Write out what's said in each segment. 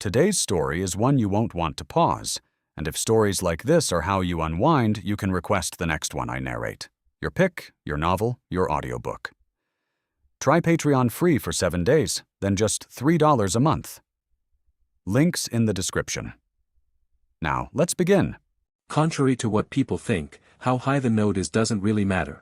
Today's story is one you won't want to pause, and if stories like this are how you unwind, you can request the next one I narrate. Your pick, your novel, your audiobook. Try Patreon free for 7 days, then just $3 a month. Links in the description. Now, let's begin. Contrary to what people think, how high the note is doesn't really matter.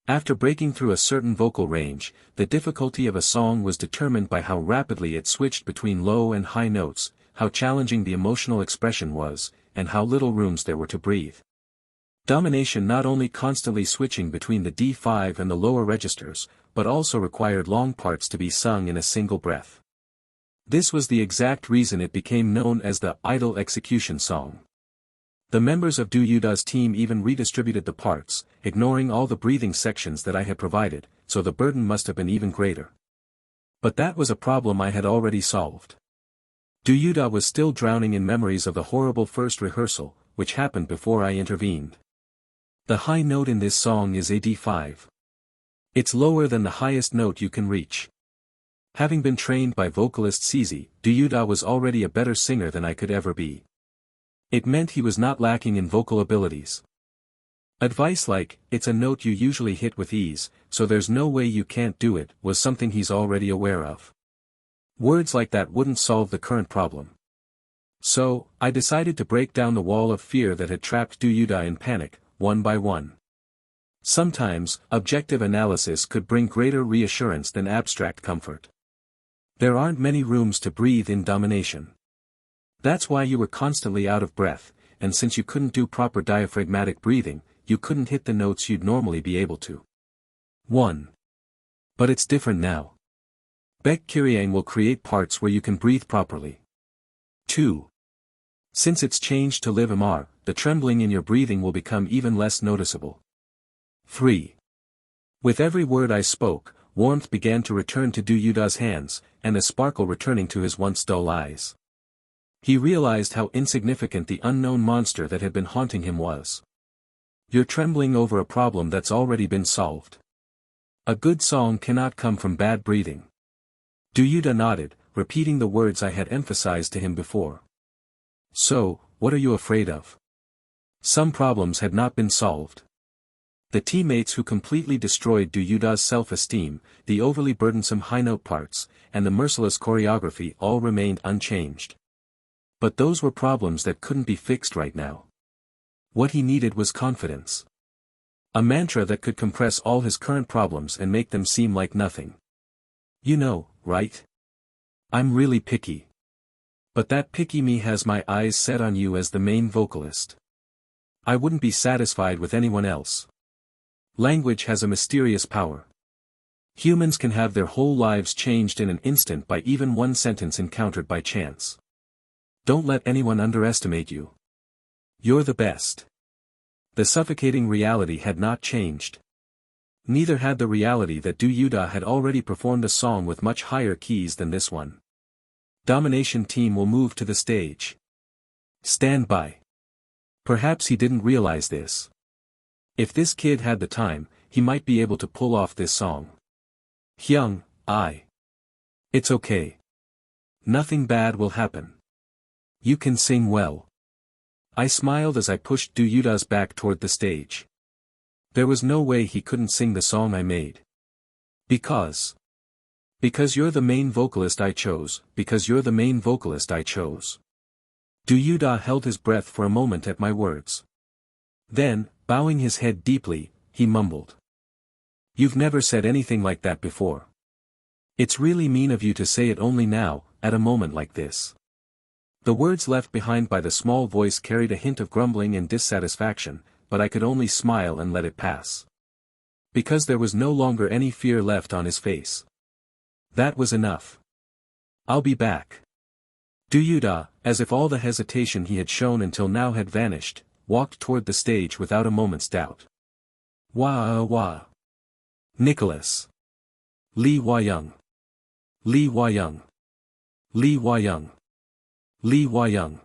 After breaking through a certain vocal range, the difficulty of a song was determined by how rapidly it switched between low and high notes, how challenging the emotional expression was, and how little rooms there were to breathe. Domination not only constantly switching between the D5 and the lower registers, but also required long parts to be sung in a single breath. This was the exact reason it became known as the idle execution song. The members of Do Yutae's team even redistributed the parts, ignoring all the breathing sections that I had provided, so the burden must have been even greater. But that was a problem I had already solved. Do Yutae was still drowning in memories of the horrible first rehearsal, which happened before I intervened. The high note in this song is a D5. It's lower than the highest note you can reach. Having been trained by vocalist CZ, Do Yutae was already a better singer than I could ever be. It meant he was not lacking in vocal abilities. Advice like, "It's a note you usually hit with ease, so there's no way you can't do it," was something he's already aware of. Words like that wouldn't solve the current problem. So, I decided to break down the wall of fear that had trapped Do Yutae in panic, one by one. Sometimes, objective analysis could bring greater reassurance than abstract comfort. There aren't many rooms to breathe in domination. That's why you were constantly out of breath, and since you couldn't do proper diaphragmatic breathing, you couldn't hit the notes you'd normally be able to. 1. But it's different now. Baek Kiryang will create parts where you can breathe properly. 2. Since it's changed to Live MR, the trembling in your breathing will become even less noticeable. 3. With every word I spoke, warmth began to return to Do Yutae's hands, and a sparkle returning to his once dull eyes. He realized how insignificant the unknown monster that had been haunting him was. You're trembling over a problem that's already been solved. A good song cannot come from bad breathing. Do Yutae nodded, repeating the words I had emphasized to him before. So, what are you afraid of? Some problems had not been solved. The teammates who completely destroyed Do Yutae's self-esteem, the overly burdensome high-note parts, and the merciless choreography all remained unchanged. But those were problems that couldn't be fixed right now. What he needed was confidence. A mantra that could compress all his current problems and make them seem like nothing. You know, right? I'm really picky. But that picky me has my eyes set on you as the main vocalist. I wouldn't be satisfied with anyone else. Language has a mysterious power. Humans can have their whole lives changed in an instant by even one sentence encountered by chance. Don't let anyone underestimate you. You're the best. The suffocating reality had not changed. Neither had the reality that Do Yutae had already performed a song with much higher keys than this one. Domination team will move to the stage. Stand by. Perhaps he didn't realize this. If this kid had the time, he might be able to pull off this song. Hyung, It's okay. Nothing bad will happen. You can sing well. I smiled as I pushed Do Yutae's back toward the stage. There was no way he couldn't sing the song I made. Because you're the main vocalist I chose, because you're the main vocalist I chose. Do Yutae held his breath for a moment at my words. Then, bowing his head deeply, he mumbled. You've never said anything like that before. It's really mean of you to say it only now, at a moment like this. The words left behind by the small voice carried a hint of grumbling and dissatisfaction, but I could only smile and let it pass. Because there was no longer any fear left on his face. That was enough. I'll be back. Do Yutae, as if all the hesitation he had shown until now had vanished, walked toward the stage without a moment's doubt. Wah. Nicholas. Lee Hwa-young. Lee Hwa-young. Lee Hwa-young. Lee Hwa-young.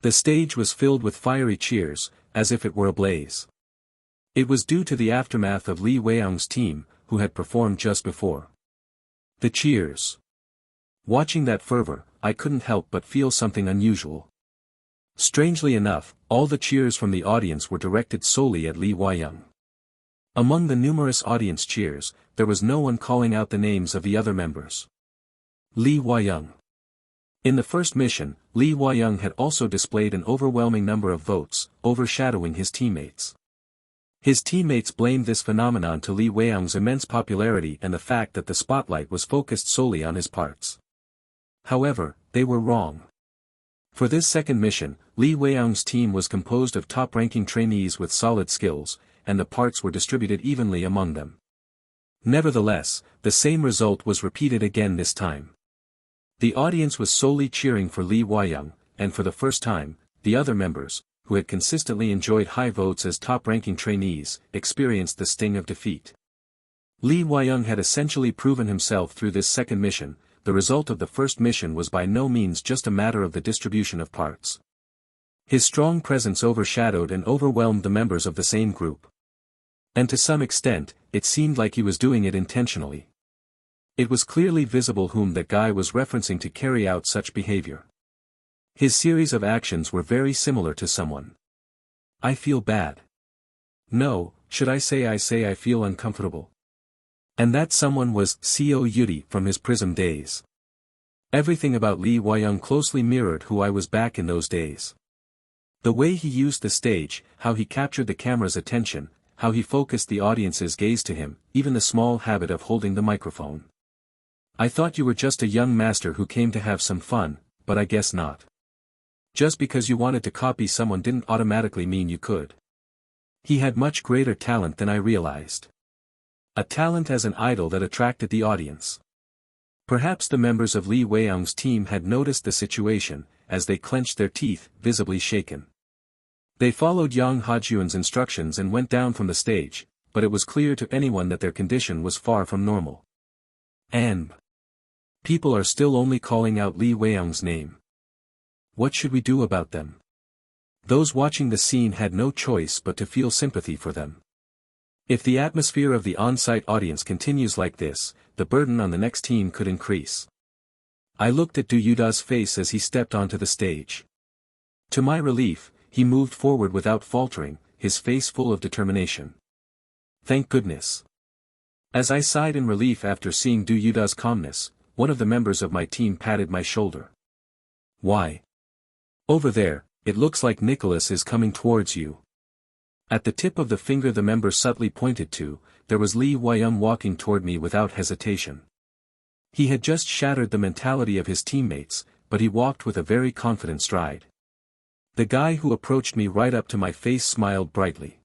The stage was filled with fiery cheers, as if it were ablaze. It was due to the aftermath of Lee Hwa-young's team, who had performed just before. The cheers. Watching that fervor, I couldn't help but feel something unusual. Strangely enough, all the cheers from the audience were directed solely at Lee Hwa-young. Among the numerous audience cheers, there was no one calling out the names of the other members. Lee Hwa-young. In the first mission, Lee Hwa-young had also displayed an overwhelming number of votes, overshadowing his teammates. His teammates blamed this phenomenon to Lee Hwa-young's immense popularity and the fact that the spotlight was focused solely on his parts. However, they were wrong. For this second mission, Lee Hwa-young's team was composed of top-ranking trainees with solid skills, and the parts were distributed evenly among them. Nevertheless, the same result was repeated again this time. The audience was solely cheering for Lee Hwa-young, and for the first time, the other members, who had consistently enjoyed high votes as top-ranking trainees, experienced the sting of defeat. Lee Hwa-young had essentially proven himself through this second mission. The result of the first mission was by no means just a matter of the distribution of parts. His strong presence overshadowed and overwhelmed the members of the same group. And to some extent, it seemed like he was doing it intentionally. It was clearly visible whom that guy was referencing to carry out such behavior. His series of actions were very similar to someone. I feel bad. No, should I say I feel uncomfortable. And that someone was Seo Yutae from his Prism days. Everything about Lee Hwa-young closely mirrored who I was back in those days. The way he used the stage, how he captured the camera's attention, how he focused the audience's gaze to him, even the small habit of holding the microphone. I thought you were just a young master who came to have some fun, but I guess not. Just because you wanted to copy someone didn't automatically mean you could. He had much greater talent than I realized. A talent as an idol that attracted the audience. Perhaps the members of Lee Hwa-young's team had noticed the situation, as they clenched their teeth, visibly shaken. They followed Yang Ha-jun's instructions and went down from the stage, but it was clear to anyone that their condition was far from normal. And people are still only calling out Lee Hwa-young's name. What should we do about them? Those watching the scene had no choice but to feel sympathy for them. If the atmosphere of the on-site audience continues like this, the burden on the next team could increase. I looked at Do Yuda's face as he stepped onto the stage. To my relief, he moved forward without faltering, his face full of determination. Thank goodness. As I sighed in relief after seeing Do Yuda's calmness, one of the members of my team patted my shoulder. Why? Over there, it looks like Nicholas is coming towards you. At the tip of the finger the member subtly pointed to, there was Lee Hwa-young walking toward me without hesitation. He had just shattered the mentality of his teammates, but he walked with a very confident stride. The guy who approached me right up to my face smiled brightly.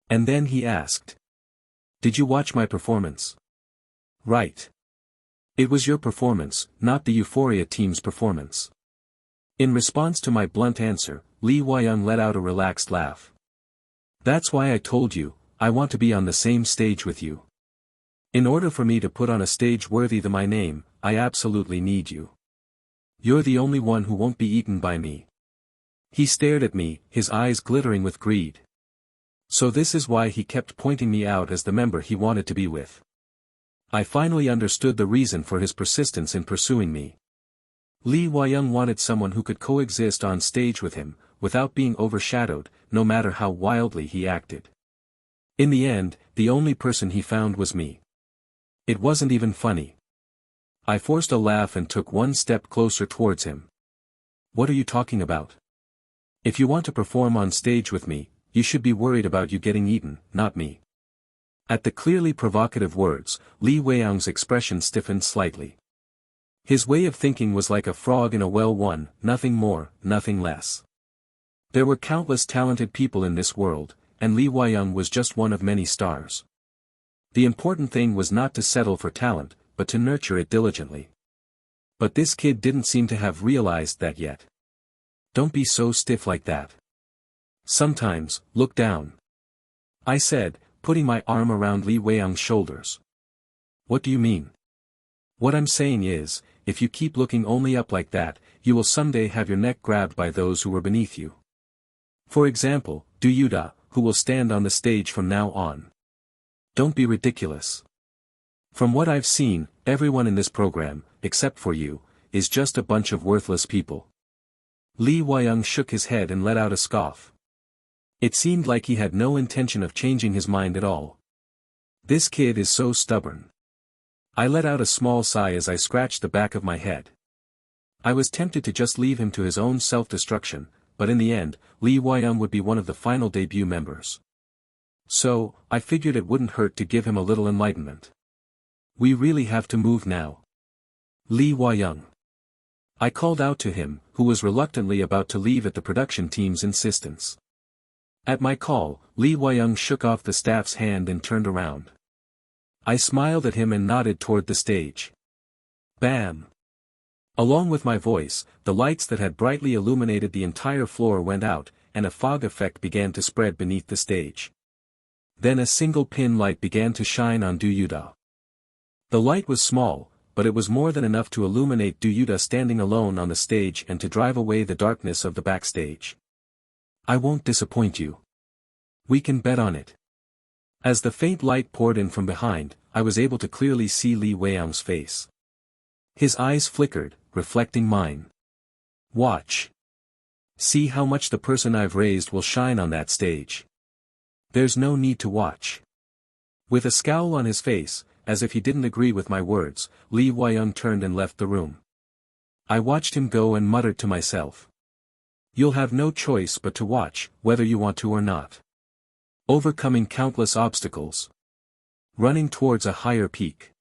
And then he asked. Did you watch my performance? Right. It was your performance, not the Euphoria team's performance. In response to my blunt answer, Lee Hwa-young let out a relaxed laugh. That's why I told you, I want to be on the same stage with you. In order for me to put on a stage worthy of my name, I absolutely need you. You're the only one who won't be eaten by me. He stared at me, his eyes glittering with greed. So this is why he kept pointing me out as the member he wanted to be with. I finally understood the reason for his persistence in pursuing me. Lee Hwa-young wanted someone who could coexist on stage with him, without being overshadowed, no matter how wildly he acted. In the end, the only person he found was me. It wasn't even funny. I forced a laugh and took one step closer towards him. What are you talking about? If you want to perform on stage with me, you should be worried about you getting eaten, not me. At the clearly provocative words, Lee Hwa-young's expression stiffened slightly. His way of thinking was like a frog in a well, nothing more, nothing less. There were countless talented people in this world, and Lee Hwa-young was just one of many stars. The important thing was not to settle for talent, but to nurture it diligently. But this kid didn't seem to have realized that yet. Don't be so stiff like that. Sometimes, look down. I said, putting my arm around Lee Hwa-young's shoulders. What do you mean? What I'm saying is, if you keep looking only up like that, you will someday have your neck grabbed by those who were beneath you. For example, Do Yudae, who will stand on the stage from now on. Don't be ridiculous. From what I've seen, everyone in this program, except for you, is just a bunch of worthless people. Lee Hwa-young shook his head and let out a scoff. It seemed like he had no intention of changing his mind at all. This kid is so stubborn. I let out a small sigh as I scratched the back of my head. I was tempted to just leave him to his own self-destruction, but in the end, Lee Hwa-young would be one of the final debut members. So, I figured it wouldn't hurt to give him a little enlightenment. We really have to move now. Lee Hwa-young. I called out to him, who was reluctantly about to leave at the production team's insistence. At my call, Lee Hwa-young shook off the staff's hand and turned around. I smiled at him and nodded toward the stage. Bam! Along with my voice, the lights that had brightly illuminated the entire floor went out, and a fog effect began to spread beneath the stage. Then a single pin light began to shine on Do Yutae. The light was small, but it was more than enough to illuminate Do Yutae standing alone on the stage and to drive away the darkness of the backstage. I won't disappoint you. We can bet on it. As the faint light poured in from behind, I was able to clearly see Lee Hwa-young's face. His eyes flickered, reflecting mine. Watch. See how much the person I've raised will shine on that stage. There's no need to watch. With a scowl on his face, as if he didn't agree with my words, Lee Hwa-young turned and left the room. I watched him go and muttered to myself. You'll have no choice but to watch, whether you want to or not. Overcoming countless obstacles. Running towards a higher peak.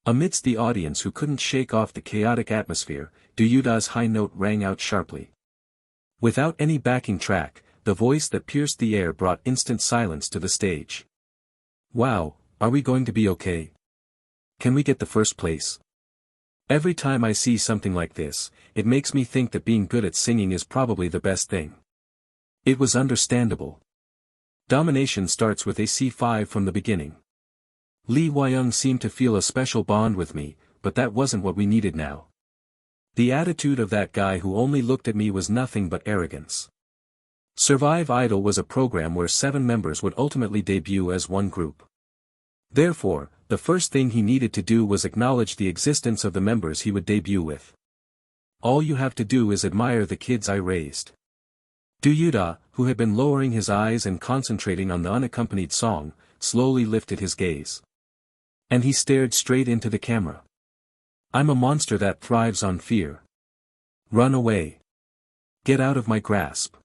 Amidst the audience who couldn't shake off the chaotic atmosphere, Do Yutae's high note rang out sharply. Without any backing track, the voice that pierced the air brought instant silence to the stage. Wow, are we going to be okay? Can we get the first place? Every time I see something like this, it makes me think that being good at singing is probably the best thing. It was understandable. Domination starts with a C5 from the beginning. Lee Hwa-young seemed to feel a special bond with me, but that wasn't what we needed now. The attitude of that guy who only looked at me was nothing but arrogance. Survive Idol was a program where 7 members would ultimately debut as one group. Therefore, the first thing he needed to do was acknowledge the existence of the members he would debut with. All you have to do is admire the kids I raised. Do Yutae, who had been lowering his eyes and concentrating on the unaccompanied song, slowly lifted his gaze. And he stared straight into the camera. I'm a monster that thrives on fear. Run away. Get out of my grasp.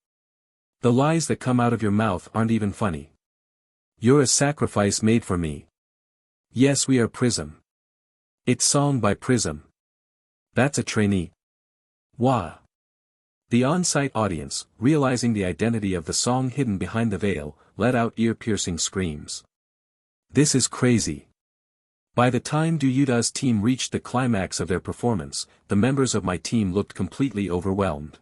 The lies that come out of your mouth aren't even funny. You're a sacrifice made for me. Yes, we are Prism. It's song by Prism. That's a trainee. Wah. The on-site audience, realizing the identity of the song hidden behind the veil, let out ear-piercing screams. This is crazy. By the time Do Yutae's team reached the climax of their performance, the members of my team looked completely overwhelmed.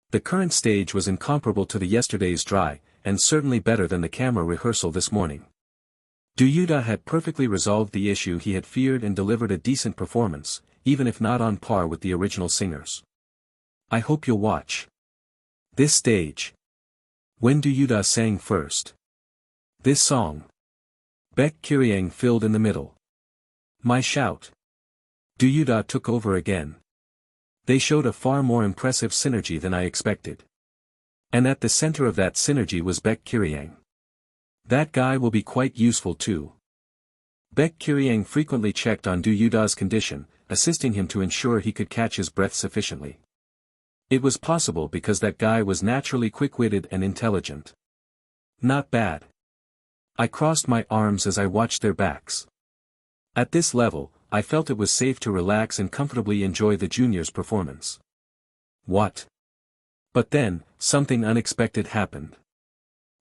The current stage was incomparable to the yesterday's dry, and certainly better than the camera rehearsal this morning. Do Yutae had perfectly resolved the issue he had feared and delivered a decent performance, even if not on par with the original singers. I hope you'll watch. This stage. When Do Yutae sang first. This song. Baek Kiryang filled in the middle. My shout. Do Yutae took over again. They showed a far more impressive synergy than I expected. And at the center of that synergy was Baek Kiryang. That guy will be quite useful too. Baek Kiryang frequently checked on Do Yutae's condition, assisting him to ensure he could catch his breath sufficiently. It was possible because that guy was naturally quick-witted and intelligent. Not bad. I crossed my arms as I watched their backs. At this level, I felt it was safe to relax and comfortably enjoy the juniors' performance. What? But then, something unexpected happened.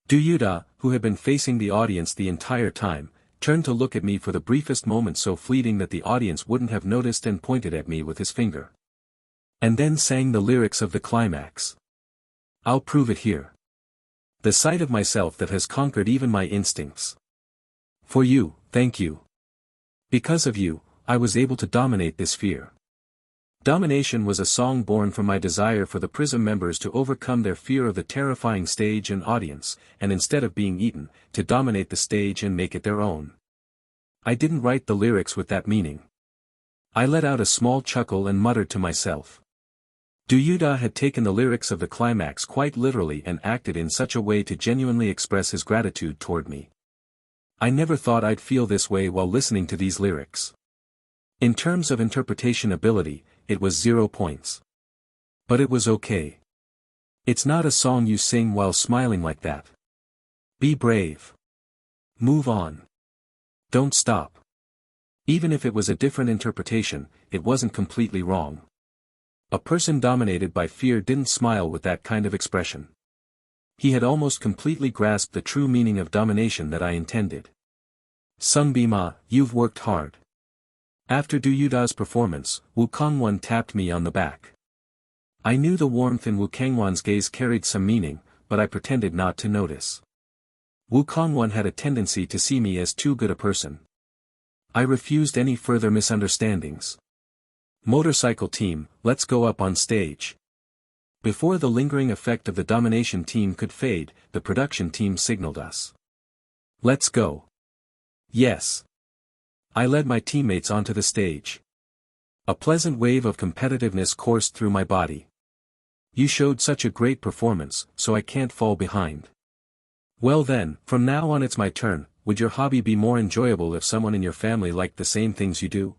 Do Yutae, who had been facing the audience the entire time, turned to look at me for the briefest moment so fleeting that the audience wouldn't have noticed and pointed at me with his finger. And then sang the lyrics of the climax. I'll prove it here. The sight of myself that has conquered even my instincts. For you, thank you. Because of you, I was able to dominate this fear. Domination was a song born from my desire for the Prism members to overcome their fear of the terrifying stage and audience, and instead of being eaten, to dominate the stage and make it their own. I didn't write the lyrics with that meaning. I let out a small chuckle and muttered to myself. Seo Yutae had taken the lyrics of the climax quite literally and acted in such a way to genuinely express his gratitude toward me. I never thought I'd feel this way while listening to these lyrics. In terms of interpretation ability, it was 0 points. But it was okay. It's not a song you sing while smiling like that. Be brave. Move on. Don't stop. Even if it was a different interpretation, it wasn't completely wrong. A person dominated by fear didn't smile with that kind of expression. He had almost completely grasped the true meaning of domination that I intended. Seungbeom, you've worked hard. After Seo Yutae's performance, Woo Kangwon tapped me on the back. I knew the warmth in Woo Kangwon's gaze carried some meaning, but I pretended not to notice. Woo Kangwon had a tendency to see me as too good a person. I refused any further misunderstandings. Motorcycle team, let's go up on stage. Before the lingering effect of the domination team could fade, the production team signaled us. Let's go. Yes. I led my teammates onto the stage. A pleasant wave of competitiveness coursed through my body. You showed such a great performance, so I can't fall behind. Well then, from now on it's my turn. Would your hobby be more enjoyable if someone in your family liked the same things you do?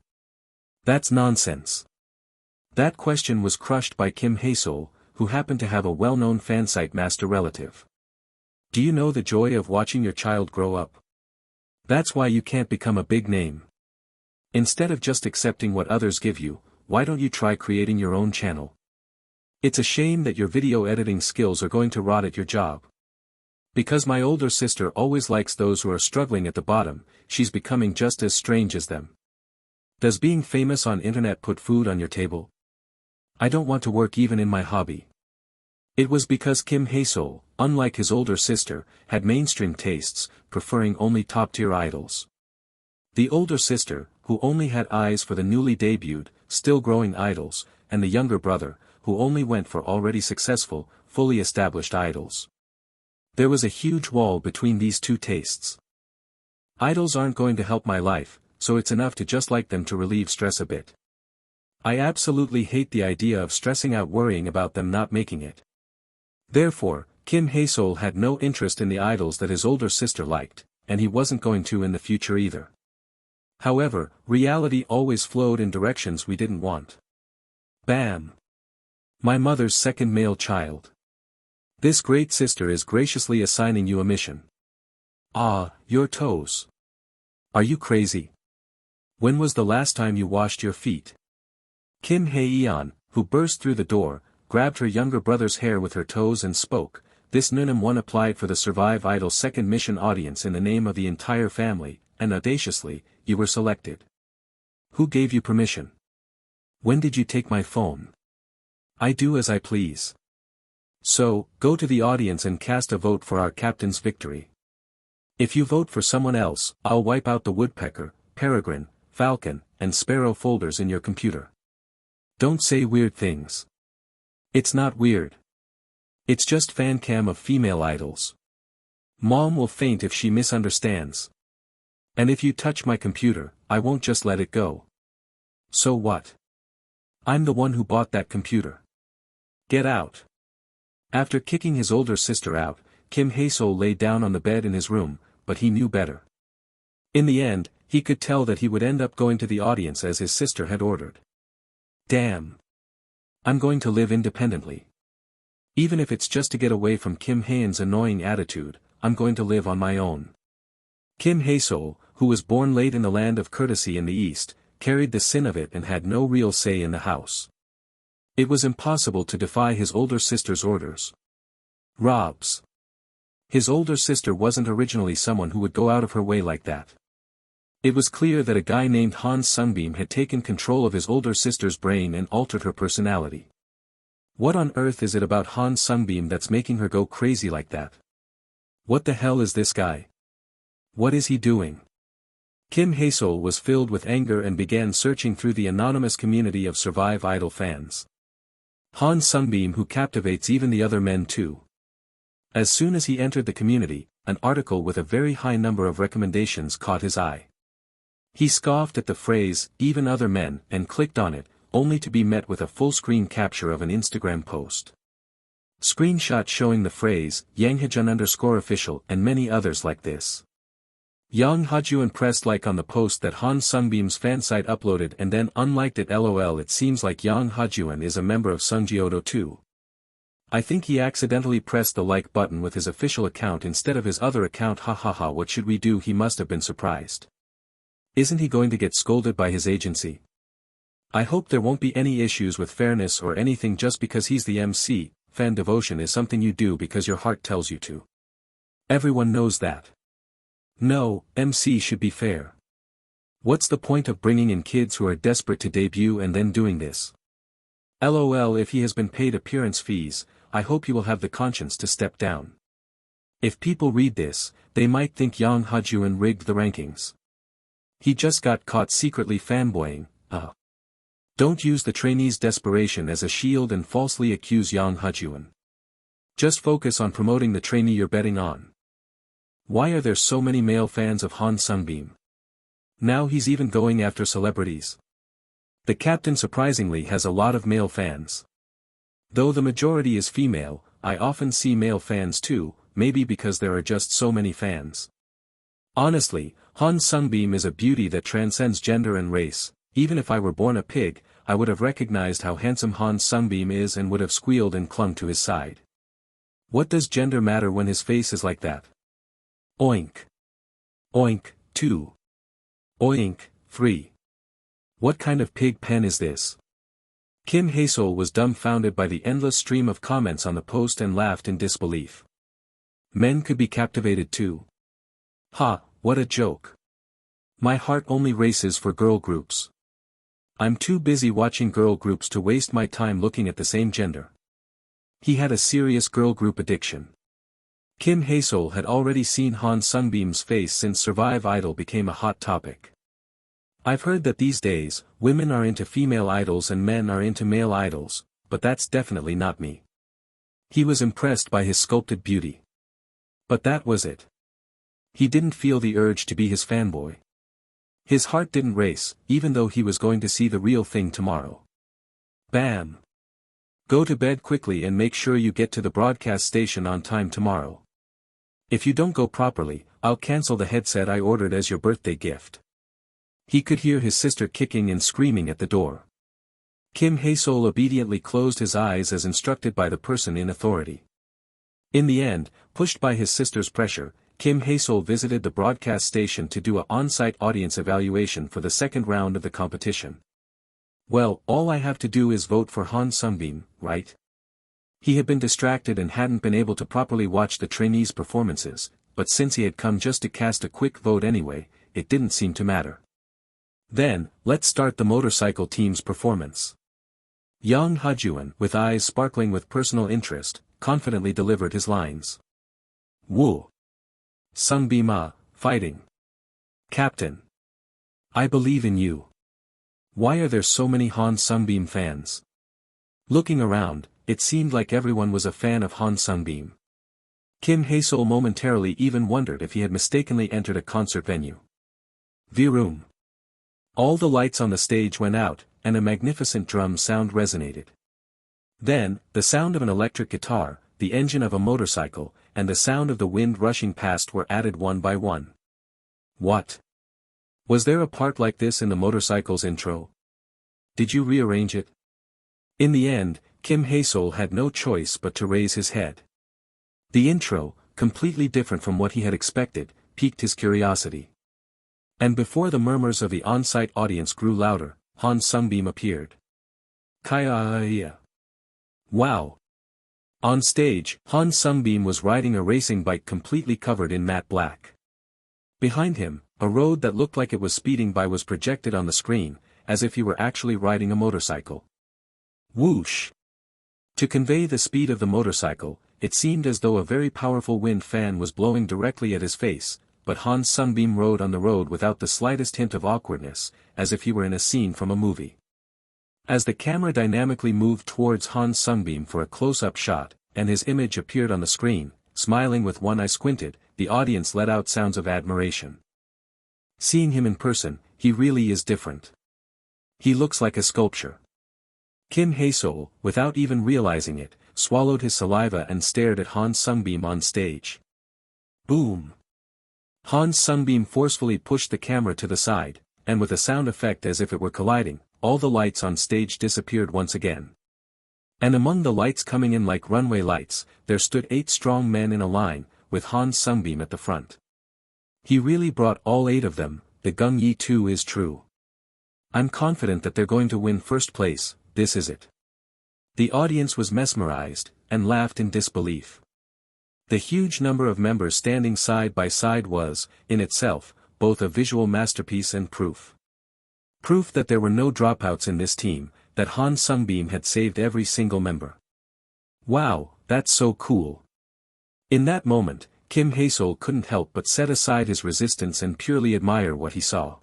That's nonsense. That question was crushed by Kim Hae-sol, who happened to have a well-known fansite master relative. Do you know the joy of watching your child grow up? That's why you can't become a big name. Instead of just accepting what others give you, why don't you try creating your own channel? It's a shame that your video editing skills are going to rot at your job. Because my older sister always likes those who are struggling at the bottom, she's becoming just as strange as them. Does being famous on internet put food on your table? I don't want to work even in my hobby. It was because Kim Hae-sol, unlike his older sister, had mainstream tastes, preferring only top-tier idols. The older sister, who only had eyes for the newly debuted, still-growing idols, and the younger brother, who only went for already successful, fully established idols. There was a huge wall between these two tastes. Idols aren't going to help my life, so it's enough to just like them to relieve stress a bit. I absolutely hate the idea of stressing out worrying about them not making it. Therefore, Kim Hae-sol had no interest in the idols that his older sister liked, and he wasn't going to in the future either. However, reality always flowed in directions we didn't want. Bam! My mother's second male child. This great sister is graciously assigning you a mission. Ah, your toes. Are you crazy? When was the last time you washed your feet? Kim Hae-yeon, who burst through the door, grabbed her younger brother's hair with her toes and spoke. This Nunam one applied for the Survive Idol's second mission audience in the name of the entire family, and audaciously, you were selected. Who gave you permission? When did you take my phone? I do as I please. So, go to the audience and cast a vote for our captain's victory. If you vote for someone else, I'll wipe out the woodpecker, peregrine, falcon, and sparrow folders in your computer. Don't say weird things. It's not weird. It's just fan cam of female idols. Mom will faint if she misunderstands. And if you touch my computer, I won't just let it go. So what? I'm the one who bought that computer. Get out. After kicking his older sister out, Kim Hae-sol lay down on the bed in his room, but he knew better. In the end, he could tell that he would end up going to the audience as his sister had ordered. Damn. I'm going to live independently. Even if it's just to get away from Kim Hae-yeon's annoying attitude, I'm going to live on my own. Kim Hae-sol, who was born late in the land of courtesy in the East, carried the sin of it and had no real say in the house. It was impossible to defy his older sister's orders. Robs. His older sister wasn't originally someone who would go out of her way like that. It was clear that a guy named Han Seungbeom had taken control of his older sister's brain and altered her personality. What on earth is it about Han Seungbeom that's making her go crazy like that? What the hell is this guy? What is he doing? Kim Hae-sol was filled with anger and began searching through the anonymous community of Survive Idol fans. Han Seungbeom who captivates even the other men too. As soon as he entered the community, an article with a very high number of recommendations caught his eye. He scoffed at the phrase, even other men, and clicked on it, only to be met with a full-screen capture of an Instagram post. Screenshot showing the phrase, Yanghejun_official and many others like this. Yang Hajun pressed like on the post that Han Seungbeom's fansite uploaded and then unliked it. LOL. It seems like Yang Hajun is a member of Seungjeodo too. I think he accidentally pressed the like button with his official account instead of his other account. Hahaha. What should we do? He must have been surprised. Isn't he going to get scolded by his agency? I hope there won't be any issues with fairness or anything just because he's the MC. Fan devotion is something you do because your heart tells you to. Everyone knows that. No, MC should be fair. What's the point of bringing in kids who are desperate to debut and then doing this? LOL. If he has been paid appearance fees, I hope he will have the conscience to step down. If people read this, they might think Yang Hajun rigged the rankings. He just got caught secretly fanboying. Don't use the trainees' desperation as a shield and falsely accuse Yang Hajun. Just focus on promoting the trainee you're betting on. Why are there so many male fans of Han Seungbeom? Now he's even going after celebrities. The captain surprisingly has a lot of male fans. Though the majority is female, I often see male fans too, maybe because there are just so many fans. Honestly, Han Seungbeom is a beauty that transcends gender and race. Even if I were born a pig, I would have recognized how handsome Han Seungbeom is and would have squealed and clung to his side. What does gender matter when his face is like that? Oink. Oink, 2. Oink, 3. What kind of pig pen is this? Kim Hae-sol was dumbfounded by the endless stream of comments on the post and laughed in disbelief. Men could be captivated too. Ha, what a joke. My heart only races for girl groups. I'm too busy watching girl groups to waste my time looking at the same gender. He had a serious girl group addiction. Kim Hae-sol had already seen Han Seungbeom's face since Survive Idol became a hot topic. I've heard that these days, women are into female idols and men are into male idols, but that's definitely not me. He was impressed by his sculpted beauty. But that was it. He didn't feel the urge to be his fanboy. His heart didn't race, even though he was going to see the real thing tomorrow. Bam! Go to bed quickly and make sure you get to the broadcast station on time tomorrow. If you don't go properly, I'll cancel the headset I ordered as your birthday gift. He could hear his sister kicking and screaming at the door. Kim Hae-sol obediently closed his eyes as instructed by the person in authority. In the end, pushed by his sister's pressure, Kim Hae-sol visited the broadcast station to do an on-site audience evaluation for the second round of the competition. Well, all I have to do is vote for Han Seungbeom, right? He had been distracted and hadn't been able to properly watch the trainees' performances, but since he had come just to cast a quick vote anyway, it didn't seem to matter. Then, let's start the motorcycle team's performance. Yang Hajun, with eyes sparkling with personal interest, confidently delivered his lines. Woo! Seungbeom, fighting. Captain. I believe in you. Why are there so many Han Seungbeom fans? Looking around, it seemed like everyone was a fan of Han Seungbeom. Kim Hae-sol momentarily even wondered if he had mistakenly entered a concert venue. Vroom. All the lights on the stage went out, and a magnificent drum sound resonated. Then, the sound of an electric guitar, the engine of a motorcycle, and the sound of the wind rushing past were added one by one. What? Was there a part like this in the motorcycle's intro? Did you rearrange it? In the end, Kim Hae-sol had no choice but to raise his head. The intro, completely different from what he had expected, piqued his curiosity. And before the murmurs of the on-site audience grew louder, Han Seungbeom appeared. Kaya. Wow! On stage, Han Seungbeom was riding a racing bike completely covered in matte black. Behind him, a road that looked like it was speeding by was projected on the screen, as if he were actually riding a motorcycle. Whoosh! To convey the speed of the motorcycle, it seemed as though a very powerful wind fan was blowing directly at his face, but Han Seungbeom rode on the road without the slightest hint of awkwardness, as if he were in a scene from a movie. As the camera dynamically moved towards Han Seungbeom for a close-up shot, and his image appeared on the screen, smiling with one eye squinted, the audience let out sounds of admiration. Seeing him in person, he really is different. He looks like a sculpture. Kim Hae-sol, without even realizing it, swallowed his saliva and stared at Han Seungbeom on stage. Boom! Han Seungbeom forcefully pushed the camera to the side, and with a sound effect as if it were colliding, all the lights on stage disappeared once again. And among the lights coming in like runway lights, there stood 8 strong men in a line, with Han Seungbeom at the front. He really brought all 8 of them, the gung yi too is true. I'm confident that they're going to win first place, this is it. The audience was mesmerized, and laughed in disbelief. The huge number of members standing side by side was, in itself, both a visual masterpiece and proof. Proof that there were no dropouts in this team, that Han Seungbeom had saved every single member. Wow, that's so cool. In that moment, Kim Hae-sol couldn't help but set aside his resistance and purely admire what he saw.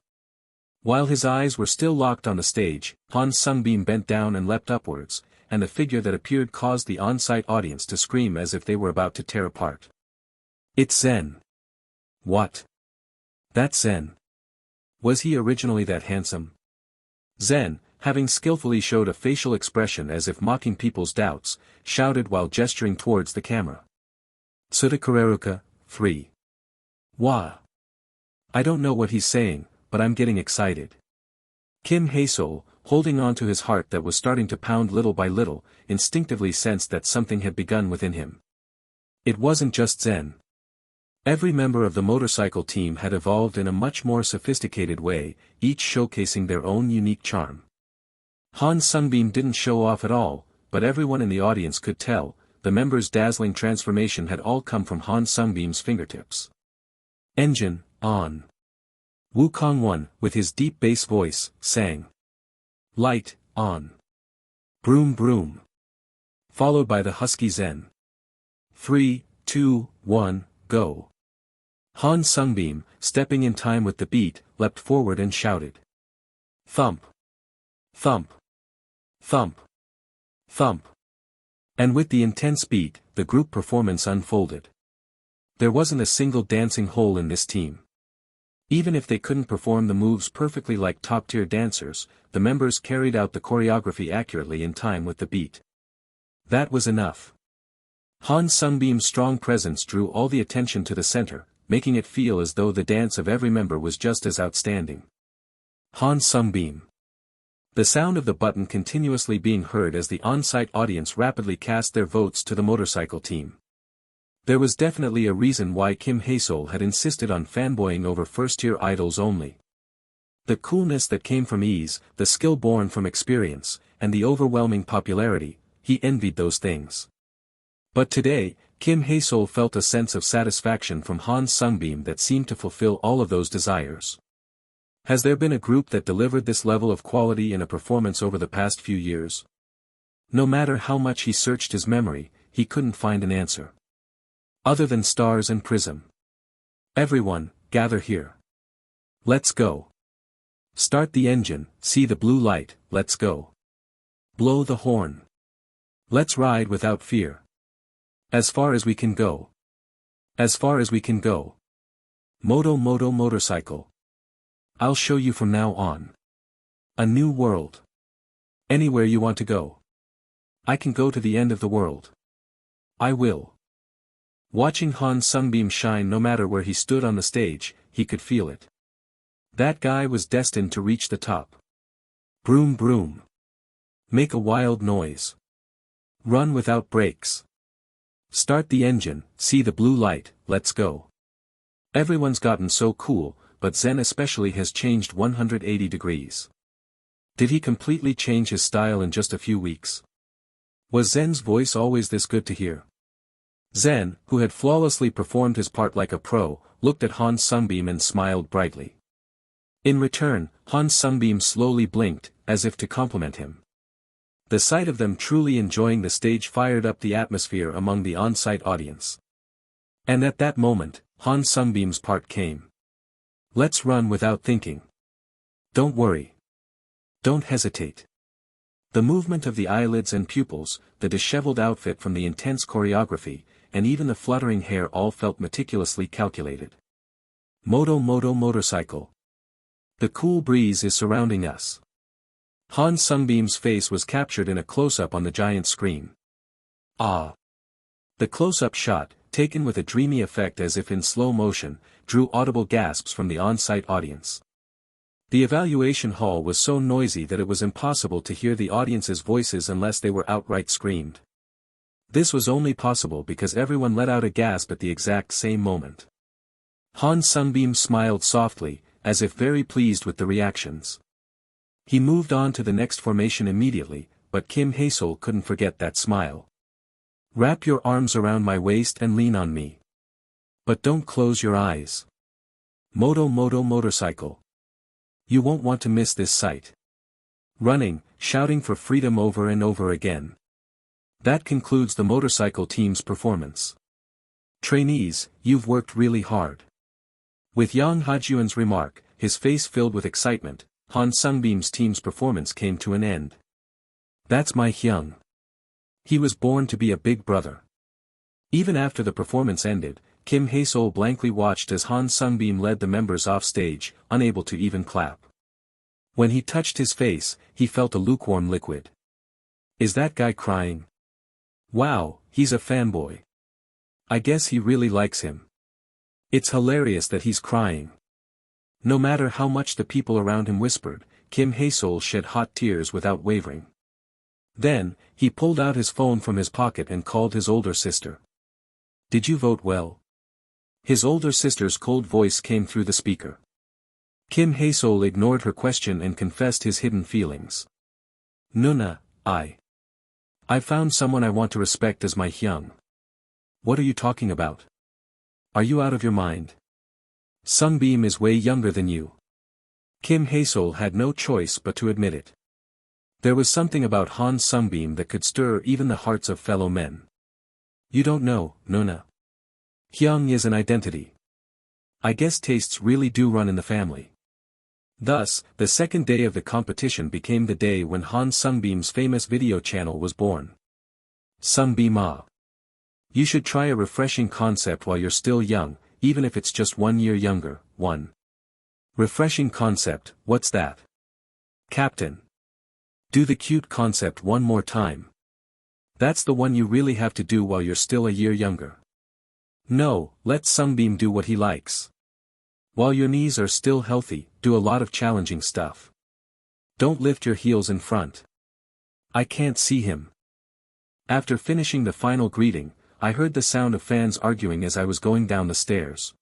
While his eyes were still locked on the stage, Han Seungbeom bent down and leapt upwards, and the figure that appeared caused the on-site audience to scream as if they were about to tear apart. It's Zen. What? That's Zen. Was he originally that handsome? Zen, having skillfully showed a facial expression as if mocking people's doubts, shouted while gesturing towards the camera. Tsutakureruka, 3. Wah. I don't know what he's saying, but I'm getting excited. Kim Hae-sol, holding on to his heart that was starting to pound little by little, instinctively sensed that something had begun within him. It wasn't just Zen. Every member of the motorcycle team had evolved in a much more sophisticated way, each showcasing their own unique charm. Han Seungbeom didn't show off at all, but everyone in the audience could tell, the members' dazzling transformation had all come from Han Seungbeom's fingertips. Engine, on. Wukong-won, with his deep bass voice, sang. Light, on. Broom broom. Followed by the husky Zen. 3, 2, 1, go. Han Seungbeom, stepping in time with the beat, leapt forward and shouted. Thump. Thump. Thump. Thump. And with the intense beat, the group performance unfolded. There wasn't a single dancing hole in this team. Even if they couldn't perform the moves perfectly like top-tier dancers, the members carried out the choreography accurately in time with the beat. That was enough. Han Seungbeom's strong presence drew all the attention to the center, making it feel as though the dance of every member was just as outstanding. Han Seungbeom. The sound of the button continuously being heard as the on-site audience rapidly cast their votes to the motorcycle team. There was definitely a reason why Kim Hae-sol had insisted on fanboying over first-tier idols only. The coolness that came from ease, the skill born from experience, and the overwhelming popularity, he envied those things. But today, Kim Hae-sol felt a sense of satisfaction from Han Seungbeom that seemed to fulfill all of those desires. Has there been a group that delivered this level of quality in a performance over the past few years? No matter how much he searched his memory, he couldn't find an answer. Other than Stars and Prism. Everyone, gather here. Let's go. Start the engine, see the blue light, let's go. Blow the horn. Let's ride without fear. As far as we can go. As far as we can go. Moto motorcycle. I'll show you from now on. A new world. Anywhere you want to go. I can go to the end of the world. I will. Watching Han Seungbeom shine no matter where he stood on the stage, he could feel it. That guy was destined to reach the top. Broom broom. Make a wild noise. Run without brakes. Start the engine, see the blue light, let's go. Everyone's gotten so cool, but Zen especially has changed 180 degrees. Did he completely change his style in just a few weeks? Was Zen's voice always this good to hear? Zen, who had flawlessly performed his part like a pro, looked at Han Seungbeom and smiled brightly. In return, Han Seungbeom slowly blinked, as if to compliment him. The sight of them truly enjoying the stage fired up the atmosphere among the on-site audience. And at that moment, Han Seungbeom's part came. Let's run without thinking. Don't worry. Don't hesitate. The movement of the eyelids and pupils, the disheveled outfit from the intense choreography, and even the fluttering hair all felt meticulously calculated. Moto motorcycle. The cool breeze is surrounding us. Han Seungbeom's face was captured in a close-up on the giant screen. Ah! The close-up shot, taken with a dreamy effect as if in slow motion, drew audible gasps from the on-site audience. The evaluation hall was so noisy that it was impossible to hear the audience's voices unless they were outright screamed. This was only possible because everyone let out a gasp at the exact same moment. Han Seungbeom smiled softly, as if very pleased with the reactions. He moved on to the next formation immediately, but Kim Hae-sol couldn't forget that smile. Wrap your arms around my waist and lean on me. But don't close your eyes. Moto motorcycle. You won't want to miss this sight. Running, shouting for freedom over and over again. That concludes the motorcycle team's performance. Trainees, you've worked really hard. With Yang Hajuan's remark, his face filled with excitement, Han Seungbeom's team's performance came to an end. That's my Hyung. He was born to be a big brother. Even after the performance ended, Kim Hae-sol blankly watched as Han Seungbeom led the members off stage, unable to even clap. When he touched his face, he felt a lukewarm liquid. Is that guy crying? Wow, he's a fanboy. I guess he really likes him. It's hilarious that he's crying. No matter how much the people around him whispered, Kim Hae-sol shed hot tears without wavering. Then, he pulled out his phone from his pocket and called his older sister. Did you vote well? His older sister's cold voice came through the speaker. Kim Hae-sol ignored her question and confessed his hidden feelings. Nuna, I've found someone I want to respect as my Hyung. What are you talking about? Are you out of your mind? Seungbeom is way younger than you. Kim Hae-sol had no choice but to admit it. There was something about Han Seungbeom that could stir even the hearts of fellow men. You don't know, Nuna. Hyung is an identity. I guess tastes really do run in the family. Thus, the second day of the competition became the day when Han Seungbeom's famous video channel was born. Seungbeom. You should try a refreshing concept while you're still young, even if it's just 1 year younger. 1. Refreshing concept, what's that? Captain. Do the cute concept one more time. That's the one you really have to do while you're still a year younger. No, let Seungbeom do what he likes. While your knees are still healthy, do a lot of challenging stuff. Don't lift your heels in front. I can't see him. After finishing the final greeting, I heard the sound of fans arguing as I was going down the stairs.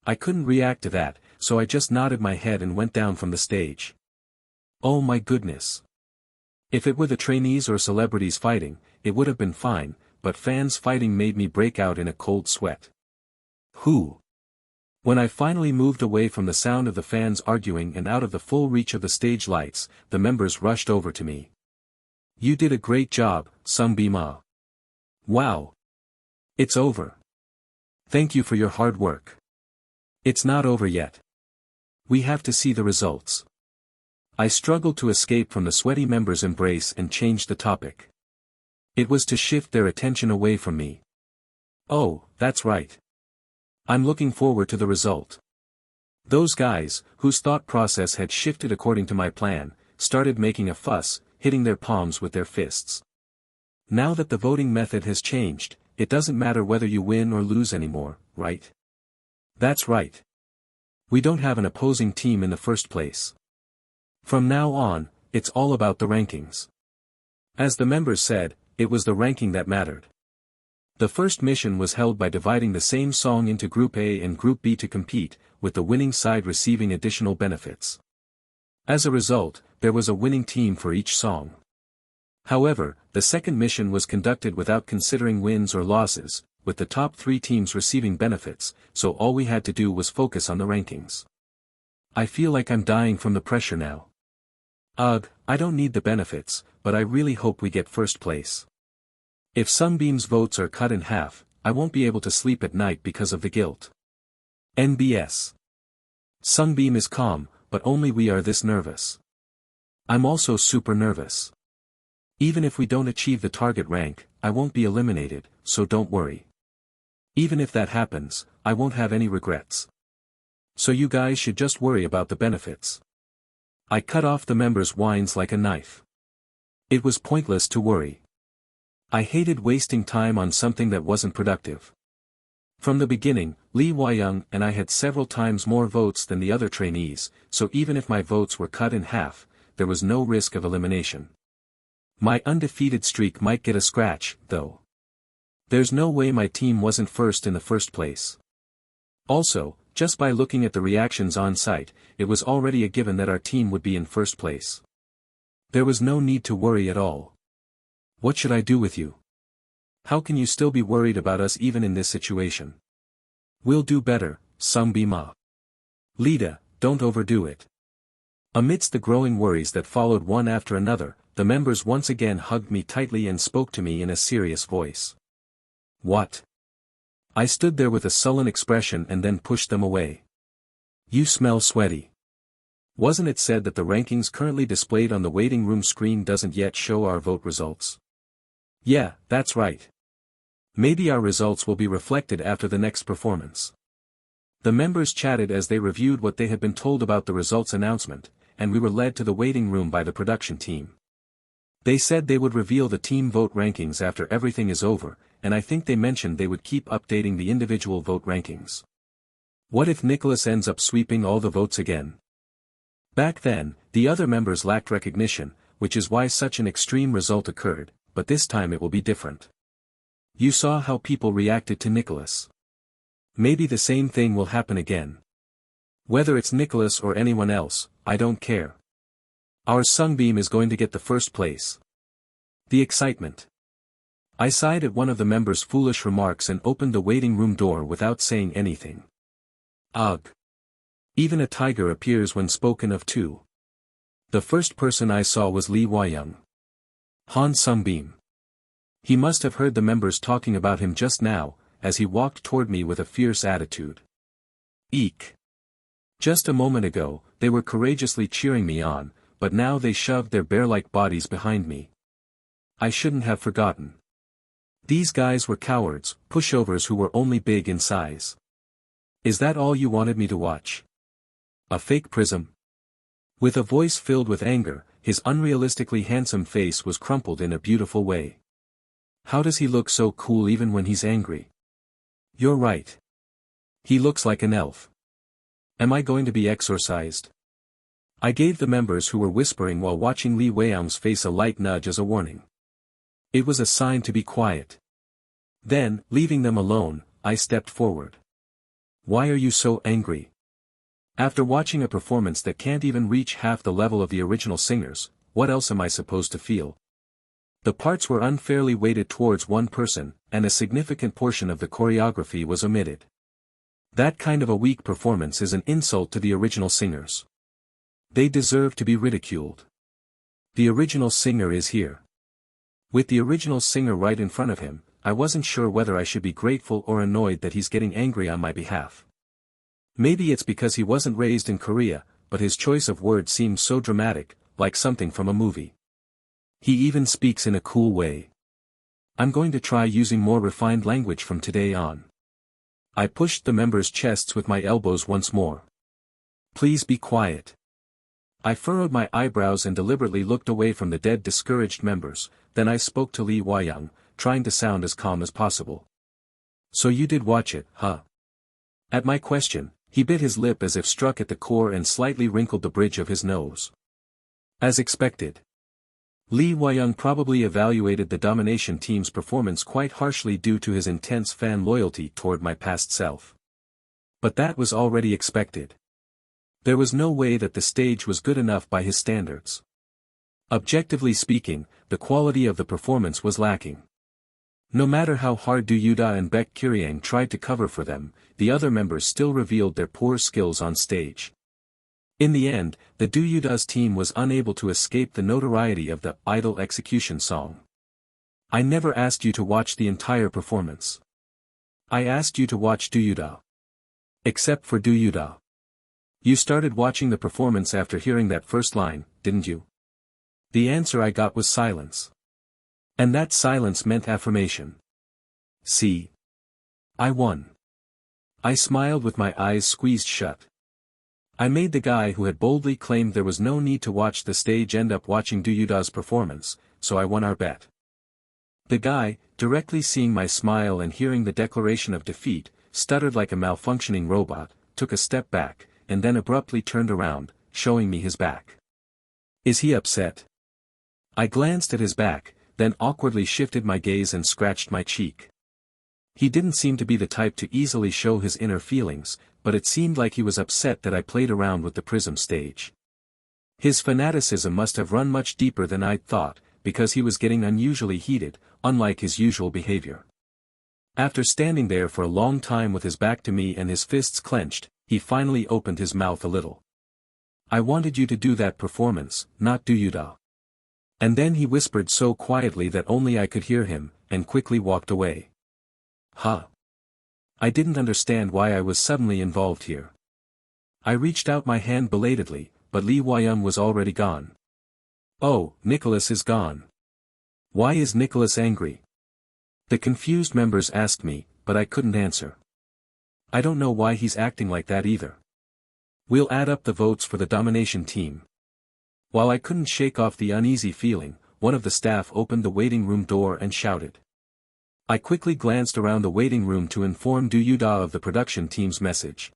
I couldn't react to that, so I just nodded my head and went down from the stage. Oh my goodness. If it were the trainees or celebrities fighting, it would have been fine, but fans fighting made me break out in a cold sweat. Who? When I finally moved away from the sound of the fans arguing and out of the full reach of the stage lights, the members rushed over to me. You did a great job, Seungbeom. Wow. It's over. Thank you for your hard work. It's not over yet. We have to see the results. I struggled to escape from the sweaty members' embrace and changed the topic. It was to shift their attention away from me. Oh, that's right. I'm looking forward to the result. Those guys, whose thought process had shifted according to my plan, started making a fuss, hitting their palms with their fists. Now that the voting method has changed, it doesn't matter whether you win or lose anymore, right? That's right. We don't have an opposing team in the first place. From now on, it's all about the rankings. As the members said, it was the ranking that mattered. The first mission was held by dividing the same song into Group A and Group B to compete, with the winning side receiving additional benefits. As a result, there was a winning team for each song. However, the second mission was conducted without considering wins or losses, with the top 3 teams receiving benefits, so all we had to do was focus on the rankings. I feel like I'm dying from the pressure now. Ugh, I don't need the benefits, but I really hope we get first place. If Seungbeom's votes are cut in half, I won't be able to sleep at night because of the guilt. NBS. Seungbeom is calm, but only we are this nervous. I'm also super nervous. Even if we don't achieve the target rank, I won't be eliminated, so don't worry. Even if that happens, I won't have any regrets. So you guys should just worry about the benefits. I cut off the members' whines like a knife. It was pointless to worry. I hated wasting time on something that wasn't productive. From the beginning, Lee Hwa-young and I had several times more votes than the other trainees, so even if my votes were cut in half, there was no risk of elimination. My undefeated streak might get a scratch, though. There's no way my team wasn't first in the first place. Also, just by looking at the reactions on site, it was already a given that our team would be in first place. There was no need to worry at all. What should I do with you? How can you still be worried about us even in this situation? We'll do better, Seungbeom. Lida, don't overdo it. Amidst the growing worries that followed one after another, the members once again hugged me tightly and spoke to me in a serious voice. What? I stood there with a sullen expression and then pushed them away. You smell sweaty. Wasn't it said that the rankings currently displayed on the waiting room screen doesn't yet show our vote results? Yeah, that's right. Maybe our results will be reflected after the next performance. The members chatted as they reviewed what they had been told about the results announcement, and we were led to the waiting room by the production team. They said they would reveal the team vote rankings after everything is over, and I think they mentioned they would keep updating the individual vote rankings. What if Nicholas ends up sweeping all the votes again? Back then, the other members lacked recognition, which is why such an extreme result occurred, but this time it will be different. You saw how people reacted to Nicholas. Maybe the same thing will happen again. Whether it's Nicholas or anyone else, I don't care. Our Seungbeom is going to get the first place. The excitement. I sighed at one of the members' foolish remarks and opened the waiting room door without saying anything. Ugh. Even a tiger appears when spoken of too. The first person I saw was Lee Hwa-young. Han Seungbeom. He must have heard the members talking about him just now, as he walked toward me with a fierce attitude. Eek. Just a moment ago, they were courageously cheering me on, but now they shoved their bear-like bodies behind me. I shouldn't have forgotten. These guys were cowards, pushovers who were only big in size. Is that all you wanted me to watch? A fake prism? With a voice filled with anger, his unrealistically handsome face was crumpled in a beautiful way. How does he look so cool even when he's angry? You're right. He looks like an elf. Am I going to be exorcised? I gave the members who were whispering while watching Lee Hwa-young's face a light nudge as a warning. It was a sign to be quiet. Then, leaving them alone, I stepped forward. Why are you so angry? After watching a performance that can't even reach half the level of the original singers, what else am I supposed to feel? The parts were unfairly weighted towards one person, and a significant portion of the choreography was omitted. That kind of a weak performance is an insult to the original singers. They deserve to be ridiculed. The original singer is here. With the original singer right in front of him, I wasn't sure whether I should be grateful or annoyed that he's getting angry on my behalf. Maybe it's because he wasn't raised in Korea, but his choice of words seems so dramatic, like something from a movie. He even speaks in a cool way. I'm going to try using more refined language from today on. I pushed the members' chests with my elbows once more. Please be quiet. I furrowed my eyebrows and deliberately looked away from the dead discouraged members, then I spoke to Lee Hwa-young, trying to sound as calm as possible. So you did watch it, huh? At my question, he bit his lip as if struck at the core and slightly wrinkled the bridge of his nose. As expected. Lee Hwa-young probably evaluated the domination team's performance quite harshly due to his intense fan loyalty toward my past self. But that was already expected. There was no way that the stage was good enough by his standards. Objectively speaking, the quality of the performance was lacking. No matter how hard Do Yutae and Baek Kyryang tried to cover for them, the other members still revealed their poor skills on stage. In the end, the Do Yutae's team was unable to escape the notoriety of the idol execution song. I never asked you to watch the entire performance. I asked you to watch Do Yutae. Except for Do Yutae. You started watching the performance after hearing that first line, didn't you? The answer I got was silence. And that silence meant affirmation. See? I won. I smiled with my eyes squeezed shut. I made the guy who had boldly claimed there was no need to watch the stage end up watching Do Yutae's performance, so I won our bet. The guy, directly seeing my smile and hearing the declaration of defeat, stuttered like a malfunctioning robot, took a step back, and then abruptly turned around, showing me his back. Is he upset? I glanced at his back, then awkwardly shifted my gaze and scratched my cheek. He didn't seem to be the type to easily show his inner feelings, but it seemed like he was upset that I played around with the prism stage. His fanaticism must have run much deeper than I'd thought, because he was getting unusually heated, unlike his usual behavior. After standing there for a long time with his back to me and his fists clenched, he finally opened his mouth a little. I wanted you to do that performance, not Do Yutae. And then he whispered so quietly that only I could hear him, and quickly walked away. Huh. I didn't understand why I was suddenly involved here. I reached out my hand belatedly, but Lee Hwa-young was already gone. Oh, Nicholas is gone. Why is Nicholas angry? The confused members asked me, but I couldn't answer. I don't know why he's acting like that either. We'll add up the votes for the domination team. While I couldn't shake off the uneasy feeling, one of the staff opened the waiting room door and shouted. I quickly glanced around the waiting room to inform Do Yutae of the production team's message.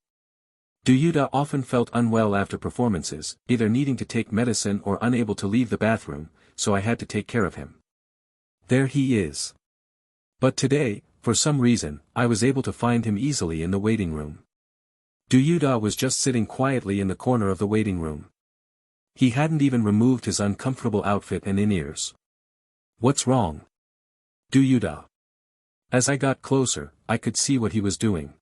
Do Yutae often felt unwell after performances, either needing to take medicine or unable to leave the bathroom, so I had to take care of him. There he is. But today, for some reason, I was able to find him easily in the waiting room. Do Yutae was just sitting quietly in the corner of the waiting room. He hadn't even removed his uncomfortable outfit and in-ears. What's wrong? Do Yutae. As I got closer, I could see what he was doing.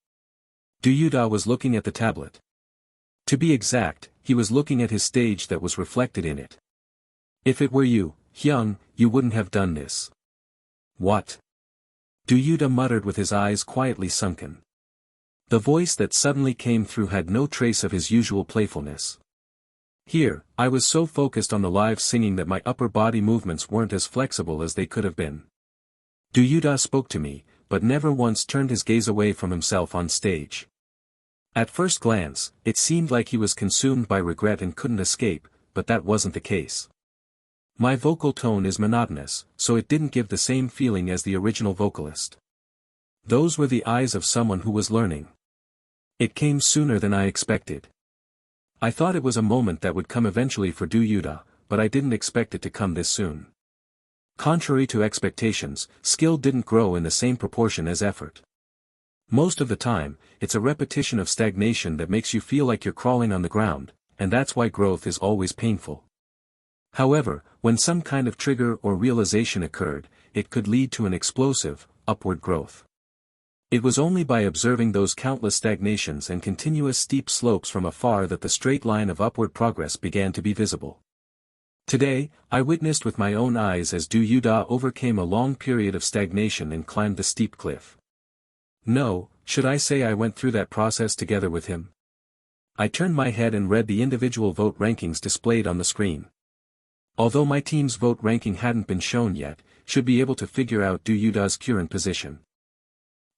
Do Yutae was looking at the tablet. To be exact, he was looking at his stage that was reflected in it. If it were you, Hyung, you wouldn't have done this. What? Do Yutae muttered with his eyes quietly sunken. The voice that suddenly came through had no trace of his usual playfulness. Here, I was so focused on the live singing that my upper body movements weren't as flexible as they could have been. Do Yutae spoke to me, but never once turned his gaze away from himself on stage. At first glance, it seemed like he was consumed by regret and couldn't escape, but that wasn't the case. My vocal tone is monotonous, so it didn't give the same feeling as the original vocalist. Those were the eyes of someone who was learning. It came sooner than I expected. I thought it was a moment that would come eventually for Do Yutae, but I didn't expect it to come this soon. Contrary to expectations, skill didn't grow in the same proportion as effort. Most of the time, it's a repetition of stagnation that makes you feel like you're crawling on the ground, and that's why growth is always painful. However, when some kind of trigger or realization occurred, it could lead to an explosive, upward growth. It was only by observing those countless stagnations and continuous steep slopes from afar that the straight line of upward progress began to be visible. Today, I witnessed with my own eyes as Do Yutae overcame a long period of stagnation and climbed the steep cliff. No, should I say I went through that process together with him? I turned my head and read the individual vote rankings displayed on the screen. Although my team's vote ranking hadn't been shown yet, should be able to figure out Do Yutae's current position.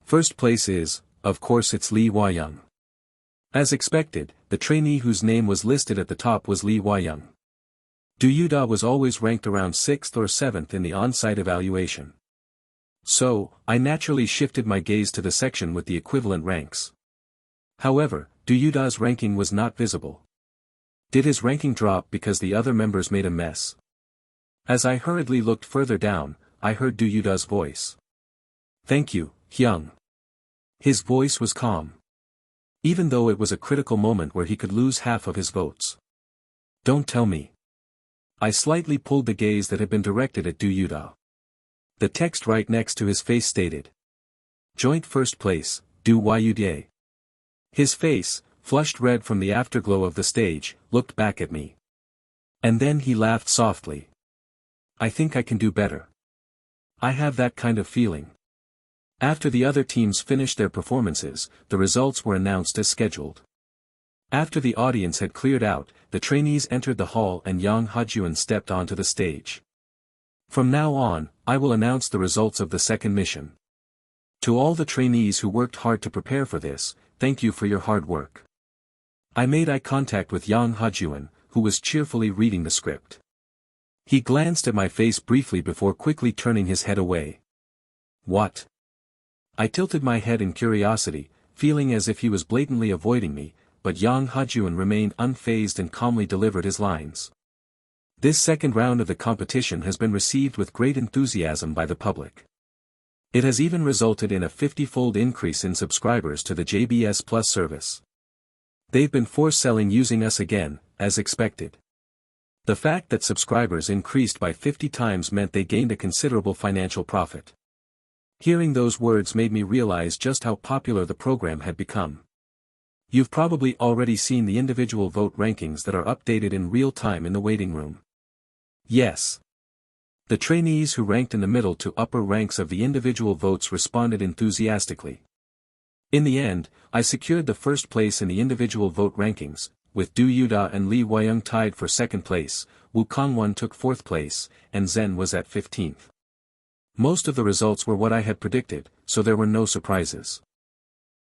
First place is, of course it's Lee Hwa-young. As expected, the trainee whose name was listed at the top was Lee Hwa-young. Do Yutae was always ranked around 6th or 7th in the on-site evaluation. So, I naturally shifted my gaze to the section with the equivalent ranks. However, Do Yutae's ranking was not visible. Did his ranking drop because the other members made a mess? As I hurriedly looked further down, I heard Do Yutae's voice. Thank you, Hyung. His voice was calm. Even though it was a critical moment where he could lose half of his votes. Don't tell me. I slightly pulled the gaze that had been directed at Do Yutae. The text right next to his face stated. Joint first place, Do Yutae. His face, flushed red from the afterglow of the stage, looked back at me. And then he laughed softly. I think I can do better. I have that kind of feeling. After the other teams finished their performances, the results were announced as scheduled. After the audience had cleared out, the trainees entered the hall and Yang Hajuan stepped onto the stage. From now on, I will announce the results of the second mission. To all the trainees who worked hard to prepare for this, thank you for your hard work. I made eye contact with Yang Hajun, who was cheerfully reading the script. He glanced at my face briefly before quickly turning his head away. What? I tilted my head in curiosity, feeling as if he was blatantly avoiding me, but Yang Hajun remained unfazed and calmly delivered his lines. This second round of the competition has been received with great enthusiasm by the public. It has even resulted in a 50-fold increase in subscribers to the JBS Plus service. They've been force-selling using us again, as expected. The fact that subscribers increased by 50 times meant they gained a considerable financial profit. Hearing those words made me realize just how popular the program had become. You've probably already seen the individual vote rankings that are updated in real time in the waiting room. Yes. The trainees who ranked in the middle to upper ranks of the individual votes responded enthusiastically. In the end, I secured the first place in the individual vote rankings, with Du Yutae and Lee Wayung tied for second place, Woo Kangwon took fourth place, and Zen was at 15th. Most of the results were what I had predicted, so there were no surprises.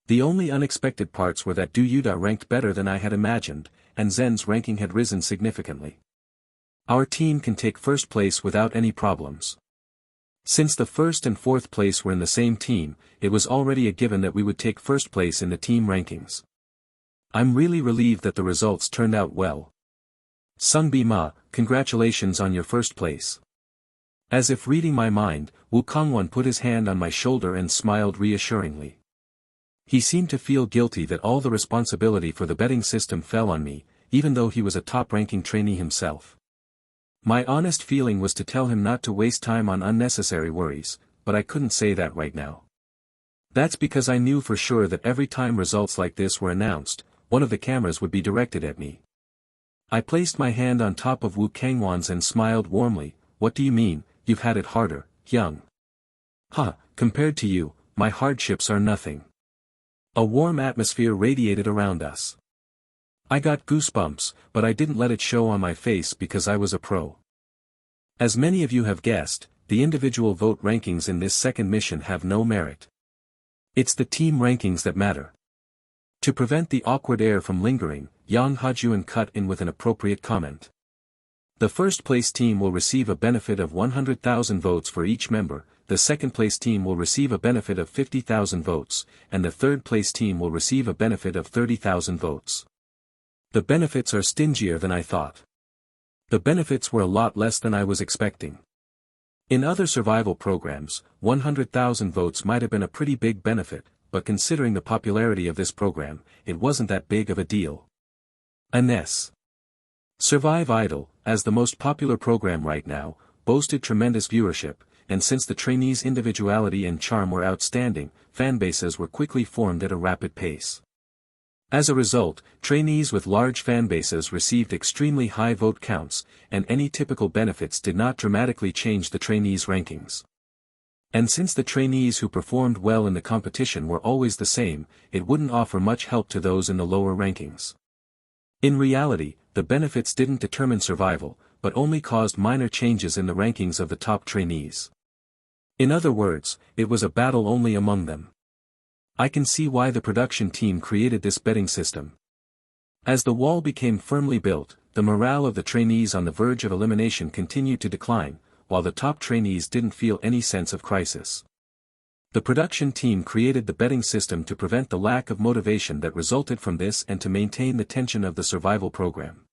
The only unexpected parts were that Du Yutae ranked better than I had imagined, and Zen's ranking had risen significantly. Our team can take first place without any problems. Since the first and fourth place were in the same team, it was already a given that we would take first place in the team rankings. I'm really relieved that the results turned out well. Seungbeom, congratulations on your first place. As if reading my mind, Woo Kangwon put his hand on my shoulder and smiled reassuringly. He seemed to feel guilty that all the responsibility for the betting system fell on me, even though he was a top-ranking trainee himself. My honest feeling was to tell him not to waste time on unnecessary worries, but I couldn't say that right now. That's because I knew for sure that every time results like this were announced, one of the cameras would be directed at me. I placed my hand on top of Woo Kangwon's and smiled warmly. What do you mean, you've had it harder, Hyung? Huh, compared to you, my hardships are nothing. A warm atmosphere radiated around us. I got goosebumps, but I didn't let it show on my face because I was a pro. As many of you have guessed, the individual vote rankings in this second mission have no merit. It's the team rankings that matter. To prevent the awkward air from lingering, Yang Hajun cut in with an appropriate comment. The first place team will receive a benefit of 100,000 votes for each member, the second place team will receive a benefit of 50,000 votes, and the third place team will receive a benefit of 30,000 votes. The benefits are stingier than I thought. The benefits were a lot less than I was expecting. In other survival programs, 100,000 votes might have been a pretty big benefit, but considering the popularity of this program, it wasn't that big of a deal. Ines. Survive Idol, as the most popular program right now, boasted tremendous viewership, and since the trainees' individuality and charm were outstanding, fanbases were quickly formed at a rapid pace. As a result, trainees with large fanbases received extremely high vote counts, and any typical benefits did not dramatically change the trainees' rankings. And since the trainees who performed well in the competition were always the same, it wouldn't offer much help to those in the lower rankings. In reality, the benefits didn't determine survival, but only caused minor changes in the rankings of the top trainees. In other words, it was a battle only among them. I can see why the production team created this betting system. As the wall became firmly built, the morale of the trainees on the verge of elimination continued to decline, while the top trainees didn't feel any sense of crisis. The production team created the betting system to prevent the lack of motivation that resulted from this and to maintain the tension of the survival program.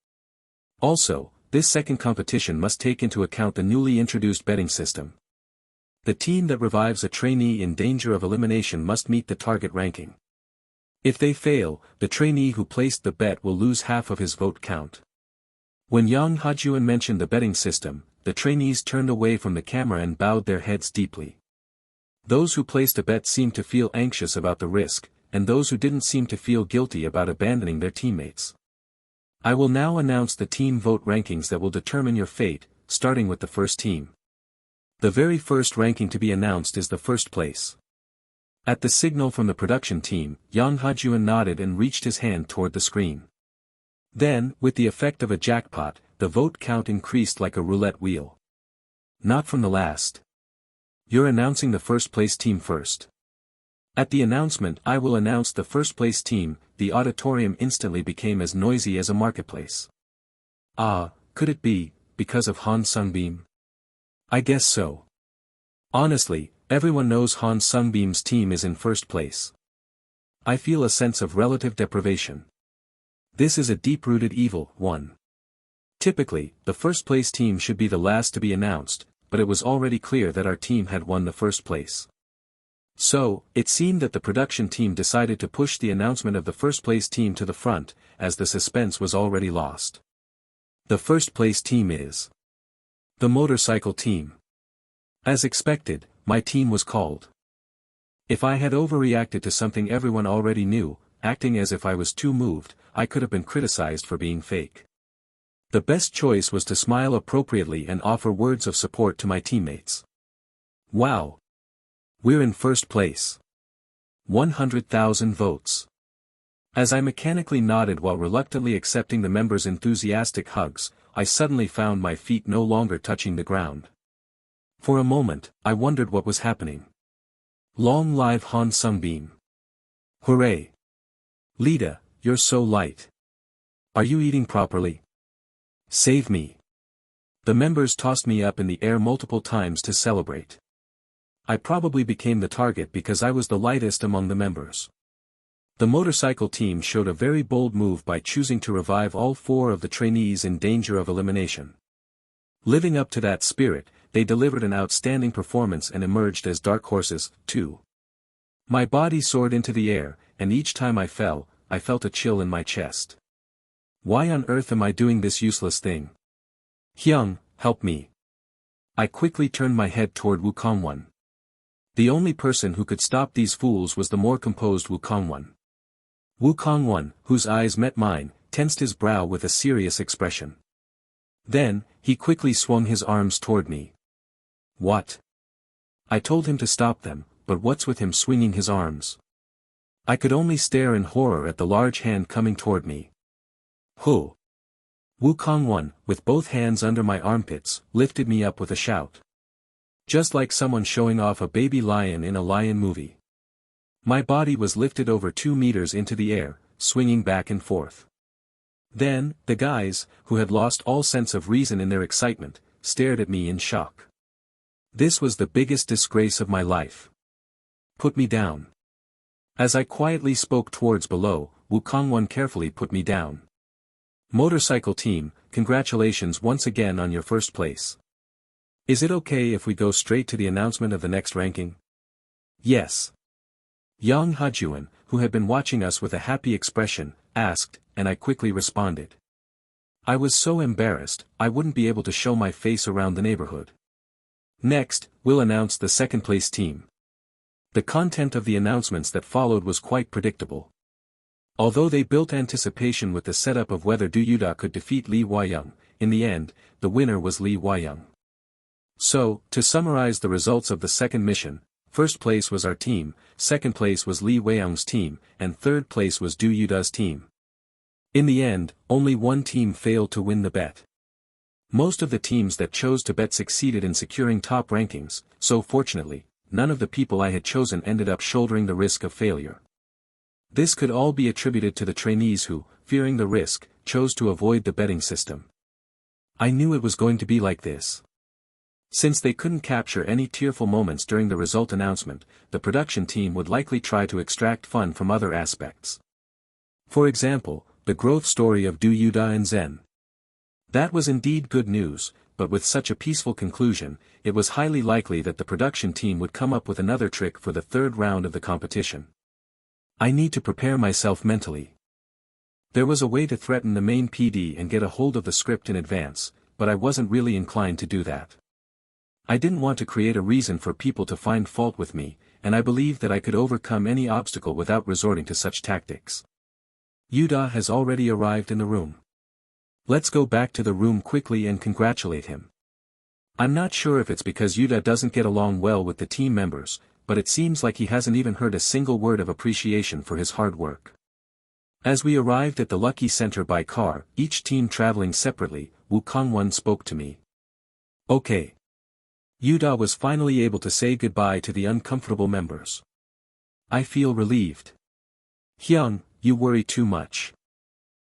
Also, this second competition must take into account the newly introduced betting system. The team that revives a trainee in danger of elimination must meet the target ranking. If they fail, the trainee who placed the bet will lose half of his vote count. When Yang Hajun mentioned the betting system, the trainees turned away from the camera and bowed their heads deeply. Those who placed a bet seemed to feel anxious about the risk, and those who didn't seem to feel guilty about abandoning their teammates. I will now announce the team vote rankings that will determine your fate, starting with the first team. The very first ranking to be announced is the first place. At the signal from the production team, Yang Hajun nodded and reached his hand toward the screen. Then, with the effect of a jackpot, the vote count increased like a roulette wheel. Not from the last. You're announcing the first place team first. At the announcement I will announce the first place team, the auditorium instantly became as noisy as a marketplace. Ah, could it be, because of Han Seungbeom? I guess so. Honestly, everyone knows Han Seungbeom's team is in first place. I feel a sense of relative deprivation. This is a deep-rooted evil, one. Typically, the first-place team should be the last to be announced, but it was already clear that our team had won the first place. So, it seemed that the production team decided to push the announcement of the first-place team to the front, as the suspense was already lost. The first-place team is the motorcycle team. As expected, my team was called. If I had overreacted to something everyone already knew, acting as if I was too moved, I could have been criticized for being fake. The best choice was to smile appropriately and offer words of support to my teammates. Wow! We're in first place. 100,000 votes. As I mechanically nodded while reluctantly accepting the members' enthusiastic hugs, I suddenly found my feet no longer touching the ground. For a moment, I wondered what was happening. Long live Han Seungbeom. Hooray! Lida, you're so light. Are you eating properly? Save me. The members tossed me up in the air multiple times to celebrate. I probably became the target because I was the lightest among the members. The motorcycle team showed a very bold move by choosing to revive all 4 of the trainees in danger of elimination. Living up to that spirit, they delivered an outstanding performance and emerged as dark horses, too. My body soared into the air, and each time I fell, I felt a chill in my chest. Why on earth am I doing this useless thing? Hyung, help me. I quickly turned my head toward Wukongwon. The only person who could stop these fools was the more composed Wukongwon. Wukongwon, whose eyes met mine, tensed his brow with a serious expression. Then, he quickly swung his arms toward me. What? I told him to stop them, but what's with him swinging his arms? I could only stare in horror at the large hand coming toward me. Who? Wukongwon, with both hands under my armpits, lifted me up with a shout. Just like someone showing off a baby lion in a lion movie. My body was lifted over 2 meters into the air, swinging back and forth. Then, the guys, who had lost all sense of reason in their excitement, stared at me in shock. This was the biggest disgrace of my life. Put me down. As I quietly spoke towards below, Wukongwon carefully put me down. Motorcycle team, congratulations once again on your first place. Is it okay if we go straight to the announcement of the next ranking? Yes. Yang Hajuan, who had been watching us with a happy expression, asked, and I quickly responded. I was so embarrassed, I wouldn't be able to show my face around the neighborhood. Next, we'll announce the second place team. The content of the announcements that followed was quite predictable. Although they built anticipation with the setup of whether Do Yutae could defeat Lee Hwa-young, in the end, the winner was Lee Hwa-young. So, to summarize the results of the second mission, first place was our team, second place was Lee Hwa-young's team, and third place was Do Yutae's team. In the end, only one team failed to win the bet. Most of the teams that chose to bet succeeded in securing top rankings, so fortunately, none of the people I had chosen ended up shouldering the risk of failure. This could all be attributed to the trainees who, fearing the risk, chose to avoid the betting system. I knew it was going to be like this. Since they couldn't capture any tearful moments during the result announcement, the production team would likely try to extract fun from other aspects. For example, the growth story of Do Yutae and Zen. That was indeed good news, but with such a peaceful conclusion, it was highly likely that the production team would come up with another trick for the third round of the competition. I need to prepare myself mentally. There was a way to threaten the main PD and get a hold of the script in advance, but I wasn't really inclined to do that. I didn't want to create a reason for people to find fault with me, and I believed that I could overcome any obstacle without resorting to such tactics. Yutae has already arrived in the room. Let's go back to the room quickly and congratulate him. I'm not sure if it's because Yutae doesn't get along well with the team members, but it seems like he hasn't even heard a single word of appreciation for his hard work. As we arrived at the Lucky Center by car, each team traveling separately, Wukongwon spoke to me. Okay. Yutae was finally able to say goodbye to the uncomfortable members. I feel relieved. Hyung, you worry too much.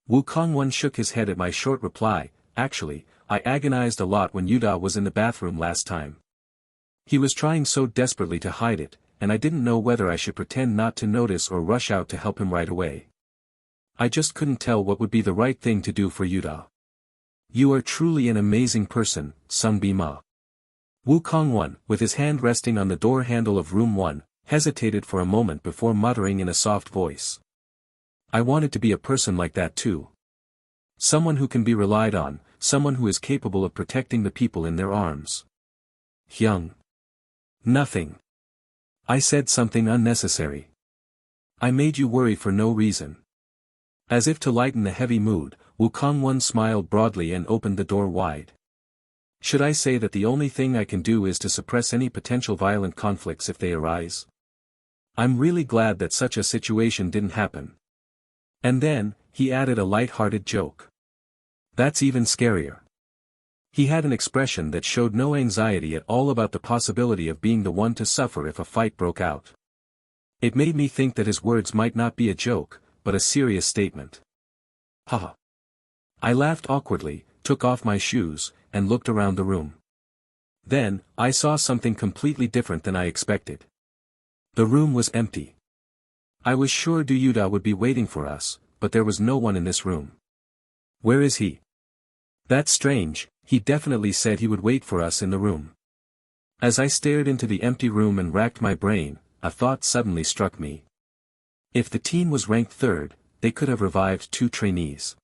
Woo Kong-won shook his head at my short reply. Actually, I agonized a lot when Yutae was in the bathroom last time. He was trying so desperately to hide it, and I didn't know whether I should pretend not to notice or rush out to help him right away. I just couldn't tell what would be the right thing to do for Yutae. You are truly an amazing person, Seungbeom. Woo Kong-won, with his hand resting on the door handle of room 1, hesitated for a moment before muttering in a soft voice. I wanted to be a person like that too. Someone who can be relied on, someone who is capable of protecting the people in their arms. Hyung. Nothing. I said something unnecessary. I made you worry for no reason. As if to lighten the heavy mood, Woo Kong-won smiled broadly and opened the door wide. Should I say that the only thing I can do is to suppress any potential violent conflicts if they arise? I'm really glad that such a situation didn't happen. And then, he added a light-hearted joke. That's even scarier. He had an expression that showed no anxiety at all about the possibility of being the one to suffer if a fight broke out. It made me think that his words might not be a joke, but a serious statement. Haha. I laughed awkwardly, took off my shoes, and looked around the room. Then, I saw something completely different than I expected. The room was empty. I was sure Du Yutae would be waiting for us, but there was no one in this room. Where is he? That's strange, he definitely said he would wait for us in the room. As I stared into the empty room and racked my brain, a thought suddenly struck me. If the team was ranked 3rd, they could have revived 2 trainees.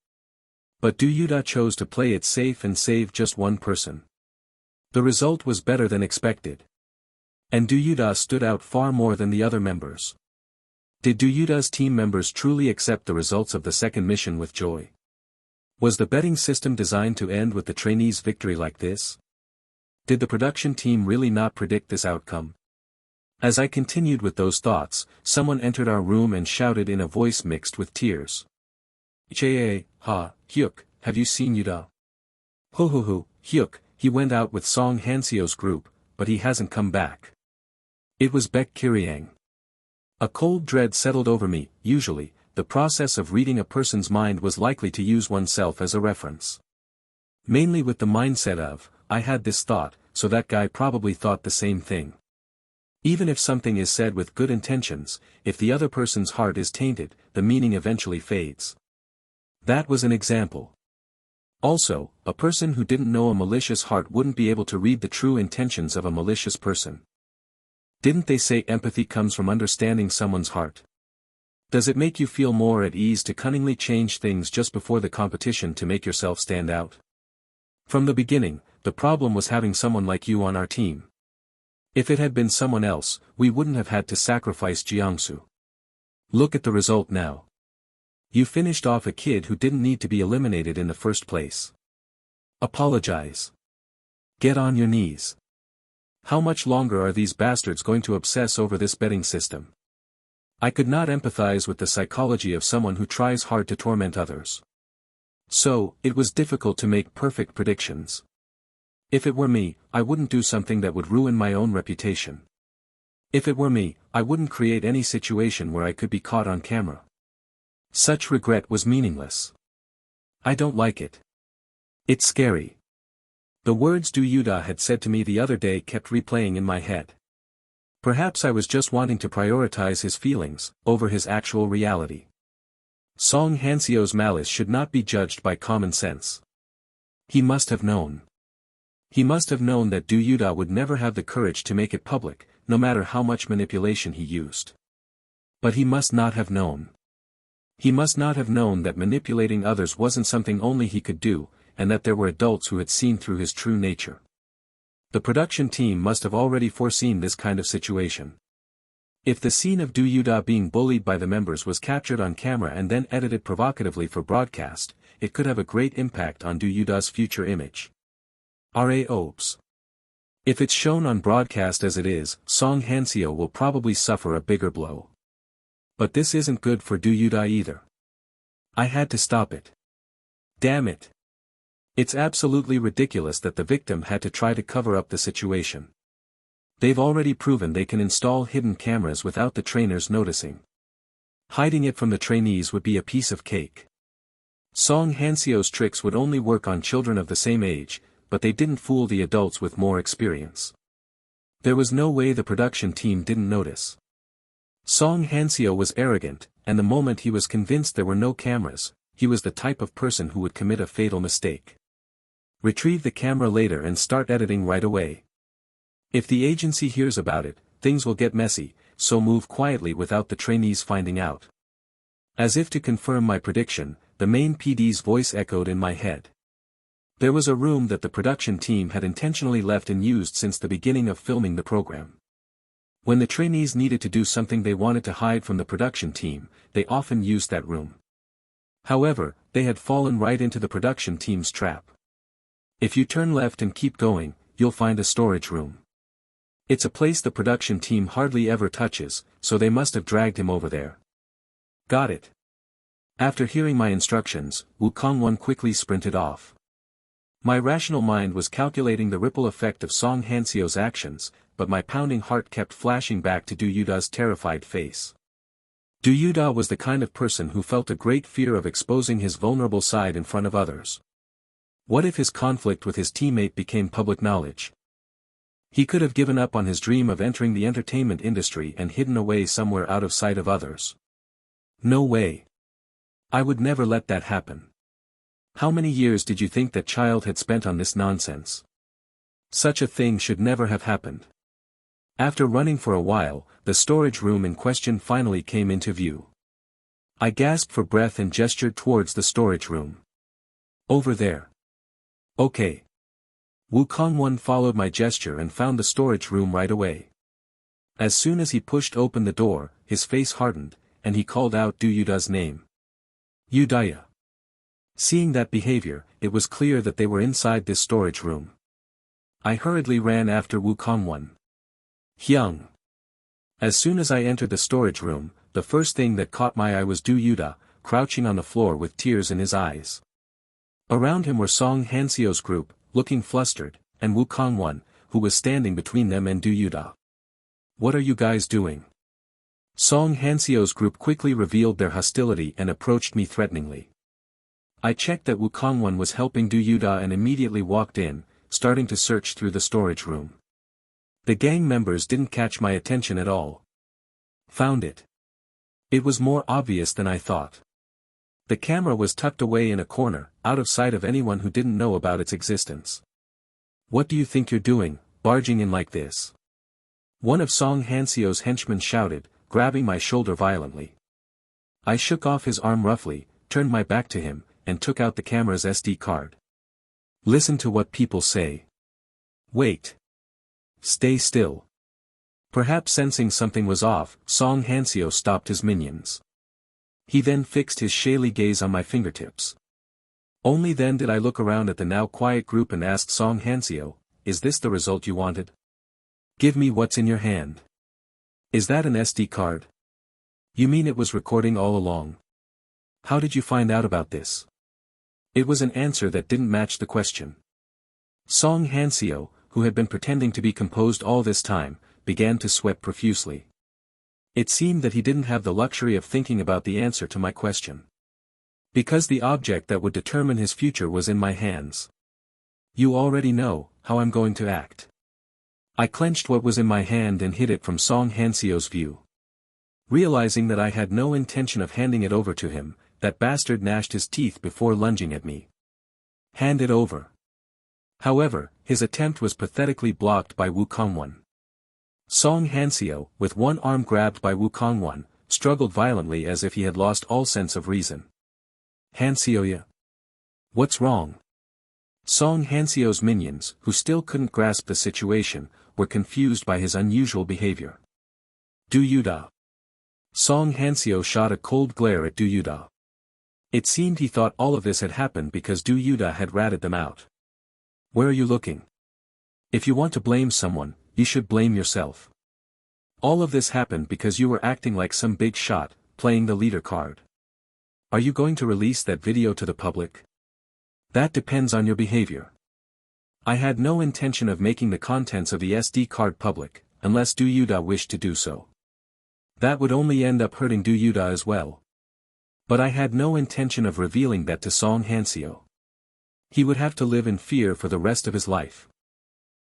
But Du Yutae chose to play it safe and save just one person. The result was better than expected. And Du Yutae stood out far more than the other members. Did Du Yutae's team members truly accept the results of the second mission with joy? Was the betting system designed to end with the trainees' victory like this? Did the production team really not predict this outcome? As I continued with those thoughts, someone entered our room and shouted in a voice mixed with tears. Hyuk, have you seen Yutae? Hyuk, he went out with Song Han Seo's group, but he hasn't come back. It was Baek Kiryang. A cold dread settled over me. Usually, the process of reading a person's mind was likely to use oneself as a reference. Mainly with the mindset of, I had this thought, so that guy probably thought the same thing. Even if something is said with good intentions, if the other person's heart is tainted, the meaning eventually fades. That was an example. Also, a person who didn't know a malicious heart wouldn't be able to read the true intentions of a malicious person. Didn't they say empathy comes from understanding someone's heart? Does it make you feel more at ease to cunningly change things just before the competition to make yourself stand out? From the beginning, the problem was having someone like you on our team. If it had been someone else, we wouldn't have had to sacrifice Jiangsu. Look at the result now. You finished off a kid who didn't need to be eliminated in the first place. Apologize. Get on your knees. How much longer are these bastards going to obsess over this betting system? I could not empathize with the psychology of someone who tries hard to torment others. So, it was difficult to make perfect predictions. If it were me, I wouldn't do something that would ruin my own reputation. If it were me, I wouldn't create any situation where I could be caught on camera. Such regret was meaningless. I don't like it. It's scary. The words Du Yutae had said to me the other day kept replaying in my head. Perhaps I was just wanting to prioritize his feelings, over his actual reality. Song Han Seo's malice should not be judged by common sense. He must have known. He must have known that Du Yutae would never have the courage to make it public, no matter how much manipulation he used. But he must not have known. He must not have known that manipulating others wasn't something only he could do, and that there were adults who had seen through his true nature. The production team must have already foreseen this kind of situation. If the scene of Du Yutae being bullied by the members was captured on camera and then edited provocatively for broadcast, it could have a great impact on Du Yutae's future image. Oops. If it's shown on broadcast as it is, Song Han Seo will probably suffer a bigger blow. But this isn't good for Du Yutae either. I had to stop it. Damn it. It's absolutely ridiculous that the victim had to try to cover up the situation. They've already proven they can install hidden cameras without the trainers noticing. Hiding it from the trainees would be a piece of cake. Song Hanseo's tricks would only work on children of the same age, but they didn't fool the adults with more experience. There was no way the production team didn't notice. Song Hanseo was arrogant, and the moment he was convinced there were no cameras, he was the type of person who would commit a fatal mistake. Retrieve the camera later and start editing right away. If the agency hears about it, things will get messy, so move quietly without the trainees finding out. As if to confirm my prediction, the main PD's voice echoed in my head. There was a room that the production team had intentionally left unused since the beginning of filming the program. When the trainees needed to do something they wanted to hide from the production team, they often used that room. However, they had fallen right into the production team's trap. If you turn left and keep going, you'll find a storage room. It's a place the production team hardly ever touches, so they must have dragged him over there. Got it. After hearing my instructions, Woo Kong-won quickly sprinted off. My rational mind was calculating the ripple effect of Song Hanseo's actions, but my pounding heart kept flashing back to Do Yuda's terrified face. Do Yuda was the kind of person who felt a great fear of exposing his vulnerable side in front of others. What if his conflict with his teammate became public knowledge? He could have given up on his dream of entering the entertainment industry and hidden away somewhere out of sight of others. No way. I would never let that happen. How many years did you think that child had spent on this nonsense? Such a thing should never have happened. After running for a while, the storage room in question finally came into view. I gasped for breath and gestured towards the storage room. Over there. Okay. Woo Kong-won followed my gesture and found the storage room right away. As soon as he pushed open the door, his face hardened, and he called out Do Yuda's name. Yudaya. Seeing that behavior, it was clear that they were inside this storage room. I hurriedly ran after Woo Kong-won. Hyung. As soon as I entered the storage room, the first thing that caught my eye was Do Yuda, crouching on the floor with tears in his eyes. Around him were Song Hanseo's group, looking flustered, and Woo Kong-won, who was standing between them and Do Yuda. What are you guys doing? Song Hanseo's group quickly revealed their hostility and approached me threateningly. I checked that Woo Kong-won was helping Do Yuda and immediately walked in, starting to search through the storage room. The gang members didn't catch my attention at all. Found it. It was more obvious than I thought. The camera was tucked away in a corner, out of sight of anyone who didn't know about its existence. What do you think you're doing, barging in like this? One of Song Hanseo's henchmen shouted, grabbing my shoulder violently. I shook off his arm roughly, turned my back to him, and took out the camera's SD card. Listen to what people say. Wait. Stay still. Perhaps sensing something was off, Song Hanseo stopped his minions. He then fixed his shaly gaze on my fingertips. Only then did I look around at the now quiet group and ask Song Hanseo, is this the result you wanted? Give me what's in your hand. Is that an SD card? You mean it was recording all along? How did you find out about this? It was an answer that didn't match the question. Song Hanseo, who had been pretending to be composed all this time, began to sweat profusely. It seemed that he didn't have the luxury of thinking about the answer to my question. Because the object that would determine his future was in my hands. You already know how I'm going to act. I clenched what was in my hand and hid it from Song Hanseo's view. Realizing that I had no intention of handing it over to him, that bastard gnashed his teeth before lunging at me. Hand it over. However, his attempt was pathetically blocked by Woo Kong-won. Song Hanseo, with one arm grabbed by Woo Kong-won, struggled violently as if he had lost all sense of reason. Hanseoya. What's wrong? Song Hanseo's minions, who still couldn't grasp the situation, were confused by his unusual behavior. Do Yuda. Song Hanseo shot a cold glare at Do Yuda. It seemed he thought all of this had happened because Do Yuda had ratted them out. Where are you looking? If you want to blame someone, you should blame yourself. All of this happened because you were acting like some big shot, playing the leader card. Are you going to release that video to the public? That depends on your behavior. I had no intention of making the contents of the SD card public, unless Do Yuda wished to do so. That would only end up hurting Do Yuta as well. But I had no intention of revealing that to Song Hanseo. He would have to live in fear for the rest of his life.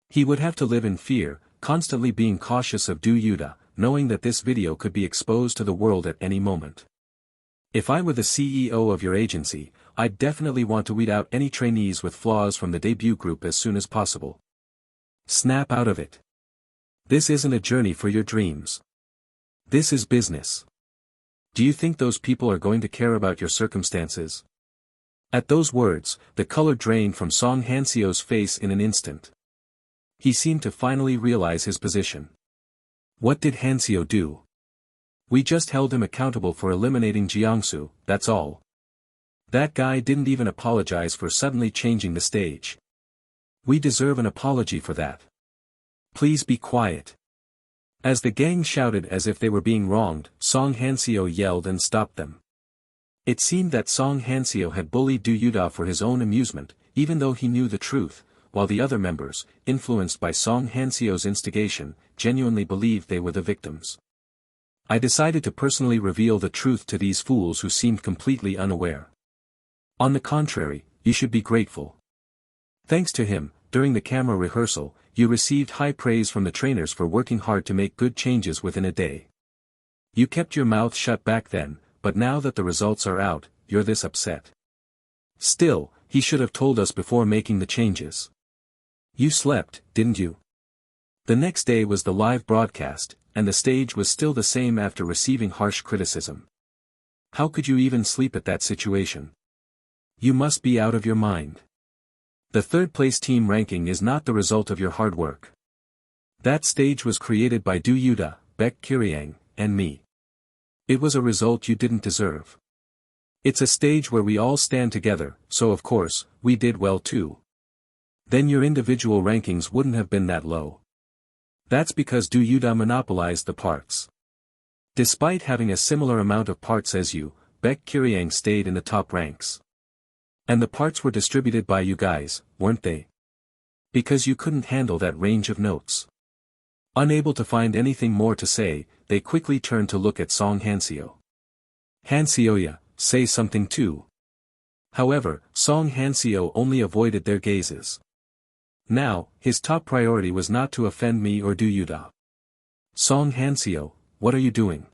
He would have to live in fear, constantly being cautious of Do Yuta, knowing that this video could be exposed to the world at any moment. If I were the CEO of your agency, I'd definitely want to weed out any trainees with flaws from the debut group as soon as possible. Snap out of it. This isn't a journey for your dreams. This is business. Do you think those people are going to care about your circumstances? At those words, the color drained from Song Hanseo's face in an instant. He seemed to finally realize his position. What did Hanseo do? We just held him accountable for eliminating Jiangsu, that's all. That guy didn't even apologize for suddenly changing the stage. We deserve an apology for that. Please be quiet. As the gang shouted as if they were being wronged, Song Hanseo yelled and stopped them. It seemed that Song Hanseo had bullied Do Yuta for his own amusement, even though he knew the truth, while the other members, influenced by Song Hanseo's instigation, genuinely believed they were the victims. I decided to personally reveal the truth to these fools who seemed completely unaware. On the contrary, you should be grateful. Thanks to him, during the camera rehearsal, you received high praise from the trainers for working hard to make good changes within a day. You kept your mouth shut back then, but now that the results are out, you're this upset. Still, he should have told us before making the changes. You slept, didn't you? The next day was the live broadcast, and the stage was still the same after receiving harsh criticism. How could you even sleep at that situation? You must be out of your mind. The third-place team ranking is not the result of your hard work. That stage was created by Do Yuta, Baek Kiryang, and me. It was a result you didn't deserve. It's a stage where we all stand together, so of course, we did well too. Then your individual rankings wouldn't have been that low. That's because Do Yuta monopolized the parts. Despite having a similar amount of parts as you, Baek Kiryang stayed in the top ranks. And the parts were distributed by you guys, weren't they? Because you couldn't handle that range of notes. Unable to find anything more to say, they quickly turned to look at Song Hanseo. Hanseoya, say something too. However, Song Hanseo only avoided their gazes. Now, his top priority was not to offend me or Do Yuta. Song Hanseo, what are you doing?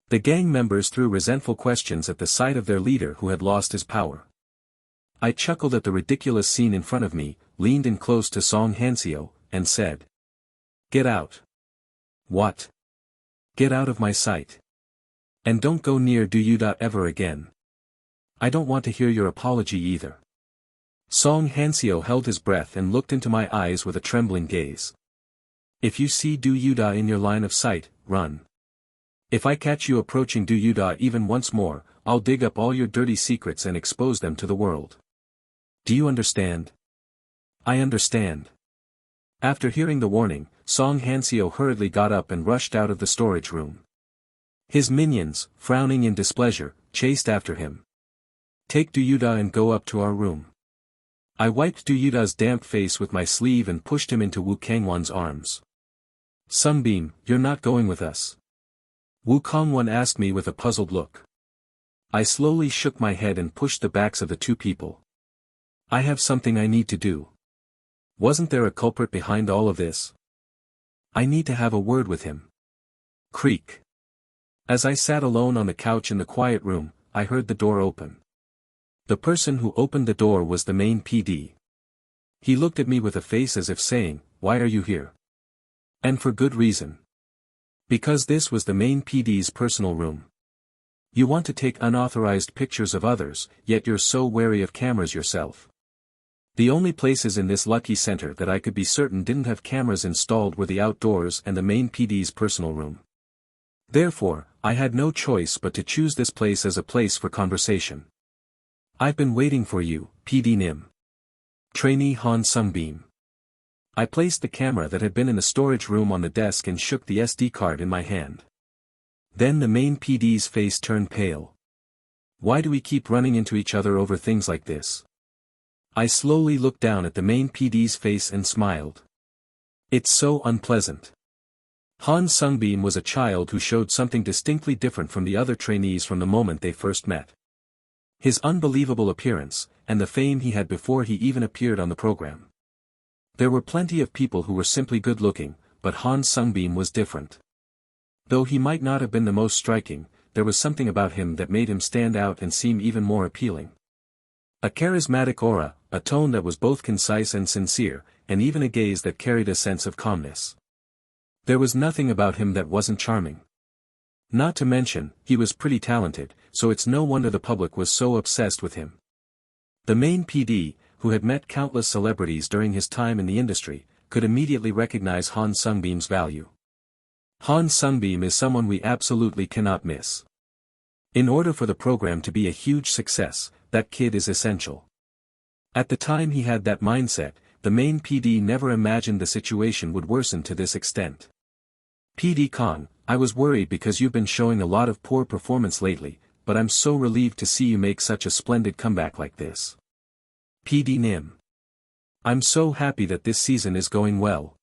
The gang members threw resentful questions at the sight of their leader who had lost his power. I chuckled at the ridiculous scene in front of me, leaned in close to Song Hanseo, and said. Get out. What? Get out of my sight. And don't go near Do Yuta ever again. I don't want to hear your apology either. Song Hanseo held his breath and looked into my eyes with a trembling gaze. If you see Do Yuta in your line of sight, run. If I catch you approaching Do Yuta even once more, I'll dig up all your dirty secrets and expose them to the world. Do you understand? I understand. After hearing the warning, Song Hanseo hurriedly got up and rushed out of the storage room. His minions, frowning in displeasure, chased after him. Take Do Yuta and go up to our room. I wiped Do Yuta's damp face with my sleeve and pushed him into Wu Kangwon's arms. Sunbeam, you're not going with us. Wu Kangwon asked me with a puzzled look. I slowly shook my head and pushed the backs of the two people. I have something I need to do. Wasn't there a culprit behind all of this? I need to have a word with him. Creak. As I sat alone on the couch in the quiet room, I heard the door open. The person who opened the door was the main PD. He looked at me with a face as if saying, "Why are you here?" And for good reason. Because this was the main PD's personal room. You want to take unauthorized pictures of others, yet you're so wary of cameras yourself. The only places in this lucky center that I could be certain didn't have cameras installed were the outdoors and the main PD's personal room. Therefore, I had no choice but to choose this place as a place for conversation. I've been waiting for you, PD Nim. Trainee Han Seungbeom. I placed the camera that had been in the storage room on the desk and shook the SD card in my hand. Then the main PD's face turned pale. Why do we keep running into each other over things like this? I slowly looked down at the main PD's face and smiled. It's so unpleasant. Han Seungbeom was a child who showed something distinctly different from the other trainees from the moment they first met. His unbelievable appearance, and the fame he had before he even appeared on the program. There were plenty of people who were simply good-looking, but Han Seungbeom was different. Though he might not have been the most striking, there was something about him that made him stand out and seem even more appealing. A charismatic aura, a tone that was both concise and sincere, and even a gaze that carried a sense of calmness. There was nothing about him that wasn't charming. Not to mention, he was pretty talented, so it's no wonder the public was so obsessed with him. The main PD, who had met countless celebrities during his time in the industry, could immediately recognize Han Seungbeom's value. Han Seungbeom is someone we absolutely cannot miss. In order for the program to be a huge success, that kid is essential. At the time he had that mindset, the main PD never imagined the situation would worsen to this extent. PD Khan, I was worried because you've been showing a lot of poor performance lately, but I'm so relieved to see you make such a splendid comeback like this. PD Nim. I'm so happy that this season is going well.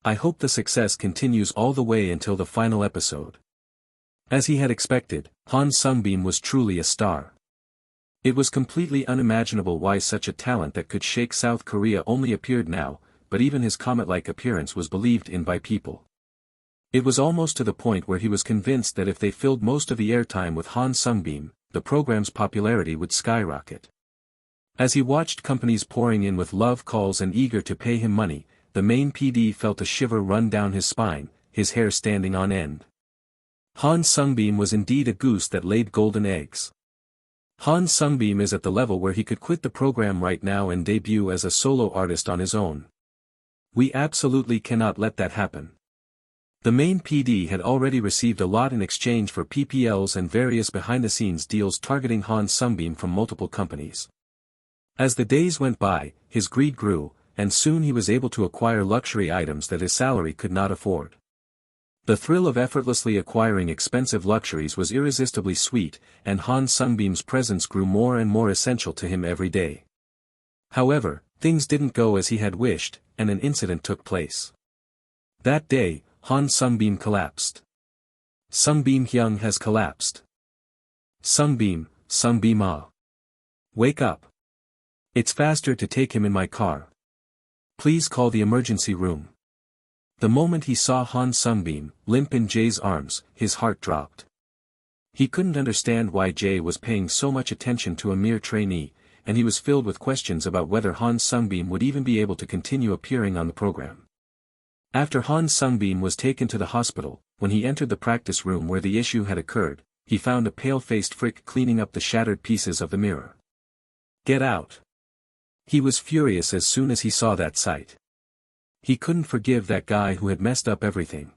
I hope the success continues all the way until the final episode. As he had expected, Han Seungbeom was truly a star. It was completely unimaginable why such a talent that could shake South Korea only appeared now, but even his comet-like appearance was believed in by people. It was almost to the point where he was convinced that if they filled most of the airtime with Han Seungbeom, the program's popularity would skyrocket. As he watched companies pouring in with love calls and eager to pay him money, the main PD felt a shiver run down his spine, his hair standing on end. Han Seungbeom was indeed a goose that laid golden eggs. Han Seungbeom is at the level where he could quit the program right now and debut as a solo artist on his own. We absolutely cannot let that happen. The main PD had already received a lot in exchange for PPLs and various behind-the-scenes deals targeting Han Seungbeom from multiple companies. As the days went by, his greed grew, and soon he was able to acquire luxury items that his salary could not afford. The thrill of effortlessly acquiring expensive luxuries was irresistibly sweet, and Han Seungbeom's presence grew more and more essential to him every day. However, things didn't go as he had wished, and an incident took place. That day, Han Seungbeom collapsed. Seungbeom Hyung has collapsed. Seungbeom Ah. Wake up. It's faster to take him in my car. Please call the emergency room. The moment he saw Han Seungbeom, limp in Jae's arms, his heart dropped. He couldn't understand why Jae was paying so much attention to a mere trainee, and he was filled with questions about whether Han Seungbeom would even be able to continue appearing on the program. After Han Seungbeom was taken to the hospital, when he entered the practice room where the issue had occurred, he found a pale-faced Frick cleaning up the shattered pieces of the mirror. Get out! He was furious as soon as he saw that sight. He couldn't forgive that guy who had messed up everything.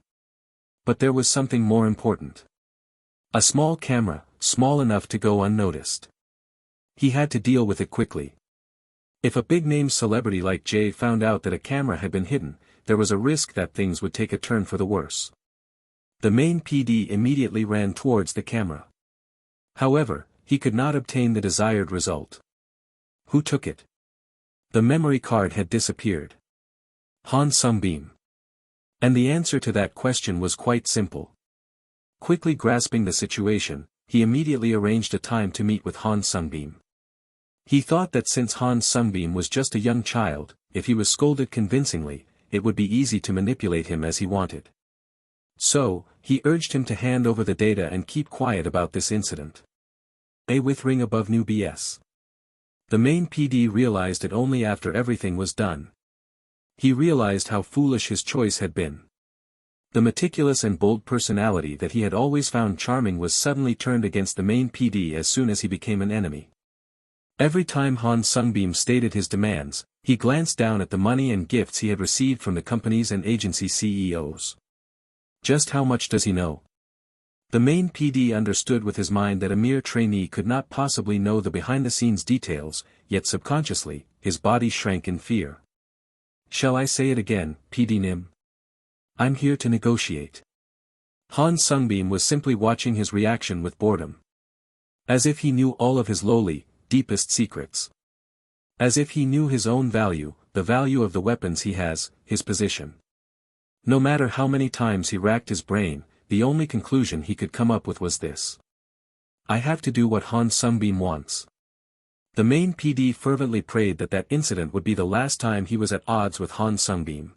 But there was something more important. A small camera, small enough to go unnoticed. He had to deal with it quickly. If a big-name celebrity like Jae found out that a camera had been hidden, there was a risk that things would take a turn for the worse. The main PD immediately ran towards the camera. However, he could not obtain the desired result. Who took it? The memory card had disappeared. Han Seungbeom. And the answer to that question was quite simple. Quickly grasping the situation, he immediately arranged a time to meet with Han Seungbeom. He thought that since Han Seungbeom was just a young child, if he was scolded convincingly, it would be easy to manipulate him as he wanted. So, he urged him to hand over the data and keep quiet about this incident. A with ring above new BS. The main PD realized it only after everything was done. He realized how foolish his choice had been. The meticulous and bold personality that he had always found charming was suddenly turned against the main PD as soon as he became an enemy. Every time Han Seungbeom stated his demands, he glanced down at the money and gifts he had received from the companies and agency CEOs. Just how much does he know? The main PD understood with his mind that a mere trainee could not possibly know the behind-the-scenes details, yet subconsciously, his body shrank in fear. Shall I say it again, PD Nim? I'm here to negotiate. Han Seungbeom was simply watching his reaction with boredom. As if he knew all of his lowly, deepest secrets. As if he knew his own value, the value of the weapons he has, his position. No matter how many times he racked his brain, the only conclusion he could come up with was this. I have to do what Han Seungbeom wants. The main PD fervently prayed that that incident would be the last time he was at odds with Han Seungbeom.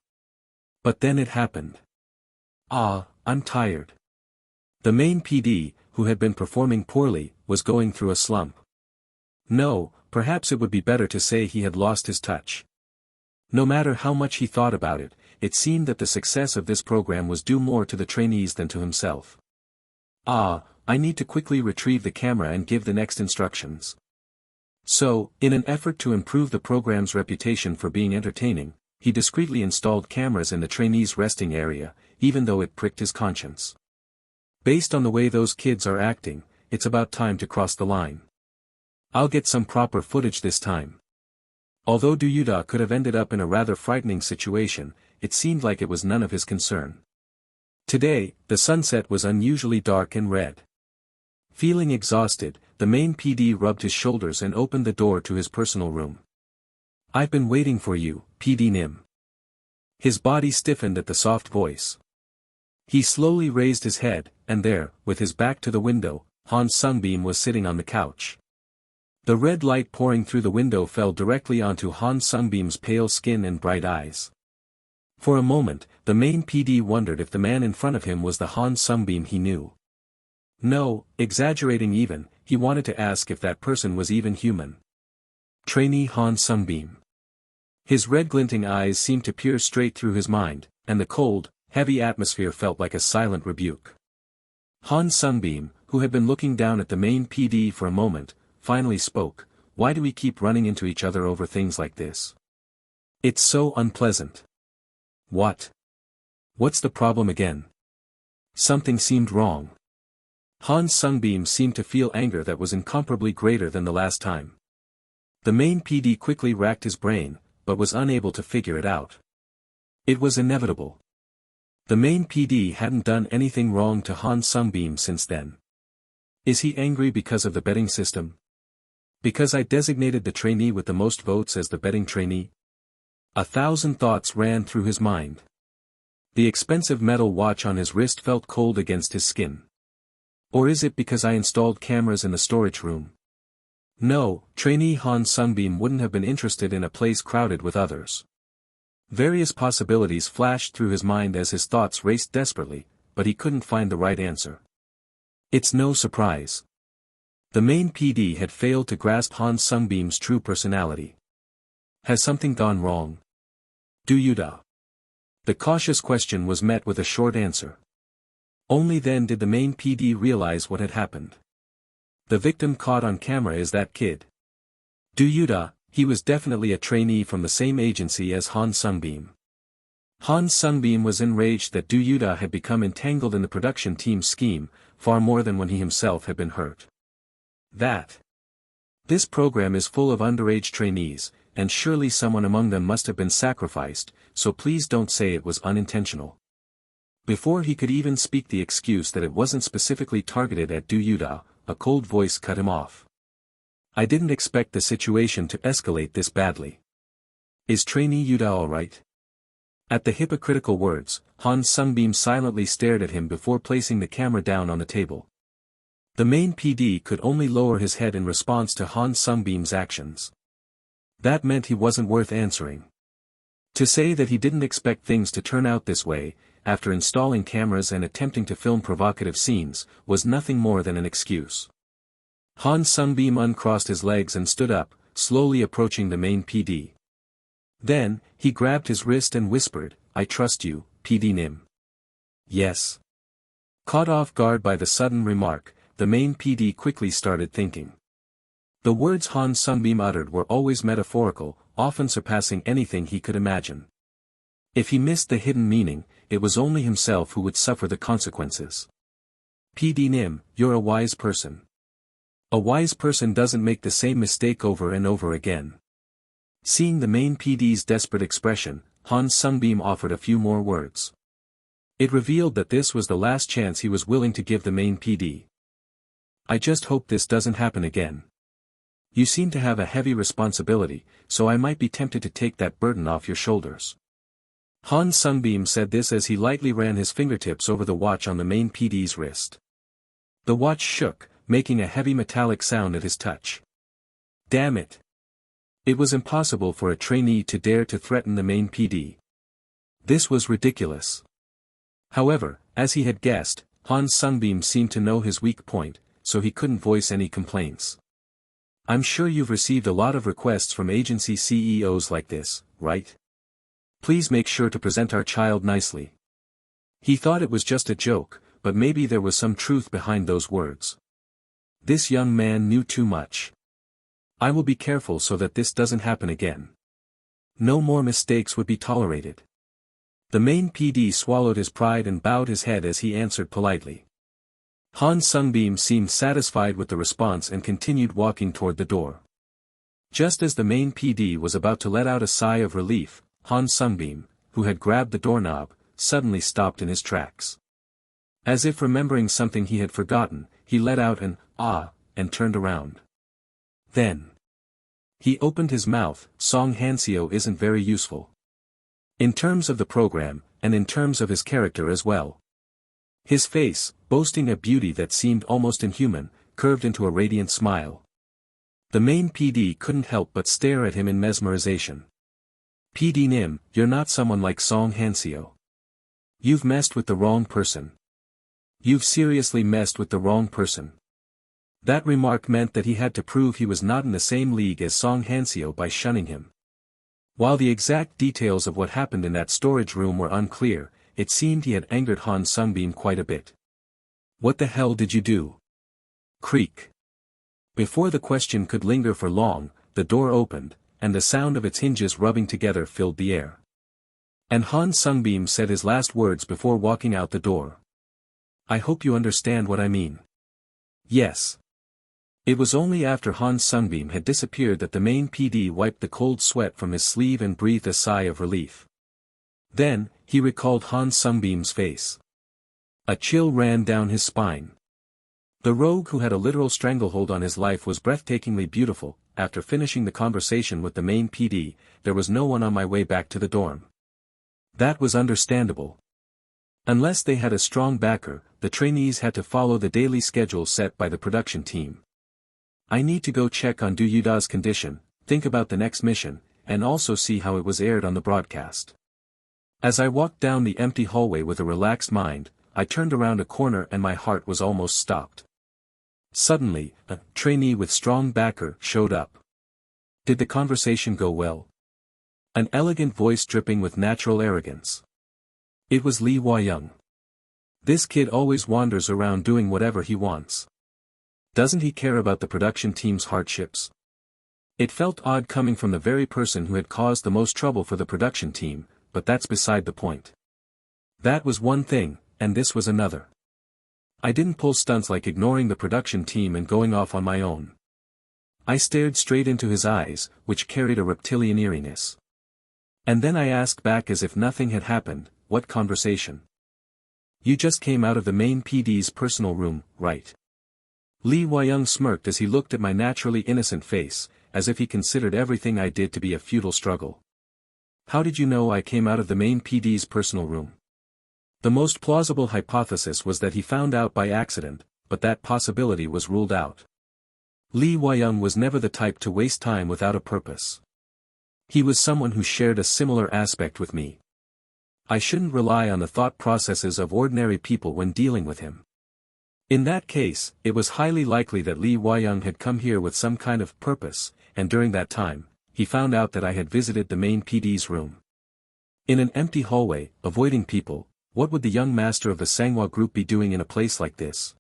But then it happened. I'm tired. The main PD, who had been performing poorly, was going through a slump. No, perhaps it would be better to say he had lost his touch. No matter how much he thought about it, it seemed that the success of this program was due more to the trainees than to himself. I need to quickly retrieve the camera and give the next instructions. So, in an effort to improve the program's reputation for being entertaining, he discreetly installed cameras in the trainees' resting area, even though it pricked his conscience. Based on the way those kids are acting, it's about time to cross the line. I'll get some proper footage this time. Although Do Yutae could have ended up in a rather frightening situation, it seemed like it was none of his concern. Today, the sunset was unusually dark and red. Feeling exhausted, the main PD rubbed his shoulders and opened the door to his personal room. I've been waiting for you, PD Nim. His body stiffened at the soft voice. He slowly raised his head, and there, with his back to the window, Han Seungbeom was sitting on the couch. The red light pouring through the window fell directly onto Han Seungbeom's pale skin and bright eyes. For a moment, the main PD wondered if the man in front of him was the Han Seungbeom he knew. No, exaggerating even, he wanted to ask if that person was even human. Trainee Han Seungbeom. His red glinting eyes seemed to peer straight through his mind, and the cold, heavy atmosphere felt like a silent rebuke. Han Seungbeom, who had been looking down at the main PD for a moment, finally spoke. Why do we keep running into each other over things like this? It's so unpleasant. What? What's the problem again? Something seemed wrong. Han Seungbeom seemed to feel anger that was incomparably greater than the last time. The main PD quickly racked his brain, but was unable to figure it out. It was inevitable. The main PD hadn't done anything wrong to Han Seungbeom since then. Is he angry because of the betting system? Because I designated the trainee with the most votes as the betting trainee? 1,000 thoughts ran through his mind. The expensive metal watch on his wrist felt cold against his skin. Or is it because I installed cameras in the storage room? No, trainee Han Seungbeom wouldn't have been interested in a place crowded with others. Various possibilities flashed through his mind as his thoughts raced desperately, but he couldn't find the right answer. It's no surprise. The main PD had failed to grasp Han Seungbeom's true personality. Has something gone wrong? Do Yutae? The cautious question was met with a short answer. Only then did the main PD realize what had happened. The victim caught on camera is that kid. Do Yutae, he was definitely a trainee from the same agency as Han Seungbeom. Han Seungbeom was enraged that Do Yutae had become entangled in the production team's scheme, far more than when he himself had been hurt. This program is full of underage trainees, and surely someone among them must have been sacrificed, so please don't say it was unintentional. Before he could even speak the excuse that it wasn't specifically targeted at Do Yutae, a cold voice cut him off. I didn't expect the situation to escalate this badly. Is trainee Yutae alright? At the hypocritical words, Han Seungbeom silently stared at him before placing the camera down on the table. The main PD could only lower his head in response to Han Seungbeom's actions. That meant he wasn't worth answering. To say that he didn't expect things to turn out this way, after installing cameras and attempting to film provocative scenes, was nothing more than an excuse. Han Seungbeom uncrossed his legs and stood up, slowly approaching the main PD. Then, he grabbed his wrist and whispered, I trust you, PD Nim. Yes. Caught off guard by the sudden remark, the main PD quickly started thinking. The words Han Seungbeom uttered were always metaphorical, often surpassing anything he could imagine. If he missed the hidden meaning, it was only himself who would suffer the consequences. PD Nim, you're a wise person. A wise person doesn't make the same mistake over and over again. Seeing the main PD's desperate expression, Han Seungbeom offered a few more words. It revealed that this was the last chance he was willing to give the main PD. I just hope this doesn't happen again. You seem to have a heavy responsibility, so I might be tempted to take that burden off your shoulders. Han Seungbeom said this as he lightly ran his fingertips over the watch on the main PD's wrist. The watch shook, making a heavy metallic sound at his touch. Damn it! It was impossible for a trainee to dare to threaten the main PD. This was ridiculous. However, as he had guessed, Han Seungbeom seemed to know his weak point, so he couldn't voice any complaints. I'm sure you've received a lot of requests from agency CEOs like this, right? Please make sure to present our child nicely. He thought it was just a joke, but maybe there was some truth behind those words. This young man knew too much. I will be careful so that this doesn't happen again. No more mistakes would be tolerated. The main PD swallowed his pride and bowed his head as he answered politely. Han Seungbeom seemed satisfied with the response and continued walking toward the door. Just as the main PD was about to let out a sigh of relief, Han Seungbeom, who had grabbed the doorknob, suddenly stopped in his tracks. As if remembering something he had forgotten, he let out an "ah" and turned around. Then he opened his mouth. Song Hanseo isn't very useful. In terms of the program, and in terms of his character as well. His face, boasting a beauty that seemed almost inhuman, curved into a radiant smile. The main PD couldn't help but stare at him in mesmerization. PD Nim, you're not someone like Song Hanseo. You've messed with the wrong person. You've seriously messed with the wrong person. That remark meant that he had to prove he was not in the same league as Song Hanseo by shunning him. While the exact details of what happened in that storage room were unclear, it seemed he had angered Han Seungbeom quite a bit. What the hell did you do? Creak. Before the question could linger for long, the door opened, and the sound of its hinges rubbing together filled the air. And Han Seungbeom said his last words before walking out the door. I hope you understand what I mean. Yes. It was only after Han Seungbeom had disappeared that the main PD wiped the cold sweat from his sleeve and breathed a sigh of relief. Then, he recalled Han Seungbeom's face. A chill ran down his spine. The rogue who had a literal stranglehold on his life was breathtakingly beautiful. After finishing the conversation with the main PD, there was no one on my way back to the dorm. That was understandable. Unless they had a strong backer, the trainees had to follow the daily schedule set by the production team. I need to go check on Du Yuda's condition, think about the next mission, and also see how it was aired on the broadcast. As I walked down the empty hallway with a relaxed mind, I turned around a corner and my heart was almost stopped. Suddenly, a trainee with strong backer showed up. Did the conversation go well? An elegant voice dripping with natural arrogance. It was Lee Hwa-young. This kid always wanders around doing whatever he wants. Doesn't he care about the production team's hardships? It felt odd coming from the very person who had caused the most trouble for the production team, but that's beside the point. That was one thing, and this was another. I didn't pull stunts like ignoring the production team and going off on my own. I stared straight into his eyes, which carried a reptilian eeriness. And then I asked back as if nothing had happened, what conversation? You just came out of the main PD's personal room, right? Lee Hwa-young smirked as he looked at my naturally innocent face, as if he considered everything I did to be a futile struggle. How did you know I came out of the main PD's personal room? The most plausible hypothesis was that he found out by accident, but that possibility was ruled out. Lee Hwa-young was never the type to waste time without a purpose. He was someone who shared a similar aspect with me. I shouldn't rely on the thought processes of ordinary people when dealing with him. In that case, it was highly likely that Lee Hwa-young had come here with some kind of purpose, and during that time, he found out that I had visited the main PD's room. In an empty hallway, avoiding people, what would the young master of the Sanghwa group be doing in a place like this?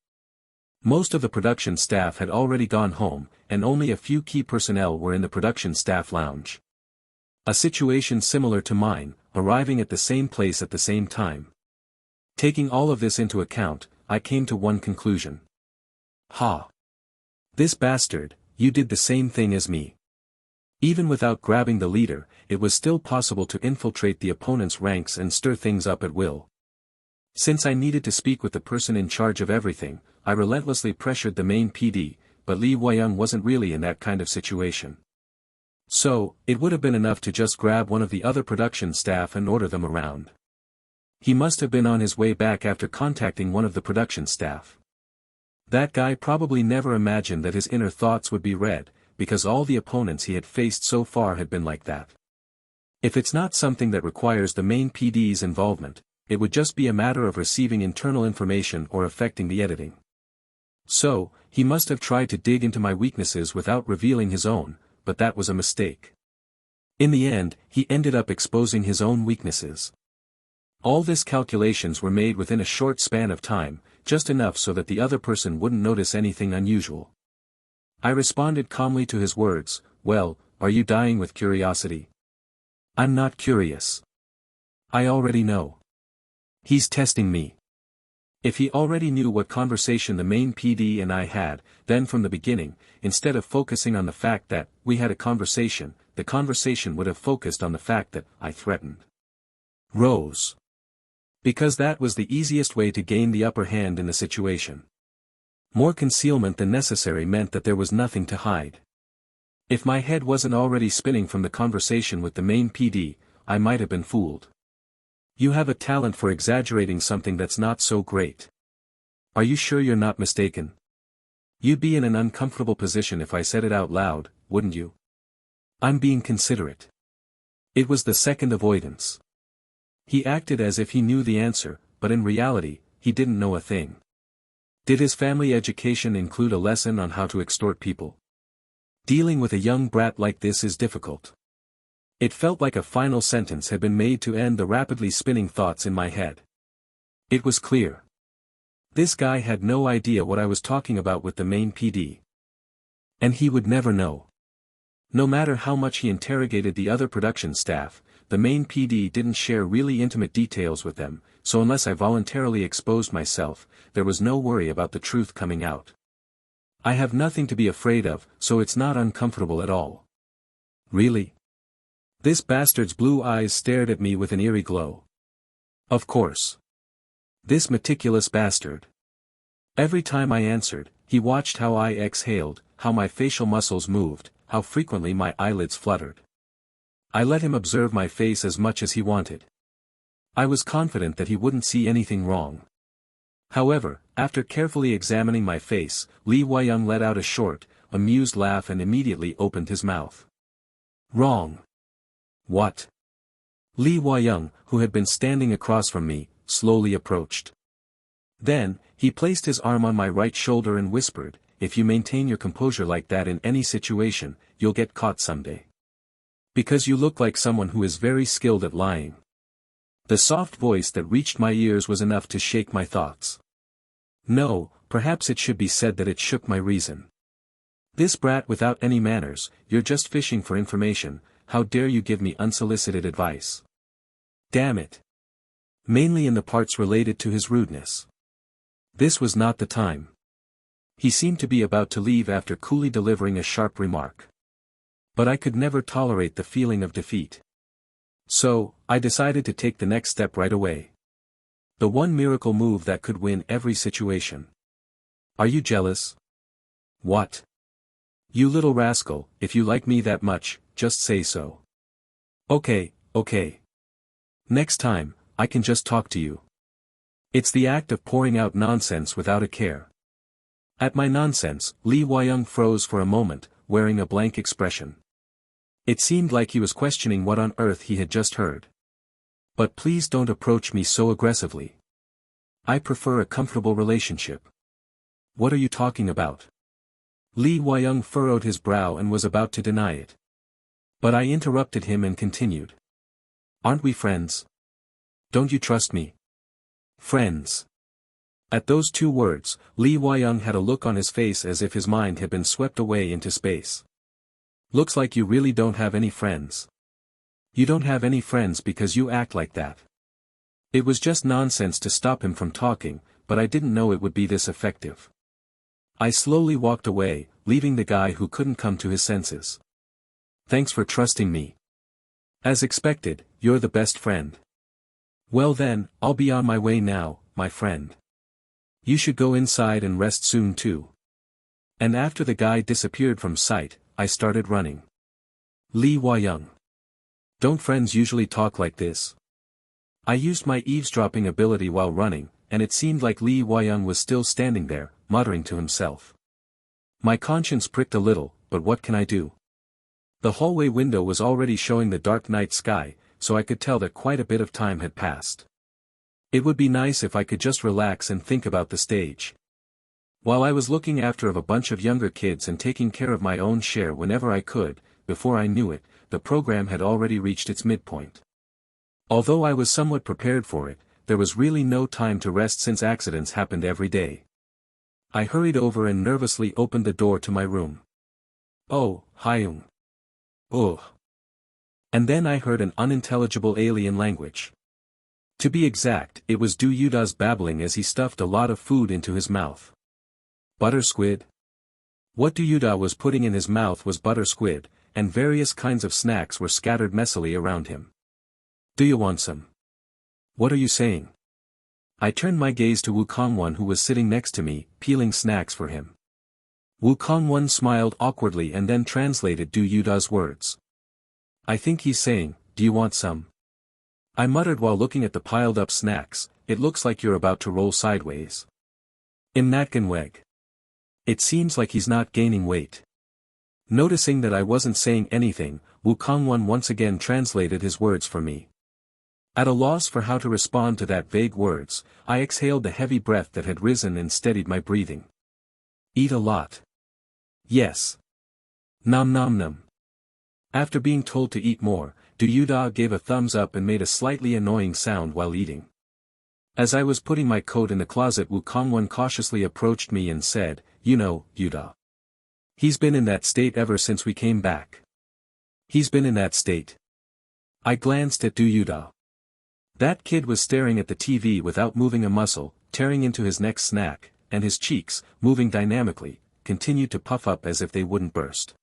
Most of the production staff had already gone home, and only a few key personnel were in the production staff lounge. A situation similar to mine, arriving at the same place at the same time. Taking all of this into account, I came to one conclusion. Ha! This bastard, you did the same thing as me. Even without grabbing the leader, it was still possible to infiltrate the opponent's ranks and stir things up at will. Since I needed to speak with the person in charge of everything, I relentlessly pressured the main PD, but Lee Hwa-young wasn't really in that kind of situation. So, it would have been enough to just grab one of the other production staff and order them around. He must have been on his way back after contacting one of the production staff. That guy probably never imagined that his inner thoughts would be read, because all the opponents he had faced so far had been like that. If it's not something that requires the main PD's involvement, it would just be a matter of receiving internal information or affecting the editing. So, he must have tried to dig into my weaknesses without revealing his own, but that was a mistake. In the end, he ended up exposing his own weaknesses. All these calculations were made within a short span of time, just enough so that the other person wouldn't notice anything unusual. I responded calmly to his words, "Well, are you dying with curiosity?" "I'm not curious. I already know. He's testing me." If he already knew what conversation the main PD and I had, then from the beginning, instead of focusing on the fact that we had a conversation, the conversation would have focused on the fact that I threatened Rose. Because that was the easiest way to gain the upper hand in the situation. More concealment than necessary meant that there was nothing to hide. If my head wasn't already spinning from the conversation with the main PD, I might have been fooled. You have a talent for exaggerating something that's not so great. Are you sure you're not mistaken? You'd be in an uncomfortable position if I said it out loud, wouldn't you? I'm being considerate. It was the second avoidance. He acted as if he knew the answer, but in reality, he didn't know a thing. Did his family education include a lesson on how to extort people? Dealing with a young brat like this is difficult. It felt like a final sentence had been made to end the rapidly spinning thoughts in my head. It was clear. This guy had no idea what I was talking about with the main PD. And he would never know. No matter how much he interrogated the other production staff, the main PD didn't share really intimate details with them, so unless I voluntarily exposed myself, there was no worry about the truth coming out. I have nothing to be afraid of, so it's not uncomfortable at all. Really? This bastard's blue eyes stared at me with an eerie glow. Of course. This meticulous bastard. Every time I answered, he watched how I exhaled, how my facial muscles moved, how frequently my eyelids fluttered. I let him observe my face as much as he wanted. I was confident that he wouldn't see anything wrong. However, after carefully examining my face, Lee Wai-young let out a short, amused laugh and immediately opened his mouth. Wrong. What? Lee Wai-young, who had been standing across from me, slowly approached. Then, he placed his arm on my right shoulder and whispered, "If you maintain your composure like that in any situation, you'll get caught someday. Because you look like someone who is very skilled at lying." The soft voice that reached my ears was enough to shake my thoughts. No, perhaps it should be said that it shook my reason. This brat without any manners, you're just fishing for information, how dare you give me unsolicited advice? Damn it. Mainly in the parts related to his rudeness. This was not the time. He seemed to be about to leave after coolly delivering a sharp remark. But I could never tolerate the feeling of defeat. So, I decided to take the next step right away. The one miracle move that could win every situation. Are you jealous? What? You little rascal, if you like me that much, just say so. Okay. Next time, I can just talk to you. It's the act of pouring out nonsense without a care. At my nonsense, Lee Wai-young froze for a moment, wearing a blank expression. It seemed like he was questioning what on earth he had just heard. But please don't approach me so aggressively. I prefer a comfortable relationship. What are you talking about? Lee Wai-young furrowed his brow and was about to deny it. But I interrupted him and continued. Aren't we friends? Don't you trust me? Friends. At those two words, Lee Wai-young had a look on his face as if his mind had been swept away into space. Looks like you really don't have any friends. You don't have any friends because you act like that. It was just nonsense to stop him from talking, but I didn't know it would be this effective. I slowly walked away, leaving the guy who couldn't come to his senses. Thanks for trusting me. As expected, you're the best friend. Well then, I'll be on my way now, my friend. You should go inside and rest soon too. And after the guy disappeared from sight, I started running. Lee Hwa-young. Don't friends usually talk like this? I used my eavesdropping ability while running, and it seemed like Lee Hwa-young was still standing there, muttering to himself. My conscience pricked a little, but what can I do? The hallway window was already showing the dark night sky, so I could tell that quite a bit of time had passed. It would be nice if I could just relax and think about the stage. While I was looking after a bunch of younger kids and taking care of my own share whenever I could, before I knew it, the program had already reached its midpoint. Although I was somewhat prepared for it, there was really no time to rest since accidents happened every day. I hurried over and nervously opened the door to my room. Oh, Hyung. Ugh. And then I heard an unintelligible alien language. To be exact, it was Do Yutae's babbling as he stuffed a lot of food into his mouth. Butter squid? What Do Yutae was putting in his mouth was butter squid, and various kinds of snacks were scattered messily around him. Do you want some? What are you saying? I turned my gaze to Woo Kong-won who was sitting next to me, peeling snacks for him. Woo Kong-won smiled awkwardly and then translated Do Yutae's words. I think he's saying, do you want some? I muttered while looking at the piled-up snacks, it looks like you're about to roll sideways. Im Natganweg. It seems like he's not gaining weight. Noticing that I wasn't saying anything, Woo Kong-won once again translated his words for me. At a loss for how to respond to that vague words, I exhaled the heavy breath that had risen and steadied my breathing. Eat a lot. Yes. Nom nom nom. After being told to eat more, Do Yutae gave a thumbs up and made a slightly annoying sound while eating. As I was putting my coat in the closet, Woo Kong-won cautiously approached me and said, you know, Yutae. He's been in that state ever since we came back. He's been in that state. I glanced at Do Yutae. That kid was staring at the TV without moving a muscle, tearing into his next snack, and his cheeks, moving dynamically, continued to puff up as if they wouldn't burst.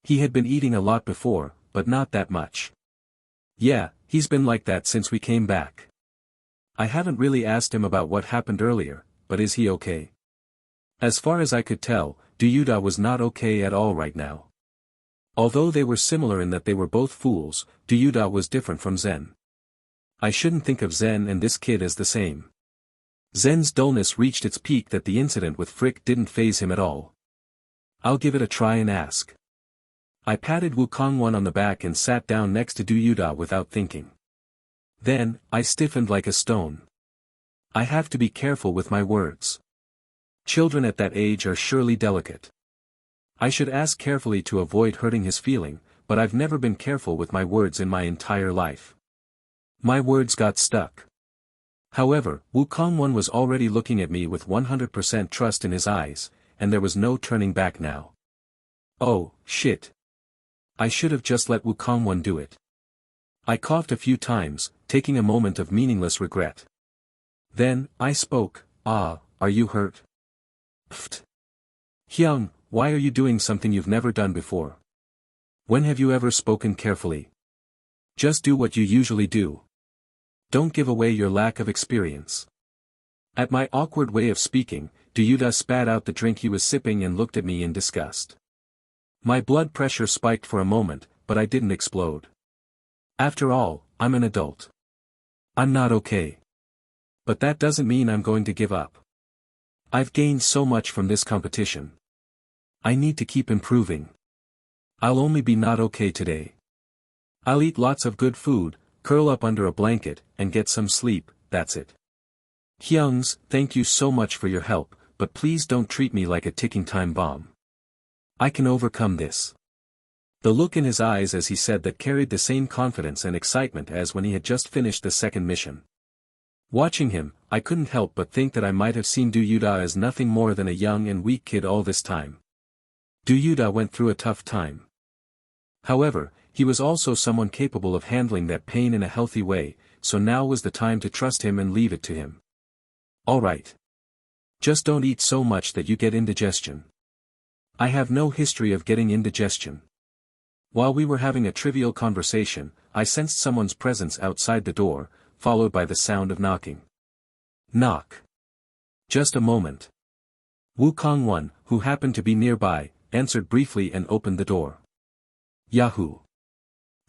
He had been eating a lot before, but not that much. Yeah, he's been like that since we came back. I haven't really asked him about what happened earlier, but is he okay? As far as I could tell, Do Yutae was not okay at all right now. Although they were similar in that they were both fools, Do Yutae was different from Zen. I shouldn't think of Zen and this kid as the same. Zen's dullness reached its peak that the incident with Frick didn't faze him at all. I'll give it a try and ask. I patted Woo Kong-won on the back and sat down next to Do Yutae without thinking. Then, I stiffened like a stone. I have to be careful with my words. Children at that age are surely delicate. I should ask carefully to avoid hurting his feeling, but I've never been careful with my words in my entire life. My words got stuck. However, Woo Kong-won was already looking at me with 100% trust in his eyes, and there was no turning back now. Oh, shit. I should have just let Woo Kong-won do it. I coughed a few times, taking a moment of meaningless regret. Then, I spoke, are you hurt? Pfft. Hyung, why are you doing something you've never done before? When have you ever spoken carefully? Just do what you usually do. Don't give away your lack of experience. At my awkward way of speaking, Do Yutae spat out the drink he was sipping and looked at me in disgust. My blood pressure spiked for a moment, but I didn't explode. After all, I'm an adult. I'm not okay. But that doesn't mean I'm going to give up. I've gained so much from this competition. I need to keep improving. I'll only be not okay today. I'll eat lots of good food, curl up under a blanket, and get some sleep, that's it. Hyungs, thank you so much for your help, but please don't treat me like a ticking time bomb. I can overcome this. The look in his eyes as he said that carried the same confidence and excitement as when he had just finished the second mission. Watching him, I couldn't help but think that I might have seen Do Yutae as nothing more than a young and weak kid all this time. Do Yutae went through a tough time. However, he was also someone capable of handling that pain in a healthy way, so now was the time to trust him and leave it to him. Alright. Just don't eat so much that you get indigestion. I have no history of getting indigestion. While we were having a trivial conversation, I sensed someone's presence outside the door, followed by the sound of knocking. Knock. Just a moment. Woo Kong-won, who happened to be nearby, answered briefly and opened the door. Yahoo!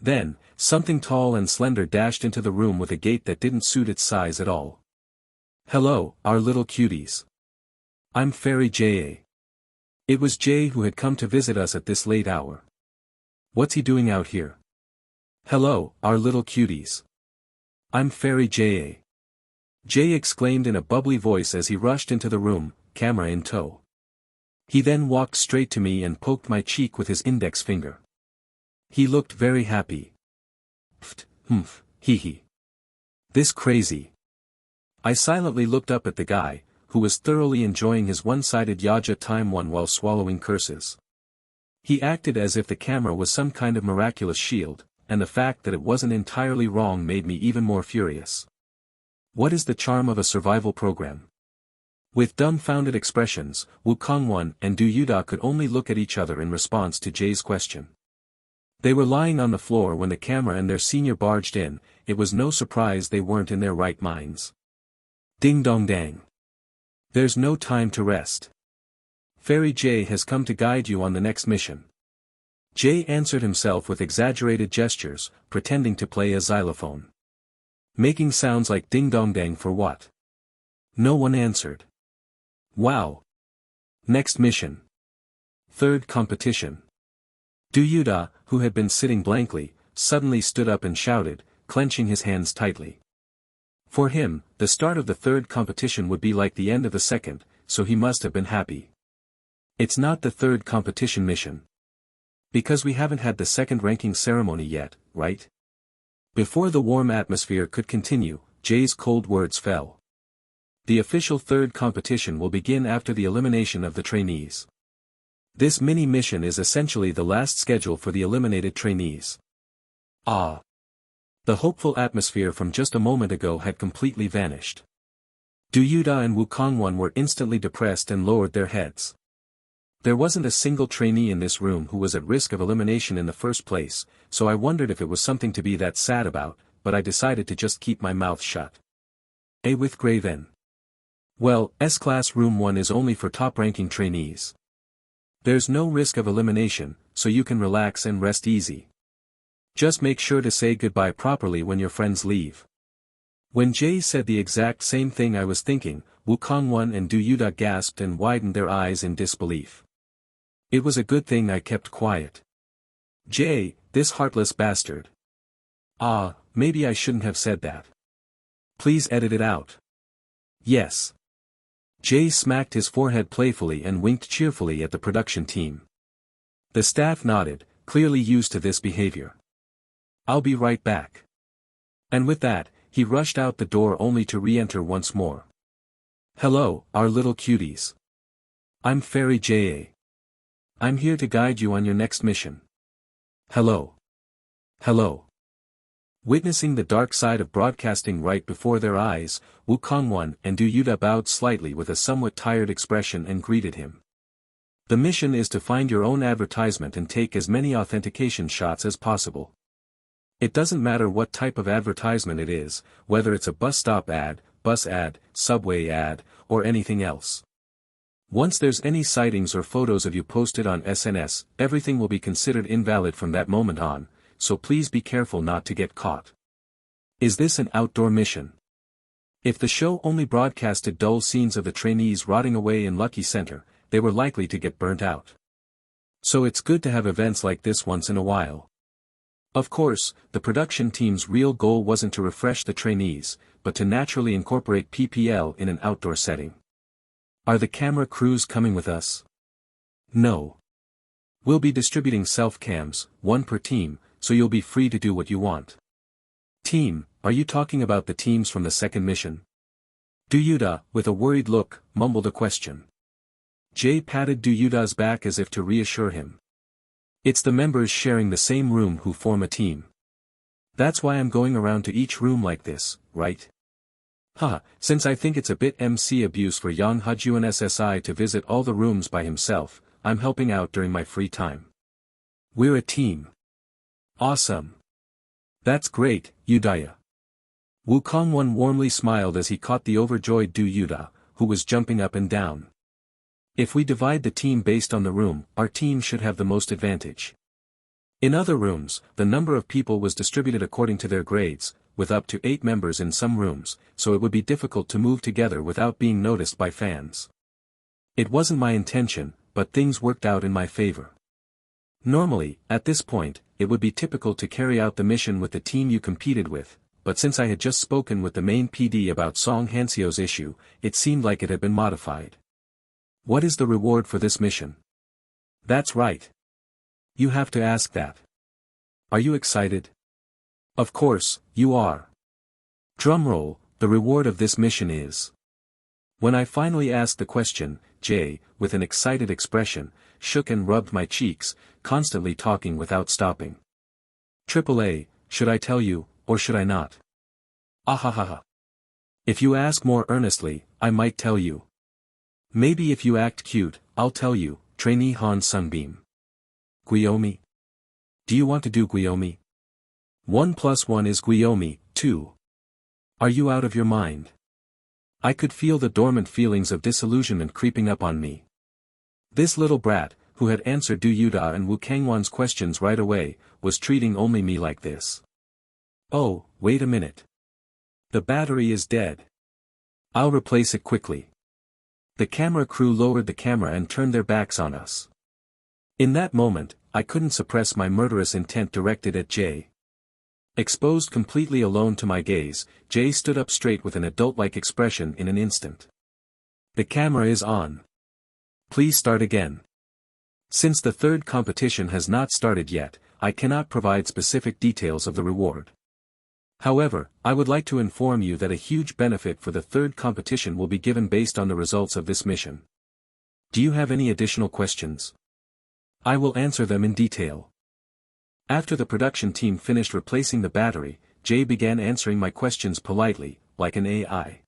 Then, something tall and slender dashed into the room with a gait that didn't suit its size at all. "Hello, our little cuties. I'm Fairy J.A. It was Jay who had come to visit us at this late hour. What's he doing out here?" "Hello, our little cuties. I'm Fairy J.A. Jay exclaimed in a bubbly voice as he rushed into the room, camera in tow. He then walked straight to me and poked my cheek with his index finger. He looked very happy. "Pft, humph, hee hee. This crazy." I silently looked up at the guy, who was thoroughly enjoying his one-sided Yaja time one while swallowing curses. He acted as if the camera was some kind of miraculous shield, and the fact that it wasn't entirely wrong made me even more furious. What is the charm of a survival program? With dumbfounded expressions, Woo Kong-won and Do Yuda could only look at each other in response to Jay's question. They were lying on the floor when the camera and their senior barged in. It was no surprise they weren't in their right minds. Ding dong dang. There's no time to rest. Fairy Jay has come to guide you on the next mission. Jay answered himself with exaggerated gestures, pretending to play a xylophone. Making sounds like ding dong dang for what? No one answered. Wow. Next mission. Third competition. Do Yuda, who had been sitting blankly, suddenly stood up and shouted, clenching his hands tightly. For him, the start of the third competition would be like the end of the second, so he must have been happy. It's not the third competition mission. Because we haven't had the second ranking ceremony yet, right? Before the warm atmosphere could continue, Jay's cold words fell. The official third competition will begin after the elimination of the trainees. This mini-mission is essentially the last schedule for the eliminated trainees. Ah! The hopeful atmosphere from just a moment ago had completely vanished. Do Yuda and Woo Kong-won were instantly depressed and lowered their heads. There wasn't a single trainee in this room who was at risk of elimination in the first place, so I wondered if it was something to be that sad about, but I decided to just keep my mouth shut. With grave N. Well, S-Class Room 1 is only for top-ranking trainees. There's no risk of elimination, so you can relax and rest easy. Just make sure to say goodbye properly when your friends leave. When Jay said the exact same thing I was thinking, Woo Kong-won and Do Yuda gasped and widened their eyes in disbelief. It was a good thing I kept quiet. Jay, this heartless bastard. Ah, maybe I shouldn't have said that. Please edit it out. Yes. Jay smacked his forehead playfully and winked cheerfully at the production team. The staff nodded, clearly used to this behavior. I'll be right back. And with that, he rushed out the door only to re-enter once more. Hello, our little cuties. I'm Fairy J.A. I'm here to guide you on your next mission. Hello. Hello. Witnessing the dark side of broadcasting right before their eyes, Woo Kong-won and Do Yuda bowed slightly with a somewhat tired expression and greeted him. The mission is to find your own advertisement and take as many authentication shots as possible. It doesn't matter what type of advertisement it is, whether it's a bus stop ad, bus ad, subway ad, or anything else. Once there's any sightings or photos of you posted on SNS, everything will be considered invalid from that moment on, so please be careful not to get caught. Is this an outdoor mission? If the show only broadcasted dull scenes of the trainees rotting away in Lucky Center, they were likely to get burnt out. So it's good to have events like this once in a while. Of course, the production team's real goal wasn't to refresh the trainees, but to naturally incorporate PPL in an outdoor setting. Are the camera crews coming with us? No. We'll be distributing self-cams, one per team, so you'll be free to do what you want. Team, are you talking about the teams from the second mission? Do Yuda, with a worried look, mumbled a question. Jay patted Do Yuda's back as if to reassure him. It's the members sharing the same room who form a team. That's why I'm going around to each room like this, right? Haha, since I think it's a bit MC abuse for Yang Haju and SSI to visit all the rooms by himself, I'm helping out during my free time. We're a team. Awesome. That's great, Yudaya. Woo Kong-won warmly smiled as he caught the overjoyed Do Yuda, who was jumping up and down. If we divide the team based on the room, our team should have the most advantage. In other rooms, the number of people was distributed according to their grades, with up to 8 members in some rooms, so it would be difficult to move together without being noticed by fans. It wasn't my intention, but things worked out in my favor. Normally, at this point, it would be typical to carry out the mission with the team you competed with, but since I had just spoken with the main PD about Song Hanseo's issue, it seemed like it had been modified. What is the reward for this mission? That's right. You have to ask that. Are you excited? Of course, you are. Drumroll, the reward of this mission is. When I finally asked the question, Jay, with an excited expression, shook and rubbed my cheeks, constantly talking without stopping. AAA, should I tell you, or should I not? Ahahaha. If you ask more earnestly, I might tell you. Maybe if you act cute, I'll tell you, trainee Han Seungbeom. Guiomi? Do you want to do Guiomi? 1 + 1 is Guiomi, 2. Are you out of your mind? I could feel the dormant feelings of disillusionment creeping up on me. This little brat, who had answered Du Yutae and Wu Kangwon's questions right away, was treating only me like this. Oh, wait a minute. The battery is dead. I'll replace it quickly. The camera crew lowered the camera and turned their backs on us. In that moment, I couldn't suppress my murderous intent directed at Jay. Exposed completely alone to my gaze, Jay stood up straight with an adult-like expression in an instant. The camera is on. Please start again. Since the third competition has not started yet, I cannot provide specific details of the reward. However, I would like to inform you that a huge benefit for the third competition will be given based on the results of this mission. Do you have any additional questions? I will answer them in detail. After the production team finished replacing the battery, Jay began answering my questions politely, like an AI.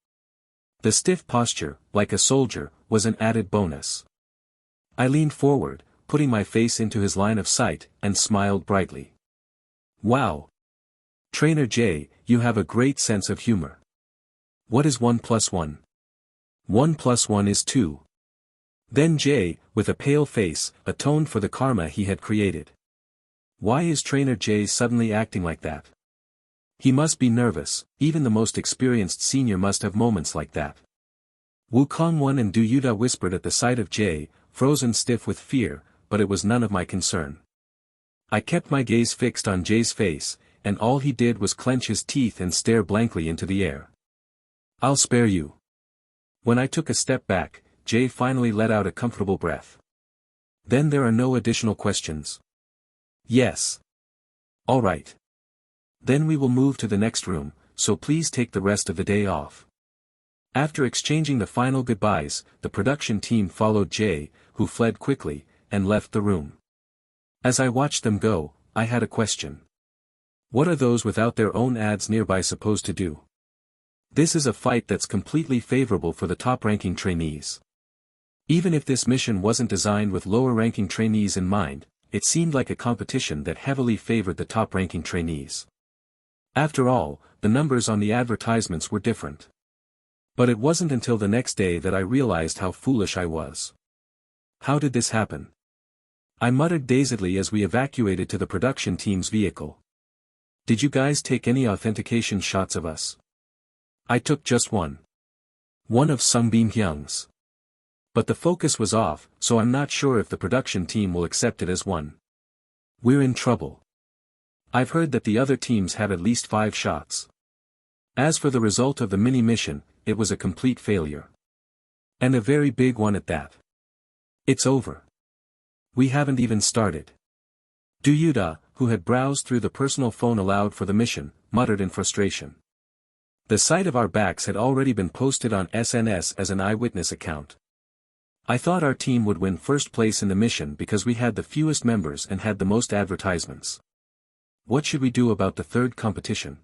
The stiff posture, like a soldier, was an added bonus. I leaned forward, putting my face into his line of sight, and smiled brightly. Wow! Trainer Jay, you have a great sense of humor. What is 1 + 1? 1 + 1 is 2. Then Jay, with a pale face, atoned for the karma he had created. Why is Trainer Jay suddenly acting like that? He must be nervous, even the most experienced senior must have moments like that. Wu Kangwon and Du Yutae whispered at the sight of Jay, frozen stiff with fear, but it was none of my concern. I kept my gaze fixed on Jay's face, and all he did was clench his teeth and stare blankly into the air. I'll spare you. When I took a step back, Jay finally let out a comfortable breath. Then there are no additional questions. Yes. All right. Then we will move to the next room, so please take the rest of the day off. After exchanging the final goodbyes, the production team followed Jay, who fled quickly, and left the room. As I watched them go, I had a question. What are those without their own ads nearby supposed to do? This is a fight that's completely favorable for the top-ranking trainees. Even if this mission wasn't designed with lower-ranking trainees in mind, it seemed like a competition that heavily favored the top-ranking trainees. After all, the numbers on the advertisements were different. But it wasn't until the next day that I realized how foolish I was. How did this happen? I muttered dazedly as we evacuated to the production team's vehicle. Did you guys take any authentication shots of us? I took just one. One of Seungbeom Hyung's. But the focus was off, so I'm not sure if the production team will accept it as one. We're in trouble. I've heard that the other teams had at least 5 shots. As for the result of the mini-mission, it was a complete failure. And a very big one at that. It's over. We haven't even started. Du Yutae, who had browsed through the personal phone allowed for the mission, muttered in frustration. The sight of our backs had already been posted on SNS as an eyewitness account. I thought our team would win first place in the mission because we had the fewest members and had the most advertisements. What should we do about the third competition?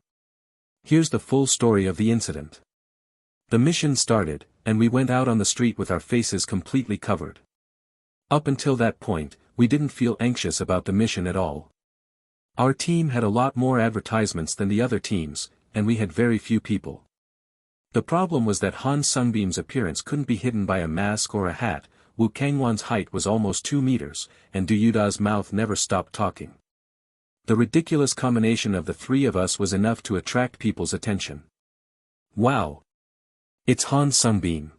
Here's the full story of the incident. The mission started, and we went out on the street with our faces completely covered. Up until that point, we didn't feel anxious about the mission at all. Our team had a lot more advertisements than the other teams, and we had very few people. The problem was that Han Seungbeom's appearance couldn't be hidden by a mask or a hat, Wu Kangwon's height was almost 2 meters, and Du Yutae's mouth never stopped talking. The ridiculous combination of the three of us was enough to attract people's attention. Wow! It's Han Seungbeom.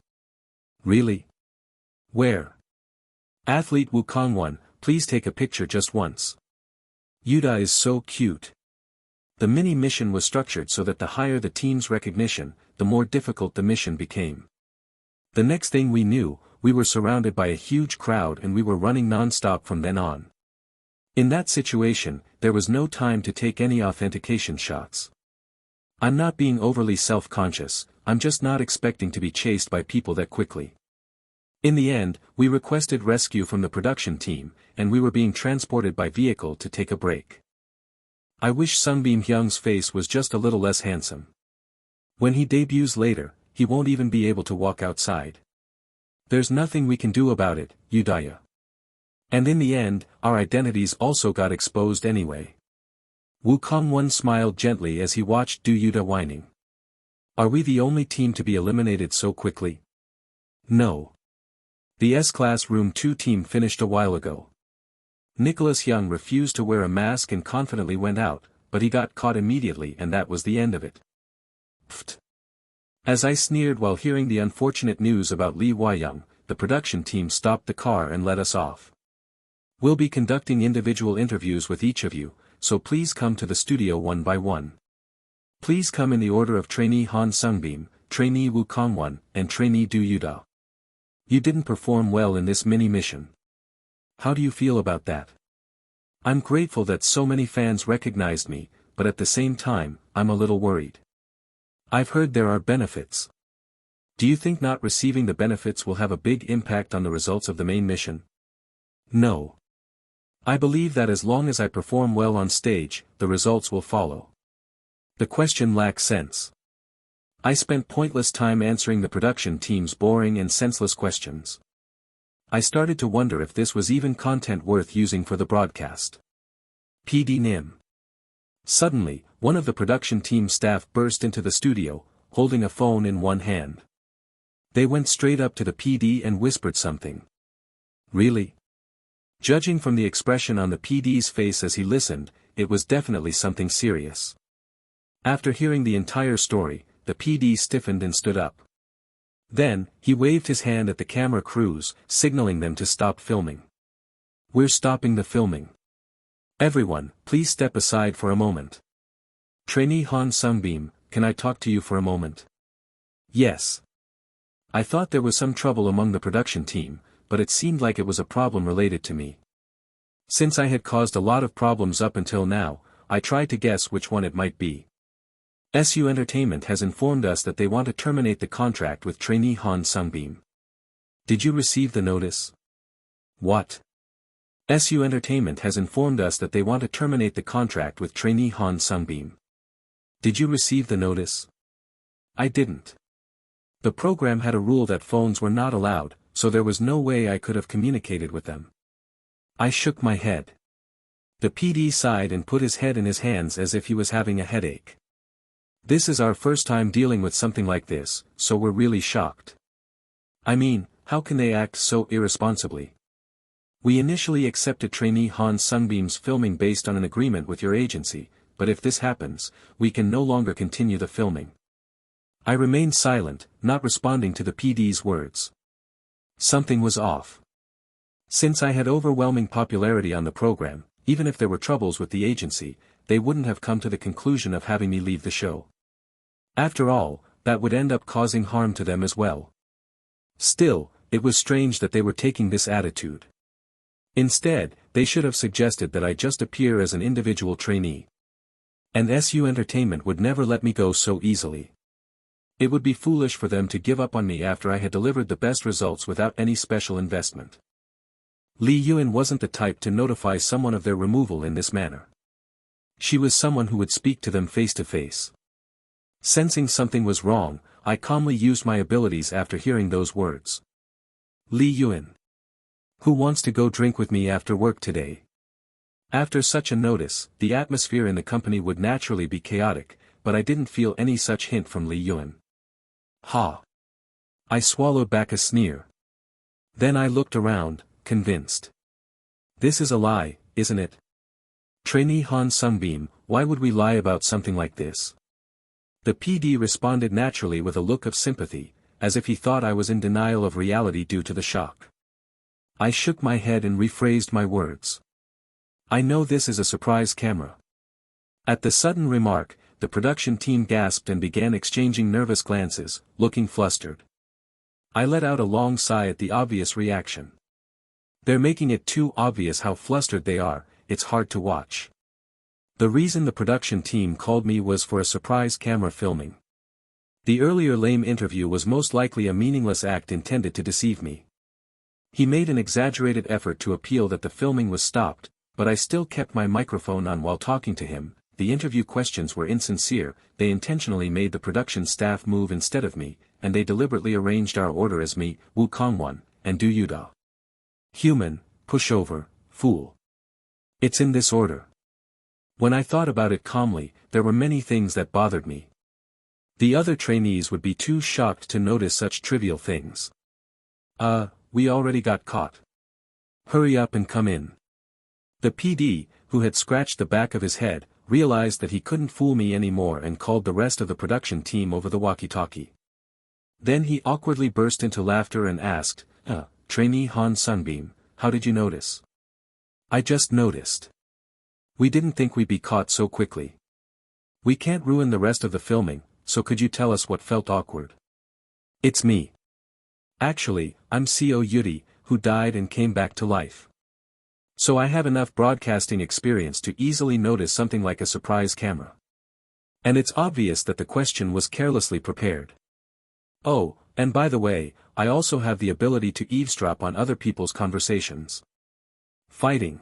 Really? Where? Athlete Woo Kang-won, please take a picture just once. Yutae is so cute. The mini-mission was structured so that the higher the team's recognition, the more difficult the mission became. The next thing we knew, we were surrounded by a huge crowd and we were running non-stop from then on. In that situation, there was no time to take any authentication shots. I'm not being overly self-conscious, I'm just not expecting to be chased by people that quickly. In the end, we requested rescue from the production team, and we were being transported by vehicle to take a break. I wish Seungbeom Hyung's face was just a little less handsome. When he debuts later, he won't even be able to walk outside. There's nothing we can do about it, Yutae. And in the end, our identities also got exposed anyway. Woo Kang-won smiled gently as he watched Yutae whining. Are we the only team to be eliminated so quickly? No. The S-Class Room 2 team finished a while ago. Nicholas Young refused to wear a mask and confidently went out, but he got caught immediately and that was the end of it. Pfft. As I sneered while hearing the unfortunate news about Lee Hwa-young, the production team stopped the car and let us off. We'll be conducting individual interviews with each of you, so please come to the studio one by one. Please come in the order of trainee Han Seungbeom, trainee Woo Kang-won, and trainee Do Yutae. You didn't perform well in this mini-mission. How do you feel about that? I'm grateful that so many fans recognized me, but at the same time, I'm a little worried. I've heard there are benefits. Do you think not receiving the benefits will have a big impact on the results of the main mission? No. I believe that as long as I perform well on stage, the results will follow. The question lacks sense. I spent pointless time answering the production team's boring and senseless questions. I started to wonder if this was even content worth using for the broadcast. PD Nim. Suddenly, one of the production team staff burst into the studio, holding a phone in one hand. They went straight up to the PD and whispered something. Really? Judging from the expression on the PD's face as he listened, it was definitely something serious. After hearing the entire story, the PD stiffened and stood up. Then, he waved his hand at the camera crews, signaling them to stop filming. We're stopping the filming. Everyone, please step aside for a moment. Trainee Han Seungbeom, can I talk to you for a moment? Yes. I thought there was some trouble among the production team, but it seemed like it was a problem related to me. Since I had caused a lot of problems up until now, I tried to guess which one it might be. SU Entertainment has informed us that they want to terminate the contract with trainee Han Seungbeom. Did you receive the notice? What? SU Entertainment has informed us that they want to terminate the contract with trainee Han Seungbeom. Did you receive the notice? I didn't. The program had a rule that phones were not allowed, so there was no way I could have communicated with them. I shook my head. The PD sighed and put his head in his hands as if he was having a headache. This is our first time dealing with something like this, so we're really shocked. I mean, how can they act so irresponsibly? We initially accepted trainee Han Seungbeom's filming based on an agreement with your agency, but if this happens, we can no longer continue the filming. I remained silent, not responding to the PD's words. Something was off. Since I had overwhelming popularity on the program, even if there were troubles with the agency, they wouldn't have come to the conclusion of having me leave the show. After all, that would end up causing harm to them as well. Still, it was strange that they were taking this attitude. Instead, they should have suggested that I just appear as an individual trainee. And SU Entertainment would never let me go so easily. It would be foolish for them to give up on me after I had delivered the best results without any special investment. Lee Yuen wasn't the type to notify someone of their removal in this manner. She was someone who would speak to them face to face. Sensing something was wrong, I calmly used my abilities after hearing those words. Lee Yuen. Who wants to go drink with me after work today? After such a notice, the atmosphere in the company would naturally be chaotic, but I didn't feel any such hint from Lee Yuen. Ha! I swallowed back a sneer. Then I looked around, convinced. This is a lie, isn't it? Trainee Han Seungbeom, why would we lie about something like this? The PD responded naturally with a look of sympathy, as if he thought I was in denial of reality due to the shock. I shook my head and rephrased my words. I know this is a surprise camera. At the sudden remark, the production team gasped and began exchanging nervous glances, looking flustered. I let out a long sigh at the obvious reaction. They're making it too obvious how flustered they are, it's hard to watch. The reason the production team called me was for a surprise camera filming. The earlier lame interview was most likely a meaningless act intended to deceive me. He made an exaggerated effort to appeal that the filming was stopped, but I still kept my microphone on while talking to him. The interview questions were insincere, they intentionally made the production staff move instead of me, and they deliberately arranged our order as me, Woo Kang-won, and Do Yutae. Human, pushover, fool. It's in this order. When I thought about it calmly, there were many things that bothered me. The other trainees would be too shocked to notice such trivial things. We already got caught. Hurry up and come in. The PD, who had scratched the back of his head, realized that he couldn't fool me anymore and called the rest of the production team over the walkie-talkie. Then he awkwardly burst into laughter and asked, Trainee Han Seungbeom, how did you notice? I just noticed. We didn't think we'd be caught so quickly. We can't ruin the rest of the filming, so could you tell us what felt awkward? It's me. Actually, I'm Seo Yutae, who died and came back to life. So I have enough broadcasting experience to easily notice something like a surprise camera. And it's obvious that the question was carelessly prepared. Oh, and by the way, I also have the ability to eavesdrop on other people's conversations. Fighting.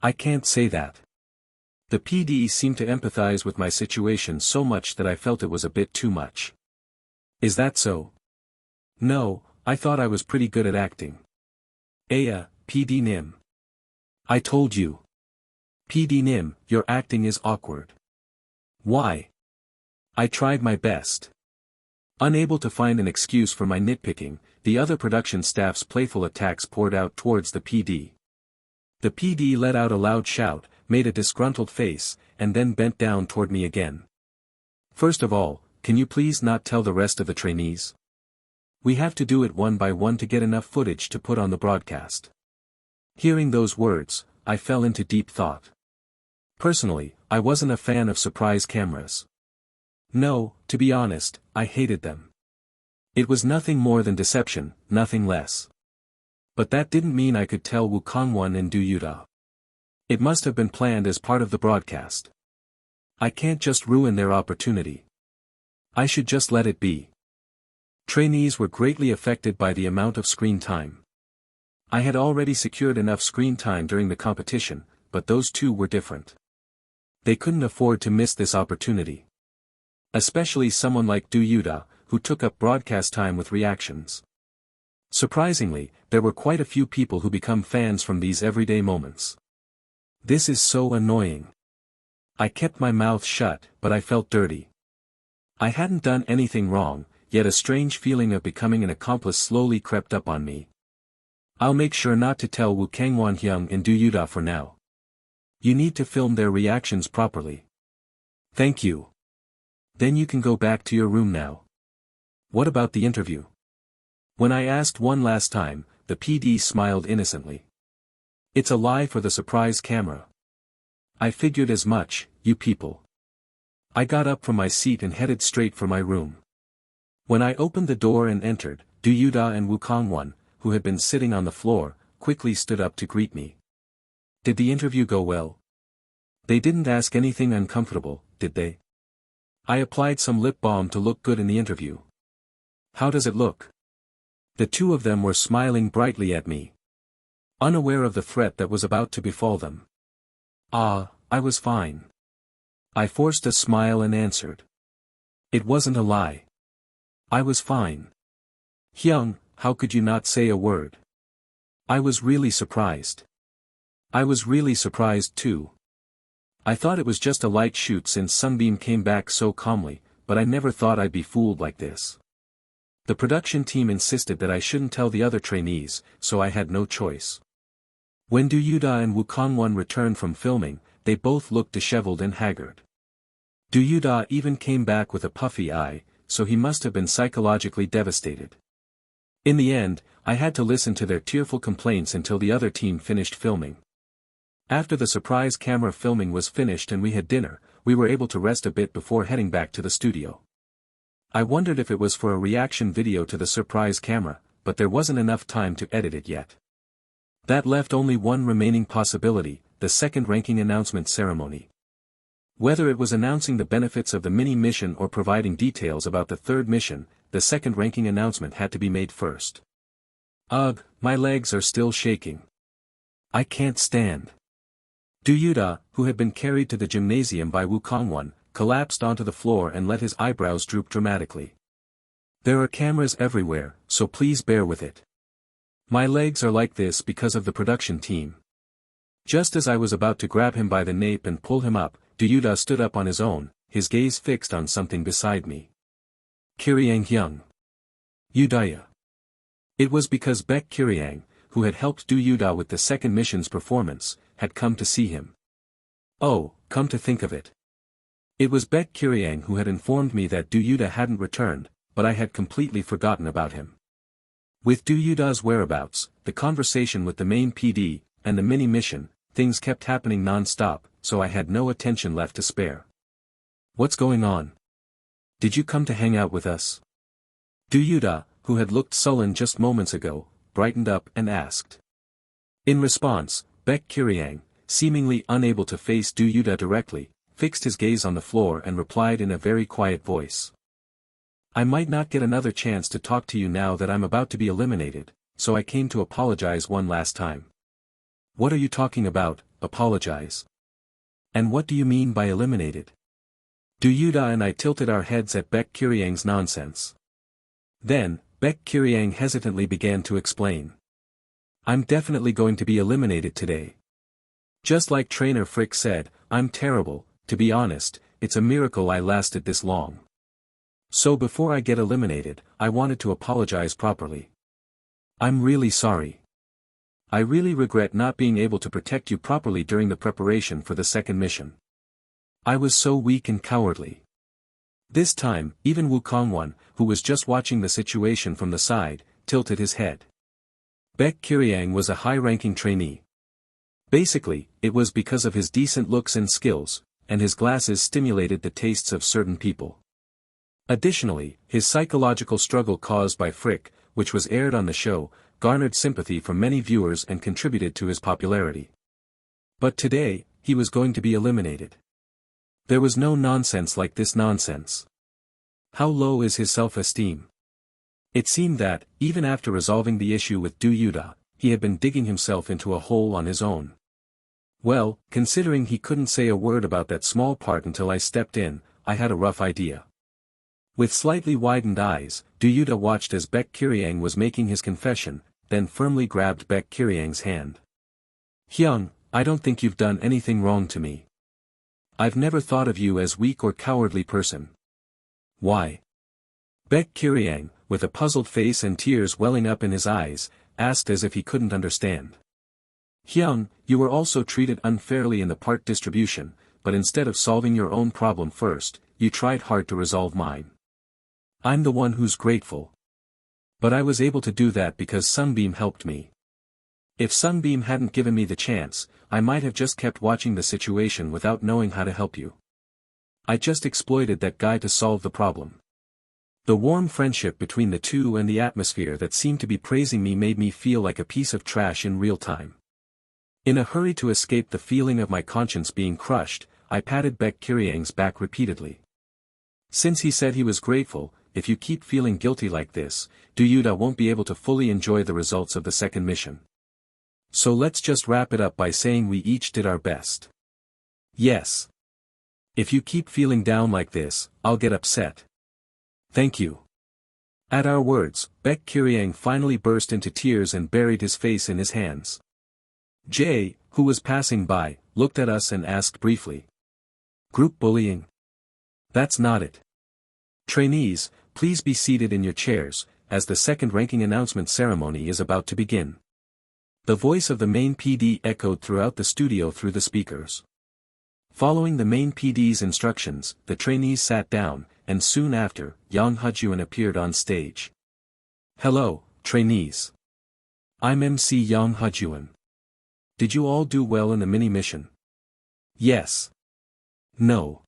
I can't say that. The PD seemed to empathize with my situation so much that I felt it was a bit too much. Is that so? No, I thought I was pretty good at acting. PD Nim. I told you. PD Nim, your acting is awkward. Why? I tried my best. Unable to find an excuse for my nitpicking, the other production staff's playful attacks poured out towards the PD. The PD let out a loud shout, made a disgruntled face, and then bent down toward me again. First of all, can you please not tell the rest of the trainees? We have to do it one by one to get enough footage to put on the broadcast. Hearing those words, I fell into deep thought. Personally, I wasn't a fan of surprise cameras. No, to be honest, I hated them. It was nothing more than deception, nothing less. But that didn't mean I could tell Woo Kang-won and Do Yutae. It must have been planned as part of the broadcast. I can't just ruin their opportunity. I should just let it be. Trainees were greatly affected by the amount of screen time. I had already secured enough screen time during the competition, but those two were different. They couldn't afford to miss this opportunity. Especially someone like Do Yutae, who took up broadcast time with reactions. Surprisingly, there were quite a few people who become fans from these everyday moments. This is so annoying. I kept my mouth shut, but I felt dirty. I hadn't done anything wrong, yet a strange feeling of becoming an accomplice slowly crept up on me. I'll make sure not to tell Woo Kang-won and Do Yutae for now. You need to film their reactions properly. Thank you. Then you can go back to your room now. What about the interview? When I asked one last time, the PD smiled innocently. It's a lie for the surprise camera. I figured as much, you people. I got up from my seat and headed straight for my room. When I opened the door and entered, Do Yutae and Woo Kang-won, who had been sitting on the floor, quickly stood up to greet me. Did the interview go well? They didn't ask anything uncomfortable, did they? I applied some lip balm to look good in the interview. How does it look? The two of them were smiling brightly at me, unaware of the threat that was about to befall them. I was fine. I forced a smile and answered. It wasn't a lie. I was fine. Hyung, how could you not say a word? I was really surprised. I was really surprised too. I thought it was just a light shoot since Seungbeom came back so calmly, but I never thought I'd be fooled like this. The production team insisted that I shouldn't tell the other trainees, so I had no choice. When Do Yutae and Woo Kang-won returned from filming, they both looked disheveled and haggard. Do Yutae even came back with a puffy eye, so he must have been psychologically devastated. In the end, I had to listen to their tearful complaints until the other team finished filming. After the surprise camera filming was finished and we had dinner, we were able to rest a bit before heading back to the studio. I wondered if it was for a reaction video to the surprise camera, but there wasn't enough time to edit it yet. That left only one remaining possibility, the second ranking announcement ceremony. Whether it was announcing the benefits of the mini-mission or providing details about the third mission, the second ranking announcement had to be made first. Ugh, my legs are still shaking. I can't stand. Do Yutae, who had been carried to the gymnasium by Woo Kangwon, collapsed onto the floor and let his eyebrows droop dramatically. There are cameras everywhere, so please bear with it. My legs are like this because of the production team. Just as I was about to grab him by the nape and pull him up, Do Yutae stood up on his own, his gaze fixed on something beside me. Kiryang Hyung. Yutae. It was because Baek Kiryang, who had helped Do Yutae with the second mission's performance, had come to see him. Oh, come to think of it. It was Baek Kiryang who had informed me that Do Yutae hadn't returned, but I had completely forgotten about him. With Do Yutae's whereabouts, the conversation with the main PD, and the mini-mission, things kept happening non-stop, so I had no attention left to spare. What's going on? Did you come to hang out with us? Do Yutae, who had looked sullen just moments ago, brightened up and asked. In response, Baek Kiryang, seemingly unable to face Do Yutae directly, fixed his gaze on the floor and replied in a very quiet voice. I might not get another chance to talk to you now that I'm about to be eliminated, so I came to apologize one last time. What are you talking about, apologize? And what do you mean by eliminated? Do Yutae and I tilted our heads at Baek Kiryang's nonsense. Then, Baek Kiryang hesitantly began to explain. I'm definitely going to be eliminated today. Just like trainer Frick said, I'm terrible, to be honest, it's a miracle I lasted this long. So before I get eliminated, I wanted to apologize properly. I'm really sorry. I really regret not being able to protect you properly during the preparation for the second mission. I was so weak and cowardly. This time, even Woo Kangwon, who was just watching the situation from the side, tilted his head. Baek Kiryang was a high-ranking trainee. Basically, it was because of his decent looks and skills, and his glasses stimulated the tastes of certain people. Additionally, his psychological struggle caused by Frick, which was aired on the show, garnered sympathy from many viewers and contributed to his popularity. But today, he was going to be eliminated. There was no nonsense like this nonsense. How low is his self-esteem? It seemed that, even after resolving the issue with Do Yutae, he had been digging himself into a hole on his own. Well, considering he couldn't say a word about that small part until I stepped in, I had a rough idea. With slightly widened eyes, Do Yutae watched as Baek Kiryang was making his confession, then firmly grabbed Baek Kiryang's hand. Hyung, I don't think you've done anything wrong to me. I've never thought of you as weak or cowardly person. Why? Baek Kiryang, with a puzzled face and tears welling up in his eyes, asked as if he couldn't understand. Hyung, you were also treated unfairly in the part distribution, but instead of solving your own problem first, you tried hard to resolve mine. I'm the one who's grateful. But I was able to do that because Seungbeom helped me. If Seungbeom hadn't given me the chance, I might have just kept watching the situation without knowing how to help you. I just exploited that guy to solve the problem. The warm friendship between the two and the atmosphere that seemed to be praising me made me feel like a piece of trash in real time. In a hurry to escape the feeling of my conscience being crushed, I patted Baek Kiryang's back repeatedly. Since he said he was grateful, if you keep feeling guilty like this, Do Yutae won't be able to fully enjoy the results of the second mission. So let's just wrap it up by saying we each did our best. Yes. If you keep feeling down like this, I'll get upset. Thank you. At our words, Baek Kiryang finally burst into tears and buried his face in his hands. Jay, who was passing by, looked at us and asked briefly. Group bullying? That's not it. Trainees, please be seated in your chairs, as the second ranking announcement ceremony is about to begin. The voice of the main PD echoed throughout the studio through the speakers. Following the main PD's instructions, the trainees sat down, and soon after, Yang Hajun appeared on stage. Hello, trainees. I'm MC Yang Hajun. Did you all do well in the mini-mission? Yes. No.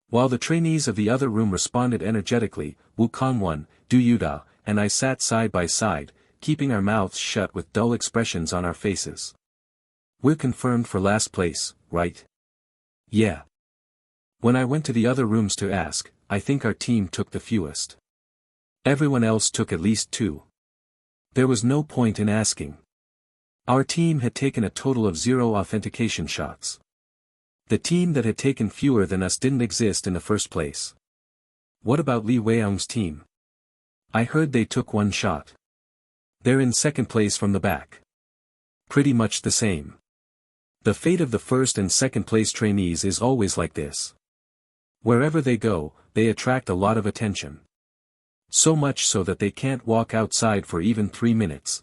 While the trainees of the other room responded energetically, Woo Kang-won, Do Yuda, and I sat side by side, keeping our mouths shut with dull expressions on our faces. We're confirmed for last place, right? Yeah. When I went to the other rooms to ask, I think our team took the fewest. Everyone else took at least 2. There was no point in asking. Our team had taken a total of 0 authentication shots. The team that had taken fewer than us didn't exist in the first place. What about Lee Wei-young's team? I heard they took 1 shot. They're in second place from the back. Pretty much the same. The fate of the first and second place trainees is always like this. Wherever they go, they attract a lot of attention. So much so that they can't walk outside for even 3 minutes.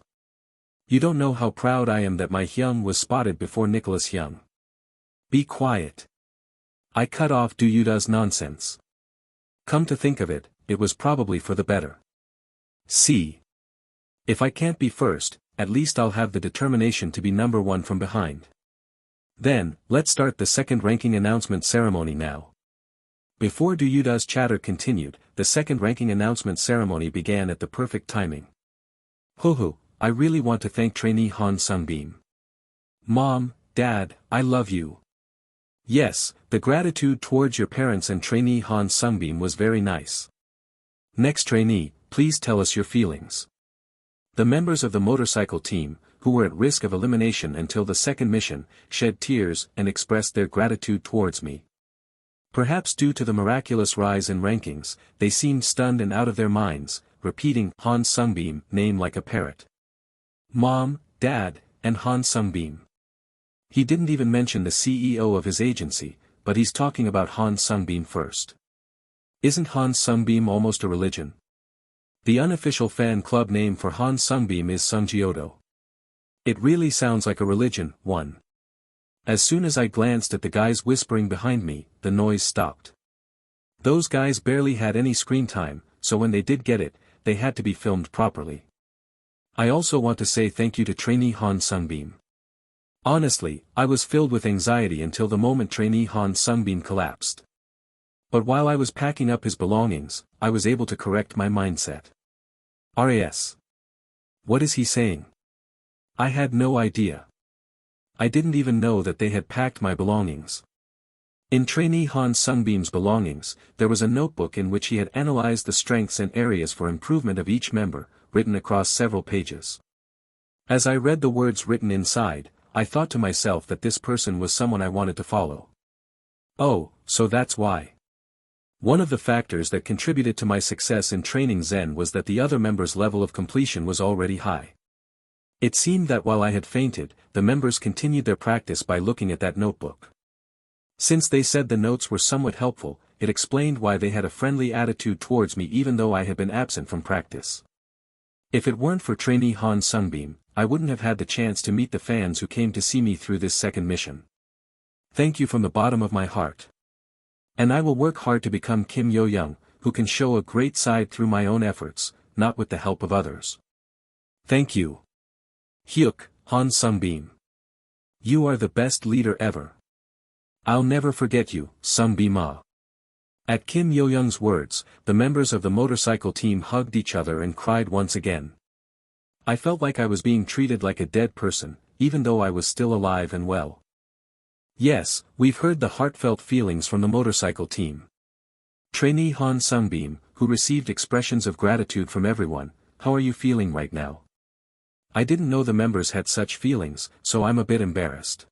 You don't know how proud I am that my Hyung was spotted before Nicholas Hyung. Be quiet. I cut off Do Yuda's nonsense. Come to think of it, it was probably for the better. See. If I can't be first, at least I'll have the determination to be number 1 from behind. Then, let's start the second ranking announcement ceremony now. Before Do Yuda's chatter continued, the second ranking announcement ceremony began at the perfect timing. Hoo, I really want to thank trainee Han Seungbeom. Mom, Dad, I love you. Yes, the gratitude towards your parents and trainee Han Seungbeom was very nice. Next trainee, please tell us your feelings. The members of the motorcycle team, who were at risk of elimination until the second mission, shed tears and expressed their gratitude towards me. Perhaps due to the miraculous rise in rankings, they seemed stunned and out of their minds, repeating Han Seungbeom name like a parrot. Mom, Dad, and Han Seungbeom. He didn't even mention the CEO of his agency, but he's talking about Han Seungbeom first. Isn't Han Seungbeom almost a religion? The unofficial fan club name for Han Seungbeom is Sungjiodo. It really sounds like a religion. 1. As soon as I glanced at the guys whispering behind me, the noise stopped. Those guys barely had any screen time, so when they did get it, they had to be filmed properly. I also want to say thank you to trainee Han Seungbeom. Honestly, I was filled with anxiety until the moment trainee Han Seungbeom collapsed. But while I was packing up his belongings, I was able to correct my mindset. RAS. What is he saying? I had no idea. I didn't even know that they had packed my belongings. In trainee Han Seungbeom's belongings, there was a notebook in which he had analyzed the strengths and areas for improvement of each member, written across several pages. As I read the words written inside, I thought to myself that this person was someone I wanted to follow. Oh, so that's why. One of the factors that contributed to my success in training Zen was that the other members' level of completion was already high. It seemed that while I had fainted, the members continued their practice by looking at that notebook. Since they said the notes were somewhat helpful, it explained why they had a friendly attitude towards me even though I had been absent from practice. If it weren't for trainee Han Seungbeom, I wouldn't have had the chance to meet the fans who came to see me through this second mission. Thank you from the bottom of my heart. And I will work hard to become Kim Yo-young, who can show a great side through my own efforts, not with the help of others. Thank you. Hyuk, Han Seungbeom. You are the best leader ever. I'll never forget you, Seungbeom. At Kim Yo-young's words, the members of the motorcycle team hugged each other and cried once again. I felt like I was being treated like a dead person, even though I was still alive and well. Yes, we've heard the heartfelt feelings from the motorcycle team. Trainee Han Seungbeom, who received expressions of gratitude from everyone, how are you feeling right now? I didn't know the members had such feelings, so I'm a bit embarrassed.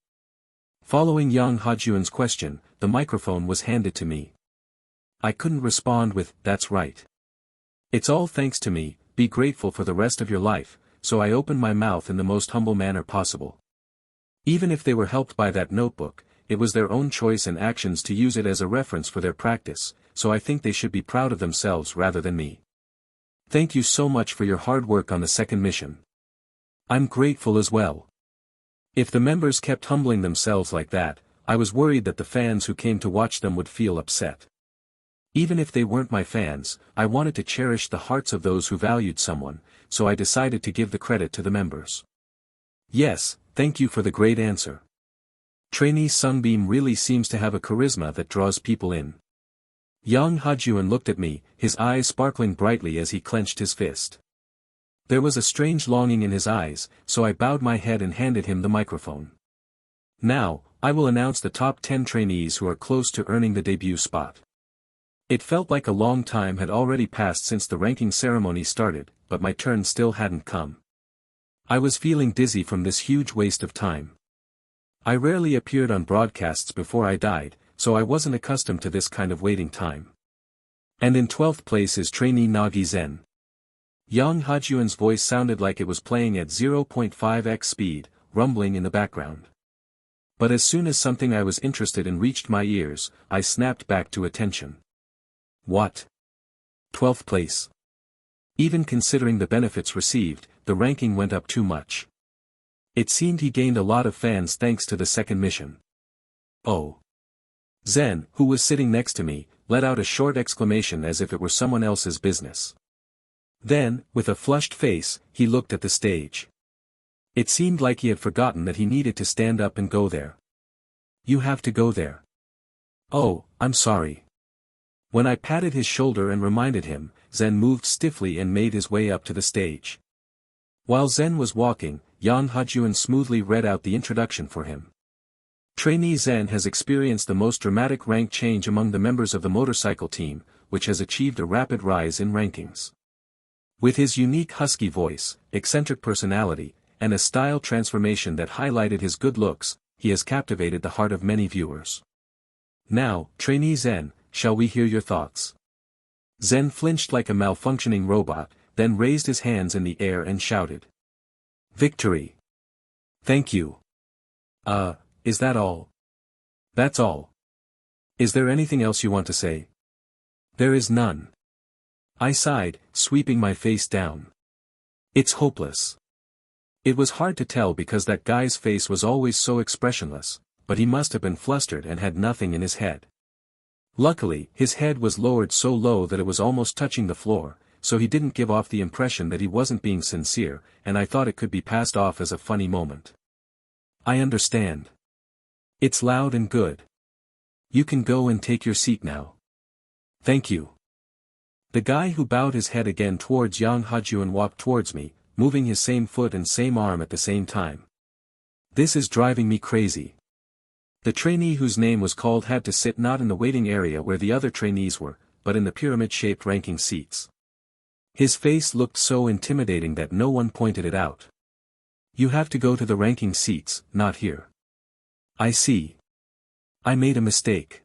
Following Yang Hajun's question, the microphone was handed to me. I couldn't respond with, that's right. It's all thanks to me, be grateful for the rest of your life, so I opened my mouth in the most humble manner possible. Even if they were helped by that notebook, it was their own choice and actions to use it as a reference for their practice, so I think they should be proud of themselves rather than me. Thank you so much for your hard work on the second mission. I'm grateful as well. If the members kept humbling themselves like that, I was worried that the fans who came to watch them would feel upset. Even if they weren't my fans, I wanted to cherish the hearts of those who valued someone, so I decided to give the credit to the members. Yes, thank you for the great answer. Trainee Seungbeom really seems to have a charisma that draws people in. Young Hajun looked at me, his eyes sparkling brightly as he clenched his fist. There was a strange longing in his eyes, so I bowed my head and handed him the microphone. Now, I will announce the top 10 trainees who are close to earning the debut spot. It felt like a long time had already passed since the ranking ceremony started, but my turn still hadn't come. I was feeling dizzy from this huge waste of time. I rarely appeared on broadcasts before I died, so I wasn't accustomed to this kind of waiting time. And in 12th place is trainee Nagi Zen. Yang Hajun's voice sounded like it was playing at 0.5x speed, rumbling in the background. But as soon as something I was interested in reached my ears, I snapped back to attention. What? 12th place. Even considering the benefits received, the ranking went up too much. It seemed he gained a lot of fans thanks to the second mission. Oh. Zen, who was sitting next to me, let out a short exclamation as if it were someone else's business. Then, with a flushed face, he looked at the stage. It seemed like he had forgotten that he needed to stand up and go there. You have to go there. Oh, I'm sorry. When I patted his shoulder and reminded him, Zen moved stiffly and made his way up to the stage. While Zen was walking, Yang Hajun smoothly read out the introduction for him. Trainee Zen has experienced the most dramatic rank change among the members of the motorcycle team, which has achieved a rapid rise in rankings. With his unique husky voice, eccentric personality, and a style transformation that highlighted his good looks, he has captivated the heart of many viewers. Now, Trainee Zen, shall we hear your thoughts? Zen flinched like a malfunctioning robot, then raised his hands in the air and shouted. Victory! Thank you. Is that all? That's all. Is there anything else you want to say? There is none. I sighed, sweeping my face down. It's hopeless. It was hard to tell because that guy's face was always so expressionless, but he must have been flustered and had nothing in his head. Luckily, his head was lowered so low that it was almost touching the floor, so he didn't give off the impression that he wasn't being sincere, and I thought it could be passed off as a funny moment. I understand. It's loud and good. You can go and take your seat now. Thank you. The guy who bowed his head again towards Yang Hajun walked towards me, moving his same foot and same arm at the same time. This is driving me crazy. The trainee whose name was called had to sit not in the waiting area where the other trainees were, but in the pyramid-shaped ranking seats. His face looked so intimidating that no one pointed it out. You have to go to the ranking seats, not here. I see. I made a mistake.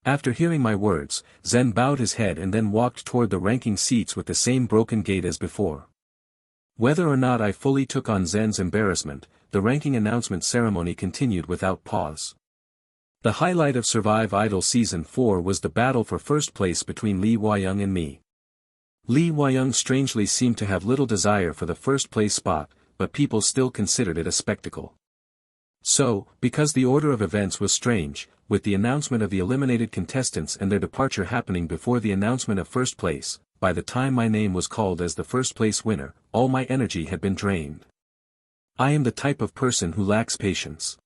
After hearing my words, Zen bowed his head and then walked toward the ranking seats with the same broken gait as before. Whether or not I fully took on Zen's embarrassment, the ranking announcement ceremony continued without pause. The highlight of Survive Idol Season 4 was the battle for first place between Lee Hwa-young and me. Lee Hwa-young strangely seemed to have little desire for the first place spot, but people still considered it a spectacle. So, because the order of events was strange, with the announcement of the eliminated contestants and their departure happening before the announcement of first place, by the time my name was called as the first place winner, all my energy had been drained. I am the type of person who lacks patience.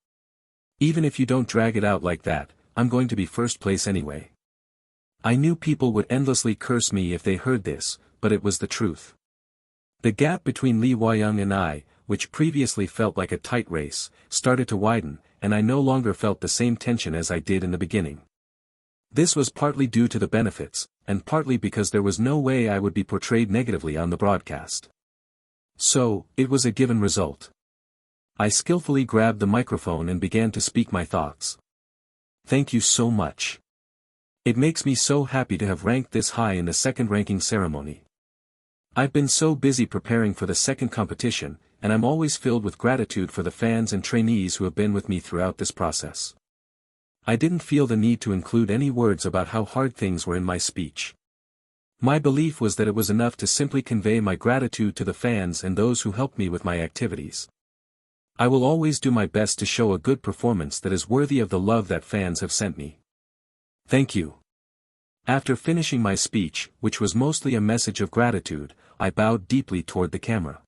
Even if you don't drag it out like that, I'm going to be first place anyway. I knew people would endlessly curse me if they heard this, but it was the truth. The gap between Lee Hwa-young and I, which previously felt like a tight race, started to widen, and I no longer felt the same tension as I did in the beginning. This was partly due to the benefits, and partly because there was no way I would be portrayed negatively on the broadcast. So, it was a given result. I skillfully grabbed the microphone and began to speak my thoughts. Thank you so much. It makes me so happy to have ranked this high in the second ranking ceremony. I've been so busy preparing for the second competition, and I'm always filled with gratitude for the fans and trainees who have been with me throughout this process. I didn't feel the need to include any words about how hard things were in my speech. My belief was that it was enough to simply convey my gratitude to the fans and those who helped me with my activities. I will always do my best to show a good performance that is worthy of the love that fans have sent me. Thank you. After finishing my speech, which was mostly a message of gratitude, I bowed deeply toward the camera.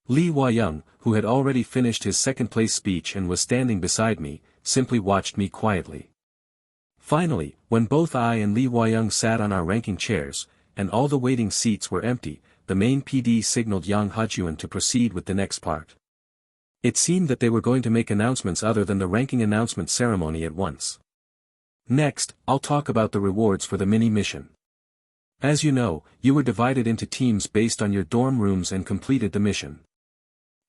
Lee Hwa-young, who had already finished his second-place speech and was standing beside me, simply watched me quietly. Finally, when both I and Lee Hwa-young sat on our ranking chairs, and all the waiting seats were empty, the main PD signaled Yang Ha-juan to proceed with the next part. It seemed that they were going to make announcements other than the ranking announcement ceremony at once. Next, I'll talk about the rewards for the mini-mission. As you know, you were divided into teams based on your dorm rooms and completed the mission.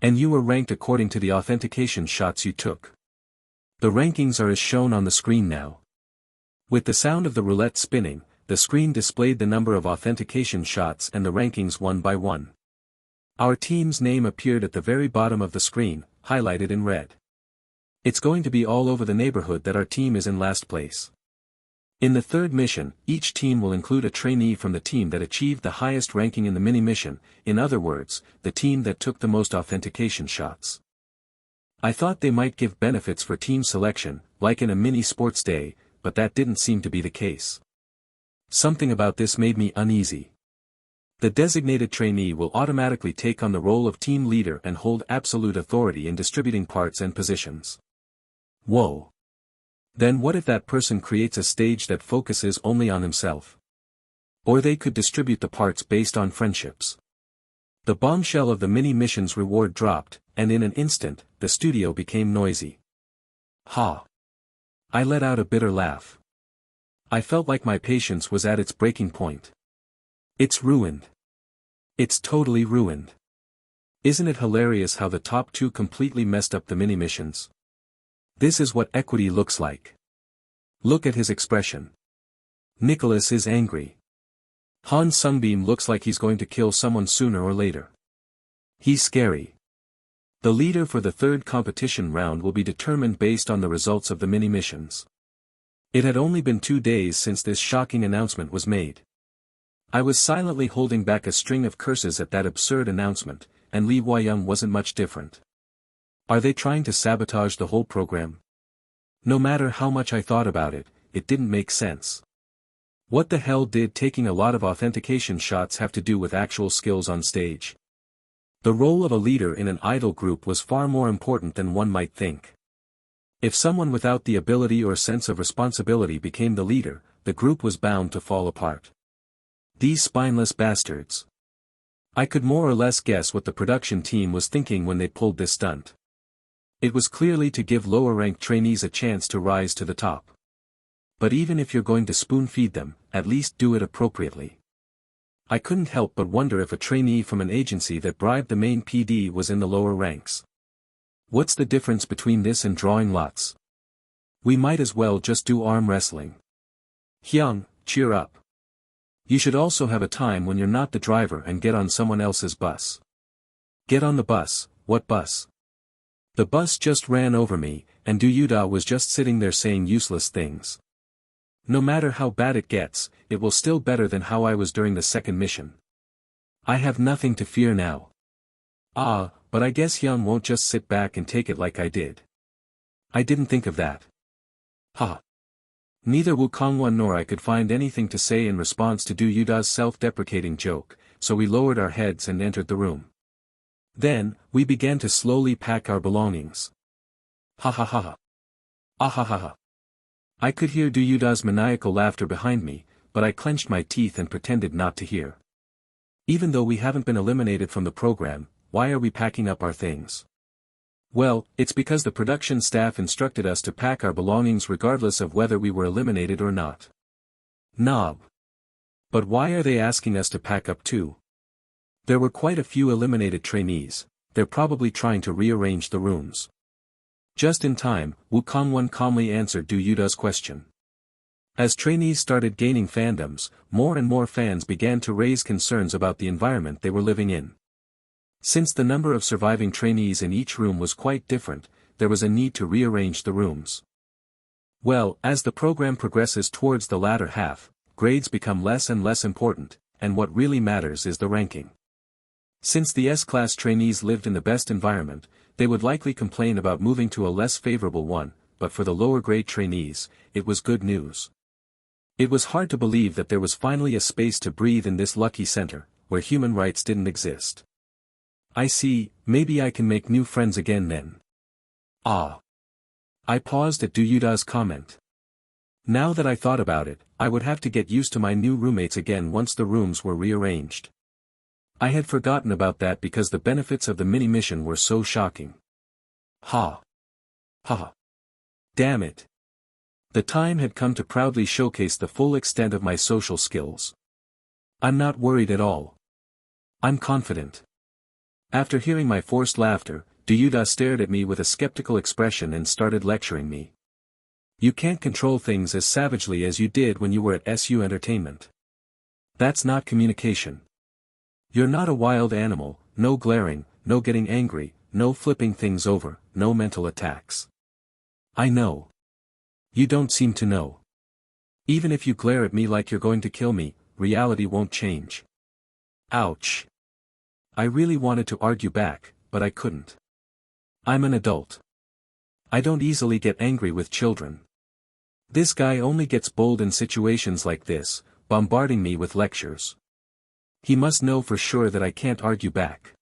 And you were ranked according to the authentication shots you took. The rankings are as shown on the screen now. With the sound of the roulette spinning, the screen displayed the number of authentication shots and the rankings one by one. Our team's name appeared at the very bottom of the screen, highlighted in red. It's going to be all over the neighborhood that our team is in last place. In the third mission, each team will include a trainee from the team that achieved the highest ranking in the mini-mission, in other words, the team that took the most authentication shots. I thought they might give benefits for team selection, like in a mini sports day, but that didn't seem to be the case. Something about this made me uneasy. The designated trainee will automatically take on the role of team leader and hold absolute authority in distributing parts and positions. Whoa. Then what if that person creates a stage that focuses only on himself? Or they could distribute the parts based on friendships. The bombshell of the mini-mission's reward dropped, and in an instant, the studio became noisy. Ha! I let out a bitter laugh. I felt like my patience was at its breaking point. It's ruined. It's totally ruined. Isn't it hilarious how the top two completely messed up the mini-missions? This is what equity looks like. Look at his expression. Nicholas is angry. Han Seungbeom looks like he's going to kill someone sooner or later. He's scary. The leader for the third competition round will be determined based on the results of the mini-missions. It had only been 2 days since this shocking announcement was made. I was silently holding back a string of curses at that absurd announcement, and Lee Hwa-young wasn't much different. Are they trying to sabotage the whole program? No matter how much I thought about it, it didn't make sense. What the hell did taking a lot of authentication shots have to do with actual skills on stage? The role of a leader in an idol group was far more important than one might think. If someone without the ability or sense of responsibility became the leader, the group was bound to fall apart. These spineless bastards. I could more or less guess what the production team was thinking when they pulled this stunt. It was clearly to give lower-ranked trainees a chance to rise to the top. But even if you're going to spoon-feed them, at least do it appropriately. I couldn't help but wonder if a trainee from an agency that bribed the main PD was in the lower ranks. What's the difference between this and drawing lots? We might as well just do arm wrestling. Hyung, cheer up. You should also have a time when you're not the driver and get on someone else's bus. Get on the bus. What bus? The bus just ran over me, and Seo Yutae was just sitting there saying useless things. No matter how bad it gets, it will still better than how I was during the second mission. I have nothing to fear now. But I guess Hyun won't just sit back and take it like I did. I didn't think of that. Ha. Neither Woo Kang-won nor I could find anything to say in response to Seo Yutae's self-deprecating joke, so we lowered our heads and entered the room. Then, we began to slowly pack our belongings. Ha ha ha ha. Ah ha ha ha. I could hear Seo Yutae's maniacal laughter behind me, but I clenched my teeth and pretended not to hear. Even though we haven't been eliminated from the program, why are we packing up our things? Well, it's because the production staff instructed us to pack our belongings regardless of whether we were eliminated or not. Knob. But why are they asking us to pack up too? There were quite a few eliminated trainees, they're probably trying to rearrange the rooms. Just in time, Woo Kang-won calmly answered Seo Yutae's question. As trainees started gaining fandoms, more and more fans began to raise concerns about the environment they were living in. Since the number of surviving trainees in each room was quite different, there was a need to rearrange the rooms. Well, as the program progresses towards the latter half, grades become less and less important, and what really matters is the ranking. Since the S-class trainees lived in the best environment, they would likely complain about moving to a less favorable one, but for the lower-grade trainees, it was good news. It was hard to believe that there was finally a space to breathe in this lucky center, where human rights didn't exist. I see, maybe I can make new friends again then. Ah. I paused at Do Yutae's comment. Now that I thought about it, I would have to get used to my new roommates again once the rooms were rearranged. I had forgotten about that because the benefits of the mini-mission were so shocking. Ha. Ha. Damn it. The time had come to proudly showcase the full extent of my social skills. I'm not worried at all. I'm confident. After hearing my forced laughter, Do Yutae stared at me with a skeptical expression and started lecturing me. You can't control things as savagely as you did when you were at SU Entertainment. That's not communication. You're not a wild animal, no glaring, no getting angry, no flipping things over, no mental attacks. I know. You don't seem to know. Even if you glare at me like you're going to kill me, reality won't change. Ouch. I really wanted to argue back, but I couldn't. I'm an adult. I don't easily get angry with children. This guy only gets bold in situations like this, bombarding me with lectures. He must know for sure that I can't argue back.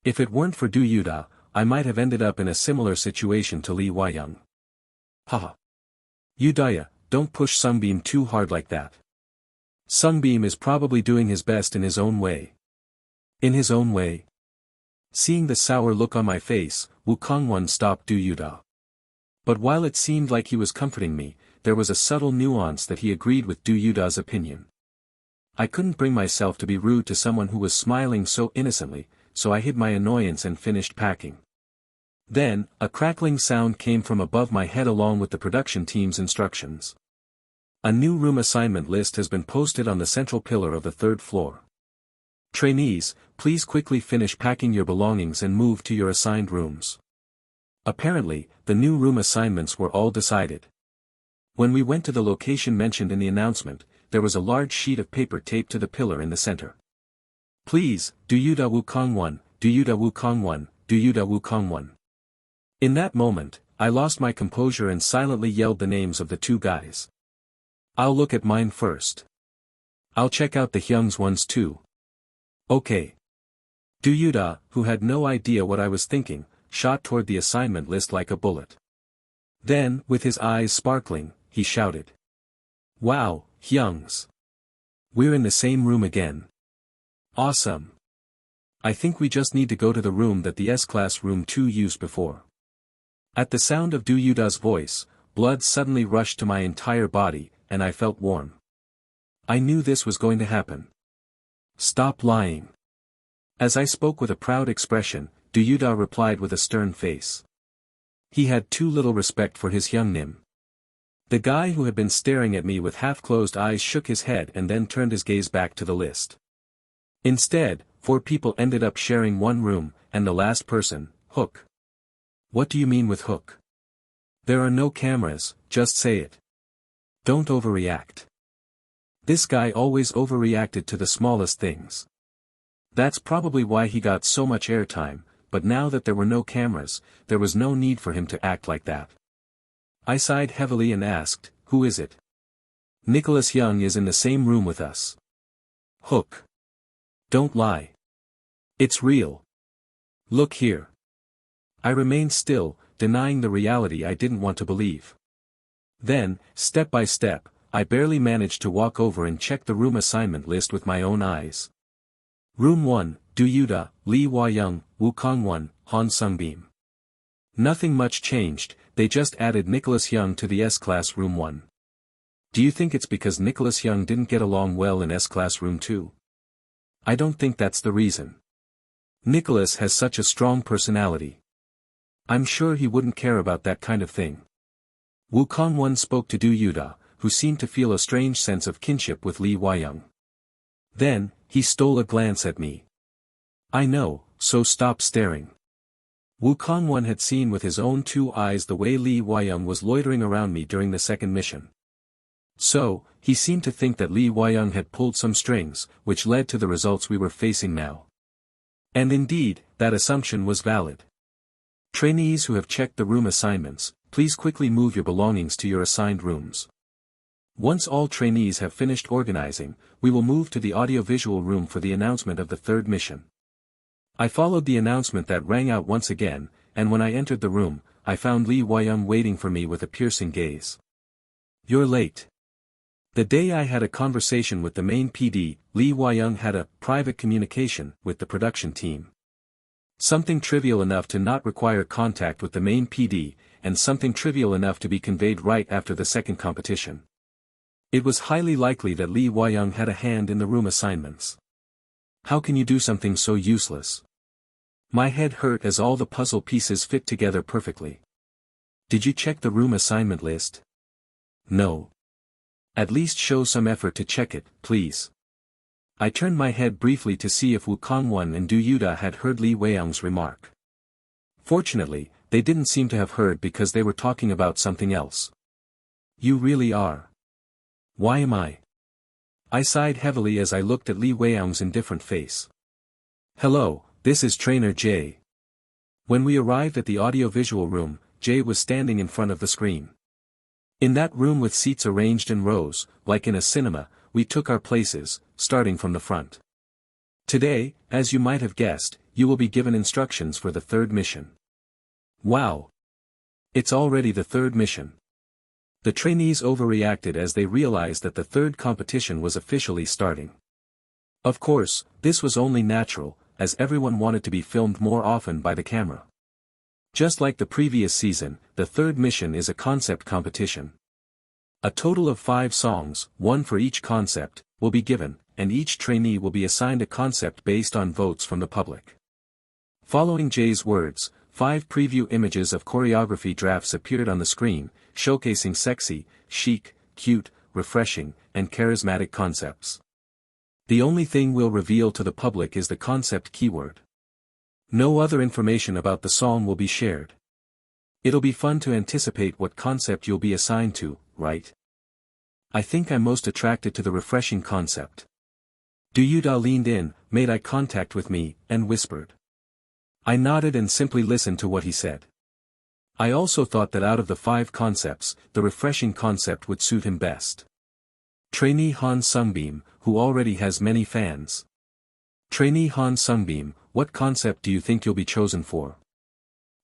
If it weren't for Do Yutae, I might have ended up in a similar situation to Lee Hwa-young. Haha. Yutae, don't push Seungbeom too hard like that. Seungbeom is probably doing his best in his own way. In his own way? Seeing the sour look on my face, Woo Kong-won stopped Do Yutae. But while it seemed like he was comforting me, there was a subtle nuance that he agreed with Do Yutae's opinion. I couldn't bring myself to be rude to someone who was smiling so innocently, so I hid my annoyance and finished packing. Then, a crackling sound came from above my head along with the production team's instructions. A new room assignment list has been posted on the central pillar of the third floor. Trainees, please quickly finish packing your belongings and move to your assigned rooms. Apparently, the new room assignments were all decided. When we went to the location mentioned in the announcement, there was a large sheet of paper taped to the pillar in the center. Please, Do Yutae Woo Kong-won, Do Yutae Woo Kong-won, Do Yutae Woo Kong-won. In that moment, I lost my composure and silently yelled the names of the two guys. I'll look at mine first. I'll check out the Hyung's ones too. Okay. Do Yutae, who had no idea what I was thinking, shot toward the assignment list like a bullet. Then, with his eyes sparkling, he shouted. Wow, Hyung's. We're in the same room again. Awesome. I think we just need to go to the room that the S-Class Room 2 used before. At the sound of Do Yutae's voice, blood suddenly rushed to my entire body, and I felt warm. I knew this was going to happen. Stop lying. As I spoke with a proud expression, Do Yutae replied with a stern face. He had too little respect for his Hyungnim. The guy who had been staring at me with half-closed eyes shook his head and then turned his gaze back to the list. Instead, 4 people ended up sharing one room, and the last person, Hook. What do you mean with Hook? There are no cameras, just say it. Don't overreact. This guy always overreacted to the smallest things. That's probably why he got so much airtime, but now that there were no cameras, there was no need for him to act like that. I sighed heavily and asked, who is it? Nicholas Hyung is in the same room with us. Hook. Don't lie. It's real. Look here. I remained still, denying the reality I didn't want to believe. Then, step by step, I barely managed to walk over and check the room assignment list with my own eyes. Room 1, Do Yutae, Lee Hwa-young, Woo Kong-won, Han Seungbeom. Nothing much changed, they just added Nicholas Hyung to the S-Class Room 1. Do you think it's because Nicholas Hyung didn't get along well in S-Class Room 2? I don't think that's the reason. Nicholas has such a strong personality. I'm sure he wouldn't care about that kind of thing. Woo Kong-won spoke to Do Yutae, who seemed to feel a strange sense of kinship with Lee Hwa-young. Then, he stole a glance at me. I know, so stop staring. Woo Kong-won had seen with his own 2 eyes the way Lee Hwa-young was loitering around me during the second mission. So, he seemed to think that Lee Hwa-young had pulled some strings, which led to the results we were facing now. And indeed, that assumption was valid. Trainees who have checked the room assignments, please quickly move your belongings to your assigned rooms. Once all trainees have finished organizing, we will move to the audiovisual room for the announcement of the third mission. I followed the announcement that rang out once again, and when I entered the room, I found Lee Hwa-young waiting for me with a piercing gaze. "You're late." The day I had a conversation with the main PD, Lee Hwa-young had a private communication with the production team. Something trivial enough to not require contact with the main PD, and something trivial enough to be conveyed right after the second competition. It was highly likely that Lee Hwa-young had a hand in the room assignments. How can you do something so useless? My head hurt as all the puzzle pieces fit together perfectly. Did you check the room assignment list? No. At least show some effort to check it, please. I turned my head briefly to see if Woo Kang-won and Do Yuta had heard Lee Hwa-young's remark. Fortunately, they didn't seem to have heard because they were talking about something else. You really are. Why am I? I sighed heavily as I looked at Lee Hwa-young's indifferent face. Hello, this is Trainer Jay. When we arrived at the audiovisual room, Jay was standing in front of the screen. In that room with seats arranged in rows, like in a cinema, we took our places, starting from the front. Today, as you might have guessed, you will be given instructions for the third mission. Wow! It's already the third mission. The trainees overreacted as they realized that the third competition was officially starting. Of course, this was only natural, as everyone wanted to be filmed more often by the camera. Just like the previous season, the third mission is a concept competition. A total of 5 songs, one for each concept, will be given, and each trainee will be assigned a concept based on votes from the public. Following Jay's words, 5 preview images of choreography drafts appeared on the screen, showcasing sexy, chic, cute, refreshing, and charismatic concepts. The only thing we'll reveal to the public is the concept keyword. No other information about the song will be shared. It'll be fun to anticipate what concept you'll be assigned to, right? I think I'm most attracted to the refreshing concept. Do Yuta leaned in, made eye contact with me, and whispered. I nodded and simply listened to what he said. I also thought that out of the 5 concepts, the refreshing concept would suit him best. Trainee Han Seungbeom, who already has many fans. Trainee Han Seungbeom, what concept do you think you'll be chosen for?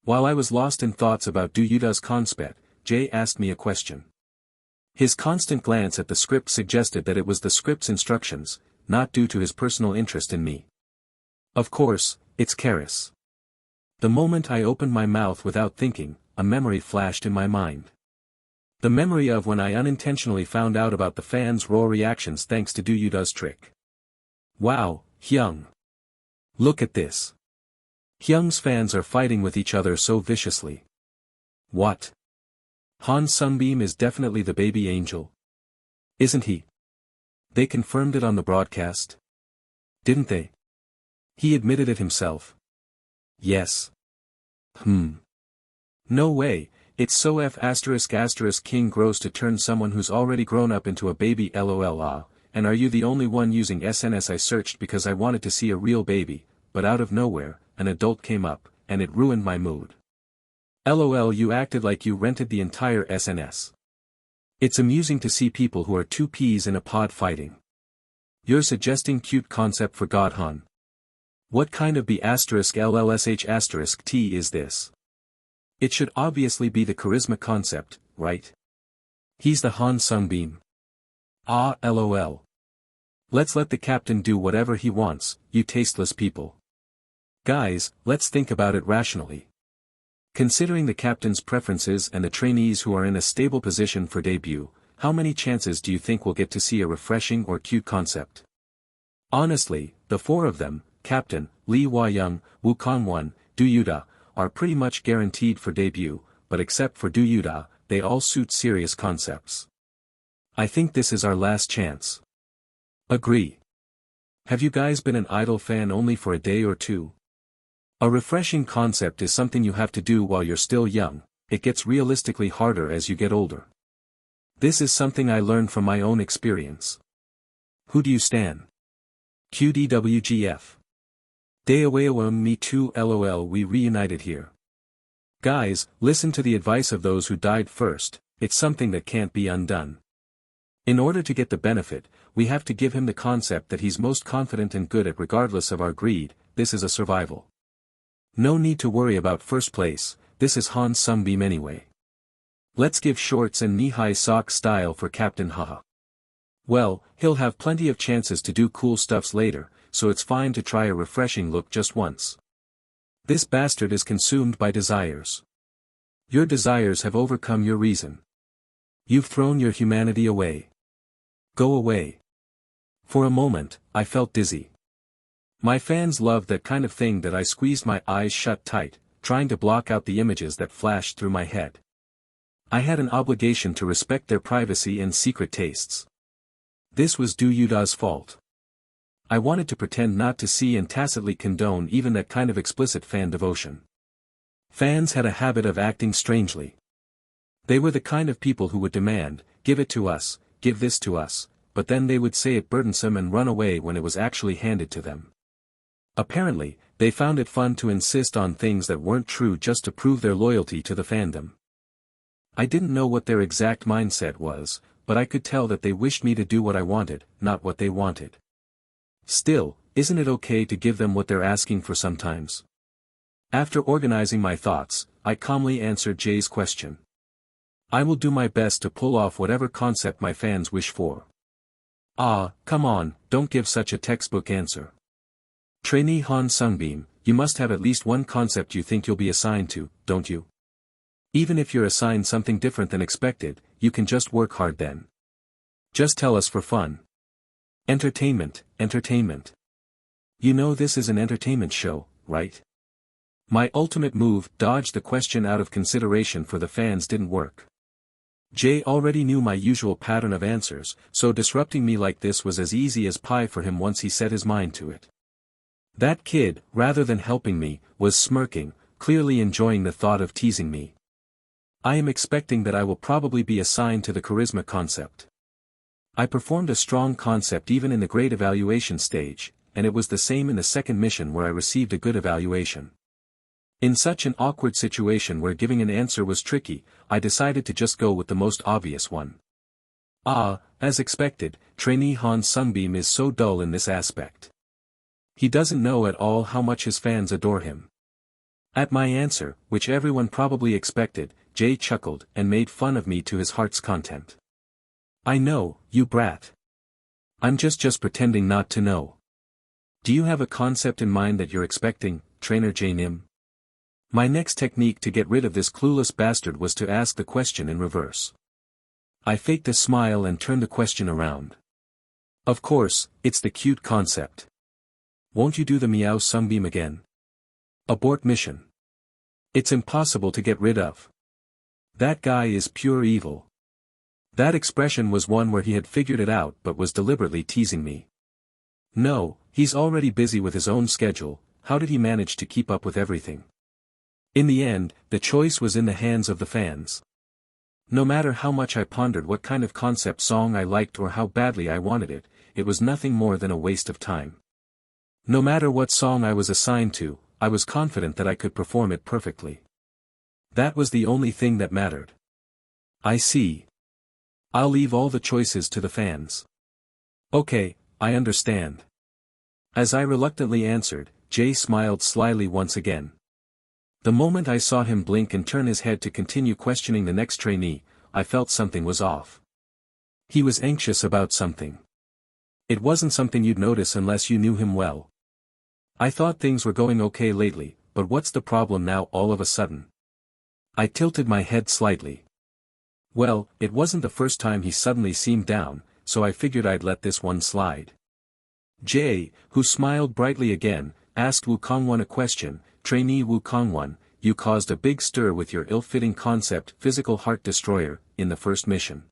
While I was lost in thoughts about Do Yuta's concept, Jay asked me a question. His constant glance at the script suggested that it was the script's instructions, not due to his personal interest in me. Of course, it's Karis. The moment I opened my mouth without thinking, a memory flashed in my mind. The memory of when I unintentionally found out about the fans' raw reactions thanks to Do Yuta's trick. Wow, Hyung. Look at this. Hyung's fans are fighting with each other so viciously. What? Han Seungbeom is definitely the baby angel. Isn't he? They confirmed it on the broadcast. Didn't they? He admitted it himself. Yes. No way, it's so F*** King gross to turn someone who's already grown up into a baby lol and are you the only one using SNS? I searched because I wanted to see a real baby, but out of nowhere, an adult came up, and it ruined my mood. LOL, you acted like you rented the entire SNS. It's amusing to see people who are 2 peas in a pod fighting. You're suggesting cute concept for God, Han. What kind of B***LLSH**T is this? It should obviously be the charisma concept, right? He's the Han Seungbeom. Ah, lol. Let's let the captain do whatever he wants, you tasteless people. Guys, let's think about it rationally. Considering the captain's preferences and the trainees who are in a stable position for debut, how many chances do you think we'll get to see a refreshing or cute concept? Honestly, the 4 of them, Captain, Lee Hwa-young, Woo Kang-won, Do Yuta, are pretty much guaranteed for debut, but except for Do Yuta, they all suit serious concepts. I think this is our last chance. Agree. Have you guys been an idol fan only for a day or 2? A refreshing concept is something you have to do while you're still young, it gets realistically harder as you get older. This is something I learned from my own experience. Who do you stan? QDWGF. Me too lol, we reunited here. Guys, listen to the advice of those who died first, it's something that can't be undone. In order to get the benefit, we have to give him the concept that he's most confident and good at regardless of our greed. This is a survival. No need to worry about first place, this is Han Seungbeom anyway. Let's give shorts and knee-high sock style for Captain Haha. Well, he'll have plenty of chances to do cool stuffs later, so it's fine to try a refreshing look just once. This bastard is consumed by desires. Your desires have overcome your reason. You've thrown your humanity away. Go away. For a moment, I felt dizzy. My fans loved that kind of thing that I squeezed my eyes shut tight, trying to block out the images that flashed through my head. I had an obligation to respect their privacy and secret tastes. This was Seo Yutae's fault. I wanted to pretend not to see and tacitly condone even that kind of explicit fan devotion. Fans had a habit of acting strangely. They were the kind of people who would demand, give it to us, give this to us, but then they would say it burdensome and run away when it was actually handed to them. Apparently, they found it fun to insist on things that weren't true just to prove their loyalty to the fandom. I didn't know what their exact mindset was, but I could tell that they wished me to do what I wanted, not what they wanted. Still, isn't it okay to give them what they're asking for sometimes? After organizing my thoughts, I calmly answered Jay's question. I will do my best to pull off whatever concept my fans wish for. Ah, come on, don't give such a textbook answer. Trainee Han Seungbeom, you must have at least one concept you think you'll be assigned to, don't you? Even if you're assigned something different than expected, you can just work hard then. Just tell us for fun. Entertainment, entertainment. You know this is an entertainment show, right? My ultimate move, dodge the question out of consideration for the fans, didn't work. Jay already knew my usual pattern of answers, so disrupting me like this was as easy as pie for him once he set his mind to it. That kid, rather than helping me, was smirking, clearly enjoying the thought of teasing me. I am expecting that I will probably be assigned to the charisma concept. I performed a strong concept even in the great evaluation stage, and it was the same in the second mission where I received a good evaluation. In such an awkward situation where giving an answer was tricky, I decided to just go with the most obvious one. Ah, as expected, trainee Han Seungbeom is so dull in this aspect. He doesn't know at all how much his fans adore him. At my answer, which everyone probably expected, Jay chuckled and made fun of me to his heart's content. I know, you brat. I'm just pretending not to know. Do you have a concept in mind that you're expecting, Trainer Jay Nim? My next technique to get rid of this clueless bastard was to ask the question in reverse. I faked a smile and turned the question around. Of course, it's the cute concept. Won't you do the Meow Seungbeom again? Abort mission. It's impossible to get rid of. That guy is pure evil. That expression was one where he had figured it out but was deliberately teasing me. No, he's already busy with his own schedule, how did he manage to keep up with everything? In the end, the choice was in the hands of the fans. No matter how much I pondered what kind of concept song I liked or how badly I wanted it, it was nothing more than a waste of time. No matter what song I was assigned to, I was confident that I could perform it perfectly. That was the only thing that mattered. I see. I'll leave all the choices to the fans. Okay, I understand. As I reluctantly answered, Jay smiled slyly once again. The moment I saw him blink and turn his head to continue questioning the next trainee, I felt something was off. He was anxious about something. It wasn't something you'd notice unless you knew him well. I thought things were going okay lately, but what's the problem now all of a sudden? I tilted my head slightly. Well, it wasn't the first time he suddenly seemed down, so I figured I'd let this one slide. Jay, who smiled brightly again, asked Wu Kongwon a question. Trainee Wu Kongwon, you caused a big stir with your ill-fitting concept physical heart destroyer, in the first mission.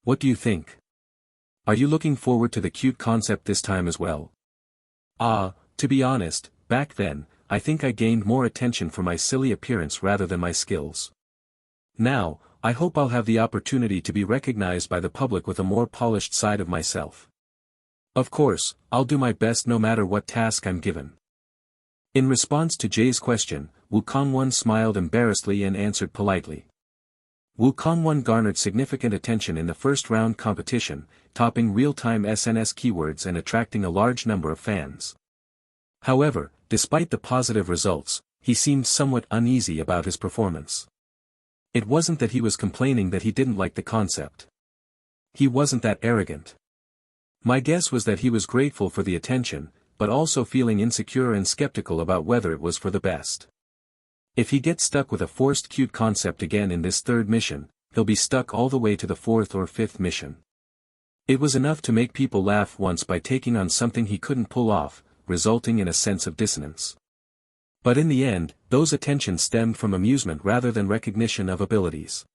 What do you think? Are you looking forward to the cute concept this time as well? To be honest, back then, I think I gained more attention for my silly appearance rather than my skills. Now, I hope I'll have the opportunity to be recognized by the public with a more polished side of myself. Of course, I'll do my best no matter what task I'm given. In response to Jae's question, Woo Kangwon smiled embarrassedly and answered politely. Woo Kangwon garnered significant attention in the first round competition, topping real-time SNS keywords and attracting a large number of fans. However, despite the positive results, he seemed somewhat uneasy about his performance. It wasn't that he was complaining that he didn't like the concept. He wasn't that arrogant. My guess was that he was grateful for the attention, but also feeling insecure and skeptical about whether it was for the best. If he gets stuck with a forced cute concept again in this third mission, he'll be stuck all the way to the fourth or fifth mission. It was enough to make people laugh once by taking on something he couldn't pull off, resulting in a sense of dissonance. But in the end, those attentions stemmed from amusement rather than recognition of abilities.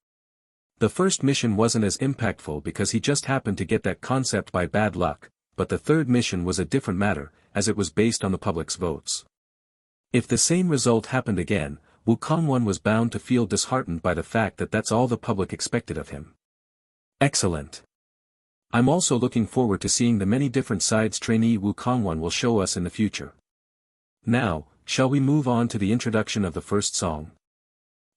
The first mission wasn't as impactful because he just happened to get that concept by bad luck, but the third mission was a different matter, as it was based on the public's votes. If the same result happened again, Woo Kangwon was bound to feel disheartened by the fact that that's all the public expected of him. Excellent. I'm also looking forward to seeing the many different sides trainee Woo Kangwon will show us in the future. Now, shall we move on to the introduction of the first song?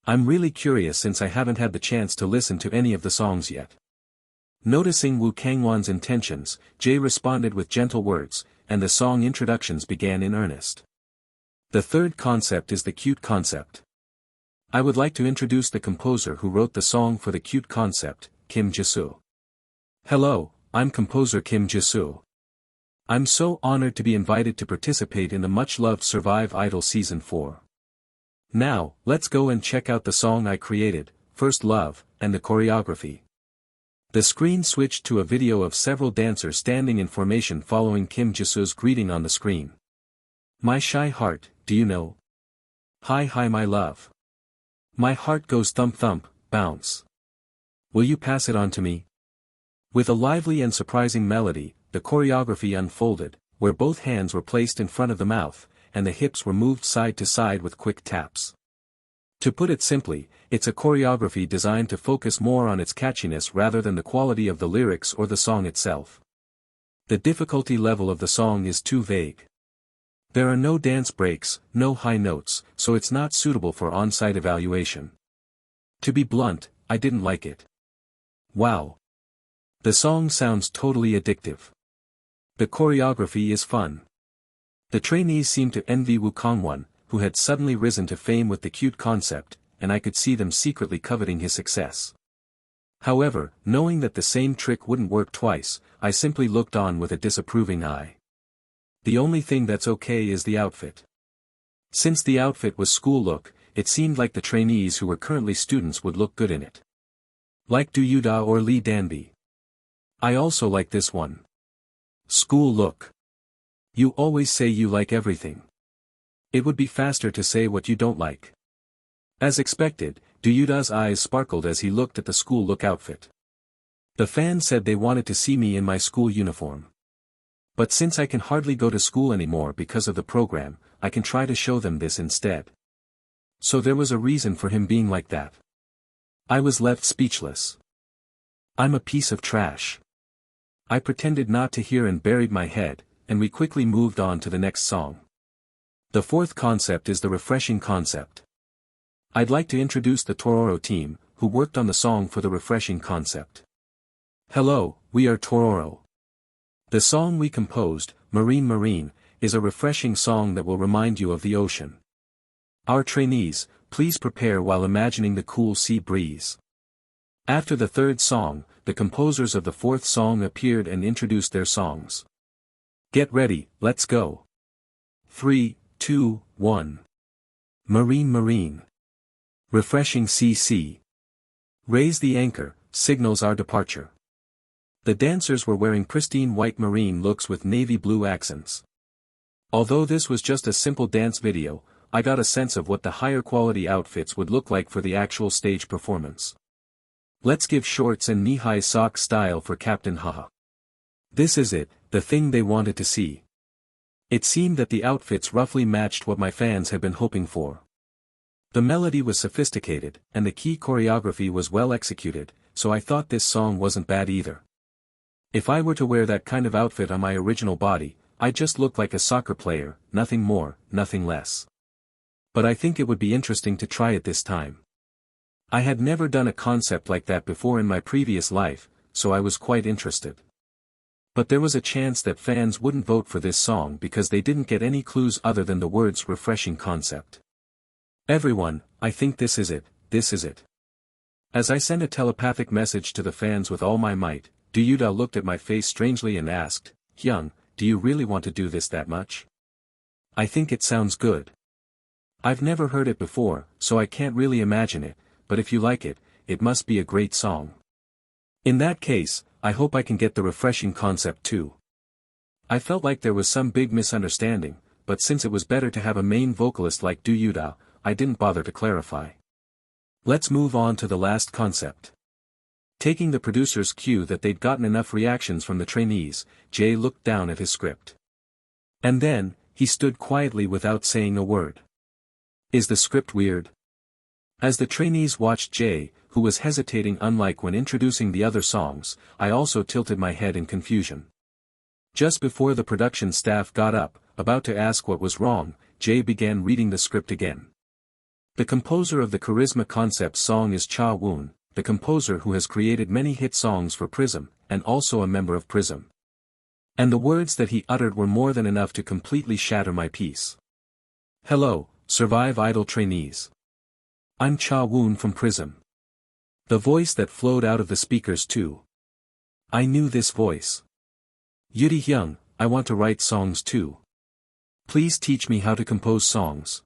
I'm really curious since I haven't had the chance to listen to any of the songs yet. Noticing Woo Kangwon's intentions, Jae responded with gentle words, and the song introductions began in earnest. The third concept is the cute concept. I would like to introduce the composer who wrote the song for the cute concept, Kim Ji-soo. Hello, I'm composer Kim Ji-soo. I'm so honored to be invited to participate in the much-loved Survive Idol Season 4. Now, let's go and check out the song I created, First Love, and the choreography. The screen switched to a video of several dancers standing in formation following Kim Ji-soo's greeting on the screen. My shy heart, do you know? Hi hi my love. My heart goes thump thump, bounce. Will you pass it on to me? With a lively and surprising melody, the choreography unfolded, where both hands were placed in front of the mouth, and the hips were moved side to side with quick taps. To put it simply, it's a choreography designed to focus more on its catchiness rather than the quality of the lyrics or the song itself. The difficulty level of the song is too vague. There are no dance breaks, no high notes, so it's not suitable for on-site evaluation. To be blunt, I didn't like it. Wow. The song sounds totally addictive. The choreography is fun. The trainees seemed to envy Woo Kangwon, who had suddenly risen to fame with the cute concept, and I could see them secretly coveting his success. However, knowing that the same trick wouldn't work twice, I simply looked on with a disapproving eye. The only thing that's okay is the outfit. Since the outfit was school look, it seemed like the trainees who were currently students would look good in it. Like Do Yutae or Lee Danby. I also like this one. School look. You always say you like everything. It would be faster to say what you don't like. As expected, Do Yutae's eyes sparkled as he looked at the school look outfit. The fans said they wanted to see me in my school uniform. But since I can hardly go to school anymore because of the program, I can try to show them this instead. So there was a reason for him being like that. I was left speechless. I'm a piece of trash. I pretended not to hear and buried my head, and we quickly moved on to the next song. The fourth concept is the refreshing concept. I'd like to introduce the Tororo team, who worked on the song for the refreshing concept. Hello, we are Tororo. The song we composed, Marine Marine, is a refreshing song that will remind you of the ocean. Our trainees, please prepare while imagining the cool sea breeze. After the third song, the composers of the fourth song appeared and introduced their songs. Get ready, let's go. 3, 2, 1. Marine Marine. Refreshing sea sea. Raise the anchor, signals our departure. The dancers were wearing pristine white marine looks with navy blue accents. Although this was just a simple dance video, I got a sense of what the higher quality outfits would look like for the actual stage performance. Let's give shorts and knee-high sock style for Captain Haha. This is it, the thing they wanted to see. It seemed that the outfits roughly matched what my fans had been hoping for. The melody was sophisticated, and the key choreography was well executed, so I thought this song wasn't bad either. If I were to wear that kind of outfit on my original body, I just look like a soccer player, nothing more, nothing less. But I think it would be interesting to try it this time. I had never done a concept like that before in my previous life, so I was quite interested. But there was a chance that fans wouldn't vote for this song because they didn't get any clues other than the words refreshing concept. Everyone, I think this is it, this is it. As I sent a telepathic message to the fans with all my might, Seo Yutae looked at my face strangely and asked, "Hyung, do you really want to do this that much? I think it sounds good. I've never heard it before, so I can't really imagine it, but if you like it, it must be a great song. In that case, I hope I can get the refreshing concept too." I felt like there was some big misunderstanding, but since it was better to have a main vocalist like Seo Yutae, I didn't bother to clarify. Let's move on to the last concept. Taking the producer's cue that they'd gotten enough reactions from the trainees, Jae looked down at his script. And then, he stood quietly without saying a word. Is the script weird? As the trainees watched Jae, who was hesitating unlike when introducing the other songs, I also tilted my head in confusion. Just before the production staff got up, about to ask what was wrong, Jae began reading the script again. The composer of the Charisma Concept song is Cha Woon, the composer who has created many hit songs for Prism, and also a member of Prism. And the words that he uttered were more than enough to completely shatter my peace. Hello, Survive Idol trainees. I'm Cha Woon from Prism. The voice that flowed out of the speakers too. I knew this voice. Yuri Hyung, I want to write songs too. Please teach me how to compose songs.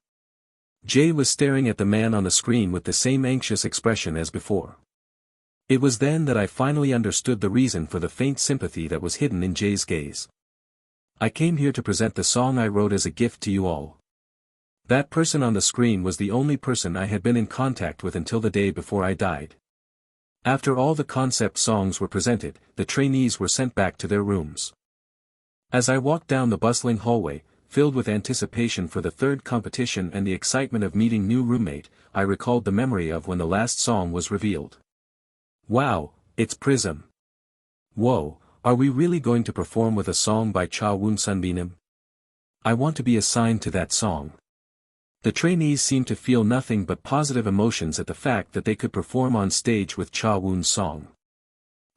Jae was staring at the man on the screen with the same anxious expression as before. It was then that I finally understood the reason for the faint sympathy that was hidden in Jae's gaze. I came here to present the song I wrote as a gift to you all. That person on the screen was the only person I had been in contact with until the day before I died. After all the concept songs were presented, the trainees were sent back to their rooms. As I walked down the bustling hallway, filled with anticipation for the third competition and the excitement of meeting new roommate, I recalled the memory of when the last song was revealed. Wow, it's Prism. Whoa, are we really going to perform with a song by Cha Woon Sunbeam? I want to be assigned to that song. The trainees seemed to feel nothing but positive emotions at the fact that they could perform on stage with Cha Woon's song.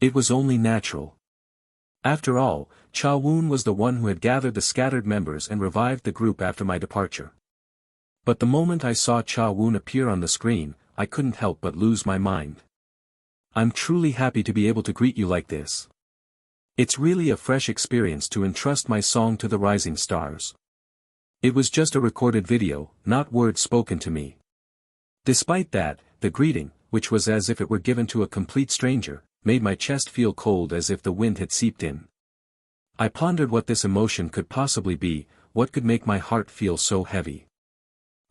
It was only natural. After all, Cha Woon was the one who had gathered the scattered members and revived the group after my departure. But the moment I saw Cha Woon appear on the screen, I couldn't help but lose my mind. I'm truly happy to be able to greet you like this. It's really a fresh experience to entrust my song to the rising stars. It was just a recorded video, not words spoken to me. Despite that, the greeting, which was as if it were given to a complete stranger, made my chest feel cold as if the wind had seeped in. I pondered what this emotion could possibly be, what could make my heart feel so heavy.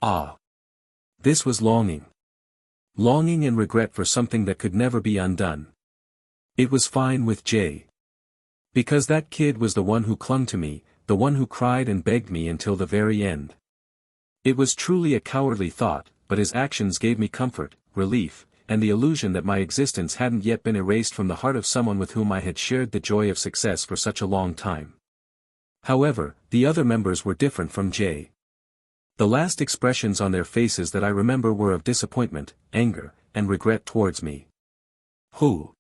Ah! This was longing. Longing and regret for something that could never be undone. It was fine with Jae. Because that kid was the one who clung to me, the one who cried and begged me until the very end. It was truly a cowardly thought, but his actions gave me comfort, relief, and the illusion that my existence hadn't yet been erased from the heart of someone with whom I had shared the joy of success for such a long time. However, the other members were different from Jae. The last expressions on their faces that I remember were of disappointment, anger, and regret towards me. Who?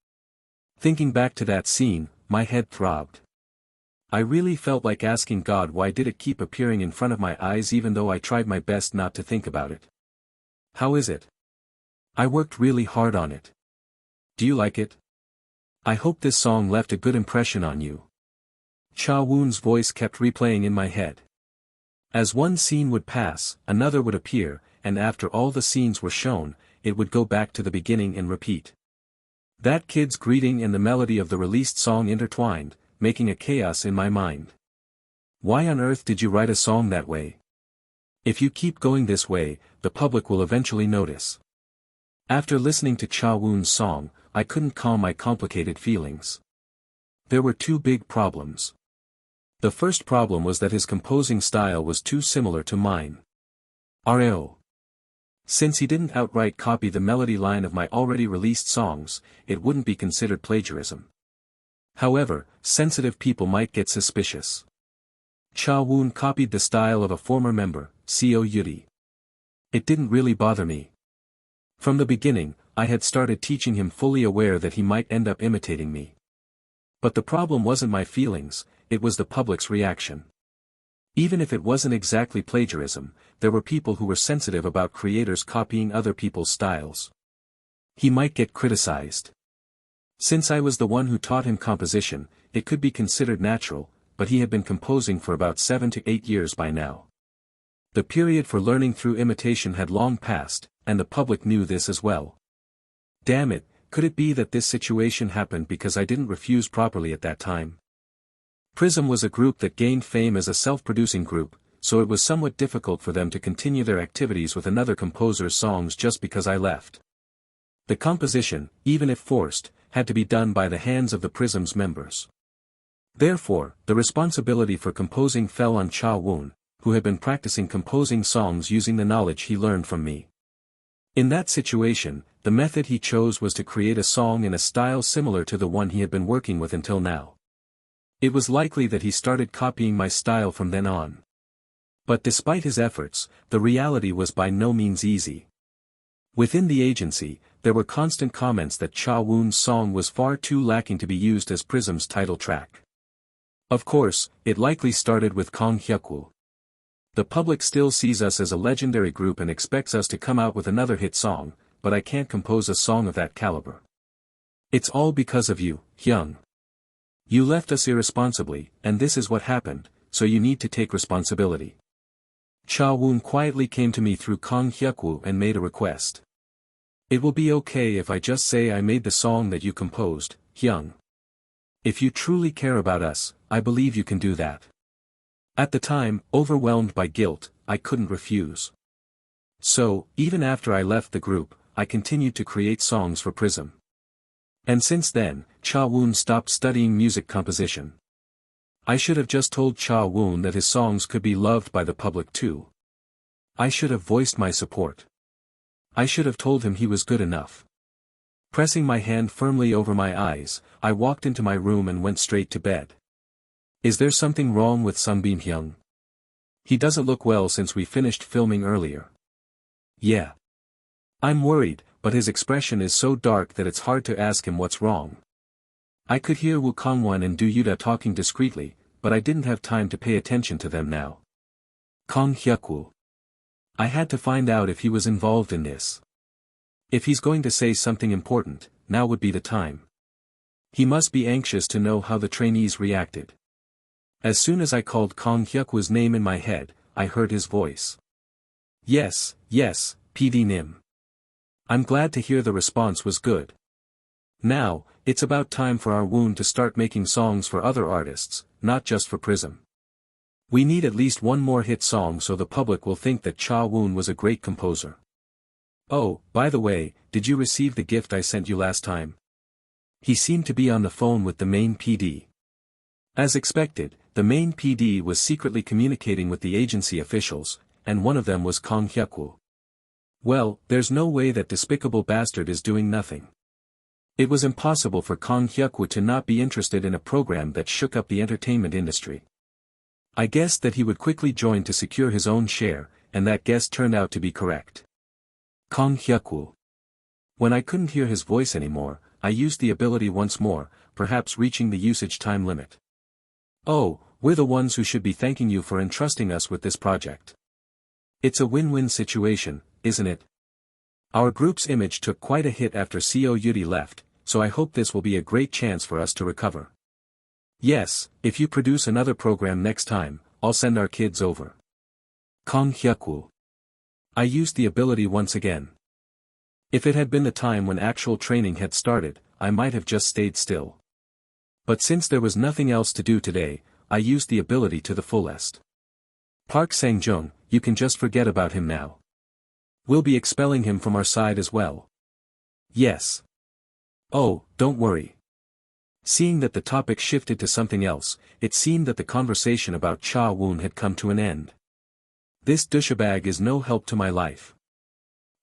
Thinking back to that scene, my head throbbed. I really felt like asking God why did it keep appearing in front of my eyes even though I tried my best not to think about it. How is it? I worked really hard on it. Do you like it? I hope this song left a good impression on you. Cha Woon's voice kept replaying in my head. As one scene would pass, another would appear, and after all the scenes were shown, it would go back to the beginning and repeat. That kid's greeting and the melody of the released song intertwined, making a chaos in my mind. Why on earth did you write a song that way? If you keep going this way, the public will eventually notice. After listening to Cha Woon's song, I couldn't calm my complicated feelings. There were two big problems. The first problem was that his composing style was too similar to mine. RAO. Since he didn't outright copy the melody line of my already released songs, it wouldn't be considered plagiarism. However, sensitive people might get suspicious. Cha Woon copied the style of a former member, Seo Yutae. It didn't really bother me. From the beginning, I had started teaching him fully aware that he might end up imitating me. But the problem wasn't my feelings, it was the public's reaction. Even if it wasn't exactly plagiarism, there were people who were sensitive about creators copying other people's styles. He might get criticized. Since I was the one who taught him composition, it could be considered natural, but he had been composing for about 7 to 8 years by now. The period for learning through imitation had long passed, and the public knew this as well. Damn it, could it be that this situation happened because I didn't refuse properly at that time? Prism was a group that gained fame as a self-producing group, so it was somewhat difficult for them to continue their activities with another composer's songs just because I left. The composition, even if forced, had to be done by the hands of the Prism's members. Therefore, the responsibility for composing fell on Cha Woon, who had been practicing composing songs using the knowledge he learned from me. In that situation, the method he chose was to create a song in a style similar to the one he had been working with until now. It was likely that he started copying my style from then on. But despite his efforts, the reality was by no means easy. Within the agency, there were constant comments that Cha Woon's song was far too lacking to be used as Prism's title track. Of course, it likely started with Kang Hyuk-woo. The public still sees us as a legendary group and expects us to come out with another hit song, but I can't compose a song of that caliber. It's all because of you, Hyung. You left us irresponsibly, and this is what happened, so you need to take responsibility. Cha Woon quietly came to me through Kang Hyuk-woo and made a request. It will be okay if I just say I made the song that you composed, Hyung. If you truly care about us, I believe you can do that. At the time, overwhelmed by guilt, I couldn't refuse. So, even after I left the group, I continued to create songs for Prism. And since then, Cha Woon stopped studying music composition. I should have just told Cha Woon that his songs could be loved by the public too. I should have voiced my support. I should have told him he was good enough. Pressing my hand firmly over my eyes, I walked into my room and went straight to bed. Is there something wrong with Seungbeom Hyung? He doesn't look well since we finished filming earlier. Yeah. I'm worried, but his expression is so dark that it's hard to ask him what's wrong. I could hear Woo Kangwon and Do Yuta talking discreetly, but I didn't have time to pay attention to them now. Kang Hyuk-woo. I had to find out if he was involved in this. If he's going to say something important, now would be the time. He must be anxious to know how the trainees reacted. As soon as I called Kang Hyuk-woo's name in my head, I heard his voice. Yes, PD Nim. I'm glad to hear the response was good. Now, it's about time for our Woon to start making songs for other artists, not just for Prism. We need at least one more hit song so the public will think that Cha Woon was a great composer. Oh, by the way, did you receive the gift I sent you last time? He seemed to be on the phone with the main PD. As expected, the main PD was secretly communicating with the agency officials, and one of them was Kang Hyuk-woo. Well, there's no way that despicable bastard is doing nothing. It was impossible for Kang Hyuk-woo to not be interested in a program that shook up the entertainment industry. I guessed that he would quickly join to secure his own share, and that guess turned out to be correct. Kang Hyuk-woo. When I couldn't hear his voice anymore, I used the ability once more, perhaps reaching the usage time limit. Oh, we're the ones who should be thanking you for entrusting us with this project. It's a win-win situation, isn't it? Our group's image took quite a hit after Seo Yutae left, so I hope this will be a great chance for us to recover. Yes, if you produce another program next time, I'll send our kids over. Kang Hyuk-woo. I used the ability once again. If it had been the time when actual training had started, I might have just stayed still. But since there was nothing else to do today, I used the ability to the fullest. Park Sang-jung, you can just forget about him now. We'll be expelling him from our side as well. Yes. Oh, don't worry. Seeing that the topic shifted to something else, it seemed that the conversation about Cha Woon had come to an end. This douchebag is no help to my life.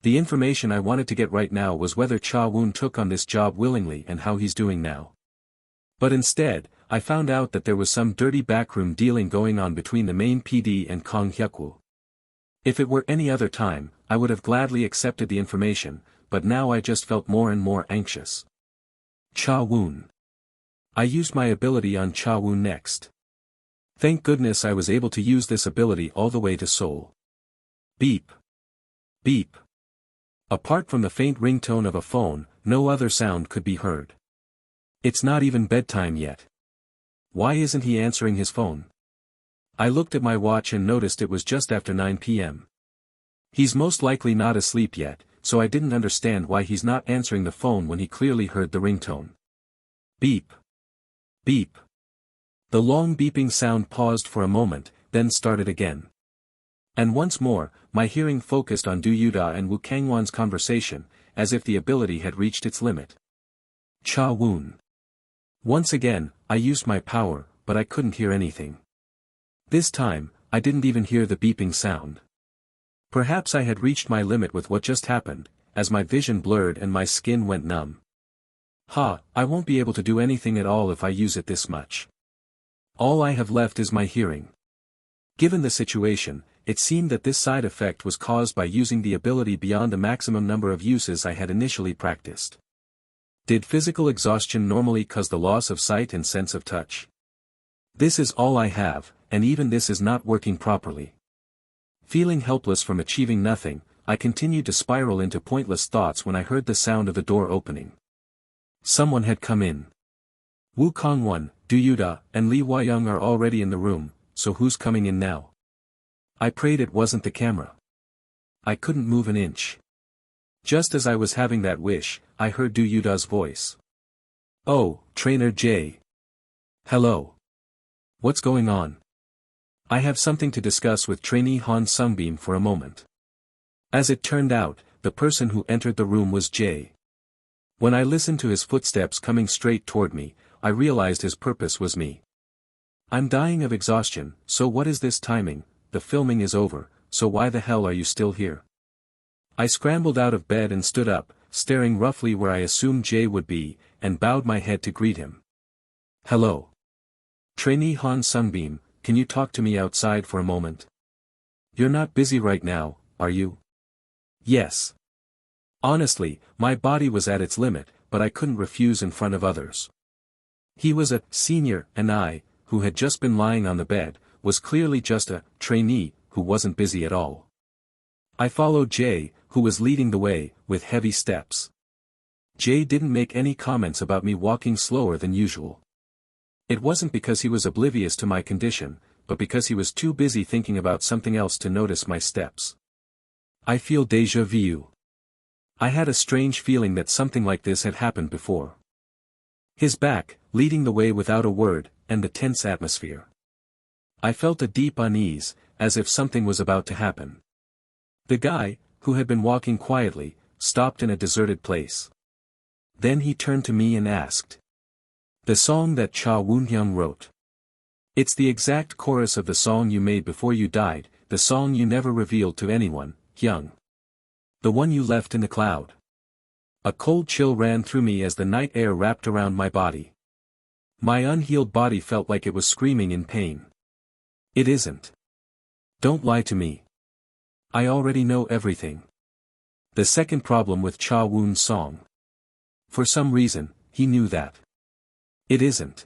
The information I wanted to get right now was whether Cha Woon took on this job willingly and how he's doing now. But instead, I found out that there was some dirty backroom dealing going on between the main PD and Kang Hyuk-woo. If it were any other time, I would have gladly accepted the information, but now I just felt more and more anxious. Cha-woon. I used my ability on Cha-woon next. Thank goodness I was able to use this ability all the way to Seoul. Beep. Beep. Apart from the faint ringtone of a phone, no other sound could be heard. It's not even bedtime yet. Why isn't he answering his phone? I looked at my watch and noticed it was just after 9 p.m. He's most likely not asleep yet, so I didn't understand why he's not answering the phone when he clearly heard the ringtone. Beep. Beep. The long beeping sound paused for a moment, then started again. And once more, my hearing focused on Seo Yutae and Woo Kangwon's conversation, as if the ability had reached its limit. Cha-woon. Once again, I used my power, but I couldn't hear anything. This time, I didn't even hear the beeping sound. Perhaps I had reached my limit with what just happened, as my vision blurred and my skin went numb. I won't be able to do anything at all if I use it this much. All I have left is my hearing. Given the situation, it seemed that this side effect was caused by using the ability beyond the maximum number of uses I had initially practiced. Did physical exhaustion normally cause the loss of sight and sense of touch? This is all I have, and even this is not working properly. Feeling helpless from achieving nothing, I continued to spiral into pointless thoughts when I heard the sound of the door opening. Someone had come in. Woo Kangwon, Seo Yutae, and Lee Hwa-young are already in the room, so who's coming in now? I prayed it wasn't the camera. I couldn't move an inch. Just as I was having that wish, I heard Seo Yutae's voice. Oh, Trainer Jay. Hello. What's going on? I have something to discuss with trainee Han Seungbeom for a moment. As it turned out, the person who entered the room was Jay. When I listened to his footsteps coming straight toward me, I realized his purpose was me. I'm dying of exhaustion, so what is this timing? The filming is over, so why the hell are you still here? I scrambled out of bed and stood up, staring roughly where I assumed Jay would be, and bowed my head to greet him. Hello. Trainee Han Seungbeom, can you talk to me outside for a moment? You're not busy right now, are you? Yes. Honestly, my body was at its limit, but I couldn't refuse in front of others. He was a senior, and I, who had just been lying on the bed, was clearly just a trainee, who wasn't busy at all. I followed Jay, who was leading the way, with heavy steps. Jay didn't make any comments about me walking slower than usual. It wasn't because he was oblivious to my condition, but because he was too busy thinking about something else to notice my steps. I feel déjà vu. I had a strange feeling that something like this had happened before. His back, leading the way without a word, and the tense atmosphere. I felt a deep unease, as if something was about to happen. The guy, who had been walking quietly, stopped in a deserted place. Then he turned to me and asked. The song that Cha Woon-hyung wrote. It's the exact chorus of the song you made before you died, the song you never revealed to anyone, Hyung. The one you left in the cloud. A cold chill ran through me as the night air wrapped around my body. My unhealed body felt like it was screaming in pain. It isn't. Don't lie to me. I already know everything. The second problem with Cha Woon's song. For some reason, he knew that. It isn't.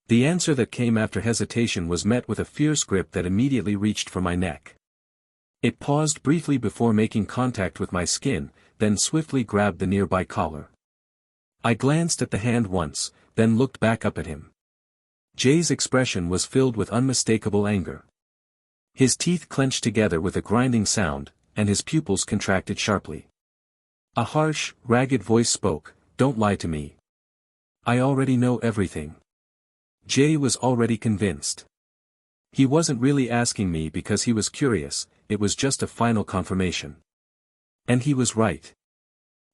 The answer that came after hesitation was met with a fierce grip that immediately reached for my neck. It paused briefly before making contact with my skin, then swiftly grabbed the nearby collar. I glanced at the hand once, then looked back up at him. Jay's expression was filled with unmistakable anger. His teeth clenched together with a grinding sound, and his pupils contracted sharply. A harsh, ragged voice spoke, "Don't lie to me. I already know everything." Jay was already convinced. He wasn't really asking me because he was curious, it was just a final confirmation. And he was right.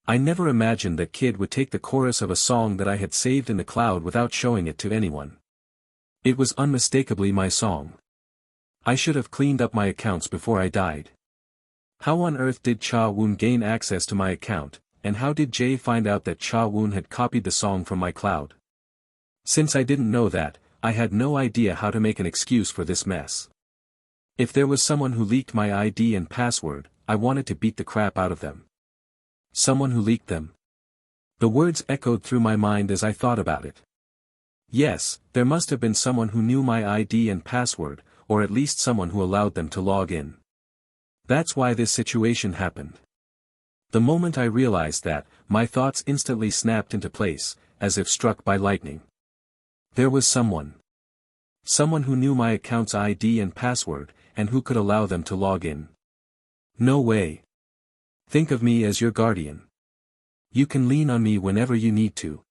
I never imagined that kid would take the chorus of a song that I had saved in the cloud without showing it to anyone. It was unmistakably my song. I should have cleaned up my accounts before I died. How on earth did Cha Woon gain access to my account, and how did Jay find out that Cha Woon had copied the song from my cloud? Since I didn't know that, I had no idea how to make an excuse for this mess. If there was someone who leaked my ID and password, I wanted to beat the crap out of them. Someone who leaked them? The words echoed through my mind as I thought about it. Yes, there must have been someone who knew my ID and password, or at least someone who allowed them to log in. That's why this situation happened. The moment I realized that, my thoughts instantly snapped into place, as if struck by lightning. There was someone. Someone who knew my account's ID and password, and who could allow them to log in. No way. Think of me as your guardian. You can lean on me whenever you need to.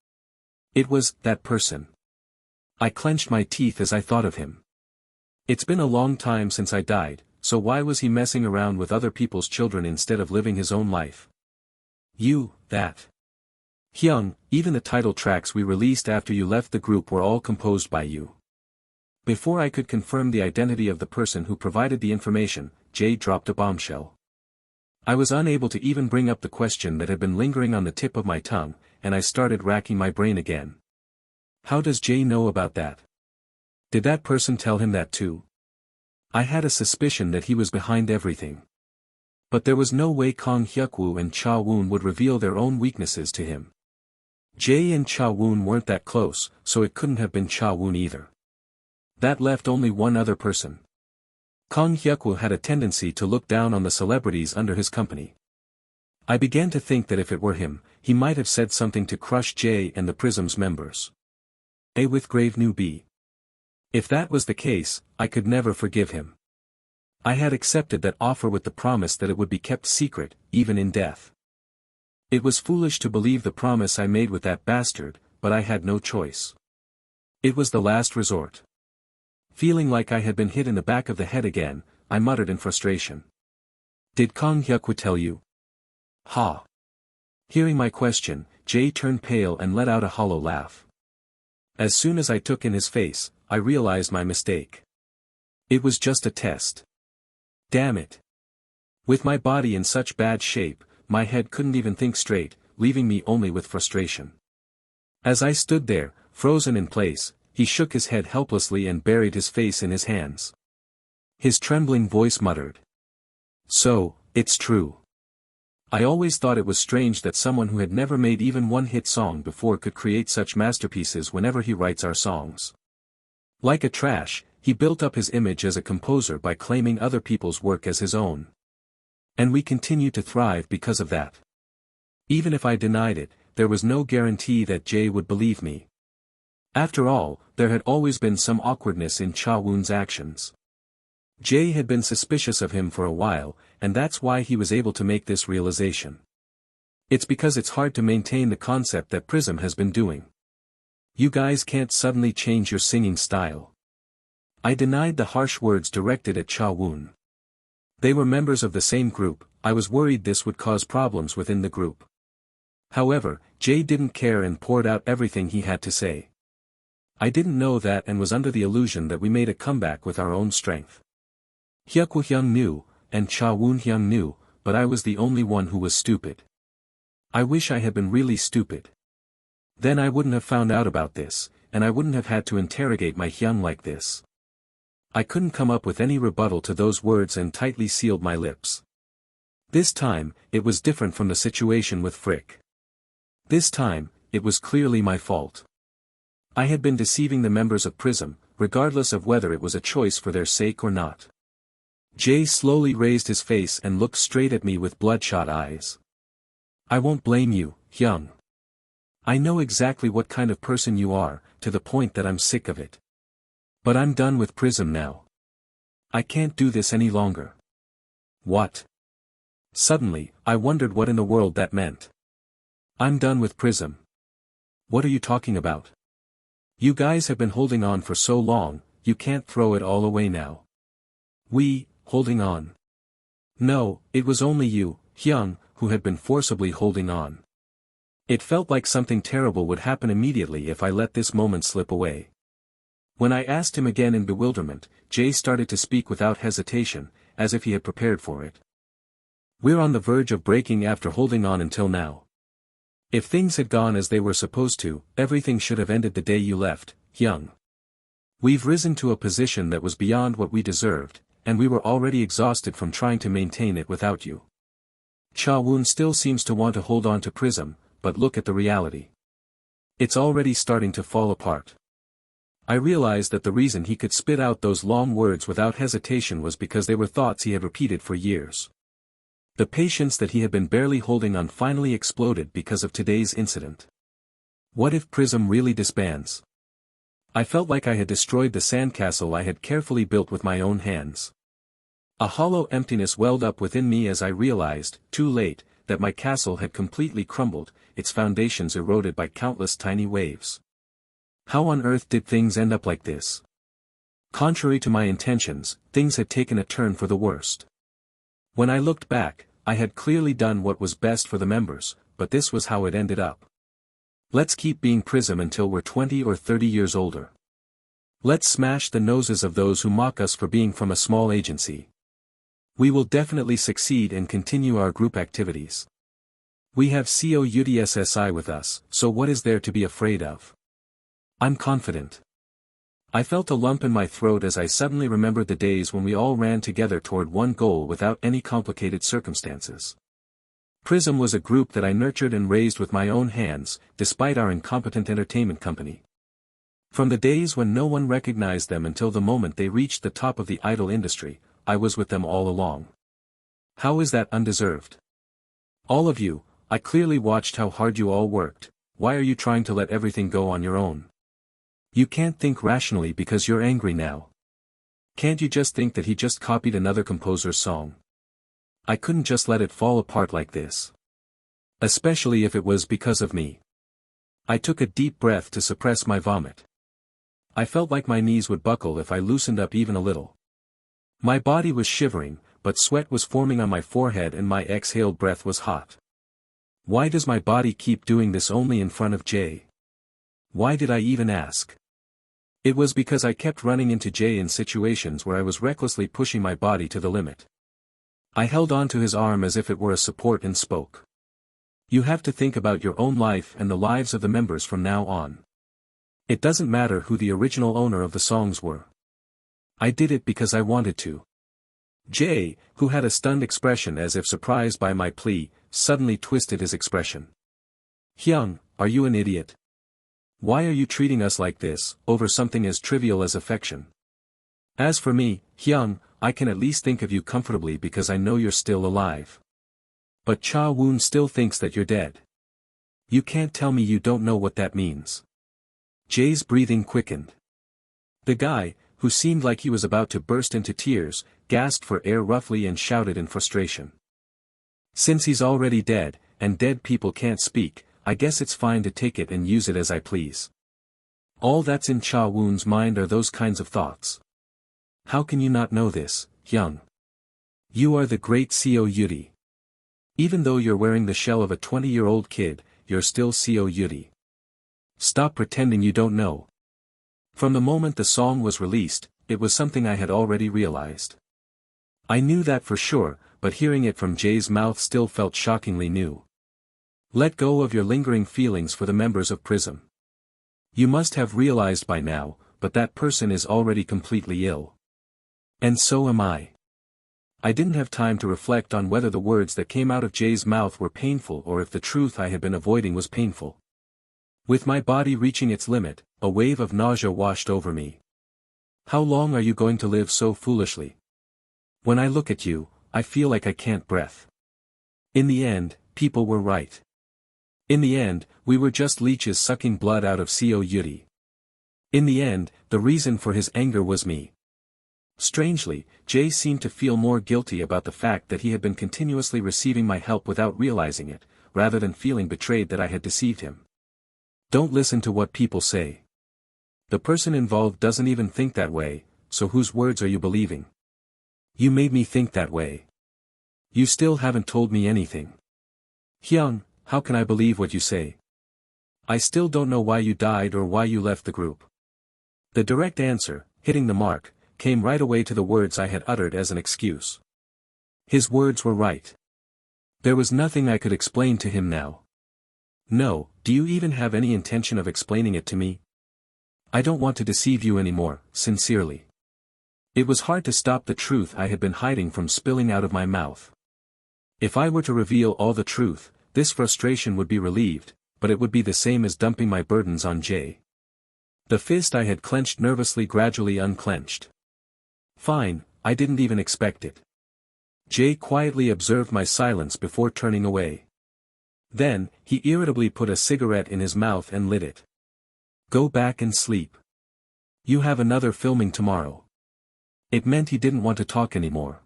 It was that person. I clenched my teeth as I thought of him. It's been a long time since I died, so why was he messing around with other people's children instead of living his own life? You, that. Hyung, even the title tracks we released after you left the group were all composed by you. Before I could confirm the identity of the person who provided the information, Jay dropped a bombshell. I was unable to even bring up the question that had been lingering on the tip of my tongue, and I started racking my brain again. How does Jay know about that? Did that person tell him that too? I had a suspicion that he was behind everything. But there was no way Kang Hyuk-woo and Cha Woon would reveal their own weaknesses to him. Jay and Cha Woon weren't that close, so it couldn't have been Cha Woon either. That left only one other person. Kang Hyuk-woo had a tendency to look down on the celebrities under his company. I began to think that if it were him, he might have said something to crush Jay and the Prism's members. A with grave new B. If that was the case, I could never forgive him. I had accepted that offer with the promise that it would be kept secret, even in death. It was foolish to believe the promise I made with that bastard, but I had no choice. It was the last resort. Feeling like I had been hit in the back of the head again, I muttered in frustration. Did Kang Hyuk-woo tell you? Ha! Hearing my question, Jay turned pale and let out a hollow laugh. As soon as I took in his face, I realized my mistake. It was just a test. Damn it. With my body in such bad shape, my head couldn't even think straight, leaving me only with frustration. As I stood there, frozen in place, he shook his head helplessly and buried his face in his hands. His trembling voice muttered. So, it's true. I always thought it was strange that someone who had never made even one hit song before could create such masterpieces whenever he writes our songs. Like a trash, he built up his image as a composer by claiming other people's work as his own. And we continue to thrive because of that. Even if I denied it, there was no guarantee that Jay would believe me. After all, there had always been some awkwardness in Cha Woon's actions. Jay had been suspicious of him for a while, and that's why he was able to make this realization. It's because it's hard to maintain the concept that Prism has been doing. You guys can't suddenly change your singing style. I denied the harsh words directed at Cha Woon. They were members of the same group, I was worried this would cause problems within the group. However, Jay didn't care and poured out everything he had to say. I didn't know that and was under the illusion that we made a comeback with our own strength. Hyuk-woo Hyung knew, and Cha Woon Hyung knew, but I was the only one who was stupid. I wish I had been really stupid. Then I wouldn't have found out about this, and I wouldn't have had to interrogate my Hyung like this. I couldn't come up with any rebuttal to those words and tightly sealed my lips. This time, it was different from the situation with Frick. This time, it was clearly my fault. I had been deceiving the members of Prism, regardless of whether it was a choice for their sake or not. Jay slowly raised his face and looked straight at me with bloodshot eyes. I won't blame you, Hyung. I know exactly what kind of person you are, to the point that I'm sick of it. But I'm done with Prism now. I can't do this any longer. What? Suddenly, I wondered what in the world that meant. I'm done with Prism. What are you talking about? You guys have been holding on for so long, you can't throw it all away now. Holding on. No, it was only you, Hyung, who had been forcibly holding on. It felt like something terrible would happen immediately if I let this moment slip away. When I asked him again in bewilderment, Jay started to speak without hesitation, as if he had prepared for it. We're on the verge of breaking after holding on until now. If things had gone as they were supposed to, everything should have ended the day you left, Hyung. We've risen to a position that was beyond what we deserved, and we were already exhausted from trying to maintain it without you. Cha-woon still seems to want to hold on to Prism, but look at the reality. It's already starting to fall apart. I realized that the reason he could spit out those long words without hesitation was because they were thoughts he had repeated for years. The patience that he had been barely holding on finally exploded because of today's incident. What if Prism really disbands? I felt like I had destroyed the sandcastle I had carefully built with my own hands. A hollow emptiness welled up within me as I realized, too late, that my castle had completely crumbled, its foundations eroded by countless tiny waves. How on earth did things end up like this? Contrary to my intentions, things had taken a turn for the worst. When I looked back, I had clearly done what was best for the members, but this was how it ended up. Let's keep being Prism until we're 20 or 30 years older. Let's smash the noses of those who mock us for being from a small agency. We will definitely succeed and continue our group activities. We have Seo Yutae with us, so what is there to be afraid of? I'm confident. I felt a lump in my throat as I suddenly remembered the days when we all ran together toward one goal without any complicated circumstances. Prism was a group that I nurtured and raised with my own hands, despite our incompetent entertainment company. From the days when no one recognized them until the moment they reached the top of the idol industry, I was with them all along. How is that undeserved? All of you, I clearly watched how hard you all worked. Why are you trying to let everything go on your own? You can't think rationally because you're angry now. Can't you just think that he just copied another composer's song? I couldn't just let it fall apart like this. Especially if it was because of me. I took a deep breath to suppress my vomit. I felt like my knees would buckle if I loosened up even a little. My body was shivering, but sweat was forming on my forehead and my exhaled breath was hot. Why does my body keep doing this only in front of Jay? Why did I even ask? It was because I kept running into Jay in situations where I was recklessly pushing my body to the limit. I held on to his arm as if it were a support and spoke. You have to think about your own life and the lives of the members from now on. It doesn't matter who the original owner of the songs were. I did it because I wanted to. Jay, who had a stunned expression as if surprised by my plea, suddenly twisted his expression. Hyung, are you an idiot? Why are you treating us like this, over something as trivial as affection? As for me, Hyung, I can at least think of you comfortably because I know you're still alive. But Cha-woon still thinks that you're dead. You can't tell me you don't know what that means. Jay's breathing quickened. The guy, who seemed like he was about to burst into tears, gasped for air roughly and shouted in frustration. Since he's already dead, and dead people can't speak, I guess it's fine to take it and use it as I please. All that's in Cha-woon's mind are those kinds of thoughts. How can you not know this, Hyung? You are the great Seo Yutae. Even though you're wearing the shell of a 20-year-old kid, you're still Seo Yutae. Stop pretending you don't know. From the moment the song was released, it was something I had already realized. I knew that for sure, but hearing it from Jay's mouth still felt shockingly new. Let go of your lingering feelings for the members of Prism. You must have realized by now, but that person is already completely ill. And so am I. I didn't have time to reflect on whether the words that came out of Jay's mouth were painful or if the truth I had been avoiding was painful. With my body reaching its limit, a wave of nausea washed over me. How long are you going to live so foolishly? When I look at you, I feel like I can't breathe. In the end, people were right. In the end, we were just leeches sucking blood out of Seo Yutae. In the end, the reason for his anger was me. Strangely, Jay seemed to feel more guilty about the fact that he had been continuously receiving my help without realizing it, rather than feeling betrayed that I had deceived him. Don't listen to what people say. The person involved doesn't even think that way, so whose words are you believing? You made me think that way. You still haven't told me anything. Hyung, how can I believe what you say? I still don't know why you died or why you left the group. The direct answer, hitting the mark, came right away to the words I had uttered as an excuse. His words were right. There was nothing I could explain to him now. No, do you even have any intention of explaining it to me? I don't want to deceive you anymore, sincerely. It was hard to stop the truth I had been hiding from spilling out of my mouth. If I were to reveal all the truth, this frustration would be relieved, but it would be the same as dumping my burdens on Jay. The fist I had clenched nervously gradually unclenched. Fine, I didn't even expect it. Jay quietly observed my silence before turning away. Then, he irritably put a cigarette in his mouth and lit it. Go back and sleep. You have another filming tomorrow. It meant he didn't want to talk anymore.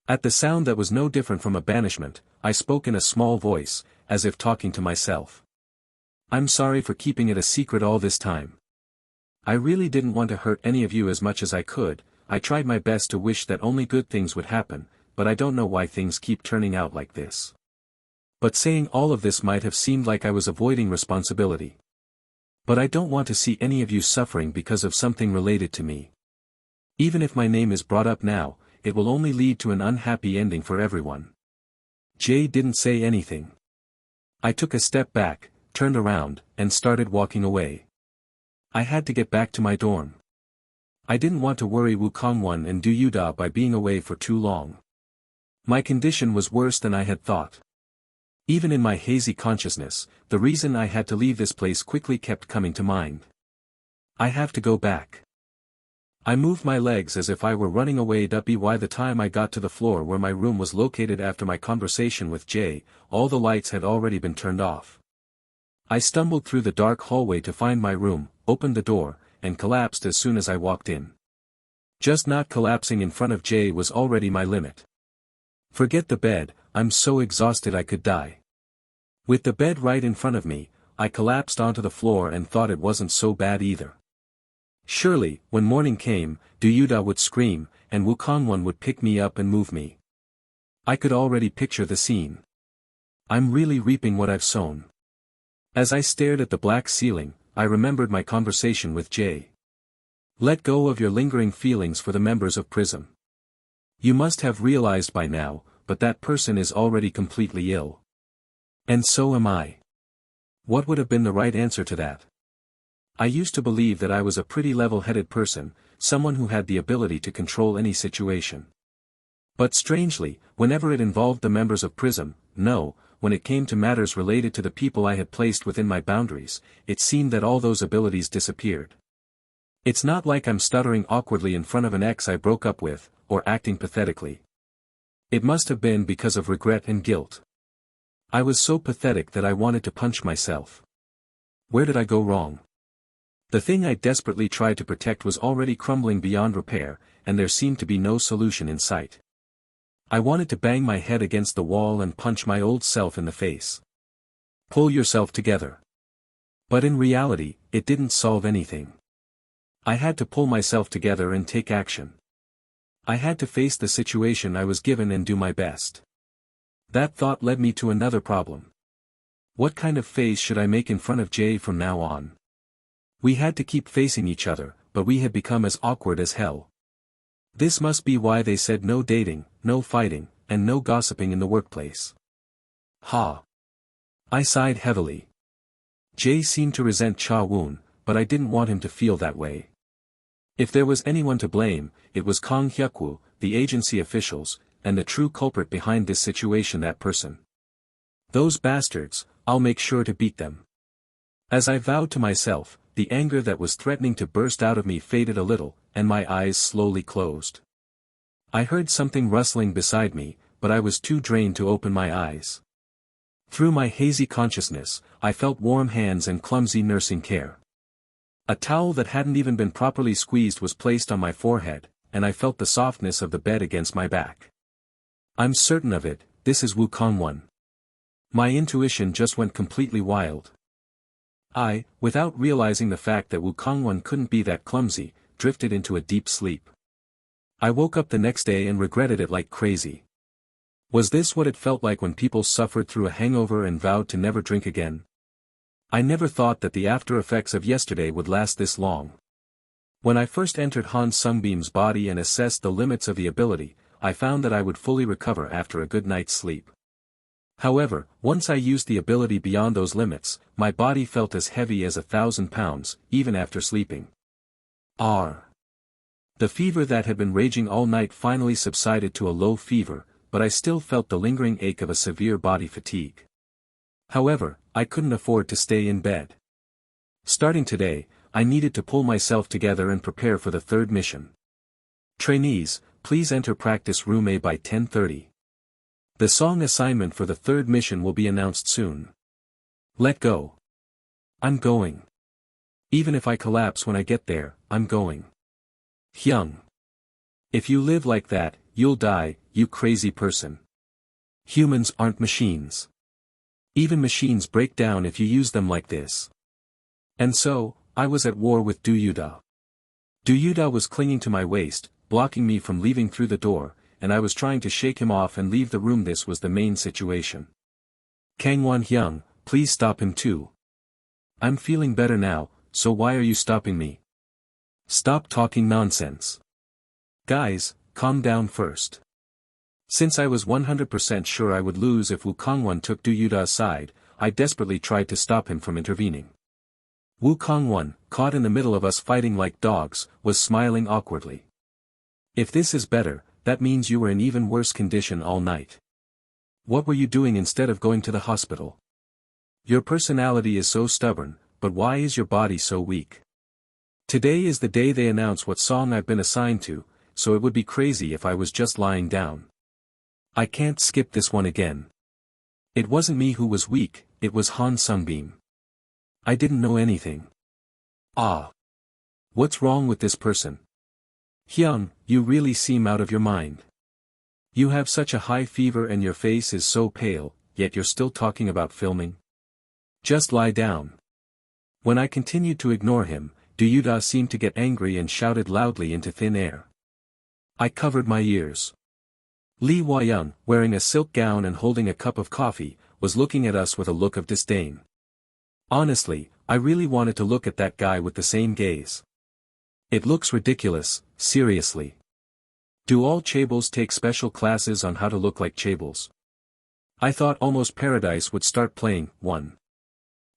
At the sound that was no different from a banishment, I spoke in a small voice, as if talking to myself. I'm sorry for keeping it a secret all this time. I really didn't want to hurt any of you as much as I could. I tried my best to wish that only good things would happen, but I don't know why things keep turning out like this. But saying all of this might have seemed like I was avoiding responsibility. But I don't want to see any of you suffering because of something related to me. Even if my name is brought up now, it will only lead to an unhappy ending for everyone. Jay didn't say anything. I took a step back, turned around, and started walking away. I had to get back to my dorm. I didn't want to worry Woo Kong-won and Do Yuda by being away for too long. My condition was worse than I had thought. Even in my hazy consciousness, the reason I had to leave this place quickly kept coming to mind. I have to go back. I moved my legs as if I were running away. By the time I got to the floor where my room was located after my conversation with Jay, all the lights had already been turned off. I stumbled through the dark hallway to find my room, opened the door, and collapsed as soon as I walked in. Just not collapsing in front of Jay was already my limit. Forget the bed, I'm so exhausted I could die. With the bed right in front of me, I collapsed onto the floor and thought it wasn't so bad either. Surely, when morning came, Do Yuda would scream, and Woo Kong-won would pick me up and move me. I could already picture the scene. I'm really reaping what I've sown. As I stared at the black ceiling, I remembered my conversation with Jay. Let go of your lingering feelings for the members of Prism. You must have realized by now, but that person is already completely ill. And so am I. What would have been the right answer to that? I used to believe that I was a pretty level-headed person, someone who had the ability to control any situation. But strangely, whenever it involved the members of Prism, no, when it came to matters related to the people I had placed within my boundaries, it seemed that all those abilities disappeared. It's not like I'm stuttering awkwardly in front of an ex I broke up with, or acting pathetically. It must have been because of regret and guilt. I was so pathetic that I wanted to punch myself. Where did I go wrong? The thing I desperately tried to protect was already crumbling beyond repair, and there seemed to be no solution in sight. I wanted to bang my head against the wall and punch my old self in the face. Pull yourself together. But in reality, it didn't solve anything. I had to pull myself together and take action. I had to face the situation I was given and do my best. That thought led me to another problem. What kind of face should I make in front of Jay from now on? We had to keep facing each other, but we had become as awkward as hell. This must be why they said no dating, no fighting, and no gossiping in the workplace. Ha! I sighed heavily. Jay seemed to resent Cha-woon, but I didn't want him to feel that way. If there was anyone to blame, it was Kang Hyuk-woo, the agency officials, and the true culprit behind this situation, that person. Those bastards, I'll make sure to beat them. As I vowed to myself, the anger that was threatening to burst out of me faded a little, and my eyes slowly closed. I heard something rustling beside me, but I was too drained to open my eyes. Through my hazy consciousness, I felt warm hands and clumsy nursing care. A towel that hadn't even been properly squeezed was placed on my forehead, and I felt the softness of the bed against my back. I'm certain of it, this is Woo Kong-won. My intuition just went completely wild. I, without realizing the fact that Woo Kong-won couldn't be that clumsy, drifted into a deep sleep. I woke up the next day and regretted it like crazy. Was this what it felt like when people suffered through a hangover and vowed to never drink again? I never thought that the after effects of yesterday would last this long. When I first entered Han Seungbeom's body and assessed the limits of the ability, I found that I would fully recover after a good night's sleep. However, once I used the ability beyond those limits, my body felt as heavy as 1,000 pounds, even after sleeping. The fever that had been raging all night finally subsided to a low fever, but I still felt the lingering ache of a severe body fatigue. However, I couldn't afford to stay in bed. Starting today, I needed to pull myself together and prepare for the third mission. Trainees, please enter practice room A by 10:30. The song assignment for the third mission will be announced soon. Let go. I'm going. Even if I collapse when I get there, I'm going. Hyung. If you live like that, you'll die, you crazy person. Humans aren't machines. Even machines break down if you use them like this. And so, I was at war with Do Yutae. Do Yutae was clinging to my waist, blocking me from leaving through the door, and I was trying to shake him off and leave the room. This was the main situation. Kangwon Hyung, please stop him too. I'm feeling better now, so why are you stopping me? Stop talking nonsense. Guys, calm down first. Since I was 100% sure I would lose if Woo Kangwon took Do Yutae's side, I desperately tried to stop him from intervening. Woo Kangwon, caught in the middle of us fighting like dogs, was smiling awkwardly. If this is better, that means you were in even worse condition all night. What were you doing instead of going to the hospital? Your personality is so stubborn, but why is your body so weak? Today is the day they announce what song I've been assigned to, so it would be crazy if I was just lying down. I can't skip this one again. It wasn't me who was weak, it was Han Seungbeom. I didn't know anything. What's wrong with this person? Hyung, you really seem out of your mind. You have such a high fever and your face is so pale, yet you're still talking about filming. Just lie down. When I continued to ignore him, Do Yutae seemed to get angry and shouted loudly into thin air. I covered my ears. Lee Hwa-young, wearing a silk gown and holding a cup of coffee, was looking at us with a look of disdain. Honestly, I really wanted to look at that guy with the same gaze. It looks ridiculous, seriously. Do all chaebols take special classes on how to look like chaebols? I thought Almost Paradise would start playing. 1.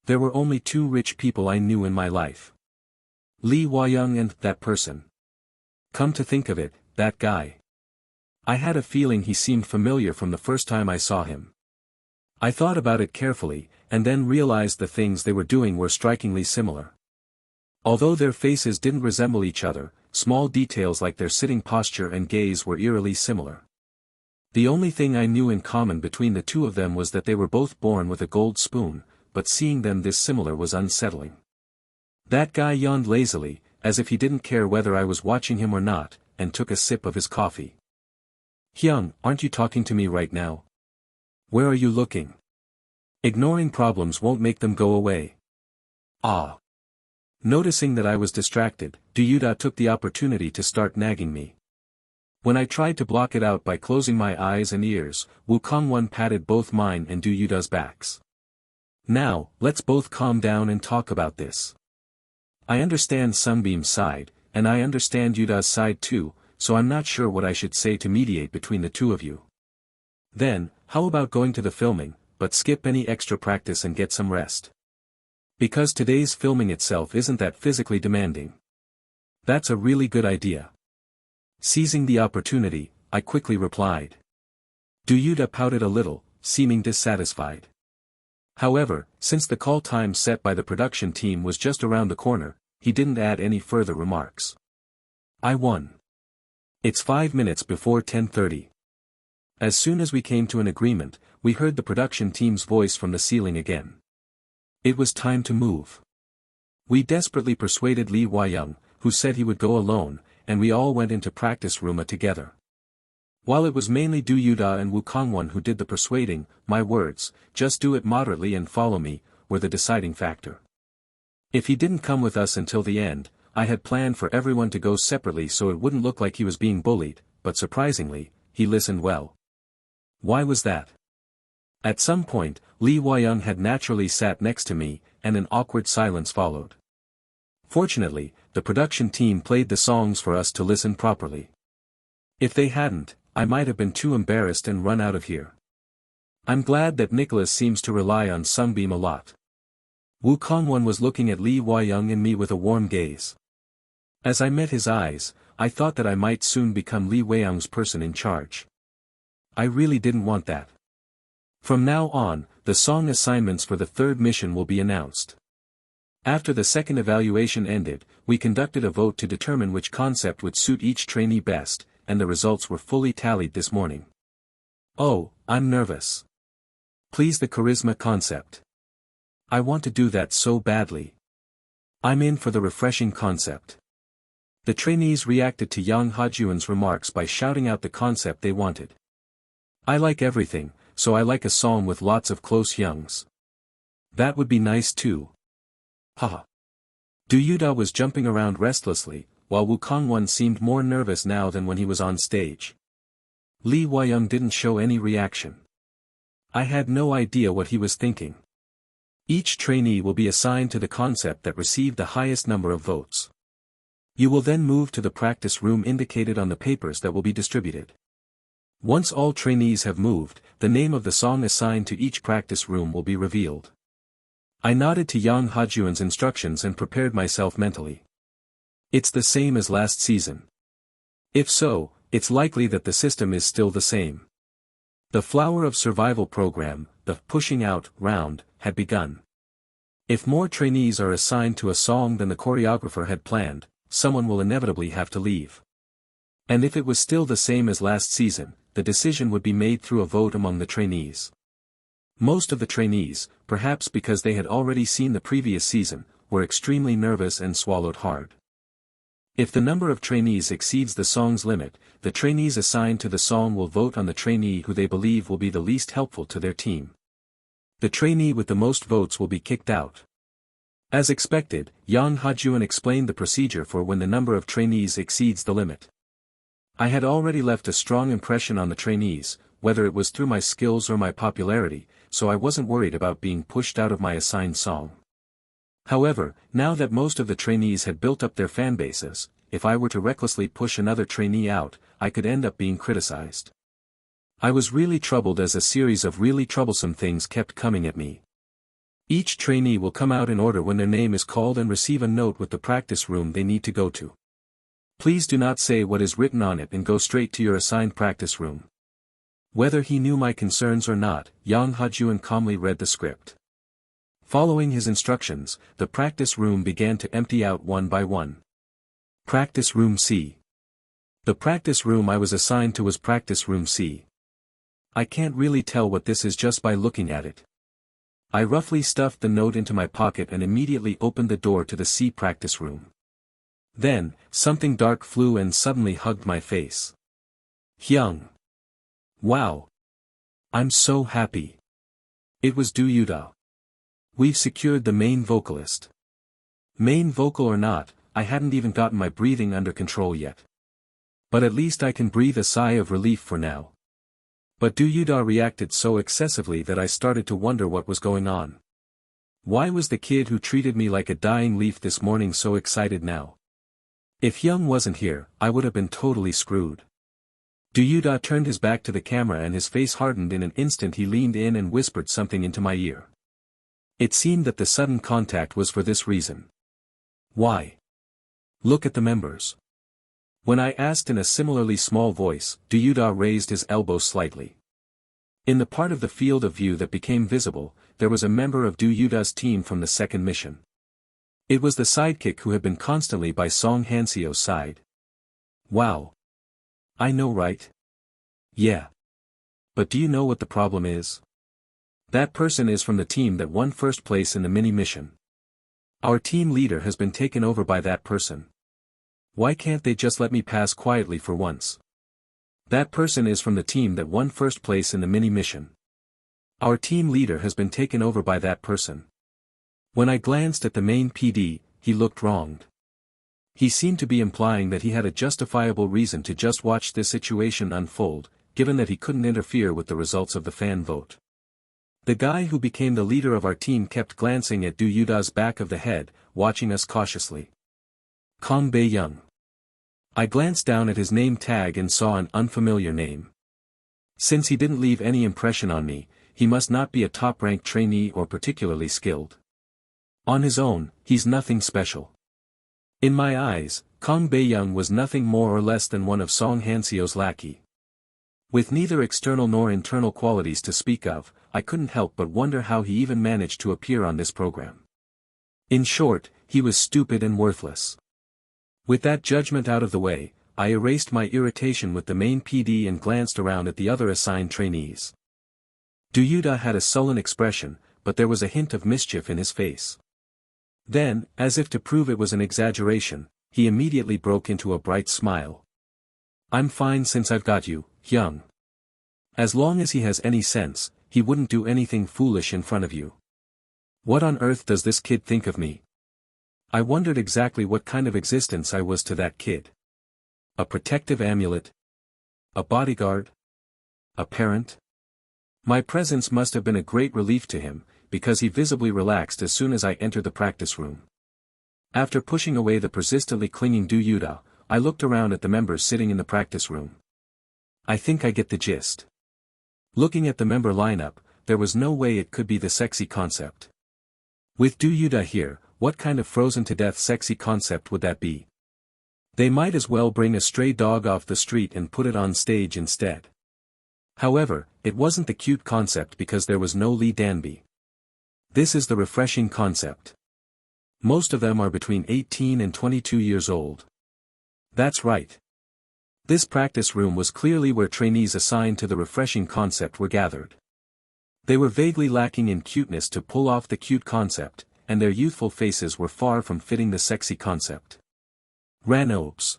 There were only 2 rich people I knew in my life. Lee Hwa-young and that person. Come to think of it, that guy. I had a feeling he seemed familiar from the first time I saw him. I thought about it carefully, and then realized the things they were doing were strikingly similar. Although their faces didn't resemble each other, small details like their sitting posture and gaze were eerily similar. The only thing I knew in common between the two of them was that they were both born with a gold spoon, but seeing them this similar was unsettling. That guy yawned lazily, as if he didn't care whether I was watching him or not, and took a sip of his coffee. Hyung, aren't you talking to me right now? Where are you looking? Ignoring problems won't make them go away. Noticing that I was distracted, Do Yutae took the opportunity to start nagging me. When I tried to block it out by closing my eyes and ears, Woo Kangwon patted both mine and Do Yutae's backs. Now, let's both calm down and talk about this. I understand Seungbeom's side, and I understand Yutae's side too, so I'm not sure what I should say to mediate between the two of you. Then, how about going to the filming, but skip any extra practice and get some rest? Because today's filming itself isn't that physically demanding. That's a really good idea. Seizing the opportunity, I quickly replied. Do Yutae pouted a little, seeming dissatisfied. However, since the call time set by the production team was just around the corner, he didn't add any further remarks. I won. It's 5 minutes before 10:30. As soon as we came to an agreement, we heard the production team's voice from the ceiling again. It was time to move. We desperately persuaded Lee Hwa-young, who said he would go alone, and we all went into practice room together. While it was mainly Do Yutae and Woo Kangwon who did the persuading, my words, "Just do it moderately and follow me," were the deciding factor. If he didn't come with us until the end, I had planned for everyone to go separately so it wouldn't look like he was being bullied, but surprisingly, he listened well. Why was that? At some point, Lee Hwa-young had naturally sat next to me, and an awkward silence followed. Fortunately, the production team played the songs for us to listen properly. If they hadn't, I might have been too embarrassed and run out of here. I'm glad that Nicholas seems to rely on Seungbeom a lot. Woo Kong-won was looking at Lee Hwa-young and me with a warm gaze. As I met his eyes, I thought that I might soon become Lee Hwa-young's person in charge. I really didn't want that. From now on, the song assignments for the third mission will be announced. After the second evaluation ended, we conducted a vote to determine which concept would suit each trainee best, and the results were fully tallied this morning. Oh, I'm nervous. Please, the charisma concept. I want to do that so badly. I'm in for the refreshing concept. The trainees reacted to Yang Ha-jun's remarks by shouting out the concept they wanted. I like everything, so I like a song with lots of close youngs. That would be nice too. Haha. Do Yutae was jumping around restlessly, while Woo Kong-won seemed more nervous now than when he was on stage. Lee Hwa-young didn't show any reaction. I had no idea what he was thinking. Each trainee will be assigned to the concept that received the highest number of votes. You will then move to the practice room indicated on the papers that will be distributed. Once all trainees have moved, the name of the song assigned to each practice room will be revealed. I nodded to Yang Ha-jun's instructions and prepared myself mentally. It's the same as last season. If so, it's likely that the system is still the same. The Flower of Survival program, the pushing out round, had begun. If more trainees are assigned to a song than the choreographer had planned, someone will inevitably have to leave. And if it was still the same as last season, the decision would be made through a vote among the trainees. Most of the trainees, perhaps because they had already seen the previous season, were extremely nervous and swallowed hard. If the number of trainees exceeds the song's limit, the trainees assigned to the song will vote on the trainee who they believe will be the least helpful to their team. The trainee with the most votes will be kicked out. As expected, Yang Ha-jun explained the procedure for when the number of trainees exceeds the limit. I had already left a strong impression on the trainees, whether it was through my skills or my popularity, so I wasn't worried about being pushed out of my assigned song. However, now that most of the trainees had built up their fanbases, if I were to recklessly push another trainee out, I could end up being criticized. I was really troubled as a series of really troublesome things kept coming at me. Each trainee will come out in order when their name is called and receive a note with the practice room they need to go to. Please do not say what is written on it and go straight to your assigned practice room. Whether he knew my concerns or not, Yang Ha-jun calmly read the script. Following his instructions, the practice room began to empty out one by one. Practice Room C. The practice room I was assigned to was Practice Room C. I can't really tell what this is just by looking at it. I roughly stuffed the note into my pocket and immediately opened the door to the C practice room. Then, something dark flew and suddenly hugged my face. Hyung. Wow. I'm so happy. It was Do Yutae. We've secured the main vocalist. Main vocal or not, I hadn't even gotten my breathing under control yet. But at least I can breathe a sigh of relief for now. But Do Yutae reacted so excessively that I started to wonder what was going on. Why was the kid who treated me like a dying leaf this morning so excited now? If Hyung wasn't here, I would have been totally screwed. Do Yutae turned his back to the camera and his face hardened in an instant. He leaned in and whispered something into my ear. It seemed that the sudden contact was for this reason. Why? Look at the members. When I asked in a similarly small voice, Do Yutae raised his elbow slightly. In the part of the field of view that became visible, there was a member of Do Yutae's team from the second mission. It was the sidekick who had been constantly by Song Han-seo's side. Wow. I know, right? Yeah. But do you know what the problem is? That person is from the team that won first place in the mini-mission. Our team leader has been taken over by that person. Why can't they just let me pass quietly for once? That person is from the team that won first place in the mini-mission. Our team leader has been taken over by that person. When I glanced at the main PD, he looked wronged. He seemed to be implying that he had a justifiable reason to just watch this situation unfold, given that he couldn't interfere with the results of the fan vote. The guy who became the leader of our team kept glancing at Do Yutae's back of the head, watching us cautiously. Kang Bae-young. I glanced down at his name tag and saw an unfamiliar name. Since he didn't leave any impression on me, he must not be a top-ranked trainee or particularly skilled. On his own, he's nothing special. In my eyes, Kang Bae-young was nothing more or less than one of Song Han-seo's lackey. With neither external nor internal qualities to speak of, I couldn't help but wonder how he even managed to appear on this program. In short, he was stupid and worthless. With that judgment out of the way, I erased my irritation with the main PD and glanced around at the other assigned trainees. Do Yutae had a sullen expression, but there was a hint of mischief in his face. Then, as if to prove it was an exaggeration, he immediately broke into a bright smile. I'm fine since I've got you, Hyung. As long as he has any sense, he wouldn't do anything foolish in front of you. What on earth does this kid think of me? I wondered exactly what kind of existence I was to that kid. A protective amulet? A bodyguard? A parent? My presence must have been a great relief to him, because he visibly relaxed as soon as I entered the practice room. After pushing away the persistently clinging Do Yutae, I looked around at the members sitting in the practice room. I think I get the gist. Looking at the member lineup, there was no way it could be the sexy concept. With Do Yutae here, what kind of frozen-to-death sexy concept would that be? They might as well bring a stray dog off the street and put it on stage instead. However, it wasn't the cute concept because there was no Lee Danby. This is the refreshing concept. Most of them are between 18 and 22 years old. That's right. This practice room was clearly where trainees assigned to the refreshing concept were gathered. They were vaguely lacking in cuteness to pull off the cute concept, and their youthful faces were far from fitting the sexy concept. Ranobes.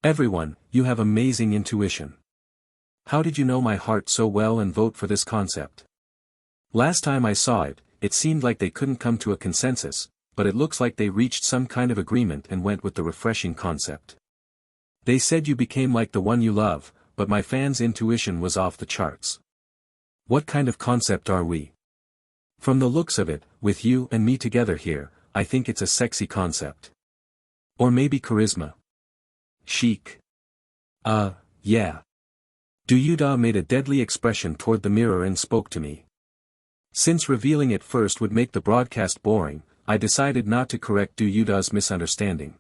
Everyone, you have amazing intuition. How did you know my heart so well and vote for this concept? Last time I saw it, it seemed like they couldn't come to a consensus, but it looks like they reached some kind of agreement and went with the refreshing concept. They said you became like the one you love, but my fans' intuition was off the charts. What kind of concept are we? From the looks of it, with you and me together here, I think it's a sexy concept. Or maybe charisma. Chic. Yeah. Do Yutae made a deadly expression toward the mirror and spoke to me. Since revealing it first would make the broadcast boring, I decided not to correct Do Yutae's misunderstanding.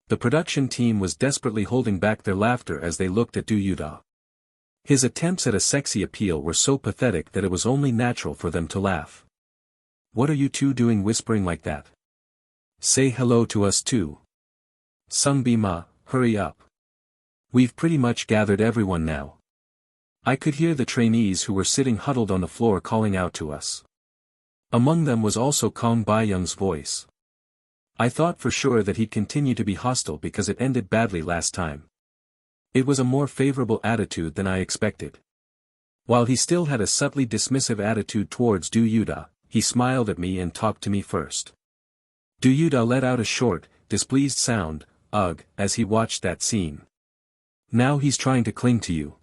The production team was desperately holding back their laughter as they looked at Do Yutae. His attempts at a sexy appeal were so pathetic that it was only natural for them to laugh. What are you two doing whispering like that? Say hello to us too. Seungbeom, hurry up. We've pretty much gathered everyone now. I could hear the trainees who were sitting huddled on the floor calling out to us. Among them was also Kang Bae-young's voice. I thought for sure that he'd continue to be hostile because it ended badly last time. It was a more favorable attitude than I expected. While he still had a subtly dismissive attitude towards Do Yutae, he smiled at me and talked to me first. Do Yutae let out a short, displeased sound, ugh, as he watched that scene. Now he's trying to cling to you.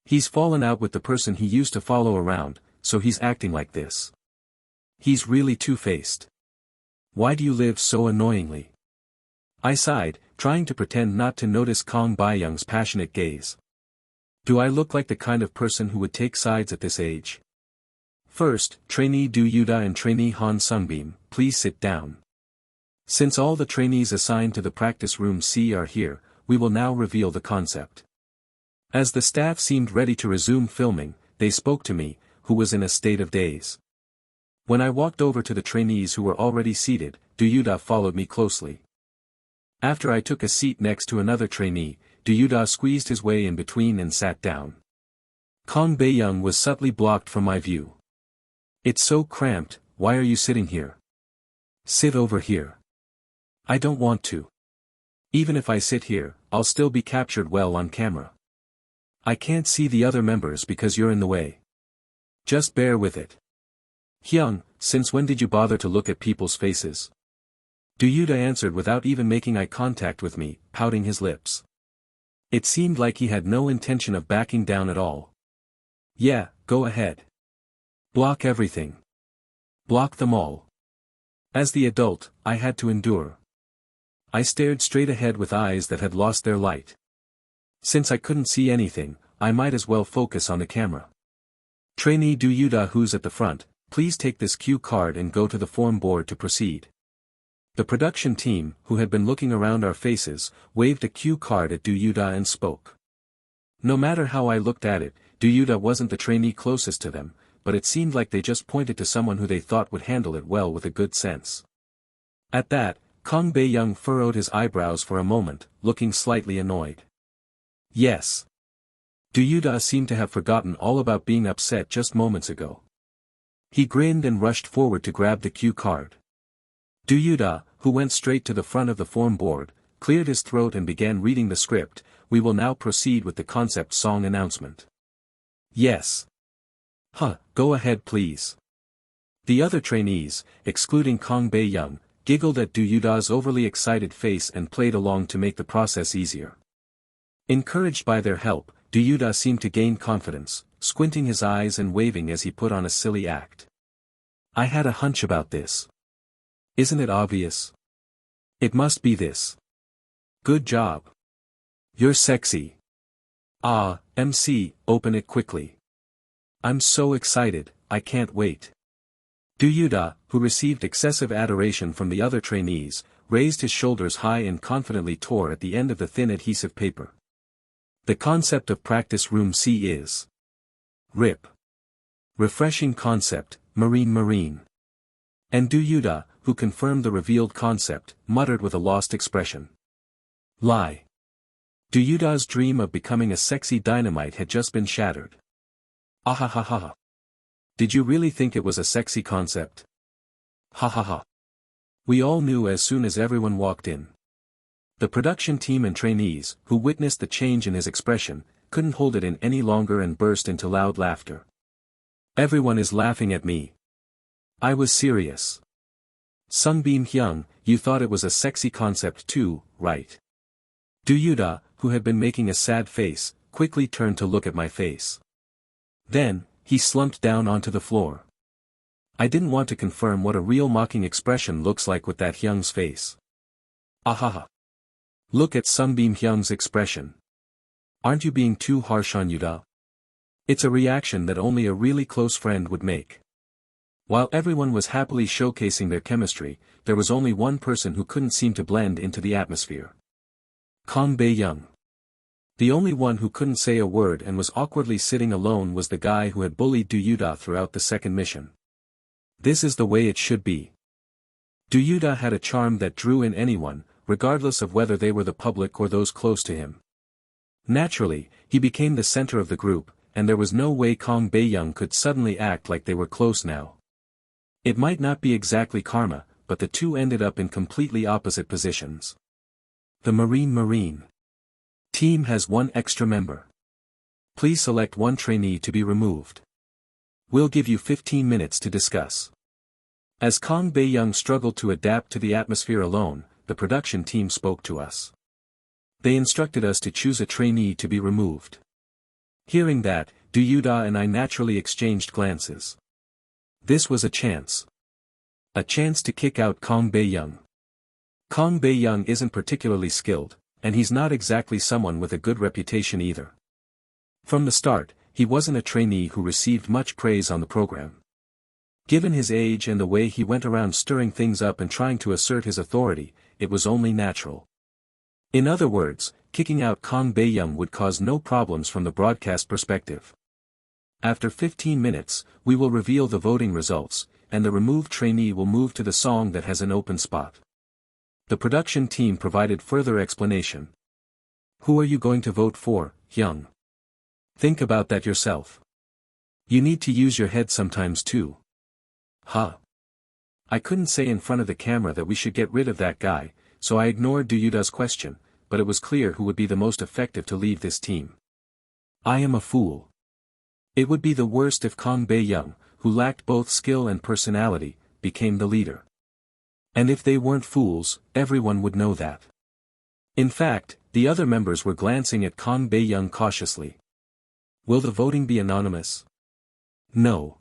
He's fallen out with the person he used to follow around, so he's acting like this. He's really two-faced. Why do you live so annoyingly? I sighed, trying to pretend not to notice Kang Bae-young's passionate gaze. Do I look like the kind of person who would take sides at this age? First, trainee Do Yutae and trainee Han Seungbeom, please sit down. Since all the trainees assigned to the practice room C are here, we will now reveal the concept. As the staff seemed ready to resume filming, they spoke to me, who was in a state of daze. When I walked over to the trainees who were already seated, Do Yutae followed me closely. After I took a seat next to another trainee, Do Yutae squeezed his way in between and sat down. Kang Bae-young was subtly blocked from my view. It's so cramped, why are you sitting here? Sit over here. I don't want to. Even if I sit here, I'll still be captured well on camera. I can't see the other members because you're in the way. Just bear with it. Hyung, since when did you bother to look at people's faces? Do Yutae answered without even making eye contact with me, pouting his lips. It seemed like he had no intention of backing down at all. Yeah, go ahead. Block everything. Block them all. As the adult, I had to endure. I stared straight ahead with eyes that had lost their light. Since I couldn't see anything, I might as well focus on the camera. Trainee Do Yuda, who's at the front, please take this cue card and go to the form board to proceed. The production team, who had been looking around our faces, waved a cue card at Do Yuda and spoke. No matter how I looked at it, Do Yuda wasn't the trainee closest to them, but it seemed like they just pointed to someone who they thought would handle it well with a good sense. At that, Kang Bae-young furrowed his eyebrows for a moment, looking slightly annoyed. Yes. Do Yuda seemed to have forgotten all about being upset just moments ago. He grinned and rushed forward to grab the cue card. Do Yuda, who went straight to the front of the form board, cleared his throat and began reading the script. We will now proceed with the concept song announcement. Yes. Go ahead please. The other trainees, excluding Kang Bae-young, giggled at Do Yuda's overly excited face and played along to make the process easier. Encouraged by their help, Do Yuda seemed to gain confidence, squinting his eyes and waving as he put on a silly act. I had a hunch about this. Isn't it obvious? It must be this. Good job. You're sexy. MC, open it quickly. I'm so excited, I can't wait. Do Yuda, who received excessive adoration from the other trainees, raised his shoulders high and confidently tore at the end of the thin adhesive paper. The concept of practice room C is RIP. Refreshing concept, marine. And Do Yuda, who confirmed the revealed concept, muttered with a lost expression. Lie. Do Yuda's dream of becoming a sexy dynamite had just been shattered. Ahahaha. Did you really think it was a sexy concept? Ha. We all knew as soon as everyone walked in. The production team and trainees, who witnessed the change in his expression, couldn't hold it in any longer and burst into loud laughter. Everyone is laughing at me. I was serious. Seungbeom, you thought it was a sexy concept too, right? Do Yuda, who had been making a sad face, quickly turned to look at my face. Then, he slumped down onto the floor. I didn't want to confirm what a real mocking expression looks like with that Hyung's face. Ahaha. Look at Seungbeom's expression. Aren't you being too harsh on Yuda? It's a reaction that only a really close friend would make. While everyone was happily showcasing their chemistry, there was only one person who couldn't seem to blend into the atmosphere. Kang Bae-young. The only one who couldn't say a word and was awkwardly sitting alone was the guy who had bullied Do Yuda throughout the second mission. This is the way it should be. Do Yuda had a charm that drew in anyone, regardless of whether they were the public or those close to him. Naturally, he became the center of the group, and there was no way Kang Bae-young could suddenly act like they were close now. It might not be exactly karma, but the two ended up in completely opposite positions. The Marine team has one extra member. Please select one trainee to be removed. We'll give you 15 minutes to discuss. As Kang Bae-young struggled to adapt to the atmosphere alone, the production team spoke to us. They instructed us to choose a trainee to be removed. Hearing that, Do Yuda and I naturally exchanged glances. This was a chance. A chance to kick out Kang Bae-young. Kang Bae-young isn't particularly skilled, and he's not exactly someone with a good reputation either. From the start, he wasn't a trainee who received much praise on the program. Given his age and the way he went around stirring things up and trying to assert his authority, it was only natural. In other words, kicking out Kang Bae-young would cause no problems from the broadcast perspective. After 15 minutes, we will reveal the voting results, and the removed trainee will move to the song that has an open spot. The production team provided further explanation. Who are you going to vote for, Hyung? Think about that yourself. You need to use your head sometimes too. I couldn't say in front of the camera that we should get rid of that guy, so I ignored Do Yuda's question, but it was clear who would be the most effective to leave this team. I am a fool. It would be the worst if Kang Bae-young, who lacked both skill and personality, became the leader. And if they weren't fools, everyone would know that. In fact, the other members were glancing at Kang Bae-young cautiously. Will the voting be anonymous? No.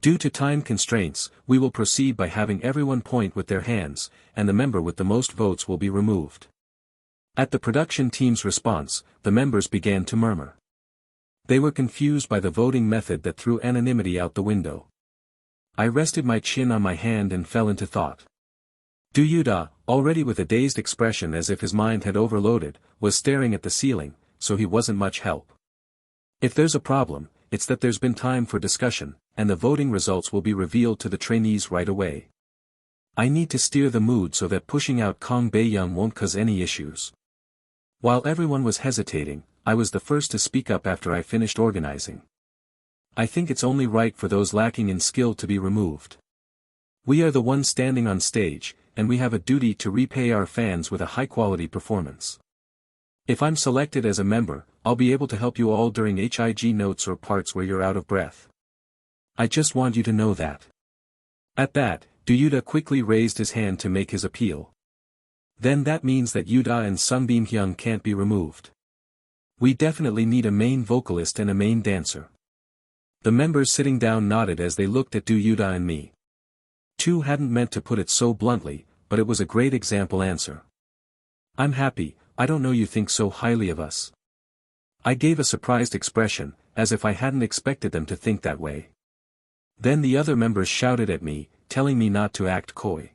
Due to time constraints, we will proceed by having everyone point with their hands, and the member with the most votes will be removed. At the production team's response, the members began to murmur. They were confused by the voting method that threw anonymity out the window. I rested my chin on my hand and fell into thought. Seo Yutae, already with a dazed expression as if his mind had overloaded, was staring at the ceiling, so he wasn't much help. If there's a problem, it's that there's been time for discussion, and the voting results will be revealed to the trainees right away. I need to steer the mood so that pushing out Kang Bae-young won't cause any issues. While everyone was hesitating, I was the first to speak up after I finished organizing. I think it's only right for those lacking in skill to be removed. We are the ones standing on stage, and we have a duty to repay our fans with a high-quality performance. If I'm selected as a member, I'll be able to help you all during HIG notes or parts where you're out of breath. I just want you to know that. At that, Seo Yutae quickly raised his hand to make his appeal. Then that means that Yutae and Seungbeom can't be removed. We definitely need a main vocalist and a main dancer. The members sitting down nodded as they looked at Seo Yutae and me. Two hadn't meant to put it so bluntly, but it was a great example answer. I'm happy, I don't know you think so highly of us. I gave a surprised expression, as if I hadn't expected them to think that way. Then the other members shouted at me, telling me not to act coy.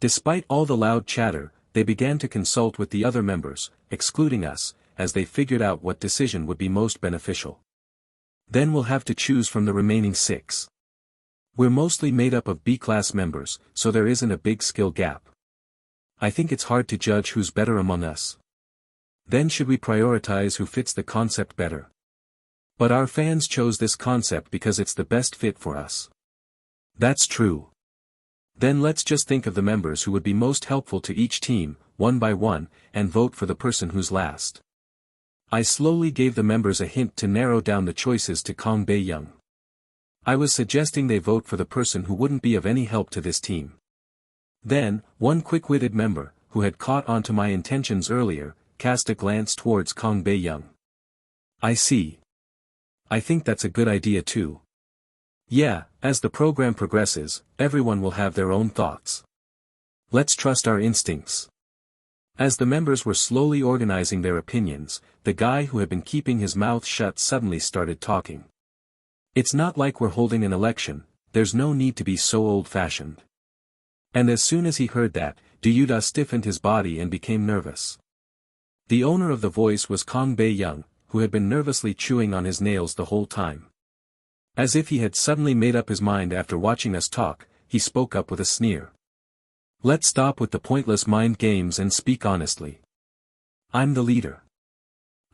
Despite all the loud chatter, they began to consult with the other members, excluding us, as they figured out what decision would be most beneficial. Then we'll have to choose from the remaining 6. We're mostly made up of B-class members, so there isn't a big skill gap. I think it's hard to judge who's better among us. Then should we prioritize who fits the concept better? But our fans chose this concept because it's the best fit for us. That's true. Then let's just think of the members who would be most helpful to each team, one by one, and vote for the person who's last. I slowly gave the members a hint to narrow down the choices to Kang Bae-young. I was suggesting they vote for the person who wouldn't be of any help to this team. Then, one quick-witted member, who had caught on to my intentions earlier, cast a glance towards Kang Bae-young. I see. I think that's a good idea too. Yeah, as the program progresses, everyone will have their own thoughts. Let's trust our instincts. As the members were slowly organizing their opinions, the guy who had been keeping his mouth shut suddenly started talking. It's not like we're holding an election, there's no need to be so old-fashioned. And as soon as he heard that, Seo Yutae stiffened his body and became nervous. The owner of the voice was Kang Bae-young, who had been nervously chewing on his nails the whole time. As if he had suddenly made up his mind after watching us talk, he spoke up with a sneer. Let's stop with the pointless mind games and speak honestly. I'm the leader.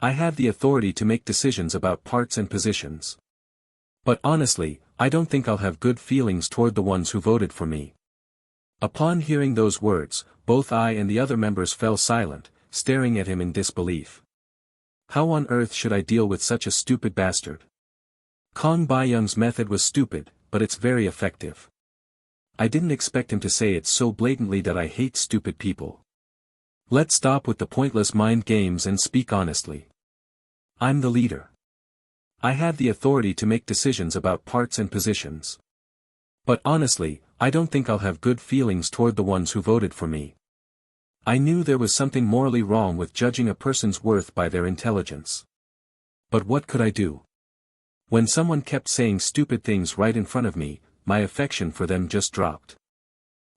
I have the authority to make decisions about parts and positions. But honestly, I don't think I'll have good feelings toward the ones who voted for me. Upon hearing those words, both I and the other members fell silent, staring at him in disbelief. How on earth should I deal with such a stupid bastard? Kang Bae-young's method was stupid, but it's very effective. I didn't expect him to say it so blatantly that I hate stupid people. Let's stop with the pointless mind games and speak honestly. I'm the leader. I have the authority to make decisions about parts and positions. But honestly, I don't think I'll have good feelings toward the ones who voted for me. I knew there was something morally wrong with judging a person's worth by their intelligence. But what could I do? When someone kept saying stupid things right in front of me, my affection for them just dropped.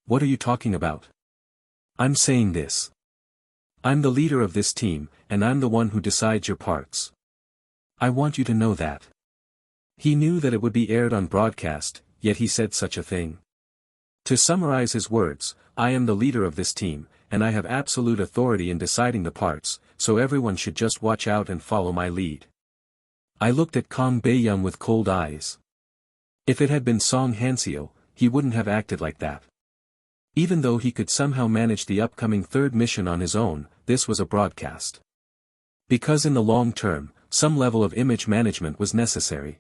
What are you talking about? I'm saying this. I'm the leader of this team, and I'm the one who decides your parts. I want you to know that. He knew that it would be aired on broadcast, yet he said such a thing. To summarize his words, I am the leader of this team, and I have absolute authority in deciding the parts, so everyone should just watch out and follow my lead. I looked at Kang Bae-young with cold eyes. If it had been Song Han-seo, he wouldn't have acted like that. Even though he could somehow manage the upcoming third mission on his own, this was a broadcast. Because in the long term, some level of image management was necessary.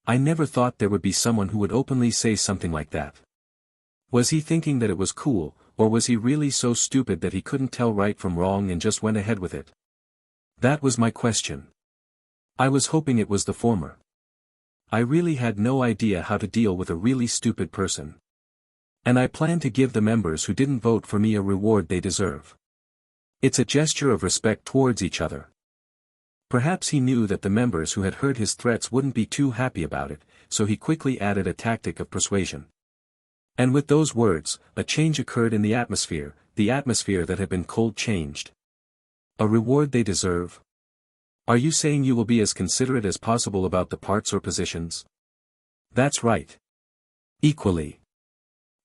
I never thought there would be someone who would openly say something like that. Was he thinking that it was cool, or was he really so stupid that he couldn't tell right from wrong and just went ahead with it? That was my question. I was hoping it was the former. I really had no idea how to deal with a really stupid person. And I planned to give the members who didn't vote for me a reward they deserve. It's a gesture of respect towards each other. Perhaps he knew that the members who had heard his threats wouldn't be too happy about it, so he quickly added a tactic of persuasion. And with those words, a change occurred in the atmosphere that had been cold changed. A reward they deserve? Are you saying you will be as considerate as possible about the parts or positions? That's right. Equally.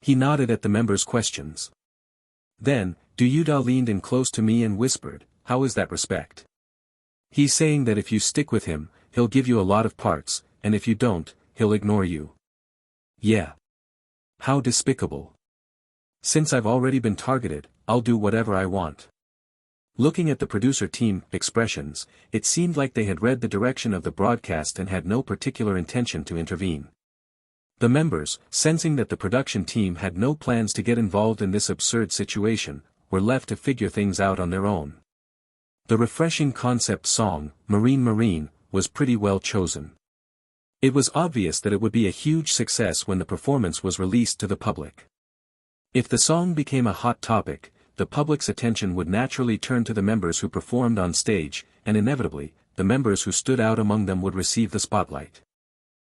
He nodded at the members' questions. Then, Du Yuda leaned in close to me and whispered, "How is that respect? He's saying that if you stick with him, he'll give you a lot of parts, and if you don't, he'll ignore you." Yeah. How despicable. Since I've already been targeted, I'll do whatever I want. Looking at the producer team expressions, it seemed like they had read the direction of the broadcast and had no particular intention to intervene. The members, sensing that the production team had no plans to get involved in this absurd situation, were left to figure things out on their own. The refreshing concept song, Marine Marine, was pretty well chosen. It was obvious that it would be a huge success when the performance was released to the public. If the song became a hot topic, the public's attention would naturally turn to the members who performed on stage, and inevitably, the members who stood out among them would receive the spotlight.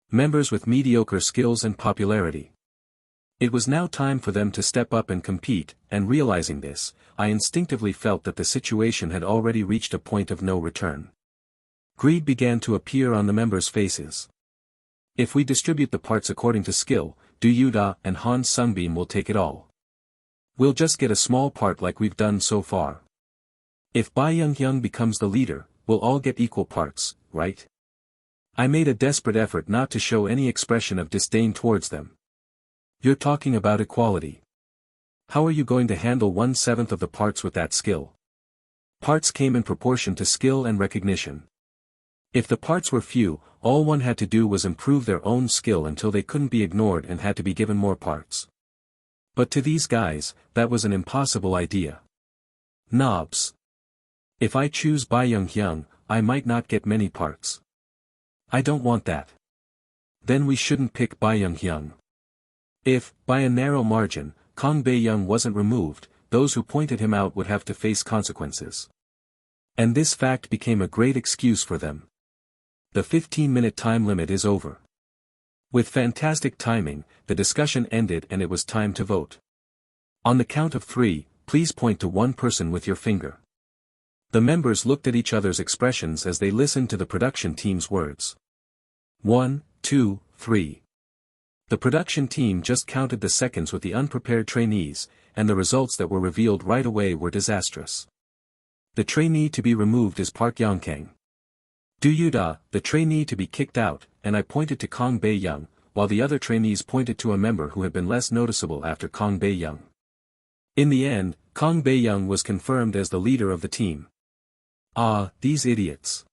Members with mediocre skills and popularity. It was now time for them to step up and compete, and realizing this, I instinctively felt that the situation had already reached a point of no return. Greed began to appear on the members' faces. If we distribute the parts according to skill, Du Yuda and Han Seungbeom will take it all. We'll just get a small part like we've done so far. If Bae Young becomes the leader, we'll all get equal parts, right? I made a desperate effort not to show any expression of disdain towards them. You're talking about equality. How are you going to handle 1/7 of the parts with that skill? Parts came in proportion to skill and recognition. If the parts were few, all one had to do was improve their own skill until they couldn't be ignored and had to be given more parts. But to these guys, that was an impossible idea. Knobs. If I choose Bae Young, I might not get many parts. I don't want that. Then we shouldn't pick Bae Young. If, by a narrow margin, Kang Bae-young wasn't removed, those who pointed him out would have to face consequences. And this fact became a great excuse for them. The 15-minute time limit is over. With fantastic timing, the discussion ended and it was time to vote. On the count of 3, please point to one person with your finger. The members looked at each other's expressions as they listened to the production team's words. 1, 2, 3. The production team just counted the seconds with the unprepared trainees, and the results that were revealed right away were disastrous. The trainee to be removed is Park Yongkang. Du Yuda, the trainee to be kicked out, and I pointed to Kang Bae-young, while the other trainees pointed to a member who had been less noticeable after Kang Bae-young. In the end, Kang Bae-young was confirmed as the leader of the team. Ah, these idiots.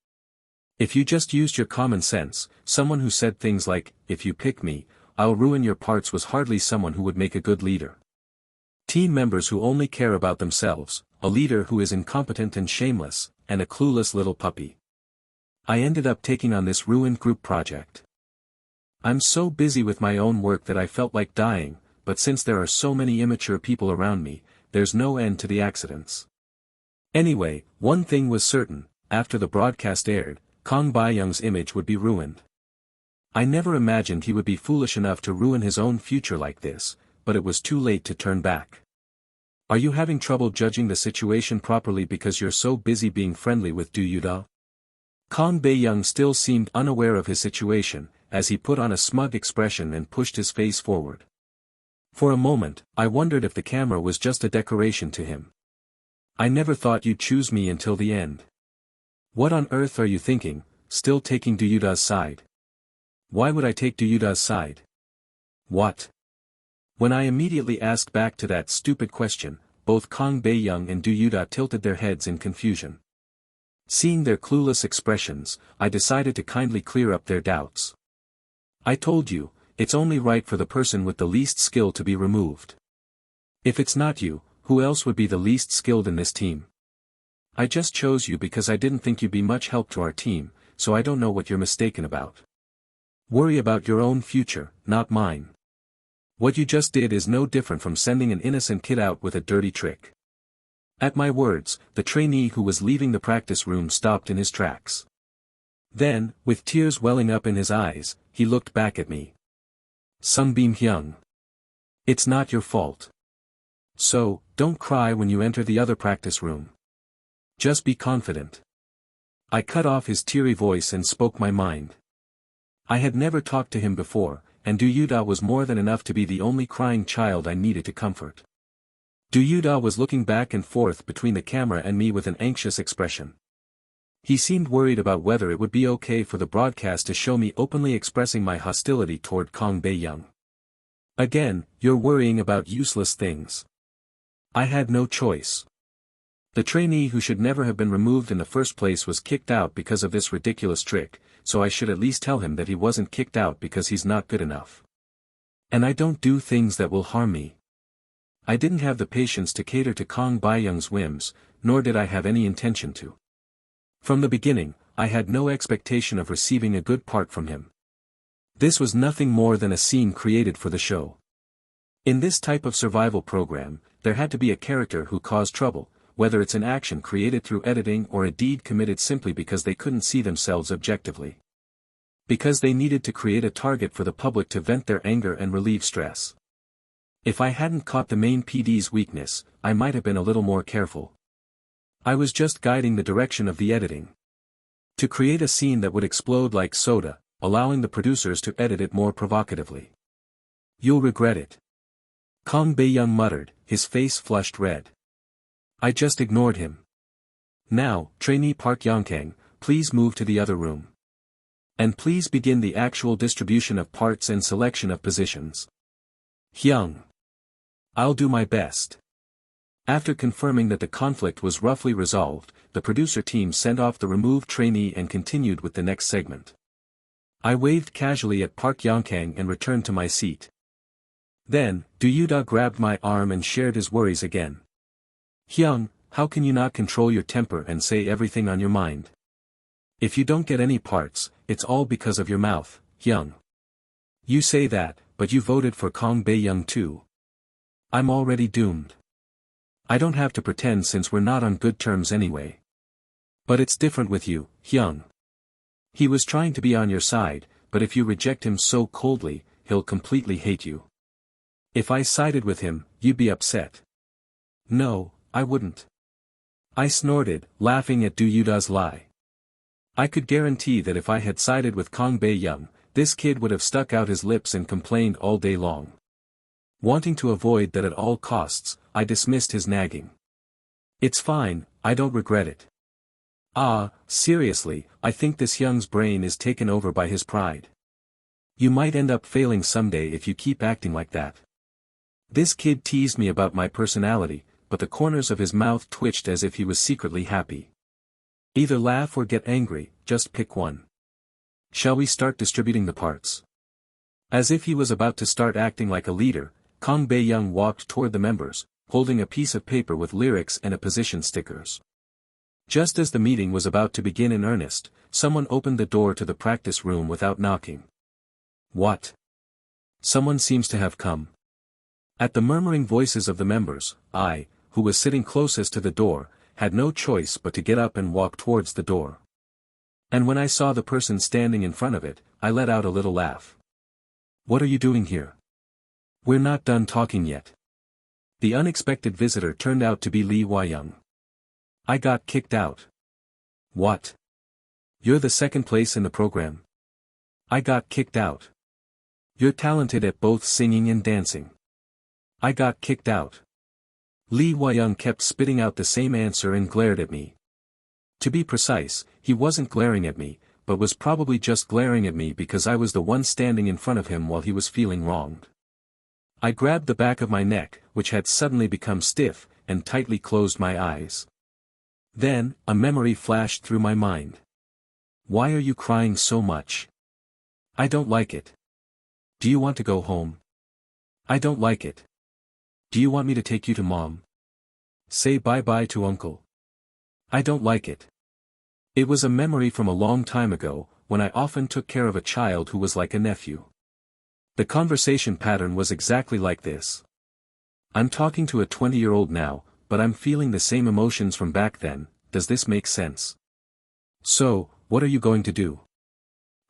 If you just used your common sense, someone who said things like, "If you pick me, I'll ruin your parts," was hardly someone who would make a good leader. Team members who only care about themselves, a leader who is incompetent and shameless, and a clueless little puppy. I ended up taking on this ruined group project. I'm so busy with my own work that I felt like dying, but since there are so many immature people around me, there's no end to the accidents. Anyway, one thing was certain, after the broadcast aired, Kang Bae-young's image would be ruined. I never imagined he would be foolish enough to ruin his own future like this, but it was too late to turn back. Are you having trouble judging the situation properly because you're so busy being friendly with Du Yuda? Kang Bae-young still seemed unaware of his situation, as he put on a smug expression and pushed his face forward. For a moment, I wondered if the camera was just a decoration to him. I never thought you'd choose me until the end. What on earth are you thinking, still taking Du Yuda's side? Why would I take Du Yuda's side? What? When I immediately asked back to that stupid question, both Kang Bae-young and Du Yuda tilted their heads in confusion. Seeing their clueless expressions, I decided to kindly clear up their doubts. I told you, it's only right for the person with the least skill to be removed. If it's not you, who else would be the least skilled in this team? I just chose you because I didn't think you'd be much help to our team, so I don't know what you're mistaken about. Worry about your own future, not mine. What you just did is no different from sending an innocent kid out with a dirty trick. At my words, the trainee who was leaving the practice room stopped in his tracks. Then, with tears welling up in his eyes, he looked back at me. Seungbeom Hyung. It's not your fault. So, don't cry when you enter the other practice room. Just be confident. I cut off his teary voice and spoke my mind. I had never talked to him before, and Seo Yutae was more than enough to be the only crying child I needed to comfort. Seo Yutae was looking back and forth between the camera and me with an anxious expression. He seemed worried about whether it would be okay for the broadcast to show me openly expressing my hostility toward Kang Bae-young. Again, you're worrying about useless things. I had no choice. The trainee who should never have been removed in the first place was kicked out because of this ridiculous trick, so I should at least tell him that he wasn't kicked out because he's not good enough. And I don't do things that will harm me. I didn't have the patience to cater to Kang Bae-young's whims, nor did I have any intention to. From the beginning, I had no expectation of receiving a good part from him. This was nothing more than a scene created for the show. In this type of survival program, there had to be a character who caused trouble, whether it's an action created through editing or a deed committed simply because they couldn't see themselves objectively. Because they needed to create a target for the public to vent their anger and relieve stress. If I hadn't caught the main PD's weakness, I might have been a little more careful. I was just guiding the direction of the editing. To create a scene that would explode like soda, allowing the producers to edit it more provocatively. You'll regret it. Kang Bae-young muttered, his face flushed red. I just ignored him. Now, trainee Park Young-kang, please move to the other room. And please begin the actual distribution of parts and selection of positions. Hyung. I'll do my best. After confirming that the conflict was roughly resolved, the producer team sent off the removed trainee and continued with the next segment. I waved casually at Park Young-kang and returned to my seat. Then, Seo Yutae grabbed my arm and shared his worries again. Hyung, how can you not control your temper and say everything on your mind? If you don't get any parts, it's all because of your mouth, Hyung. You say that, but you voted for Kang Bae-young too. I'm already doomed. I don't have to pretend since we're not on good terms anyway. But it's different with you, Hyung. He was trying to be on your side, but if you reject him so coldly, he'll completely hate you. If I sided with him, you'd be upset. No, I wouldn't. I snorted, laughing at Seo Yutae's lie. I could guarantee that if I had sided with Kang Bae-young, this kid would have stuck out his lips and complained all day long. Wanting to avoid that at all costs, I dismissed his nagging. It's fine, I don't regret it. Seriously, I think this Hyung's brain is taken over by his pride. You might end up failing someday if you keep acting like that. This kid teased me about my personality, but the corners of his mouth twitched as if he was secretly happy. Either laugh or get angry, just pick one. Shall we start distributing the parts? As if he was about to start acting like a leader, Kang Bae-young walked toward the members, holding a piece of paper with lyrics and a position stickers. Just as the meeting was about to begin in earnest, someone opened the door to the practice room without knocking. What? Someone seems to have come. At the murmuring voices of the members, I, who was sitting closest to the door, had no choice but to get up and walk towards the door. And when I saw the person standing in front of it, I let out a little laugh. What are you doing here? We're not done talking yet. The unexpected visitor turned out to be Lee Hwa-young. I got kicked out. What? You're the second place in the program. I got kicked out. You're talented at both singing and dancing. I got kicked out. Lee Hwa-young kept spitting out the same answer and glared at me. To be precise, he wasn't glaring at me, but was probably just glaring at me because I was the one standing in front of him while he was feeling wronged. I grabbed the back of my neck, which had suddenly become stiff, and tightly closed my eyes. Then, a memory flashed through my mind. Why are you crying so much? I don't like it. Do you want to go home? I don't like it. Do you want me to take you to mom? Say bye-bye to uncle. I don't like it. It was a memory from a long time ago, when I often took care of a child who was like a nephew. The conversation pattern was exactly like this. I'm talking to a 20-year-old now, but I'm feeling the same emotions from back then. Does this make sense? So, what are you going to do?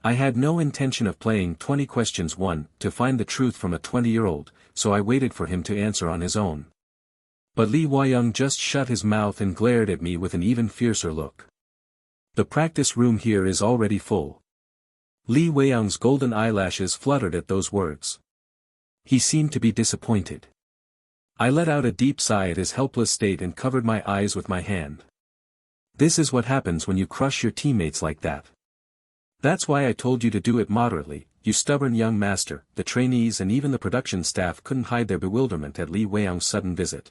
I had no intention of playing 20 questions 1 to find the truth from a 20-year-old, so I waited for him to answer on his own. But Lee Wai-young just shut his mouth and glared at me with an even fiercer look. The practice room here is already full. Lee Wai-young's golden eyelashes fluttered at those words. He seemed to be disappointed. I let out a deep sigh at his helpless state and covered my eyes with my hand. This is what happens when you crush your teammates like that. That's why I told you to do it moderately, you stubborn young master. The trainees and even the production staff couldn't hide their bewilderment at Lee Wai-young's sudden visit.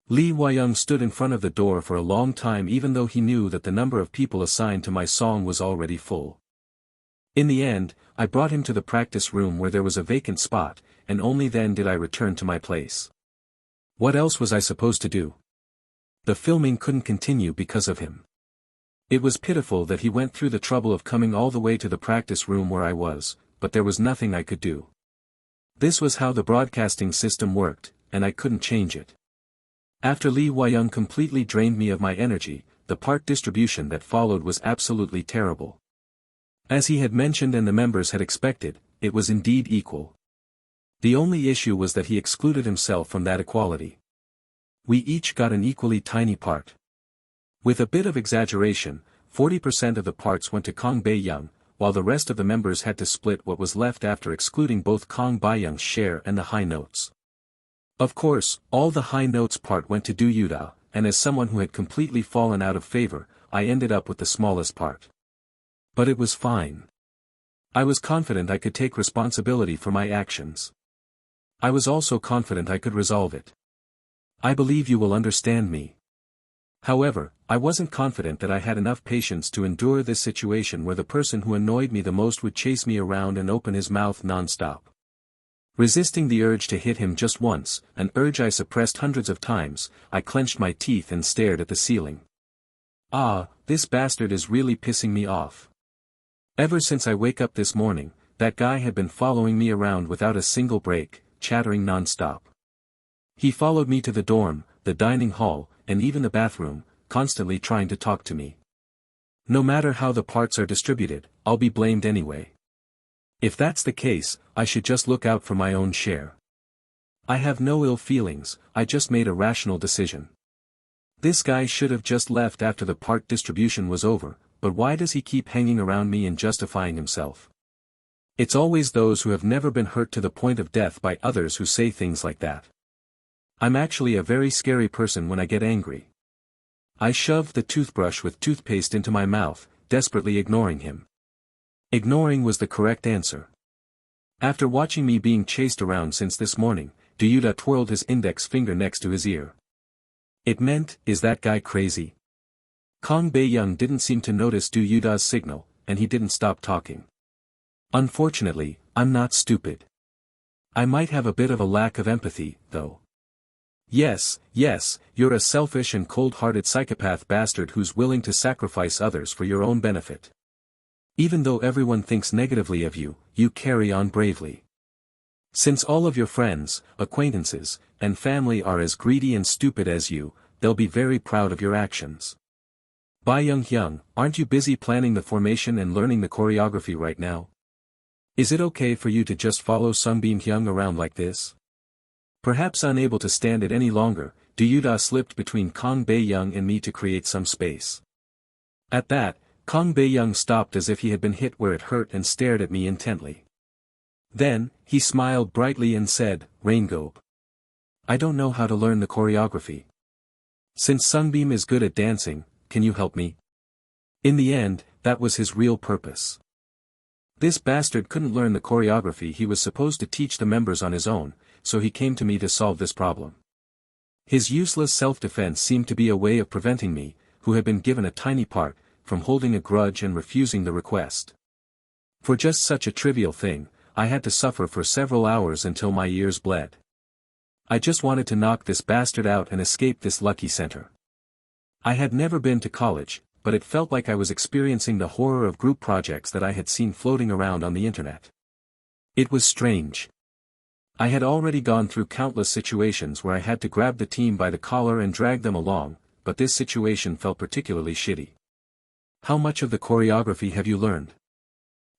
Lee Wai-young stood in front of the door for a long time even though he knew that the number of people assigned to my song was already full. In the end, I brought him to the practice room where there was a vacant spot, and only then did I return to my place. What else was I supposed to do? The filming couldn't continue because of him. It was pitiful that he went through the trouble of coming all the way to the practice room where I was, but there was nothing I could do. This was how the broadcasting system worked, and I couldn't change it. After Lee Wai-young completely drained me of my energy, the part distribution that followed was absolutely terrible. As he had mentioned and the members had expected, it was indeed equal. The only issue was that he excluded himself from that equality. We each got an equally tiny part. With a bit of exaggeration, 40% of the parts went to Kang Bae-young, while the rest of the members had to split what was left after excluding both Kang Bae-young's share and the high notes. Of course, all the high notes part went to Seo Yutae, and as someone who had completely fallen out of favor, I ended up with the smallest part. But it was fine. I was confident I could take responsibility for my actions. I was also confident I could resolve it. I believe you will understand me. However, I wasn't confident that I had enough patience to endure this situation where the person who annoyed me the most would chase me around and open his mouth non-stop. Resisting the urge to hit him just once, an urge I suppressed hundreds of times, I clenched my teeth and stared at the ceiling. Ah, this bastard is really pissing me off. Ever since I wake up this morning, that guy had been following me around without a single break, chattering non-stop. He followed me to the dorm, the dining hall, and even the bathroom, constantly trying to talk to me. No matter how the parts are distributed, I'll be blamed anyway. If that's the case, I should just look out for my own share. I have no ill feelings, I just made a rational decision. This guy should have just left after the part distribution was over, but why does he keep hanging around me and justifying himself? It's always those who have never been hurt to the point of death by others who say things like that. I'm actually a very scary person when I get angry. I shoved the toothbrush with toothpaste into my mouth, desperately ignoring him. Ignoring was the correct answer. After watching me being chased around since this morning, Seo Yutae twirled his index finger next to his ear. It meant, is that guy crazy? Kang Bae-young didn't seem to notice Seo Yutae's signal, and he didn't stop talking. Unfortunately, I'm not stupid. I might have a bit of a lack of empathy, though. Yes, you're a selfish and cold-hearted psychopath bastard who's willing to sacrifice others for your own benefit. Even though everyone thinks negatively of you, you carry on bravely. Since all of your friends, acquaintances, and family are as greedy and stupid as you, they'll be very proud of your actions. Bae-young, aren't you busy planning the formation and learning the choreography right now? Is it okay for you to just follow Seungbeom around like this? Perhaps unable to stand it any longer, Seo Yutae slipped between Kang Bae-young and me to create some space. At that, Kang Bae-young stopped as if he had been hit where it hurt and stared at me intently. Then, he smiled brightly and said, Raingobe. I don't know how to learn the choreography. Since Seungbeom is good at dancing, can you help me? In the end, that was his real purpose. This bastard couldn't learn the choreography he was supposed to teach the members on his own, so he came to me to solve this problem. His useless self-defense seemed to be a way of preventing me, who had been given a tiny part, from holding a grudge and refusing the request. For just such a trivial thing, I had to suffer for several hours until my ears bled. I just wanted to knock this bastard out and escape this lucky center. I had never been to college, but it felt like I was experiencing the horror of group projects that I had seen floating around on the internet. It was strange. I had already gone through countless situations where I had to grab the team by the collar and drag them along, but this situation felt particularly shitty. How much of the choreography have you learned?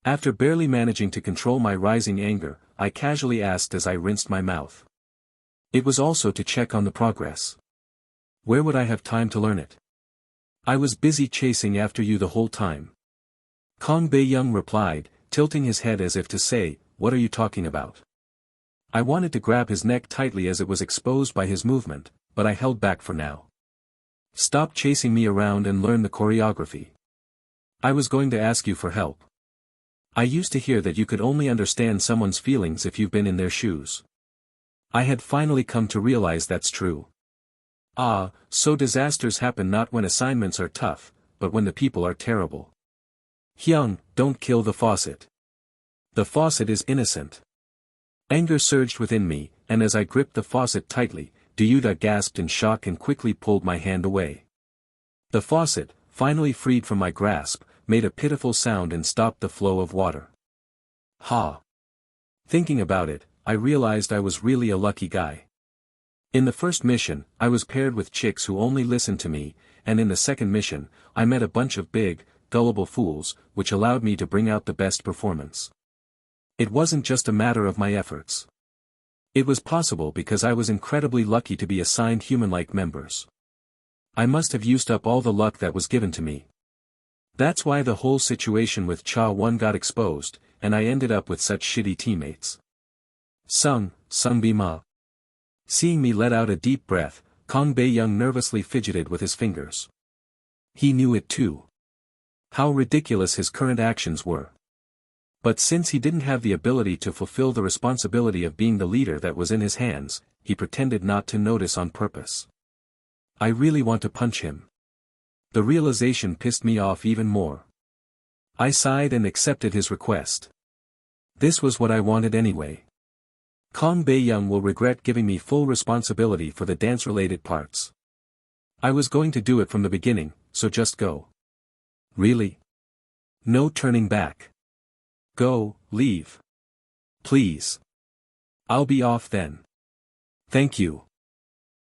After barely managing to control my rising anger, I casually asked as I rinsed my mouth. It was also to check on the progress. Where would I have time to learn it? I was busy chasing after you the whole time. Kang Bae-young replied, tilting his head as if to say, "What are you talking about?" I wanted to grab his neck tightly as it was exposed by his movement, but I held back for now. Stop chasing me around and learn the choreography. I was going to ask you for help. I used to hear that you could only understand someone's feelings if you've been in their shoes. I had finally come to realize that's true. Ah, so disasters happen not when assignments are tough, but when the people are terrible. Hyung, don't kill the faucet. The faucet is innocent. Anger surged within me, and as I gripped the faucet tightly, Yutae gasped in shock and quickly pulled my hand away. The faucet, finally freed from my grasp, made a pitiful sound and stopped the flow of water. Ha! Thinking about it, I realized I was really a lucky guy. In the first mission, I was paired with chicks who only listened to me, and in the second mission, I met a bunch of big, gullible fools, which allowed me to bring out the best performance. It wasn't just a matter of my efforts. It was possible because I was incredibly lucky to be assigned human-like members. I must have used up all the luck that was given to me. That's why the whole situation with Cha Won got exposed, and I ended up with such shitty teammates. Seungbeom. Seeing me let out a deep breath, Kang Bae-young nervously fidgeted with his fingers. He knew it too. How ridiculous his current actions were. But since he didn't have the ability to fulfill the responsibility of being the leader that was in his hands, he pretended not to notice on purpose. I really want to punch him. The realization pissed me off even more. I sighed and accepted his request. This was what I wanted anyway. Kang Bae-young will regret giving me full responsibility for the dance-related parts. I was going to do it from the beginning, so just go. Really? No turning back. Go, leave. Please. I'll be off then. Thank you.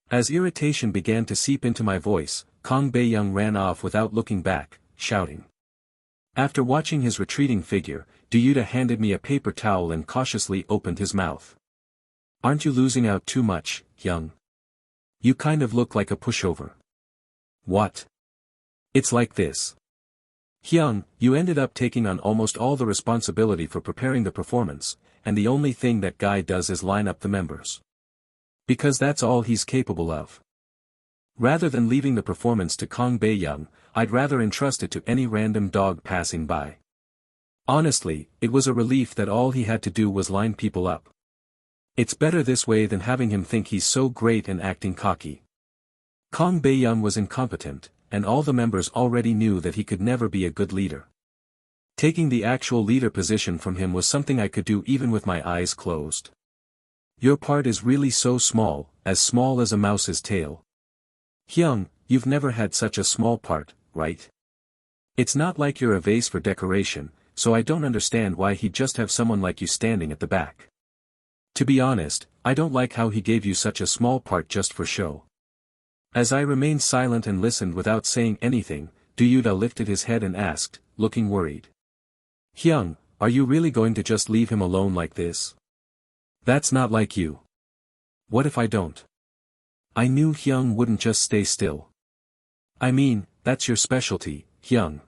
As irritation began to seep into my voice, Kang Bae-young ran off without looking back, shouting. After watching his retreating figure, Yutae handed me a paper towel and cautiously opened his mouth. Aren't you losing out too much, Hyung? You kind of look like a pushover. What? It's like this. Hyung, you ended up taking on almost all the responsibility for preparing the performance, and the only thing that guy does is line up the members. Because that's all he's capable of. Rather than leaving the performance to Kang Bae-young, I'd rather entrust it to any random dog passing by. Honestly, it was a relief that all he had to do was line people up. It's better this way than having him think he's so great and acting cocky. Kang Bae-young was incompetent, and all the members already knew that he could never be a good leader. Taking the actual leader position from him was something I could do even with my eyes closed. Your part is really so small as a mouse's tail. Hyung, you've never had such a small part, right? It's not like you're a vase for decoration, so I don't understand why he'd just have someone like you standing at the back. To be honest, I don't like how he gave you such a small part just for show. As I remained silent and listened without saying anything, Yutae lifted his head and asked, looking worried. Hyung, are you really going to just leave him alone like this? That's not like you. What if I don't? I knew Hyung wouldn't just stay still. I mean, that's your specialty, Hyung.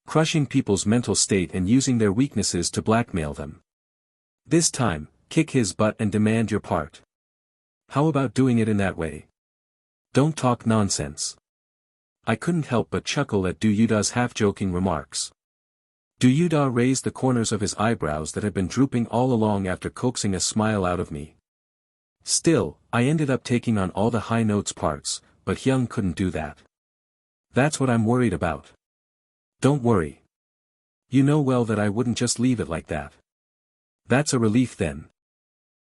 Crushing people's mental state and using their weaknesses to blackmail them. This time, kick his butt and demand your part. How about doing it in that way? Don't talk nonsense. I couldn't help but chuckle at Yutae's half-joking remarks. Yutae raised the corners of his eyebrows that had been drooping all along after coaxing a smile out of me. Still, I ended up taking on all the high notes parts, but Hyung couldn't do that. That's what I'm worried about. Don't worry. You know well that I wouldn't just leave it like that. That's a relief then.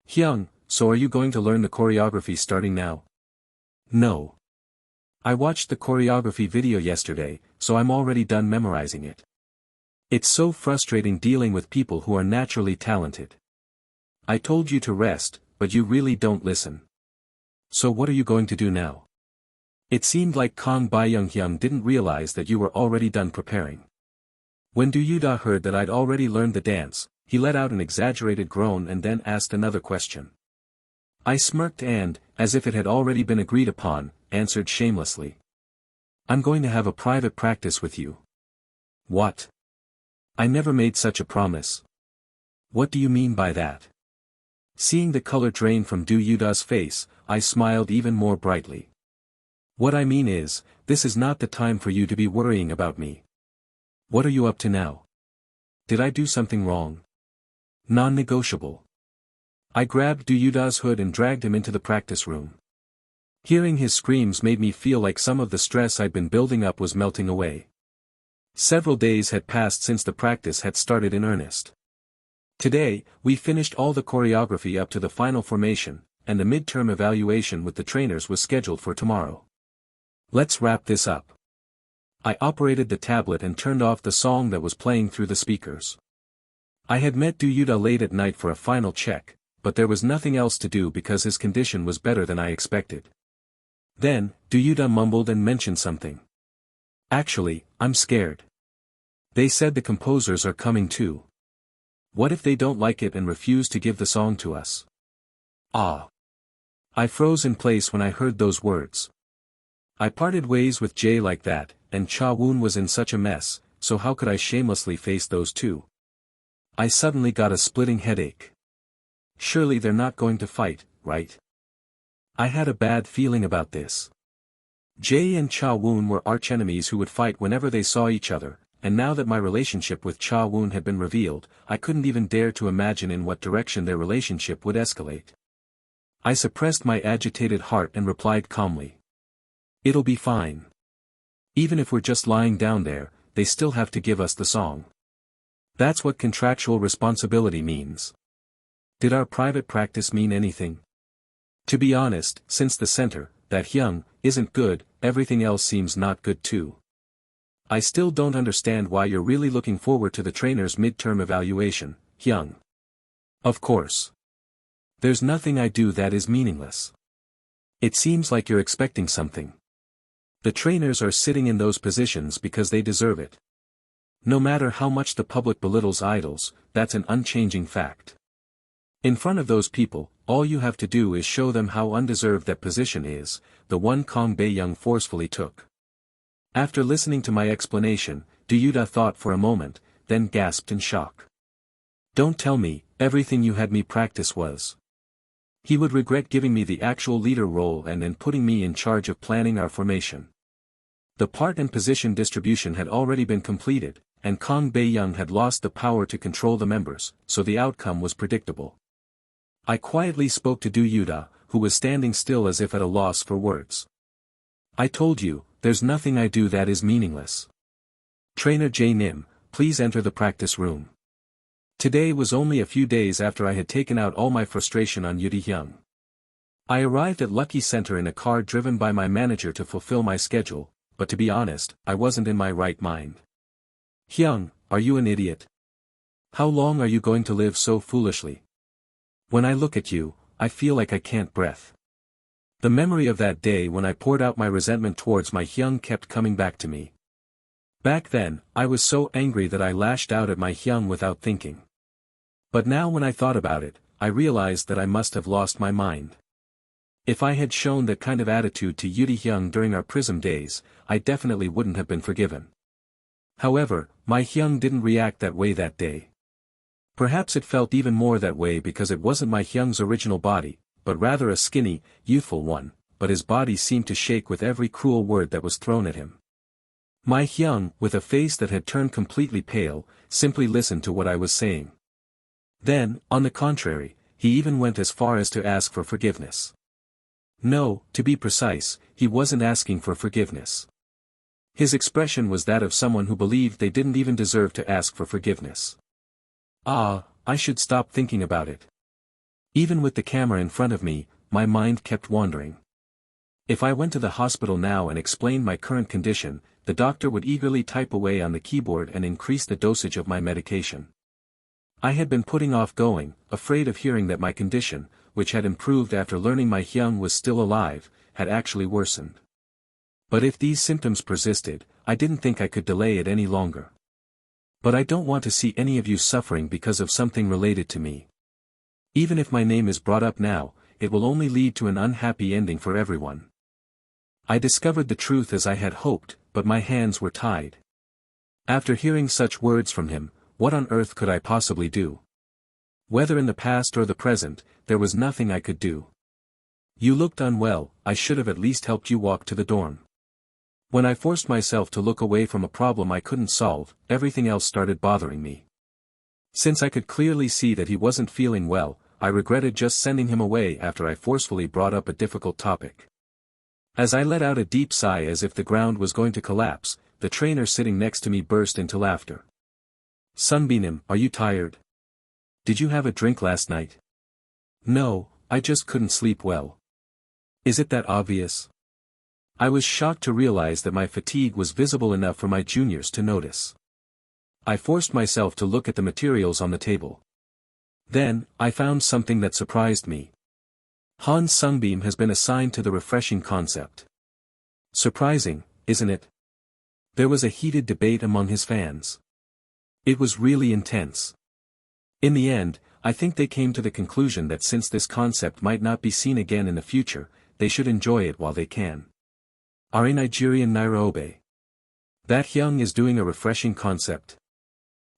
Hyung, so are you going to learn the choreography starting now? No. I watched the choreography video yesterday, so I'm already done memorizing it. It's so frustrating dealing with people who are naturally talented. I told you to rest, but you really don't listen. So what are you going to do now? It seemed like Kang Byung-hyung didn't realize that you were already done preparing. When Do Yuda heard that I'd already learned the dance, he let out an exaggerated groan and then asked another question. I smirked and, as if it had already been agreed upon, answered shamelessly. I'm going to have a private practice with you. What? I never made such a promise. What do you mean by that? Seeing the color drain from Do Yuda's face, I smiled even more brightly. What I mean is, this is not the time for you to be worrying about me. What are you up to now? Did I do something wrong? Non-negotiable. I grabbed Do Yuda's hood and dragged him into the practice room. Hearing his screams made me feel like some of the stress I'd been building up was melting away. Several days had passed since the practice had started in earnest. Today, we finished all the choreography up to the final formation, and the midterm evaluation with the trainers was scheduled for tomorrow. Let's wrap this up. I operated the tablet and turned off the song that was playing through the speakers. I had met Do Yuda late at night for a final check, but there was nothing else to do because his condition was better than I expected. Then, Do Yuda mumbled and mentioned something. Actually, I'm scared. They said the composers are coming too. What if they don't like it and refuse to give the song to us? Ah! I froze in place when I heard those words. I parted ways with Jay like that, and Cha Woon was in such a mess, so how could I shamelessly face those two? I suddenly got a splitting headache. Surely they're not going to fight, right? I had a bad feeling about this. Jay and Cha Woon were archenemies who would fight whenever they saw each other, and now that my relationship with Cha Woon had been revealed, I couldn't even dare to imagine in what direction their relationship would escalate. I suppressed my agitated heart and replied calmly. It'll be fine. Even if we're just lying down there, they still have to give us the song. That's what contractual responsibility means. Did our private practice mean anything? To be honest, since the center, that Hyung, isn't good, everything else seems not good too. I still don't understand why you're really looking forward to the trainer's midterm evaluation, Hyung. Of course. There's nothing I do that is meaningless. It seems like you're expecting something. The trainers are sitting in those positions because they deserve it. No matter how much the public belittles idols, that's an unchanging fact. In front of those people, all you have to do is show them how undeserved that position is, the one Kang Bae-young forcefully took. After listening to my explanation, Do Yuda thought for a moment, then gasped in shock. Don't tell me, everything you had me practice was. He would regret giving me the actual leader role and then putting me in charge of planning our formation. The part and position distribution had already been completed, and Kang Bae-young had lost the power to control the members, so the outcome was predictable. I quietly spoke to Do Yuda, who was standing still as if at a loss for words. I told you, there's nothing I do that is meaningless. Trainer Jae-nim, please enter the practice room. Today was only a few days after I had taken out all my frustration on Yuti-hyung. I arrived at Lucky Center in a car driven by my manager to fulfill my schedule, but to be honest, I wasn't in my right mind. Hyung, are you an idiot? How long are you going to live so foolishly? When I look at you, I feel like I can't breathe. The memory of that day when I poured out my resentment towards my Hyung kept coming back to me. Back then, I was so angry that I lashed out at my Hyung without thinking. But now when I thought about it, I realized that I must have lost my mind. If I had shown that kind of attitude to Yuti Hyung during our Prism days, I definitely wouldn't have been forgiven. However, my Hyung didn't react that way that day. Perhaps it felt even more that way because it wasn't my Hyung's original body, but rather a skinny, youthful one, but his body seemed to shake with every cruel word that was thrown at him. My Hyung, with a face that had turned completely pale, simply listened to what I was saying. Then, on the contrary, he even went as far as to ask for forgiveness. No, to be precise, he wasn't asking for forgiveness. His expression was that of someone who believed they didn't even deserve to ask for forgiveness. Ah, I should stop thinking about it. Even with the camera in front of me, my mind kept wandering. If I went to the hospital now and explained my current condition, the doctor would eagerly type away on the keyboard and increase the dosage of my medication. I had been putting off going, afraid of hearing that my condition, which had improved after learning my Hyung was still alive, had actually worsened. But if these symptoms persisted, I didn't think I could delay it any longer. But I don't want to see any of you suffering because of something related to me. Even if my name is brought up now, it will only lead to an unhappy ending for everyone. I discovered the truth as I had hoped, but my hands were tied. After hearing such words from him, what on earth could I possibly do? Whether in the past or the present, there was nothing I could do. You looked unwell, I should have at least helped you walk to the dorm. When I forced myself to look away from a problem I couldn't solve, everything else started bothering me. Since I could clearly see that he wasn't feeling well, I regretted just sending him away after I forcefully brought up a difficult topic. As I let out a deep sigh as if the ground was going to collapse, the trainer sitting next to me burst into laughter. Seungbeom, are you tired? Did you have a drink last night? No, I just couldn't sleep well. Is it that obvious? I was shocked to realize that my fatigue was visible enough for my juniors to notice. I forced myself to look at the materials on the table. Then, I found something that surprised me. Han Seungbeom has been assigned to the refreshing concept. Surprising, isn't it? There was a heated debate among his fans. It was really intense. In the end, I think they came to the conclusion that since this concept might not be seen again in the future, they should enjoy it while they can. Are a Nigerian Nairobi? That Hyung is doing a refreshing concept.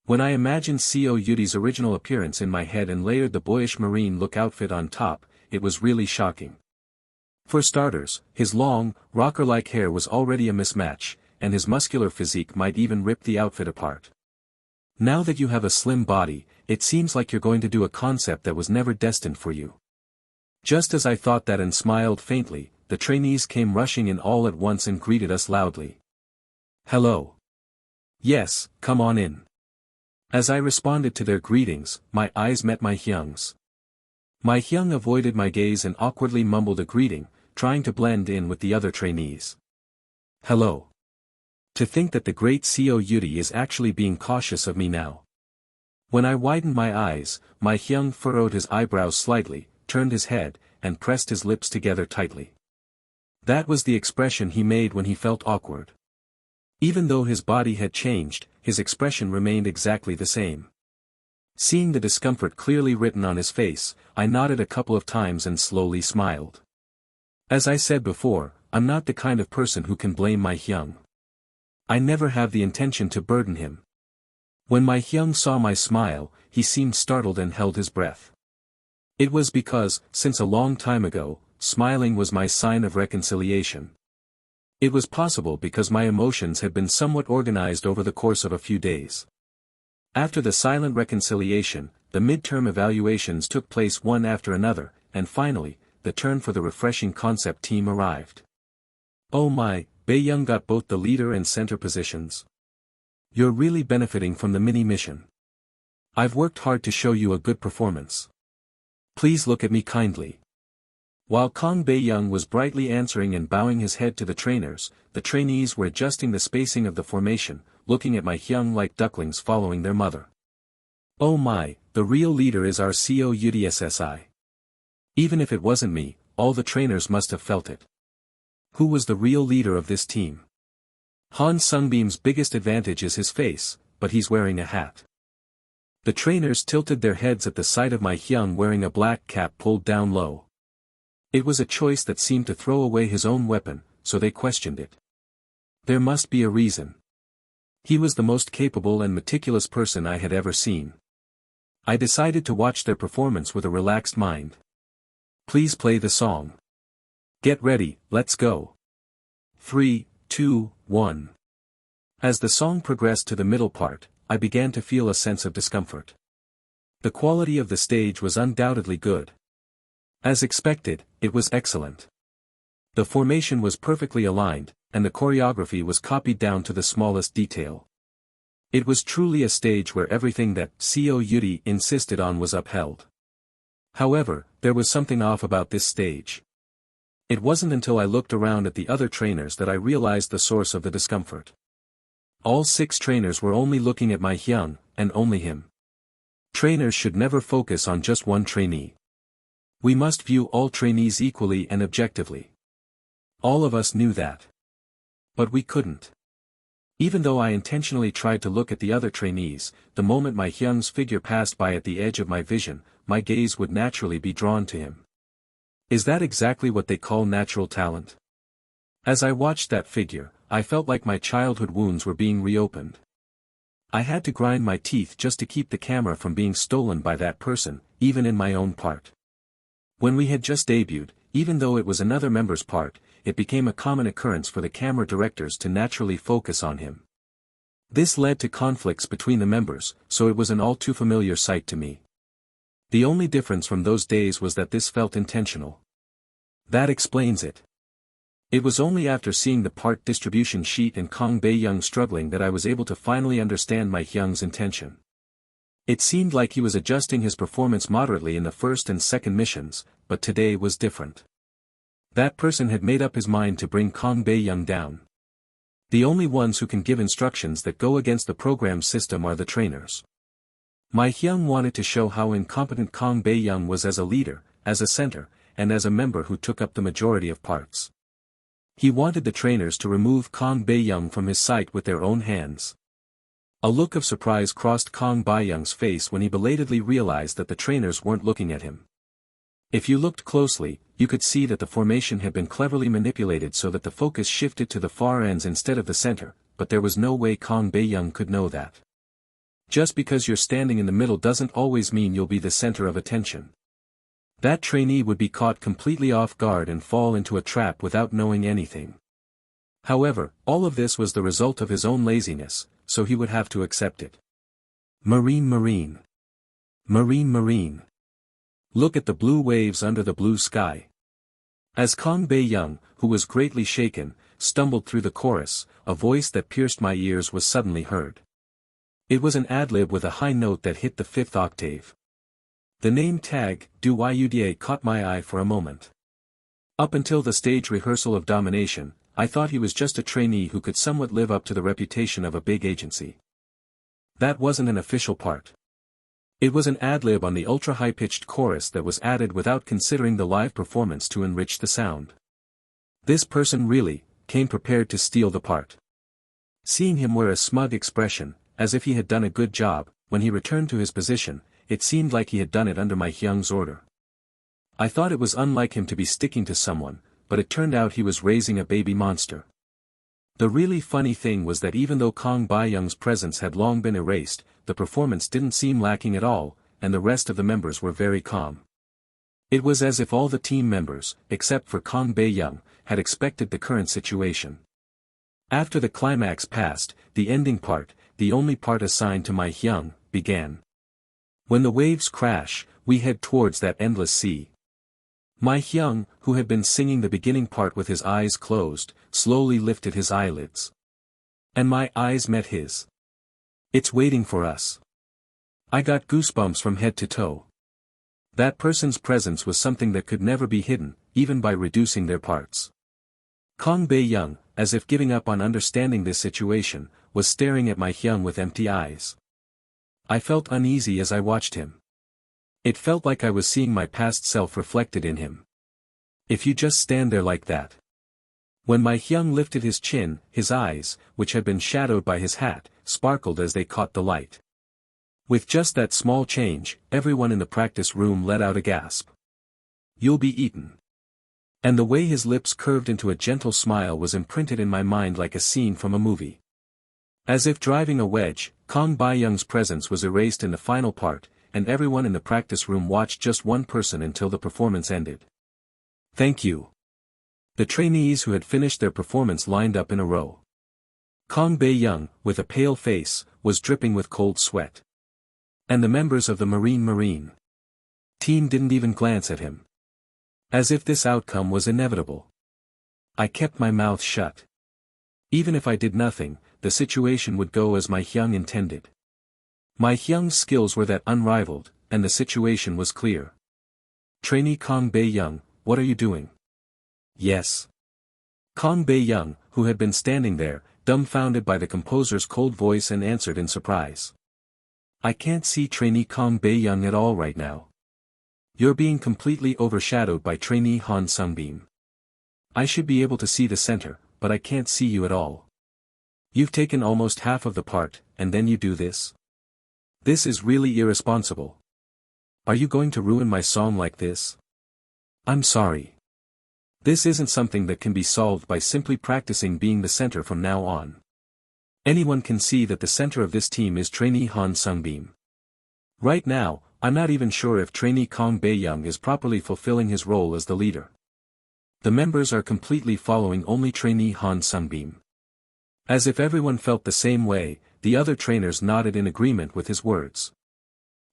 When I imagined Seo Yutae's original appearance in my head and layered the boyish marine look outfit on top, it was really shocking. For starters, his long, rocker-like hair was already a mismatch, and his muscular physique might even rip the outfit apart. Now that you have a slim body, it seems like you're going to do a concept that was never destined for you. Just as I thought that and smiled faintly, the trainees came rushing in all at once and greeted us loudly. Hello. Yes, come on in. As I responded to their greetings, my eyes met my Hyung's. My Hyung avoided my gaze and awkwardly mumbled a greeting, trying to blend in with the other trainees. Hello. To think that the great Seo Yutae is actually being cautious of me now. When I widened my eyes, my Hyung furrowed his eyebrows slightly, turned his head, and pressed his lips together tightly. That was the expression he made when he felt awkward. Even though his body had changed, his expression remained exactly the same. Seeing the discomfort clearly written on his face, I nodded a couple of times and slowly smiled. As I said before, I'm not the kind of person who can blame my Hyung. I never have the intention to burden him. When my Hyung saw my smile, he seemed startled and held his breath. It was because, since a long time ago, smiling was my sign of reconciliation. It was possible because my emotions had been somewhat organized over the course of a few days. After the silent reconciliation, the midterm evaluations took place one after another, and finally, the turn for the refreshing concept team arrived. Oh my, Bae-young got both the leader and center positions. You're really benefiting from the mini-mission. I've worked hard to show you a good performance. Please look at me kindly. While Kang Bae-young was brightly answering and bowing his head to the trainers, the trainees were adjusting the spacing of the formation, looking at my Hyung like ducklings following their mother. Oh my, the real leader is our Seo Yutae SSI. Even if it wasn't me, all the trainers must have felt it. Who was the real leader of this team? Han Seungbeom's biggest advantage is his face, but he's wearing a hat. The trainers tilted their heads at the sight of my Hyung wearing a black cap pulled down low. It was a choice that seemed to throw away his own weapon, so they questioned it. There must be a reason. He was the most capable and meticulous person I had ever seen. I decided to watch their performance with a relaxed mind. Please play the song. Get ready, let's go. 3, 2, 1. As the song progressed to the middle part, I began to feel a sense of discomfort. The quality of the stage was undoubtedly good. As expected, it was excellent. The formation was perfectly aligned, and the choreography was copied down to the smallest detail. It was truly a stage where everything that Seo Yutae insisted on was upheld. However, there was something off about this stage. It wasn't until I looked around at the other trainers that I realized the source of the discomfort. All 6 trainers were only looking at my Hyung, and only him. Trainers should never focus on just one trainee. We must view all trainees equally and objectively. All of us knew that. But we couldn't. Even though I intentionally tried to look at the other trainees, the moment my Hyung's figure passed by at the edge of my vision, my gaze would naturally be drawn to him. Is that exactly what they call natural talent? As I watched that figure, I felt like my childhood wounds were being reopened. I had to grind my teeth just to keep the camera from being stolen by that person, even in my own part. When we had just debuted, even though it was another member's part, it became a common occurrence for the camera directors to naturally focus on him. This led to conflicts between the members, so it was an all too familiar sight to me. The only difference from those days was that this felt intentional. That explains it. It was only after seeing the part distribution sheet and Kang Bae-young struggling that I was able to finally understand my Hyung's intention. It seemed like he was adjusting his performance moderately in the first and second missions, but today was different. That person had made up his mind to bring Kang Bae-young down. The only ones who can give instructions that go against the program system are the trainers. My Hyung wanted to show how incompetent Kang Bae-young was as a leader, as a center, and as a member who took up the majority of parts. He wanted the trainers to remove Kang Bae-young from his sight with their own hands. A look of surprise crossed Kang Bae-young's face when he belatedly realized that the trainers weren't looking at him. If you looked closely, you could see that the formation had been cleverly manipulated so that the focus shifted to the far ends instead of the center, but there was no way Kang Bae-young could know that. Just because you're standing in the middle doesn't always mean you'll be the center of attention. That trainee would be caught completely off guard and fall into a trap without knowing anything. However, all of this was the result of his own laziness, so he would have to accept it. Marine Marine. Marine Marine. Look at the blue waves under the blue sky. As Kang Bae-young, who was greatly shaken, stumbled through the chorus, a voice that pierced my ears was suddenly heard. It was an ad-lib with a high note that hit the fifth octave. The name tag, Do Yutae, caught my eye for a moment. Up until the stage rehearsal of Domination, I thought he was just a trainee who could somewhat live up to the reputation of a big agency. That wasn't an official part. It was an ad-lib on the ultra-high-pitched chorus that was added without considering the live performance to enrich the sound. This person really came prepared to steal the part. Seeing him wear a smug expression, as if he had done a good job, when he returned to his position, it seemed like he had done it under my Hyung's order. I thought it was unlike him to be sticking to someone, but it turned out he was raising a baby monster. The really funny thing was that even though Kang Bae-young's presence had long been erased, the performance didn't seem lacking at all, and the rest of the members were very calm. It was as if all the team members, except for Kang Bae-young, had expected the current situation. After the climax passed, the ending part, the only part assigned to my Hyung, began. When the waves crash, we head towards that endless sea. My Hyung, who had been singing the beginning part with his eyes closed, slowly lifted his eyelids. And my eyes met his. It's waiting for us. I got goosebumps from head to toe. That person's presence was something that could never be hidden, even by reducing their parts. Kang Bae-young, as if giving up on understanding this situation, was staring at my Hyung with empty eyes. I felt uneasy as I watched him. It felt like I was seeing my past self reflected in him. If you just stand there like that. When my Hyung lifted his chin, his eyes, which had been shadowed by his hat, sparkled as they caught the light. With just that small change, everyone in the practice room let out a gasp. You'll be eaten. And the way his lips curved into a gentle smile was imprinted in my mind like a scene from a movie. As if driving a wedge, Kang Bae-young's presence was erased in the final part, and everyone in the practice room watched just one person until the performance ended. Thank you. The trainees who had finished their performance lined up in a row. Kang Bae-young, with a pale face, was dripping with cold sweat. And the members of the Marine team didn't even glance at him. As if this outcome was inevitable. I kept my mouth shut. Even if I did nothing, the situation would go as my Hyung intended. My Hyung's skills were that unrivaled, and the situation was clear. Trainee Kang Bae-young, what are you doing? Yes. Kang Bae-young, who had been standing there, dumbfounded by the composer's cold voice, and answered in surprise. I can't see trainee Kang Bae-young at all right now. You're being completely overshadowed by trainee Han Seungbeom. I should be able to see the center, but I can't see you at all. You've taken almost half of the part, and then you do this? This is really irresponsible. Are you going to ruin my song like this? I'm sorry. This isn't something that can be solved by simply practicing being the center from now on. Anyone can see that the center of this team is trainee Han Seungbeom. Right now, I'm not even sure if trainee Kang Bae-young is properly fulfilling his role as the leader. The members are completely following only trainee Han Seungbeom. As if everyone felt the same way, the other trainers nodded in agreement with his words.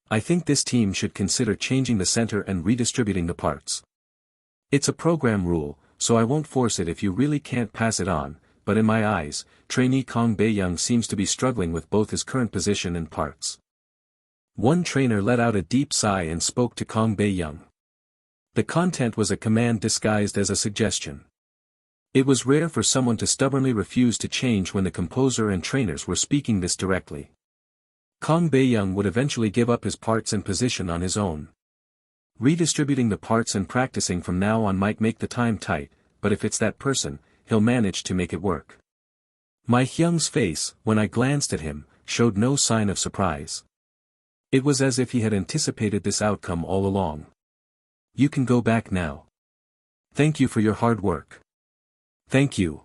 I think this team should consider changing the center and redistributing the parts. It's a program rule, so I won't force it if you really can't pass it on, but in my eyes, trainee Kang Bae-young seems to be struggling with both his current position and parts. One trainer let out a deep sigh and spoke to Kang Bae-young. The content was a command disguised as a suggestion. It was rare for someone to stubbornly refuse to change when the composer and trainers were speaking this directly. Kang Bae-young would eventually give up his parts and position on his own. Redistributing the parts and practicing from now on might make the time tight, but if it's that person, he'll manage to make it work. My Hyung's face, when I glanced at him, showed no sign of surprise. It was as if he had anticipated this outcome all along. You can go back now. Thank you for your hard work. Thank you.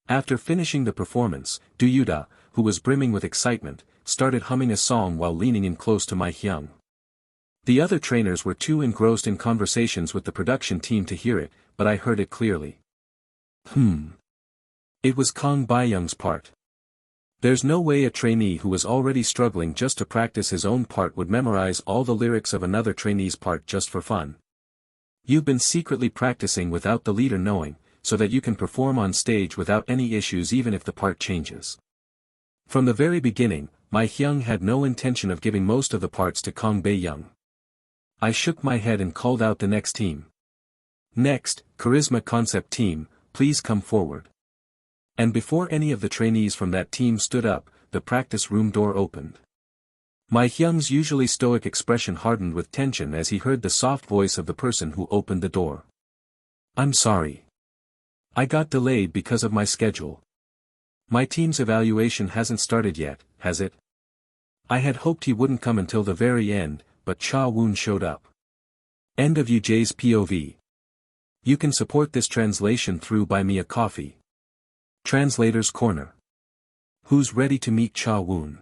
After finishing the performance, Seo Yutae, who was brimming with excitement, started humming a song while leaning in close to my Hyung. The other trainers were too engrossed in conversations with the production team to hear it, but I heard it clearly. It was Kang Bae-young's part. There's no way a trainee who was already struggling just to practice his own part would memorize all the lyrics of another trainee's part just for fun. You've been secretly practicing without the leader knowing, so that you can perform on stage without any issues even if the part changes. From the very beginning, my Hyung had no intention of giving most of the parts to Kang Bae-young. I shook my head and called out the next team. Next, Charisma Concept Team, please come forward. And before any of the trainees from that team stood up, the practice room door opened. My Hyung's usually stoic expression hardened with tension as he heard the soft voice of the person who opened the door. I'm sorry. I got delayed because of my schedule. My team's evaluation hasn't started yet, has it? I had hoped he wouldn't come until the very end, but Cha Woon showed up. End of UJ's POV. You can support this translation through Buy Me a Coffee. Translator's Corner. Who's ready to meet Cha Woon?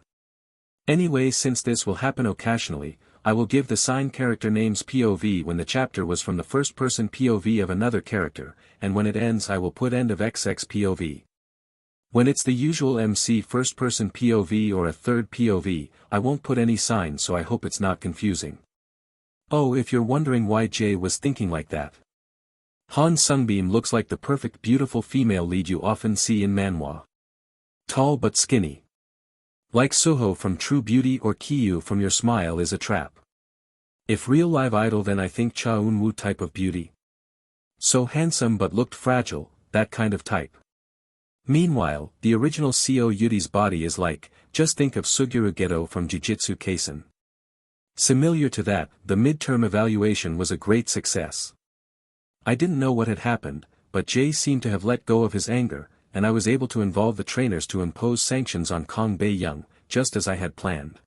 Anyway, since this will happen occasionally, I will give the sign character names POV when the chapter was from the first-person POV of another character, and when it ends I will put end of XX POV. When it's the usual MC first-person POV or a third POV, I won't put any sign, so I hope it's not confusing. Oh, if you're wondering why Jay was thinking like that. Han Seungbeom looks like the perfect beautiful female lead you often see in manhwa. Tall but skinny. Like Soho from True Beauty or Kyu from Your Smile is a Trap. If real live idol, then I think Cha Eun-woo type of beauty. So handsome but looked fragile, that kind of type. Meanwhile, the original Seo Yutae's body is like, just think of Suguru Geto from Jujutsu Kaisen. Similar to that, the midterm evaluation was a great success. I didn't know what had happened, but Jay seemed to have let go of his anger, and I was able to involve the trainers to impose sanctions on Kang Bae-young, just as I had planned.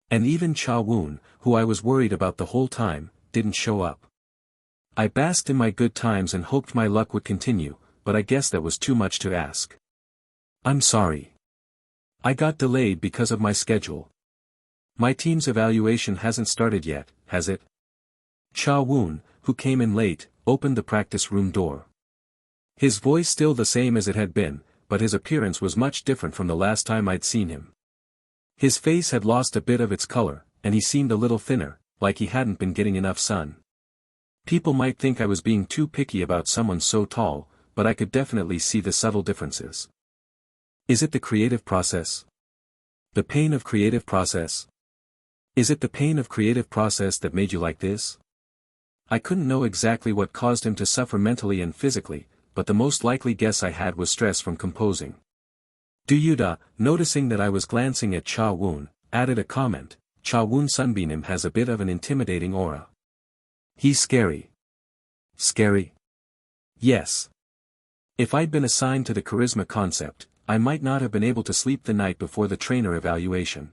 And even Cha Woon, who I was worried about the whole time, didn't show up. I basked in my good times and hoped my luck would continue, but I guess that was too much to ask. I'm sorry. I got delayed because of my schedule. My team's evaluation hasn't started yet, has it? Cha Woon, who came in late, opened the practice room door. His voice still the same as it had been, but his appearance was much different from the last time I'd seen him. His face had lost a bit of its color, and he seemed a little thinner, like he hadn't been getting enough sun. People might think I was being too picky about someone so tall, but I could definitely see the subtle differences. Is it the creative process? The pain of creative process? Is it the pain of creative process that made you like this? I couldn't know exactly what caused him to suffer mentally and physically, but the most likely guess I had was stress from composing. Seo Yutae, noticing that I was glancing at Cha Woon, added a comment, Han Seungbeom has a bit of an intimidating aura. He's scary. Scary? Yes. If I'd been assigned to the charisma concept, I might not have been able to sleep the night before the trainer evaluation.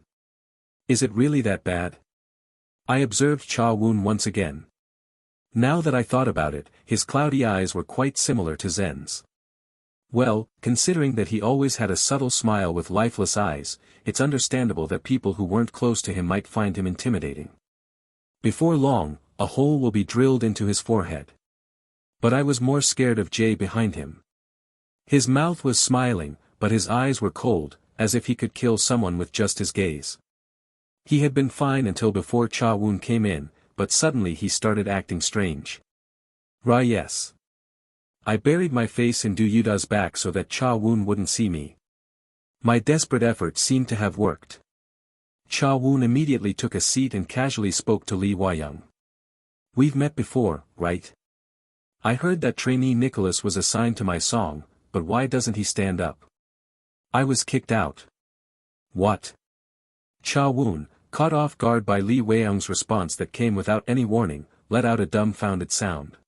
Is it really that bad? I observed Cha Woon once again. Now that I thought about it, his cloudy eyes were quite similar to Zen's. Well, considering that he always had a subtle smile with lifeless eyes, it's understandable that people who weren't close to him might find him intimidating. Before long, a hole will be drilled into his forehead. But I was more scared of Jay behind him. His mouth was smiling, but his eyes were cold, as if he could kill someone with just his gaze. He had been fine until before Cha Woon came in, but suddenly he started acting strange. Yes. I buried my face in Du Yutae's back so that Cha Woon wouldn't see me. My desperate efforts seemed to have worked. Cha Woon immediately took a seat and casually spoke to Lee Hwa-young. We've met before, right? I heard that trainee Nicholas was assigned to my song, but why doesn't he stand up? I was kicked out. What? Cha Woon, caught off guard by Lee Hwa-young's response that came without any warning, let out a dumbfounded sound.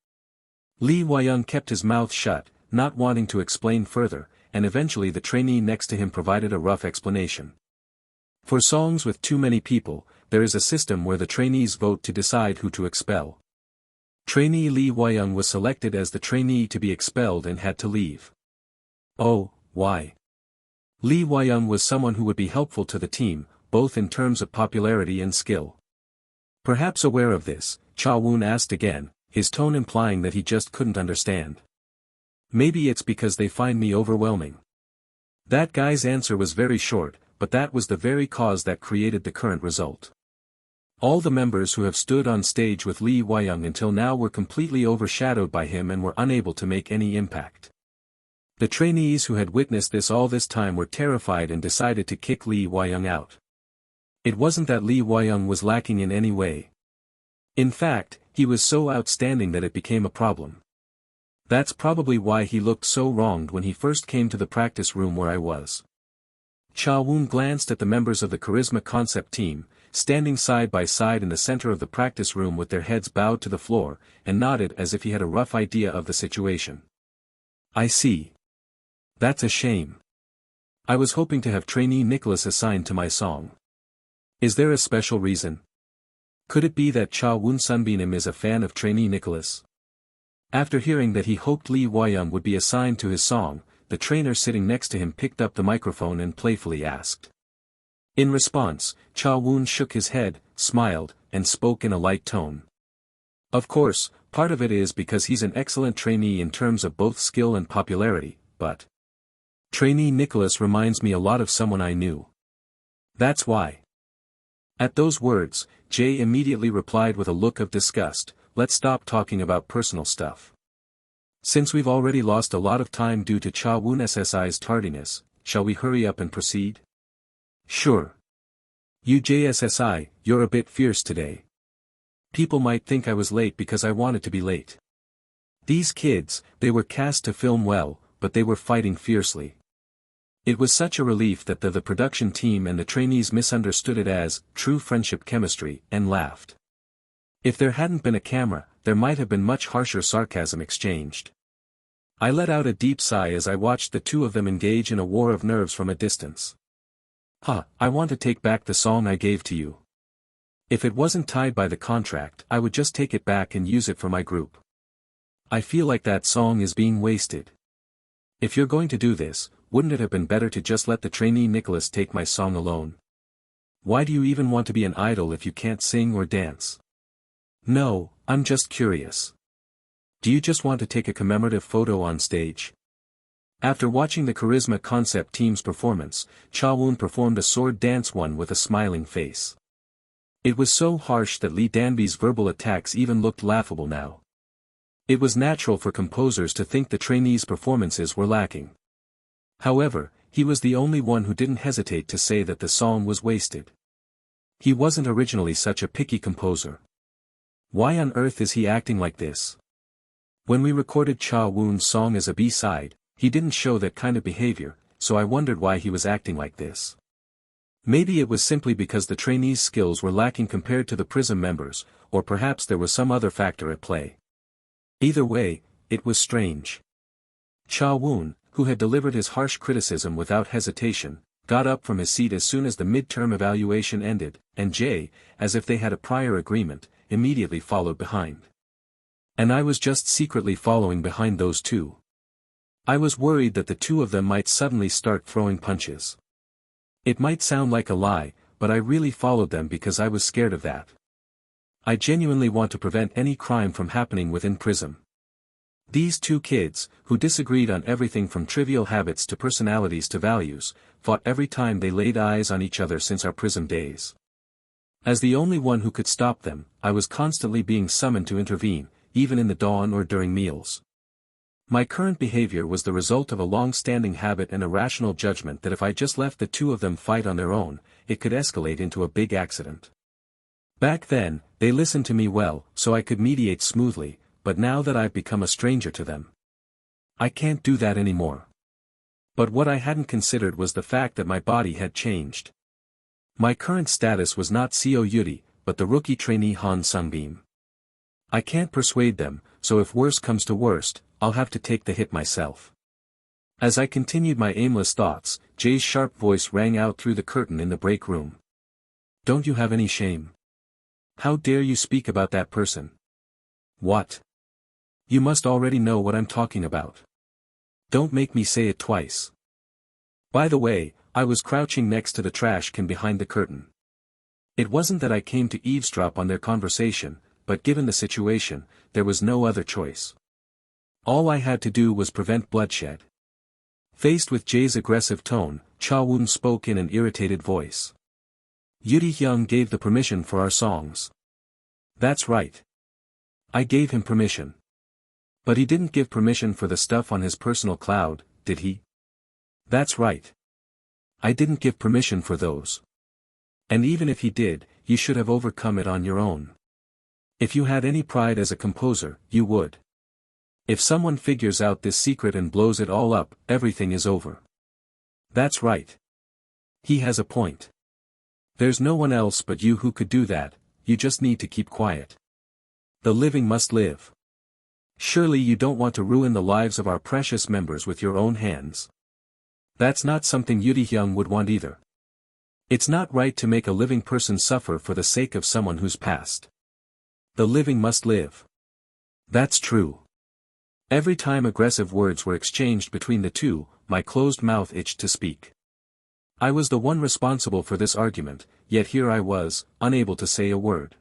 Lee Hwa-young kept his mouth shut, not wanting to explain further, and eventually the trainee next to him provided a rough explanation. For songs with too many people, there is a system where the trainees vote to decide who to expel. Trainee Lee Hwa-young was selected as the trainee to be expelled and had to leave. Oh, why? Lee Hwa-young was someone who would be helpful to the team, both in terms of popularity and skill. Perhaps aware of this, Cha Woon asked again, his tone implying that he just couldn't understand. Maybe it's because they find me overwhelming. That guy's answer was very short, but that was the very cause that created the current result. All the members who have stood on stage with Lee Hwa-young until now were completely overshadowed by him and were unable to make any impact. The trainees who had witnessed this all this time were terrified and decided to kick Lee Hwa-young out. It wasn't that Lee Hwa-young was lacking in any way. In fact, he was so outstanding that it became a problem. That's probably why he looked so wronged when he first came to the practice room where I was. Cha Woon glanced at the members of the charisma concept team, standing side by side in the center of the practice room with their heads bowed to the floor, and nodded as if he had a rough idea of the situation. I see. That's a shame. I was hoping to have trainee Nicholas assigned to my song. Is there a special reason? Could it be that Cha Seungbeom is a fan of trainee Nicholas? After hearing that he hoped Lee Hwa-young would be assigned to his song, the trainer sitting next to him picked up the microphone and playfully asked. In response, Cha Woon shook his head, smiled, and spoke in a light tone. Of course, part of it is because he's an excellent trainee in terms of both skill and popularity, but trainee Nicholas reminds me a lot of someone I knew. That's why. At those words, Jay immediately replied with a look of disgust, let's stop talking about personal stuff. Since we've already lost a lot of time due to Cha Woon SSI's tardiness, shall we hurry up and proceed? Sure. You JSSI, you're a bit fierce today. People might think I was late because I wanted to be late. These kids, they were cast to film well, but they were fighting fiercely. It was such a relief that the production team and the trainees misunderstood it as true friendship chemistry and laughed. If there hadn't been a camera, there might have been much harsher sarcasm exchanged. I let out a deep sigh as I watched the two of them engage in a war of nerves from a distance. I want to take back the song I gave to you. If it wasn't tied by the contract, I would just take it back and use it for my group. I feel like that song is being wasted. If you're going to do this, wouldn't it have been better to just let the trainee Nicholas take my song alone? Why do you even want to be an idol if you can't sing or dance? No, I'm just curious. Do you just want to take a commemorative photo on stage? After watching the charisma concept team's performance, Cha Woon performed a sword dance one with a smiling face. It was so harsh that Lee Danby's verbal attacks even looked laughable now. It was natural for composers to think the trainees' performances were lacking. However, he was the only one who didn't hesitate to say that the song was wasted. He wasn't originally such a picky composer. Why on earth is he acting like this? When we recorded Cha Woon's song as a B-side, he didn't show that kind of behavior, so I wondered why he was acting like this. Maybe it was simply because the trainees' skills were lacking compared to the Prism members, or perhaps there was some other factor at play. Either way, it was strange. Cha Woon, who had delivered his harsh criticism without hesitation, got up from his seat as soon as the midterm evaluation ended, and Jae, as if they had a prior agreement, immediately followed behind. And I was just secretly following behind those two. I was worried that the two of them might suddenly start throwing punches. It might sound like a lie, but I really followed them because I was scared of that. I genuinely want to prevent any crime from happening within Prism. These two kids, who disagreed on everything from trivial habits to personalities to values, fought every time they laid eyes on each other since our Prism days. As the only one who could stop them, I was constantly being summoned to intervene, even in the dawn or during meals. My current behavior was the result of a long-standing habit and a rational judgment that if I just left the two of them fight on their own, it could escalate into a big accident. Back then, they listened to me well, so I could mediate smoothly, but now that I've become a stranger to them, I can't do that anymore. But what I hadn't considered was the fact that my body had changed. My current status was not Seo Yutae, but the rookie trainee Han Seungbeom. I can't persuade them, so if worse comes to worst, I'll have to take the hit myself. As I continued my aimless thoughts, Jae's sharp voice rang out through the curtain in the break room. Don't you have any shame? How dare you speak about that person? What? You must already know what I'm talking about. Don't make me say it twice. By the way, I was crouching next to the trash can behind the curtain. It wasn't that I came to eavesdrop on their conversation, but given the situation, there was no other choice. All I had to do was prevent bloodshed. Faced with Jae's aggressive tone, Cha Woon spoke in an irritated voice. Yutae Hyung gave the permission for our songs. That's right. I gave him permission. But he didn't give permission for the stuff on his personal cloud, did he? That's right. I didn't give permission for those. And even if he did, you should have overcome it on your own. If you had any pride as a composer, you would. If someone figures out this secret and blows it all up, everything is over. That's right. He has a point. There's no one else but you who could do that, you just need to keep quiet. The living must live. Surely you don't want to ruin the lives of our precious members with your own hands. That's not something Yutae Hyung would want either. It's not right to make a living person suffer for the sake of someone who's passed. The living must live. That's true. Every time aggressive words were exchanged between the two, my closed mouth itched to speak. I was the one responsible for this argument, yet here I was, unable to say a word.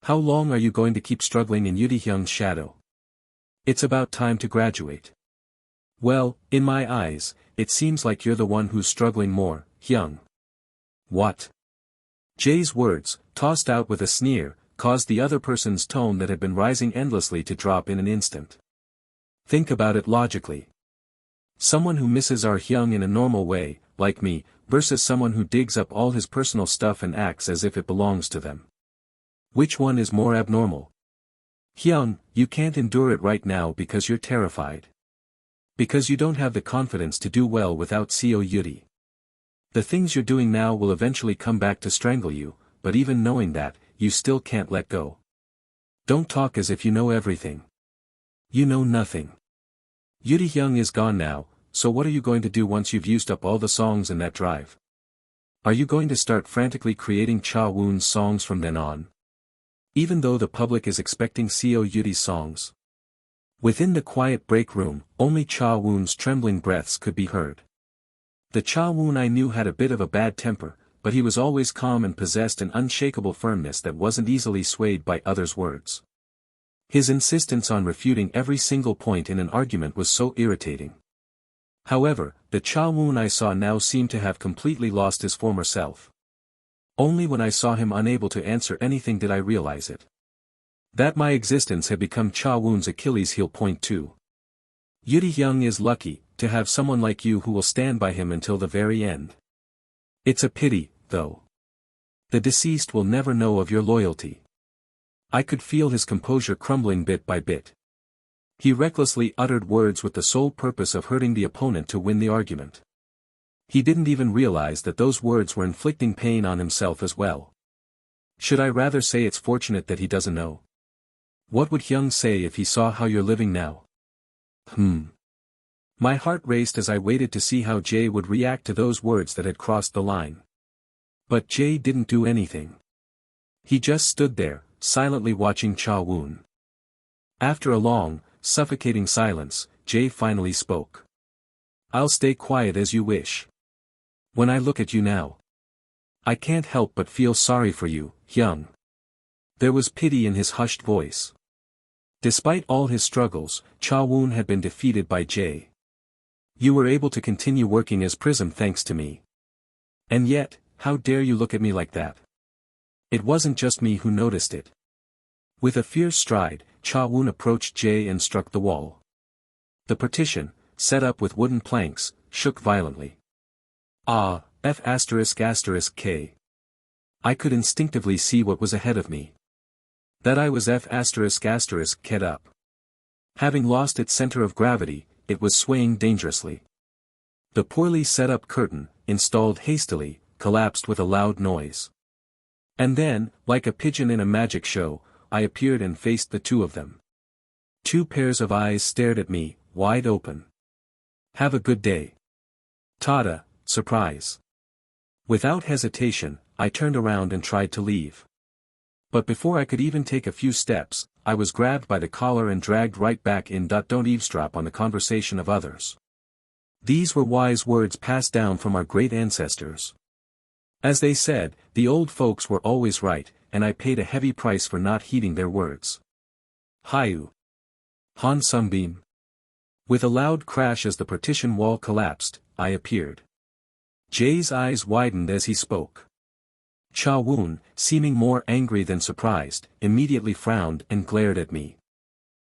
How long are you going to keep struggling in Yutae Hyung's shadow? It's about time to graduate. Well, in my eyes, it seems like you're the one who's struggling more, Hyung. What? Jae's words, tossed out with a sneer, caused the other person's tone that had been rising endlessly to drop in an instant. Think about it logically. Someone who misses our Hyung in a normal way, like me, versus someone who digs up all his personal stuff and acts as if it belongs to them. Which one is more abnormal? Hyung, you can't endure it right now because you're terrified. Because you don't have the confidence to do well without Seo Yutae. The things you're doing now will eventually come back to strangle you, but even knowing that, you still can't let go. Don't talk as if you know everything. You know nothing. Yutae Hyung is gone now, so what are you going to do once you've used up all the songs in that drive? Are you going to start frantically creating Cha Woon's songs from then on? Even though the public is expecting Seo Yutae's songs. Within the quiet break room, only Cha Woon's trembling breaths could be heard. The Cha Woon I knew had a bit of a bad temper, but he was always calm and possessed an unshakable firmness that wasn't easily swayed by others' words. His insistence on refuting every single point in an argument was so irritating. However, the Cha Woon I saw now seemed to have completely lost his former self. Only when I saw him unable to answer anything did I realize it. That my existence had become Cha Woon's Achilles heel point too. Yutae Hyung is lucky to have someone like you who will stand by him until the very end. It's a pity, though. The deceased will never know of your loyalty. I could feel his composure crumbling bit by bit. He recklessly uttered words with the sole purpose of hurting the opponent to win the argument. He didn't even realize that those words were inflicting pain on himself as well. Should I rather say it's fortunate that he doesn't know? What would Hyung say if he saw how you're living now? My heart raced as I waited to see how Jae would react to those words that had crossed the line. But Jae didn't do anything. He just stood there, silently watching Cha Woon. After a long, suffocating silence, Jae finally spoke. I'll stay quiet as you wish. When I look at you now, I can't help but feel sorry for you, Hyung. There was pity in his hushed voice. Despite all his struggles, Cha Woon had been defeated by Jae. You were able to continue working as Prism thanks to me. And yet, how dare you look at me like that? It wasn't just me who noticed it. With a fierce stride, Cha Woon approached Jae and struck the wall. The partition, set up with wooden planks, shook violently. F***K. I could instinctively see what was ahead of me. That I was F***K'd up. Having lost its center of gravity, it was swaying dangerously. The poorly set up curtain, installed hastily, collapsed with a loud noise. And then, like a pigeon in a magic show, I appeared and faced the two of them. Two pairs of eyes stared at me, wide open. Have a good day. Tada, surprise. Without hesitation, I turned around and tried to leave. But before I could even take a few steps, I was grabbed by the collar and dragged right back in. Don't eavesdrop on the conversation of others. These were wise words passed down from our great ancestors. As they said, the old folks were always right, and I paid a heavy price for not heeding their words. Han Seungbeom. With a loud crash as the partition wall collapsed, I appeared. Jae's eyes widened as he spoke. Cha Woon, seeming more angry than surprised, immediately frowned and glared at me.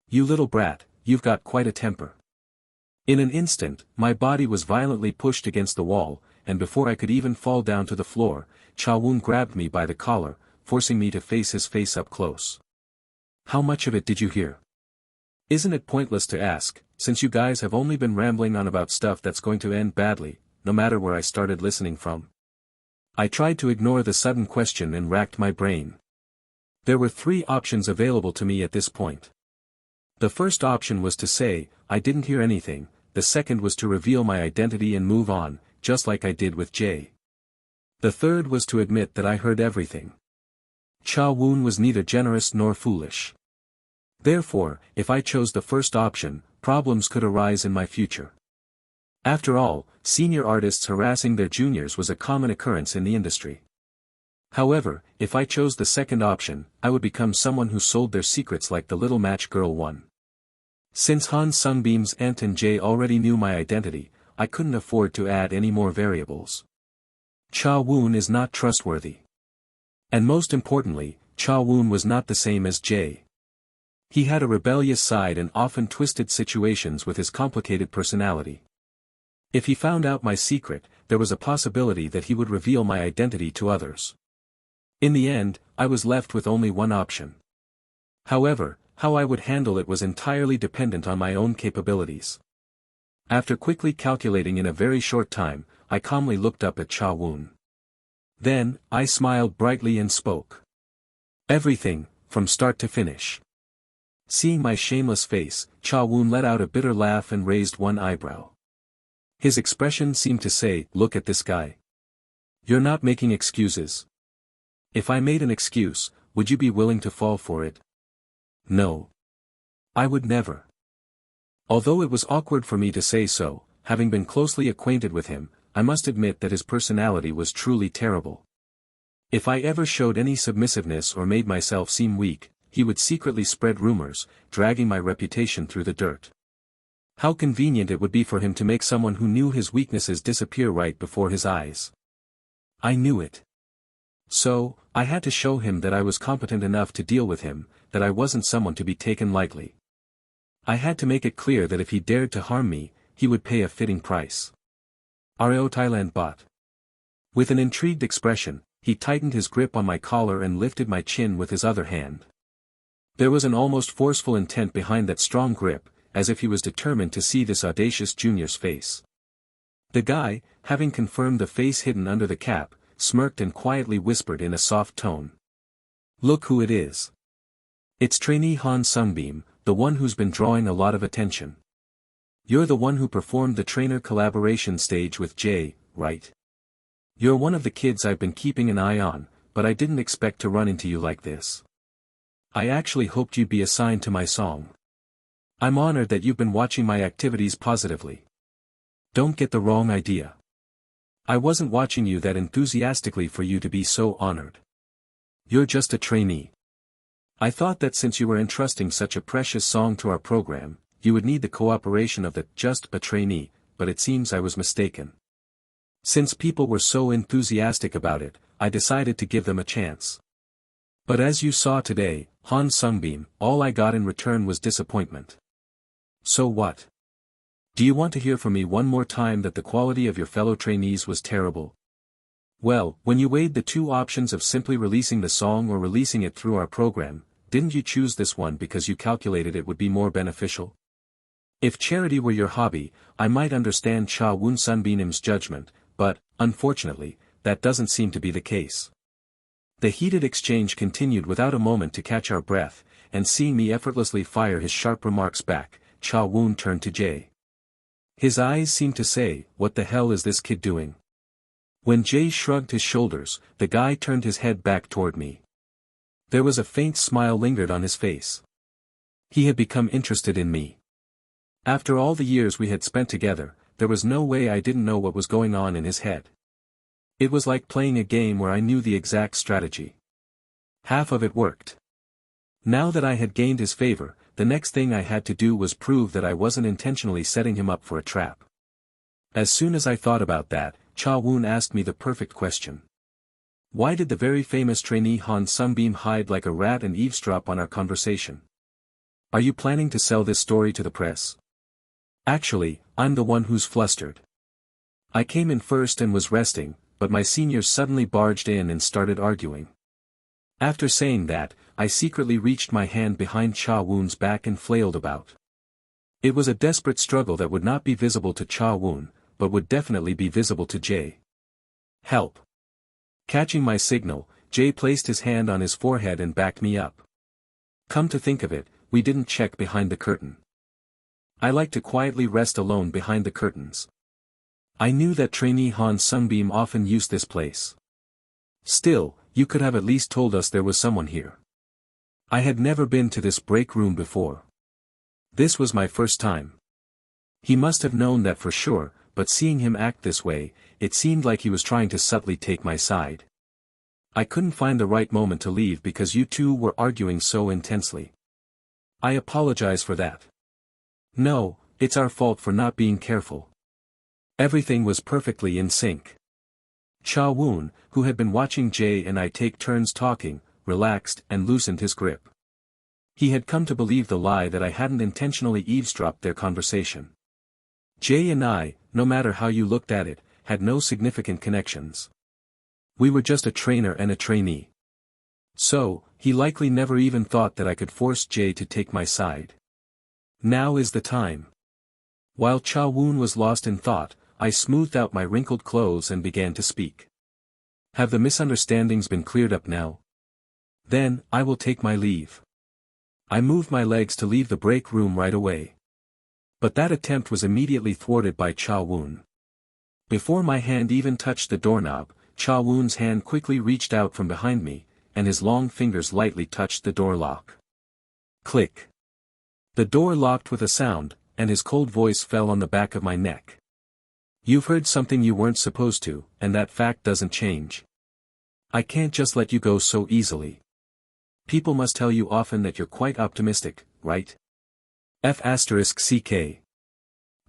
You little brat, you've got quite a temper. In an instant, my body was violently pushed against the wall, and before I could even fall down to the floor, Cha Woon grabbed me by the collar, forcing me to face his face up close. How much of it did you hear? Isn't it pointless to ask, since you guys have only been rambling on about stuff that's going to end badly, no matter where I started listening from? I tried to ignore the sudden question and racked my brain. There were three options available to me at this point. The first option was to say, I didn't hear anything, the second was to reveal my identity and move on, just like I did with Jae. The third was to admit that I heard everything. Cha Woon was neither generous nor foolish. Therefore, if I chose the first option, problems could arise in my future. After all, senior artists harassing their juniors was a common occurrence in the industry. However, if I chose the second option, I would become someone who sold their secrets like the little match girl one. Since Han Seungbeom's aunt and Jae already knew my identity, I couldn't afford to add any more variables. Cha Woon is not trustworthy. And most importantly, Cha Woon was not the same as Jae. He had a rebellious side and often twisted situations with his complicated personality. If he found out my secret, there was a possibility that he would reveal my identity to others. In the end, I was left with only one option. However, how I would handle it was entirely dependent on my own capabilities. After quickly calculating in a very short time, I calmly looked up at Cha Woon. Then, I smiled brightly and spoke. Everything, from start to finish. Seeing my shameless face, Cha Woon let out a bitter laugh and raised one eyebrow. His expression seemed to say, look at this guy. You're not making excuses. If I made an excuse, would you be willing to fall for it? No. I would never. Although it was awkward for me to say so, having been closely acquainted with him, I must admit that his personality was truly terrible. If I ever showed any submissiveness or made myself seem weak, he would secretly spread rumors, dragging my reputation through the dirt. How convenient it would be for him to make someone who knew his weaknesses disappear right before his eyes. I knew it. So, I had to show him that I was competent enough to deal with him, that I wasn't someone to be taken lightly. I had to make it clear that if he dared to harm me, he would pay a fitting price. Reo Thailand bot. With an intrigued expression, he tightened his grip on my collar and lifted my chin with his other hand. There was an almost forceful intent behind that strong grip, as if he was determined to see this audacious junior's face. The guy, having confirmed the face hidden under the cap, smirked and quietly whispered in a soft tone. Look who it is. It's trainee Han Seungbeom, the one who's been drawing a lot of attention. You're the one who performed the trainer collaboration stage with Jay, right? You're one of the kids I've been keeping an eye on, but I didn't expect to run into you like this. I actually hoped you'd be assigned to my song. I'm honored that you've been watching my activities positively. Don't get the wrong idea. I wasn't watching you that enthusiastically for you to be so honored. You're just a trainee. I thought that since you were entrusting such a precious song to our program, you would need the cooperation of the just a trainee, but it seems I was mistaken. Since people were so enthusiastic about it, I decided to give them a chance. But as you saw today, Han Seungbeom, all I got in return was disappointment. So what? Do you want to hear from me one more time that the quality of your fellow trainees was terrible? Well, when you weighed the two options of simply releasing the song or releasing it through our program, didn't you choose this one because you calculated it would be more beneficial? If charity were your hobby, I might understand Cha Woon Sunbeam's judgment, but, unfortunately, that doesn't seem to be the case. The heated exchange continued without a moment to catch our breath, and seeing me effortlessly fire his sharp remarks back, Cha Woon turned to Jay. His eyes seemed to say, "What the hell is this kid doing?" When Jay shrugged his shoulders, the guy turned his head back toward me. There was a faint smile lingered on his face. He had become interested in me. After all the years we had spent together, there was no way I didn't know what was going on in his head. It was like playing a game where I knew the exact strategy. Half of it worked. Now that I had gained his favor, the next thing I had to do was prove that I wasn't intentionally setting him up for a trap. As soon as I thought about that, Cha Woon asked me the perfect question. Why did the very famous trainee Han Seungbeom hide like a rat and eavesdrop on our conversation? Are you planning to sell this story to the press? Actually, I'm the one who's flustered. I came in first and was resting, but my seniors suddenly barged in and started arguing. After saying that, I secretly reached my hand behind Cha Woon's back and flailed about. It was a desperate struggle that would not be visible to Cha Woon, but would definitely be visible to Jay. Help! Catching my signal, Jay placed his hand on his forehead and backed me up. Come to think of it, we didn't check behind the curtain. I like to quietly rest alone behind the curtains. I knew that trainee Han Seungbeom often used this place. Still, you could have at least told us there was someone here. I had never been to this break room before. This was my first time. He must have known that for sure, but seeing him act this way, it seemed like he was trying to subtly take my side. I couldn't find the right moment to leave because you two were arguing so intensely. I apologize for that. No, it's our fault for not being careful. Everything was perfectly in sync. Cha Woon, who had been watching Jay and I take turns talking, relaxed and loosened his grip. He had come to believe the lie that I hadn't intentionally eavesdropped their conversation. Jay and I, no matter how you looked at it, had no significant connections. We were just a trainer and a trainee. So, he likely never even thought that I could force Jay to take my side. Now is the time. While Cha Woon was lost in thought, I smoothed out my wrinkled clothes and began to speak. Have the misunderstandings been cleared up now? Then, I will take my leave. I moved my legs to leave the break room right away. But that attempt was immediately thwarted by Cha Woon. Before my hand even touched the doorknob, Cha Woon's hand quickly reached out from behind me, and his long fingers lightly touched the door lock. Click. The door locked with a sound, and his cold voice fell on the back of my neck. You've heard something you weren't supposed to, and that fact doesn't change. I can't just let you go so easily. People must tell you often that you're quite optimistic, right? F***ck.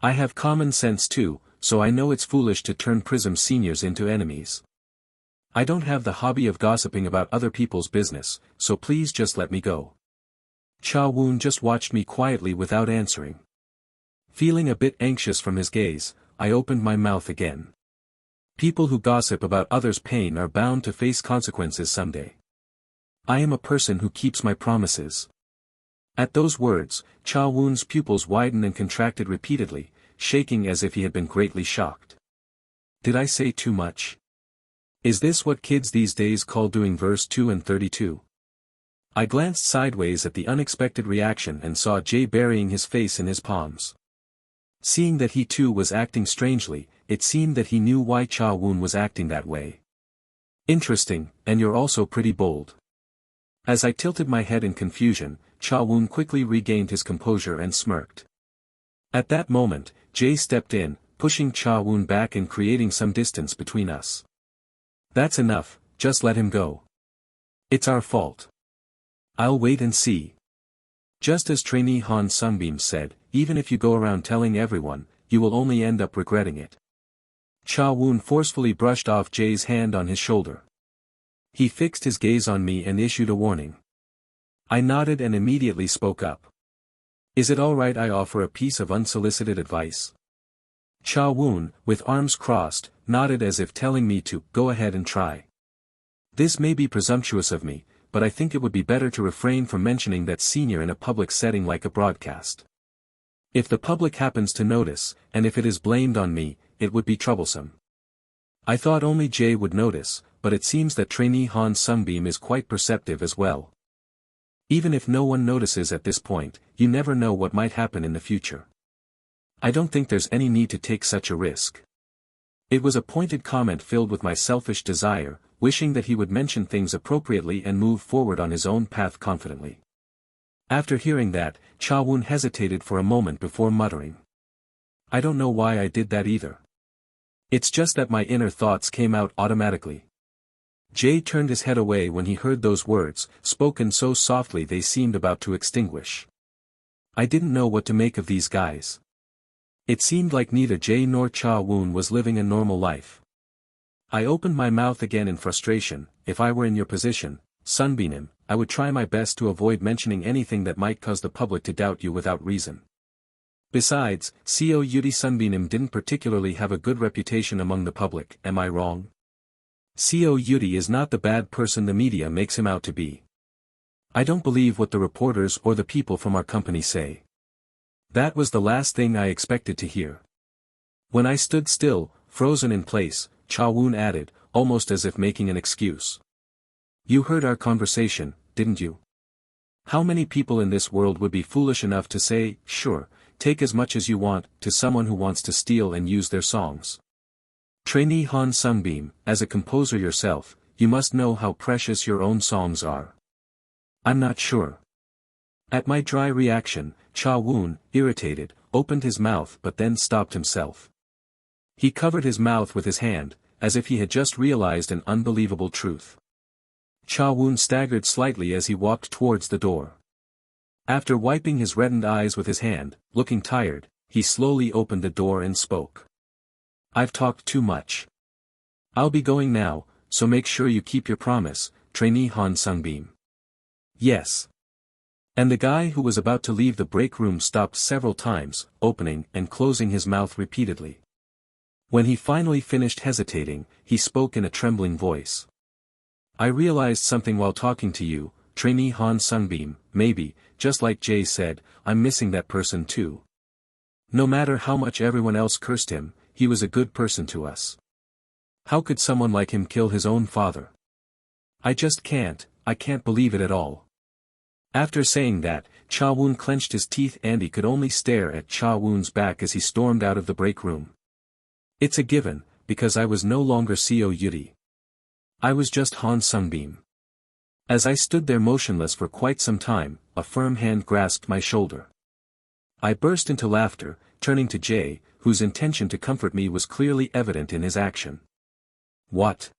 I have common sense too, so I know it's foolish to turn Prism seniors into enemies. I don't have the hobby of gossiping about other people's business, so please just let me go. Cha Woon just watched me quietly without answering. Feeling a bit anxious from his gaze, I opened my mouth again. People who gossip about others' pain are bound to face consequences someday. I am a person who keeps my promises. At those words, Cha Woon's pupils widened and contracted repeatedly, shaking as if he had been greatly shocked. Did I say too much? Is this what kids these days call doing verse 2 and 32? I glanced sideways at the unexpected reaction and saw Jay burying his face in his palms. Seeing that he too was acting strangely, it seemed that he knew why Cha Woon was acting that way. Interesting, and you're also pretty bold. As I tilted my head in confusion, Cha Woon quickly regained his composure and smirked. At that moment, Jay stepped in, pushing Cha Woon back and creating some distance between us. That's enough, just let him go. It's our fault. I'll wait and see. Just as trainee Han Seungbeom said, even if you go around telling everyone, you will only end up regretting it. Cha Woon forcefully brushed off Jay's hand on his shoulder. He fixed his gaze on me and issued a warning. I nodded and immediately spoke up. Is it alright I offer a piece of unsolicited advice? Cha Woon, with arms crossed, nodded as if telling me to go ahead and try. This may be presumptuous of me, but I think it would be better to refrain from mentioning that senior in a public setting like a broadcast. If the public happens to notice, and if it is blamed on me, it would be troublesome. I thought only Jay would notice, but it seems that trainee Han Seungbeom is quite perceptive as well. Even if no one notices at this point, you never know what might happen in the future. I don't think there's any need to take such a risk. It was a pointed comment filled with my selfish desire, wishing that he would mention things appropriately and move forward on his own path confidently. After hearing that, Cha Woon hesitated for a moment before muttering. I don't know why I did that either. It's just that my inner thoughts came out automatically. Jay turned his head away when he heard those words, spoken so softly they seemed about to extinguish. I didn't know what to make of these guys. It seemed like neither Jay nor Cha Woon was living a normal life. I opened my mouth again in frustration. If I were in your position, Seungbeom, I would try my best to avoid mentioning anything that might cause the public to doubt you without reason. Besides, Seo Yutae Seungbeom didn't particularly have a good reputation among the public, am I wrong? Seo Yutae is not the bad person the media makes him out to be. I don't believe what the reporters or the people from our company say. That was the last thing I expected to hear. When I stood still, frozen in place, Cha Woon added, almost as if making an excuse. You heard our conversation, didn't you? How many people in this world would be foolish enough to say, sure, take as much as you want, to someone who wants to steal and use their songs? Trainee Han Seungbeom, as a composer yourself, you must know how precious your own songs are. I'm not sure. At my dry reaction, Cha Woon, irritated, opened his mouth but then stopped himself. He covered his mouth with his hand, as if he had just realized an unbelievable truth. Cha Woon staggered slightly as he walked towards the door. After wiping his reddened eyes with his hand, looking tired, he slowly opened the door and spoke. I've talked too much. I'll be going now, so make sure you keep your promise, trainee Han Seungbeom. Yes. And the guy who was about to leave the break room stopped several times, opening and closing his mouth repeatedly. When he finally finished hesitating, he spoke in a trembling voice. I realized something while talking to you, trainee Han Seungbeom, maybe, just like Jay said, I'm missing that person too. No matter how much everyone else cursed him, he was a good person to us. How could someone like him kill his own father? I just can't, I can't believe it at all. After saying that, Cha Woon clenched his teeth and he could only stare at Cha Woon's back as he stormed out of the break room. It's a given, because I was no longer Seo Yutae. I was just Han Seungbeom. As I stood there motionless for quite some time, a firm hand grasped my shoulder. I burst into laughter, turning to Jay, whose intention to comfort me was clearly evident in his action. What?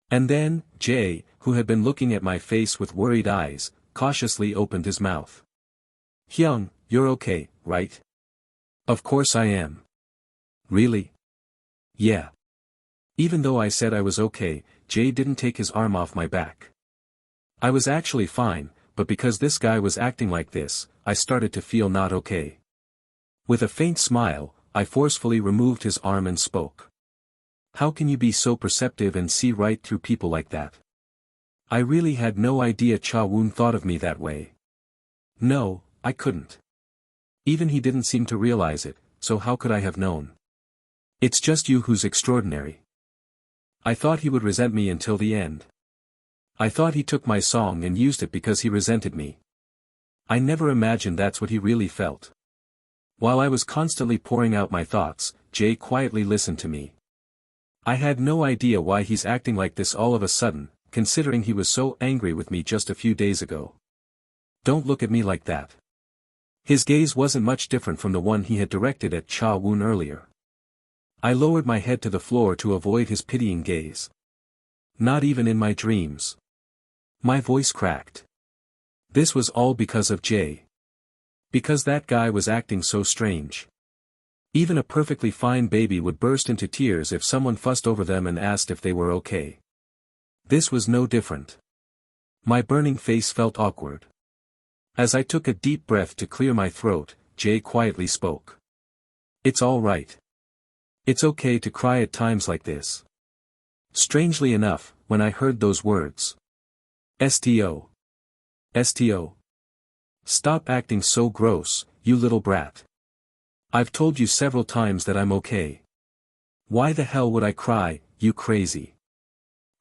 And then, Jay, who had been looking at my face with worried eyes, cautiously opened his mouth. Hyung, you're okay, right? Of course I am. Really? Yeah. Even though I said I was okay, Jay didn't take his arm off my back. I was actually fine, but because this guy was acting like this, I started to feel not okay. With a faint smile, I forcefully removed his arm and spoke. How can you be so perceptive and see right through people like that? I really had no idea Cha Woon thought of me that way. No, I couldn't. Even he didn't seem to realize it, so how could I have known? It's just you who's extraordinary. I thought he would resent me until the end. I thought he took my song and used it because he resented me. I never imagined that's what he really felt. While I was constantly pouring out my thoughts, Jay quietly listened to me. I had no idea why he's acting like this all of a sudden, considering he was so angry with me just a few days ago. Don't look at me like that. His gaze wasn't much different from the one he had directed at Cha Woon earlier. I lowered my head to the floor to avoid his pitying gaze. Not even in my dreams. My voice cracked. This was all because of Jay. Because that guy was acting so strange. Even a perfectly fine baby would burst into tears if someone fussed over them and asked if they were okay. This was no different. My burning face felt awkward. As I took a deep breath to clear my throat, Jay quietly spoke. It's all right. It's okay to cry at times like this. Strangely enough, when I heard those words. STO. STO. Stop acting so gross, you little brat. I've told you several times that I'm okay. Why the hell would I cry, you crazy?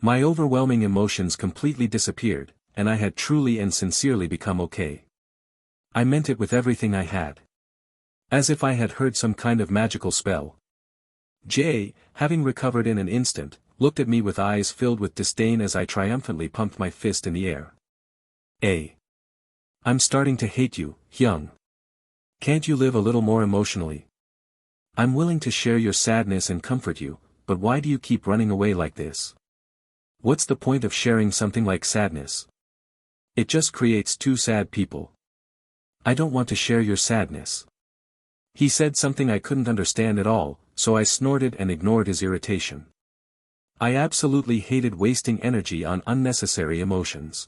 My overwhelming emotions completely disappeared, and I had truly and sincerely become okay. I meant it with everything I had. As if I had heard some kind of magical spell. Jay, having recovered in an instant, looked at me with eyes filled with disdain as I triumphantly pumped my fist in the air. I'm starting to hate you, Hyung. Can't you live a little more emotionally? I'm willing to share your sadness and comfort you, but why do you keep running away like this? What's the point of sharing something like sadness? It just creates two sad people. I don't want to share your sadness. He said something I couldn't understand at all, so I snorted and ignored his irritation. I absolutely hated wasting energy on unnecessary emotions.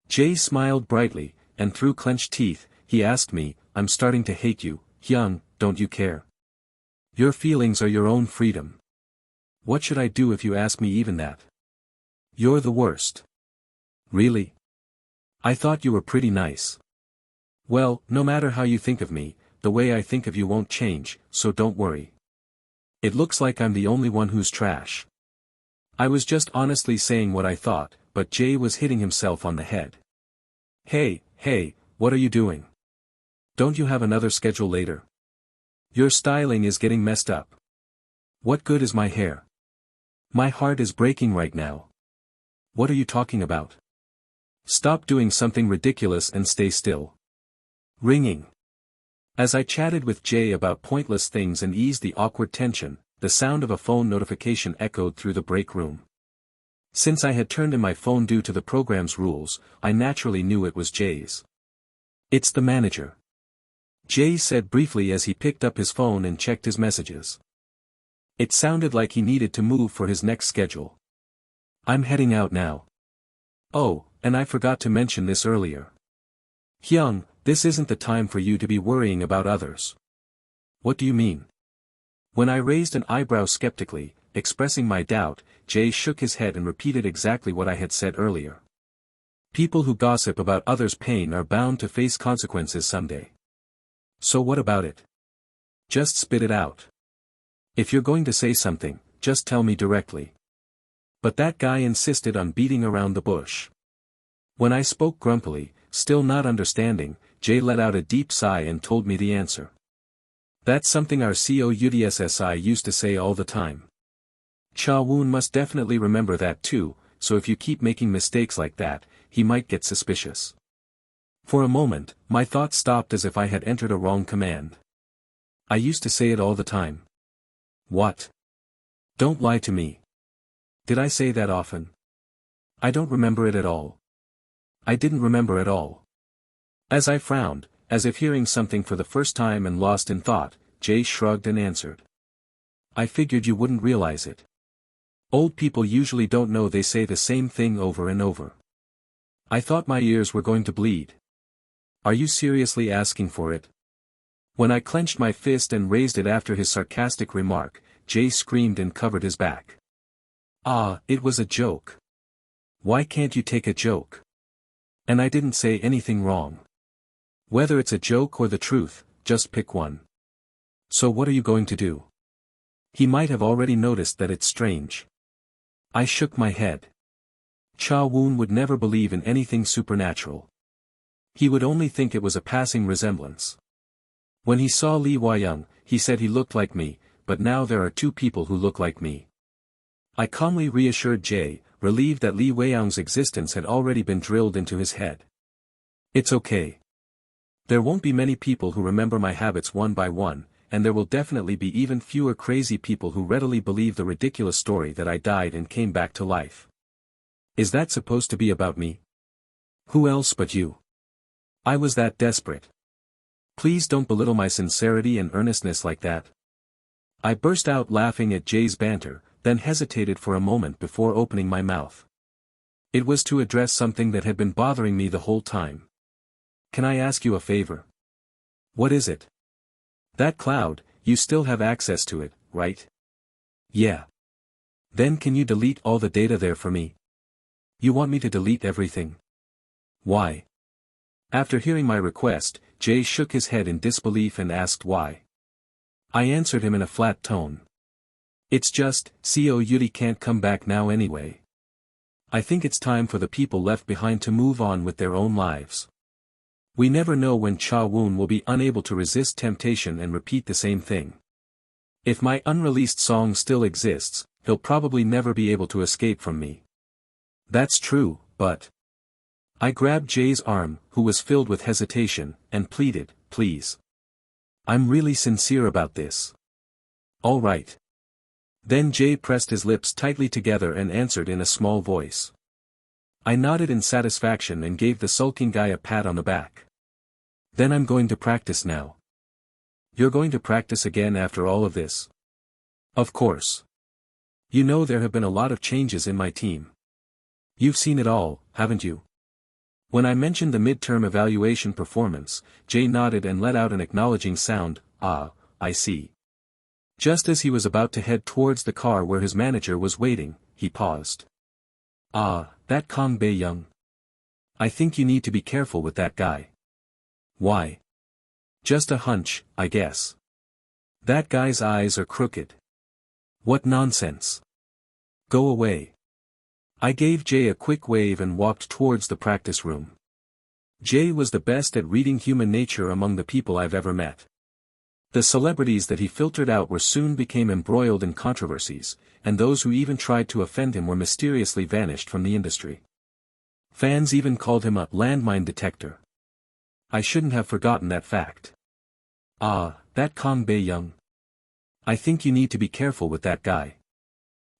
Jay smiled brightly, and through clenched teeth, he asked me, I'm starting to hate you, Hyung, don't you care? Your feelings are your own freedom. What should I do if you ask me even that? You're the worst. Really? I thought you were pretty nice. Well, no matter how you think of me, the way I think of you won't change, so don't worry. It looks like I'm the only one who's trash. I was just honestly saying what I thought, but Jay was hitting himself on the head. Hey, what are you doing? Don't you have another schedule later? Your styling is getting messed up. What good is my hair? My heart is breaking right now. What are you talking about? Stop doing something ridiculous and stay still. Ringing. As I chatted with Jay about pointless things and eased the awkward tension, the sound of a phone notification echoed through the break room. Since I had turned in my phone due to the program's rules, I naturally knew it was Jay's. It's the manager. Jay said briefly as he picked up his phone and checked his messages. It sounded like he needed to move for his next schedule. I'm heading out now. Oh, and I forgot to mention this earlier. Hyung, this isn't the time for you to be worrying about others. What do you mean? When I raised an eyebrow skeptically, expressing my doubt, Jay shook his head and repeated exactly what I had said earlier. People who gossip about others' pain are bound to face consequences someday. So what about it? Just spit it out. If you're going to say something, just tell me directly. But that guy insisted on beating around the bush. When I spoke grumpily, still not understanding, Jay let out a deep sigh and told me the answer. That's something our Seo Yutae used to say all the time. Cha Woon must definitely remember that too, so if you keep making mistakes like that, he might get suspicious. For a moment, my thoughts stopped as if I had entered a wrong command. I used to say it all the time. What? Don't lie to me. Did I say that often? I don't remember it at all. I didn't remember at all. As I frowned, as if hearing something for the first time and lost in thought, Jay shrugged and answered. I figured you wouldn't realize it. Old people usually don't know they say the same thing over and over. I thought my ears were going to bleed. Are you seriously asking for it? When I clenched my fist and raised it after his sarcastic remark, Jay screamed and covered his back. Ah, it was a joke. Why can't you take a joke? And I didn't say anything wrong. Whether it's a joke or the truth, just pick one. So what are you going to do? He might have already noticed that it's strange. I shook my head. Cha Woon would never believe in anything supernatural. He would only think it was a passing resemblance. When he saw Lee Wai-young, he said he looked like me, but now there are two people who look like me. I calmly reassured Jay, relieved that Lee Wai-young's existence had already been drilled into his head. It's okay. There won't be many people who remember my habits one by one, and there will definitely be even fewer crazy people who readily believe the ridiculous story that I died and came back to life. Is that supposed to be about me? Who else but you? I was that desperate. Please don't belittle my sincerity and earnestness like that. I burst out laughing at Jay's banter, then hesitated for a moment before opening my mouth. It was to address something that had been bothering me the whole time. Can I ask you a favor? What is it? That cloud, you still have access to it, right? Yeah. Then can you delete all the data there for me? You want me to delete everything? Why? After hearing my request, Jay shook his head in disbelief and asked why. I answered him in a flat tone. It's just, Seo Yutae can't come back now anyway. I think it's time for the people left behind to move on with their own lives. We never know when Cha Woon will be unable to resist temptation and repeat the same thing. If my unreleased song still exists, he'll probably never be able to escape from me. That's true, but... I grabbed Jay's arm, who was filled with hesitation, and pleaded, please. I'm really sincere about this. All right. Then Jay pressed his lips tightly together and answered in a small voice. I nodded in satisfaction and gave the sulking guy a pat on the back. Then I'm going to practice now. You're going to practice again after all of this? Of course. You know there have been a lot of changes in my team. You've seen it all, haven't you? When I mentioned the midterm evaluation performance, Jay nodded and let out an acknowledging sound, ah, I see. Just as he was about to head towards the car where his manager was waiting, he paused. Ah, that Kang Bae-young. I think you need to be careful with that guy. Why? Just a hunch, I guess. That guy's eyes are crooked. What nonsense. Go away. I gave Jay a quick wave and walked towards the practice room. Jay was the best at reading human nature among the people I've ever met. The celebrities that he filtered out were soon became embroiled in controversies, and those who even tried to offend him were mysteriously vanished from the industry. Fans even called him a landmine detector. I shouldn't have forgotten that fact. Ah, that Kang Bae-young. I think you need to be careful with that guy.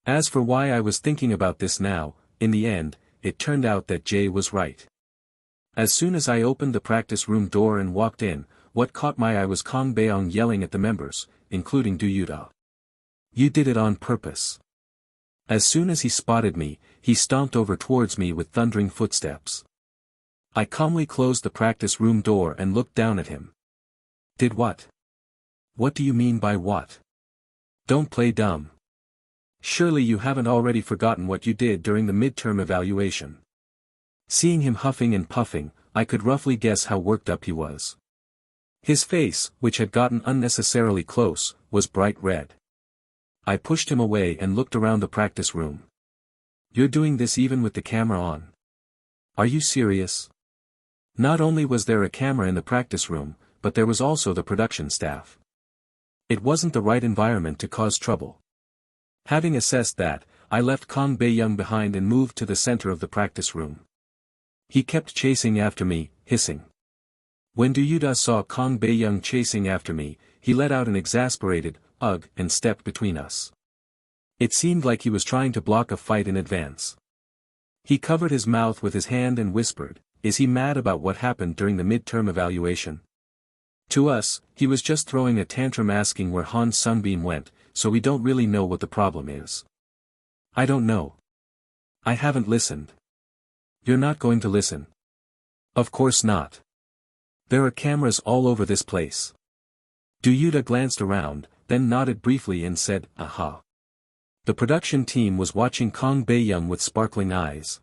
As for why I was thinking about this now, in the end, it turned out that Jay was right. As soon as I opened the practice room door and walked in, what caught my eye was Kang Bae-young yelling at the members, including Do Yutae. You did it on purpose. As soon as he spotted me, he stomped over towards me with thundering footsteps. I calmly closed the practice room door and looked down at him. Did what? What do you mean by what? Don't play dumb. Surely you haven't already forgotten what you did during the midterm evaluation. Seeing him huffing and puffing, I could roughly guess how worked up he was. His face, which had gotten unnecessarily close, was bright red. I pushed him away and looked around the practice room. You're doing this even with the camera on. Are you serious? Not only was there a camera in the practice room, but there was also the production staff. It wasn't the right environment to cause trouble. Having assessed that, I left Kang Bae-young behind and moved to the center of the practice room. He kept chasing after me, hissing. When Do Yutae saw Kang Bae-young chasing after me, he let out an exasperated, ugh, and stepped between us. It seemed like he was trying to block a fight in advance. He covered his mouth with his hand and whispered, is he mad about what happened during the midterm evaluation? To us, he was just throwing a tantrum asking where Han Seungbeom went, so we don't really know what the problem is. I don't know. I haven't listened. You're not going to listen. Of course not. There are cameras all over this place. Do Yutae glanced around, then nodded briefly and said, aha. The production team was watching Kang Bae-young with sparkling eyes.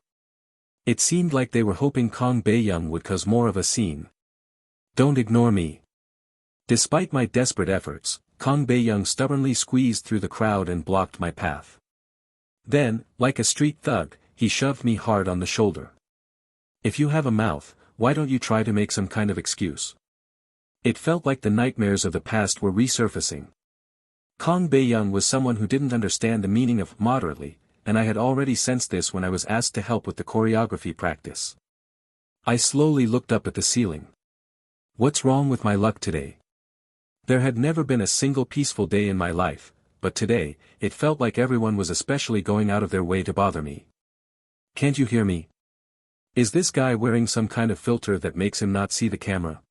It seemed like they were hoping Kang Bae-young would cause more of a scene. Don't ignore me. Despite my desperate efforts, Kang Bae-young stubbornly squeezed through the crowd and blocked my path. Then, like a street thug, he shoved me hard on the shoulder. "If you have a mouth, why don't you try to make some kind of excuse?" It felt like the nightmares of the past were resurfacing. Kang Bae-young was someone who didn't understand the meaning of moderately, and I had already sensed this when I was asked to help with the choreography practice. I slowly looked up at the ceiling. What's wrong with my luck today? There had never been a single peaceful day in my life, but today, it felt like everyone was especially going out of their way to bother me. Can't you hear me? Is this guy wearing some kind of filter that makes him not see the camera?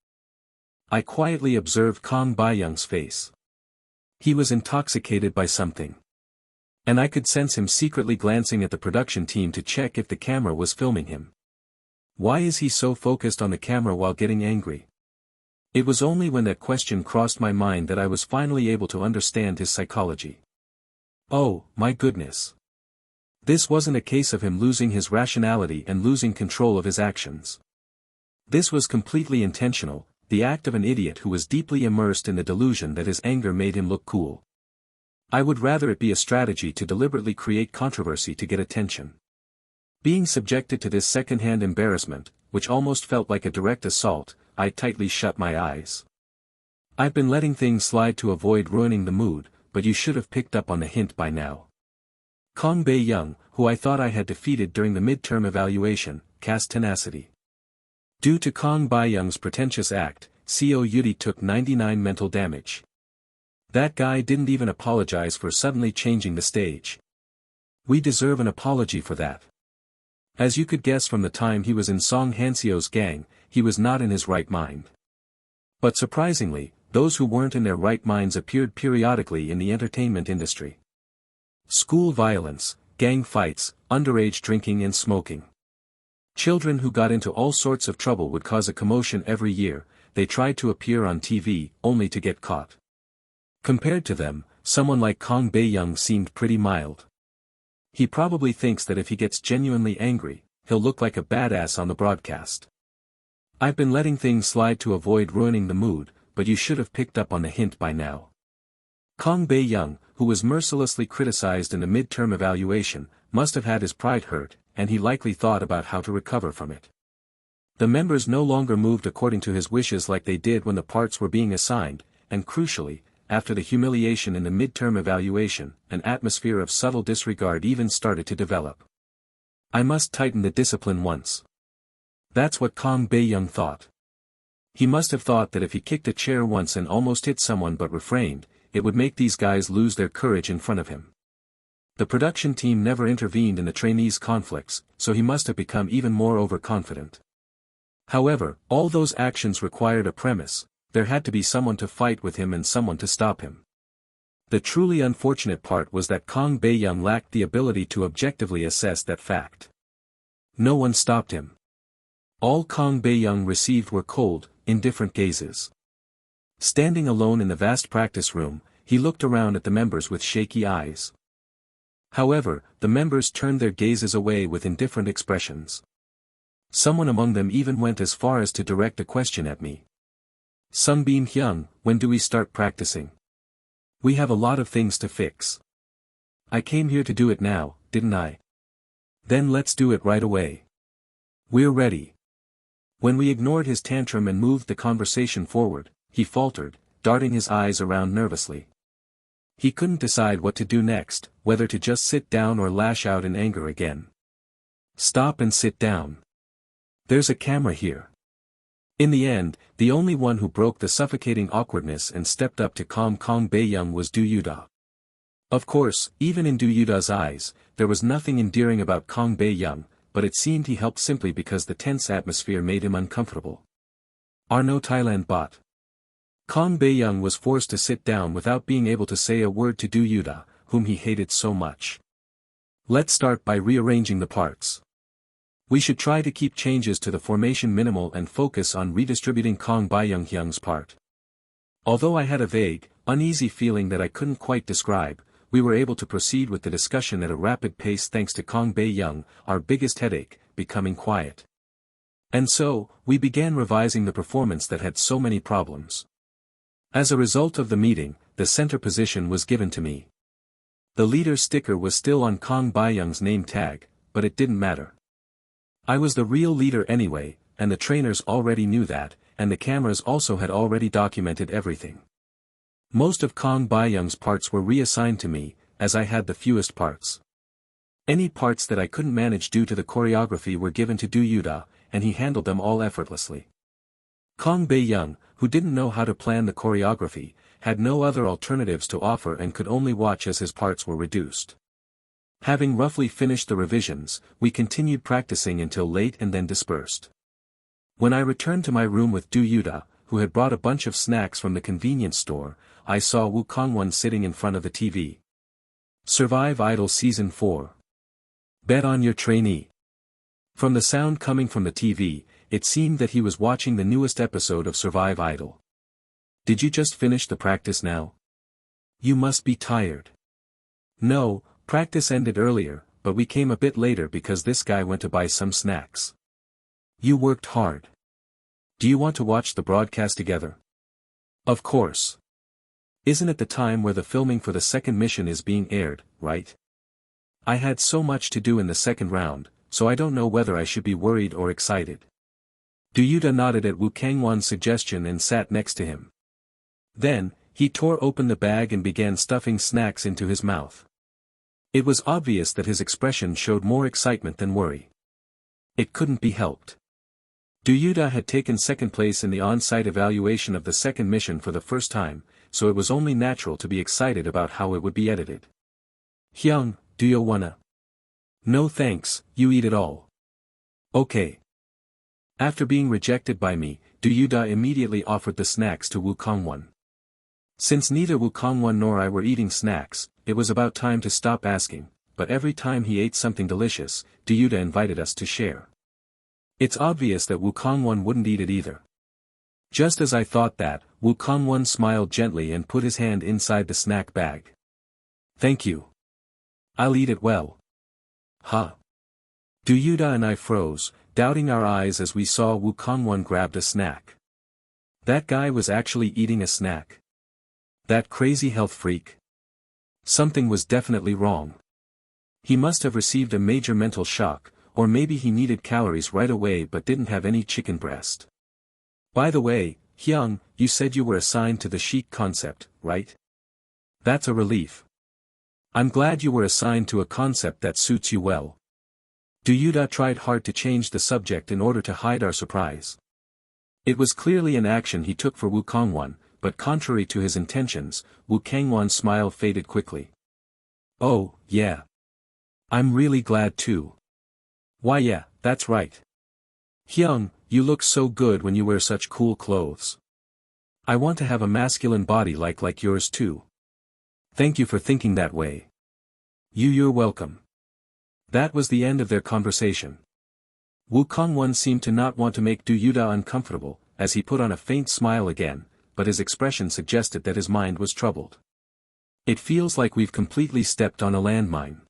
I quietly observed Kang Bae-young's face. He was intoxicated by something. And I could sense him secretly glancing at the production team to check if the camera was filming him. Why is he so focused on the camera while getting angry? It was only when that question crossed my mind that I was finally able to understand his psychology. Oh, my goodness. This wasn't a case of him losing his rationality and losing control of his actions. This was completely intentional, the act of an idiot who was deeply immersed in the delusion that his anger made him look cool. I would rather it be a strategy to deliberately create controversy to get attention. Being subjected to this second-hand embarrassment, which almost felt like a direct assault, I tightly shut my eyes. I've been letting things slide to avoid ruining the mood, but you should have picked up on the hint by now. Kang Bae-young, who I thought I had defeated during the midterm evaluation, cast tenacity. Due to Kang Bae-young's pretentious act, Seo Yutae took 99 mental damage. That guy didn't even apologize for suddenly changing the stage. We deserve an apology for that. As you could guess from the time he was in Song Han-seo's gang, he was not in his right mind. But surprisingly, those who weren't in their right minds appeared periodically in the entertainment industry. School violence, gang fights, underage drinking and smoking. Children who got into all sorts of trouble would cause a commotion every year. They tried to appear on TV, only to get caught. Compared to them, someone like Kang Bae-young seemed pretty mild. He probably thinks that if he gets genuinely angry, he'll look like a badass on the broadcast. I've been letting things slide to avoid ruining the mood, but you should have picked up on the hint by now. Kang Bae-young, who was mercilessly criticized in the midterm evaluation, must have had his pride hurt, and he likely thought about how to recover from it. The members no longer moved according to his wishes like they did when the parts were being assigned, and crucially, after the humiliation in the midterm evaluation, an atmosphere of subtle disregard even started to develop. I must tighten the discipline once. That's what Kang Bae-young thought. He must have thought that if he kicked a chair once and almost hit someone but refrained, it would make these guys lose their courage in front of him. The production team never intervened in the trainees' conflicts, so he must have become even more overconfident. However, all those actions required a premise. There had to be someone to fight with him and someone to stop him. The truly unfortunate part was that Kang Bae-young lacked the ability to objectively assess that fact. No one stopped him. All Kang Bae-young received were cold, indifferent gazes. Standing alone in the vast practice room, he looked around at the members with shaky eyes. However, the members turned their gazes away with indifferent expressions. Someone among them even went as far as to direct a question at me. Seungbeom, when do we start practicing? We have a lot of things to fix. I came here to do it now, didn't I? Then let's do it right away. We're ready. When we ignored his tantrum and moved the conversation forward, he faltered, darting his eyes around nervously. He couldn't decide what to do next, whether to just sit down or lash out in anger again. Stop and sit down. There's a camera here. In the end, the only one who broke the suffocating awkwardness and stepped up to calm Kang Bae-young was Do Yutae. Of course, even in Do Yutae's eyes, there was nothing endearing about Kang Bae-young, but it seemed he helped simply because the tense atmosphere made him uncomfortable. Arno Thailand bot. Kang Bae-young was forced to sit down without being able to say a word to Do Yutae, whom he hated so much. Let's start by rearranging the parts. We should try to keep changes to the formation minimal and focus on redistributing Kang Bae-young's part. Although I had a vague, uneasy feeling that I couldn't quite describe, we were able to proceed with the discussion at a rapid pace thanks to Kang Bae-young, our biggest headache, becoming quiet. And so, we began revising the performance that had so many problems. As a result of the meeting, the center position was given to me. The leader sticker was still on Kang Bayoung's name tag, but it didn't matter. I was the real leader anyway, and the trainers already knew that, and the cameras also had already documented everything. Most of Kang Bayoung's parts were reassigned to me, as I had the fewest parts. Any parts that I couldn't manage due to the choreography were given to Seo Yutae, and he handled them all effortlessly. Kang Bayoung, who didn't know how to plan the choreography, had no other alternatives to offer and could only watch as his parts were reduced. Having roughly finished the revisions, we continued practicing until late and then dispersed. When I returned to my room with Seo Yutae, who had brought a bunch of snacks from the convenience store, I saw Woo Kang-won sitting in front of the TV. Survive Idol Season 4. Bet on your trainee. From the sound coming from the TV, it seemed that he was watching the newest episode of Survive Idol. Did you just finish the practice now? You must be tired. No, practice ended earlier, but we came a bit later because this guy went to buy some snacks. You worked hard. Do you want to watch the broadcast together? Of course. Isn't it the time where the filming for the second mission is being aired, right? I had so much to do in the second round, so I don't know whether I should be worried or excited. Seo Yutae nodded at Woo Kang-won's suggestion and sat next to him. Then, he tore open the bag and began stuffing snacks into his mouth. It was obvious that his expression showed more excitement than worry. It couldn't be helped. Seo Yutae had taken second place in the on-site evaluation of the second mission for the first time, so it was only natural to be excited about how it would be edited. Hyung, do you wanna? No thanks, you eat it all. Okay. After being rejected by me, Seo Yutae immediately offered the snacks to Woo Kang-won. Since neither Woo Kang-won nor I were eating snacks, it was about time to stop asking, but every time he ate something delicious, Seo Yutae invited us to share. It's obvious that Woo Kang-won wouldn't eat it either. Just as I thought that, Woo Kang-won smiled gently and put his hand inside the snack bag. Thank you. I'll eat it well. Huh. Seo Yutae and I froze, doubting our eyes as we saw Woo Kang-won grabbed a snack. That guy was actually eating a snack. That crazy health freak. Something was definitely wrong. He must have received a major mental shock, or maybe he needed calories right away but didn't have any chicken breast. By the way, Hyung, you said you were assigned to the chic concept, right? That's a relief. I'm glad you were assigned to a concept that suits you well. Seo Yutae tried hard to change the subject in order to hide our surprise. It was clearly an action he took for Woo Kang-won, but contrary to his intentions, Woo Kang-won's smile faded quickly. Oh, yeah. I'm really glad too. Why yeah, that's right. Hyung, you look so good when you wear such cool clothes. I want to have a masculine body like yours too. Thank you for thinking that way. You're welcome. That was the end of their conversation. Woo Kang-won seemed to not want to make Seo Yutae uncomfortable, as he put on a faint smile again, but his expression suggested that his mind was troubled. It feels like we've completely stepped on a landmine.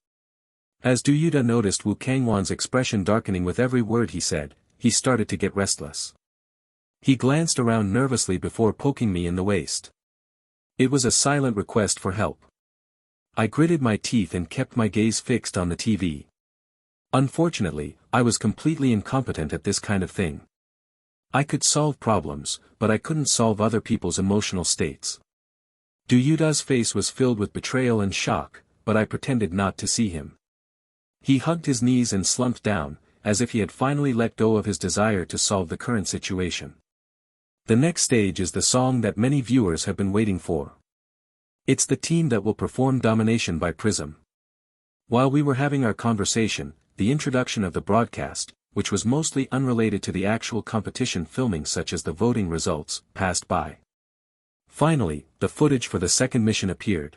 As Seo Yutae noticed Woo Kang-won's expression darkening with every word he said, he started to get restless. He glanced around nervously before poking me in the waist. It was a silent request for help. I gritted my teeth and kept my gaze fixed on the TV. Unfortunately, I was completely incompetent at this kind of thing. I could solve problems, but I couldn't solve other people's emotional states. Seo Yutae's face was filled with betrayal and shock, but I pretended not to see him. He hugged his knees and slumped down, as if he had finally let go of his desire to solve the current situation. The next stage is the song that many viewers have been waiting for. It's the team that will perform Domination by Prism. While we were having our conversation, the introduction of the broadcast, which was mostly unrelated to the actual competition filming such as the voting results, passed by. Finally, the footage for the second mission appeared.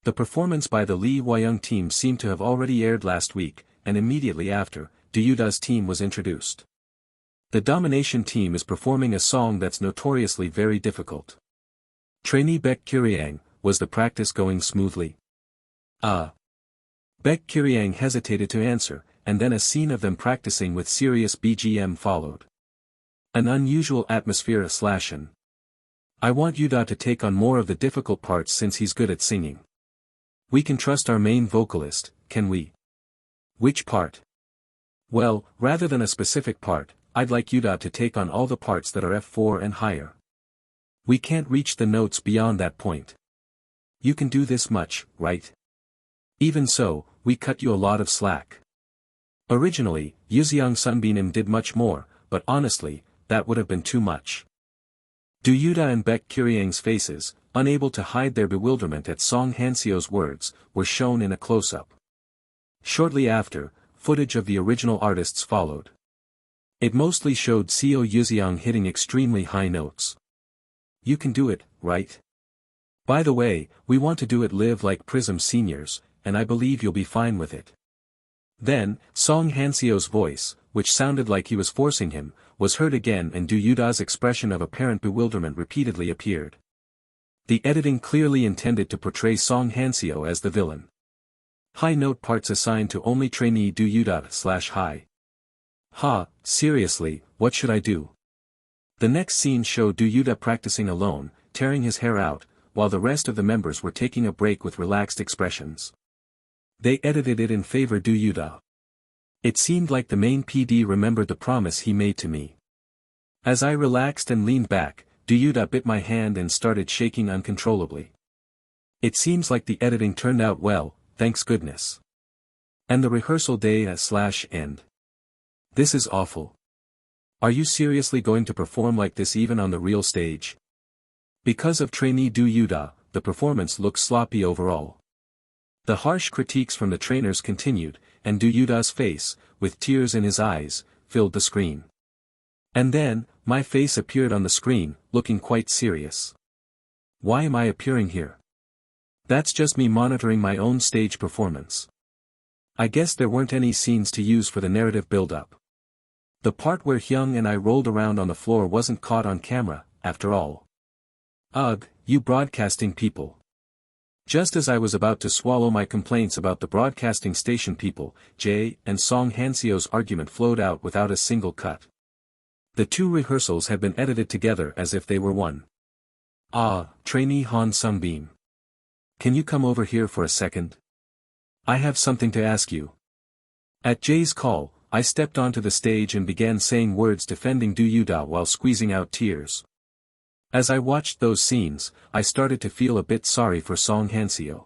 The performance by the Lee Hwa-young team seemed to have already aired last week, and immediately after, Seo Yutae's team was introduced. The Domination team is performing a song that's notoriously very difficult. Trainee Baek Kyryang, was the practice going smoothly? Baek Kyryang hesitated to answer, and then a scene of them practicing with serious BGM followed. An unusual atmosphere /an I want Yutae to take on more of the difficult parts since he's good at singing. We can trust our main vocalist, can we? Which part? Well, rather than a specific part, I'd like Yutae to take on all the parts that are F4 and higher. We can't reach the notes beyond that point. You can do this much, right? Even so, we cut you a lot of slack. Originally, Han Seungbeom did much more, but honestly, that would have been too much. Do Yutae and Baek Kyryang's faces, unable to hide their bewilderment at Song Hanseo's words, were shown in a close-up. Shortly after, footage of the original artists followed. It mostly showed Seo Yutae hitting extremely high notes. You can do it, right? By the way, we want to do it live like Prism seniors, and I believe you'll be fine with it. Then, Song Hanseo's voice, which sounded like he was forcing him, was heard again and Do Yutae's expression of apparent bewilderment repeatedly appeared. The editing clearly intended to portray Song Hanseo as the villain. High note parts assigned to only trainee Do Yutae/high. Seriously, what should I do? The next scene showed Do Yutae practicing alone, tearing his hair out, while the rest of the members were taking a break with relaxed expressions. They edited it in favor Do Yutae. It seemed like the main PD remembered the promise he made to me. As I relaxed and leaned back, Do Yutae bit my hand and started shaking uncontrollably. It seems like the editing turned out well, thanks goodness. And the rehearsal day/end. This is awful. Are you seriously going to perform like this even on the real stage? Because of trainee Do Yutae, the performance looks sloppy overall. The harsh critiques from the trainers continued, and Do Yutae's face, with tears in his eyes, filled the screen. And then, my face appeared on the screen, looking quite serious. Why am I appearing here? That's just me monitoring my own stage performance. I guess there weren't any scenes to use for the narrative build-up. The part where Hyung and I rolled around on the floor wasn't caught on camera, after all. Ugh, you broadcasting people. Just as I was about to swallow my complaints about the broadcasting station people, Jae and Song Hanseo's argument flowed out without a single cut. The two rehearsals had been edited together as if they were one. Trainee Han Seungbeom. Can you come over here for a second? I have something to ask you. At Jae's call, I stepped onto the stage and began saying words defending Do Yutae while squeezing out tears. As I watched those scenes, I started to feel a bit sorry for Song Hanseo.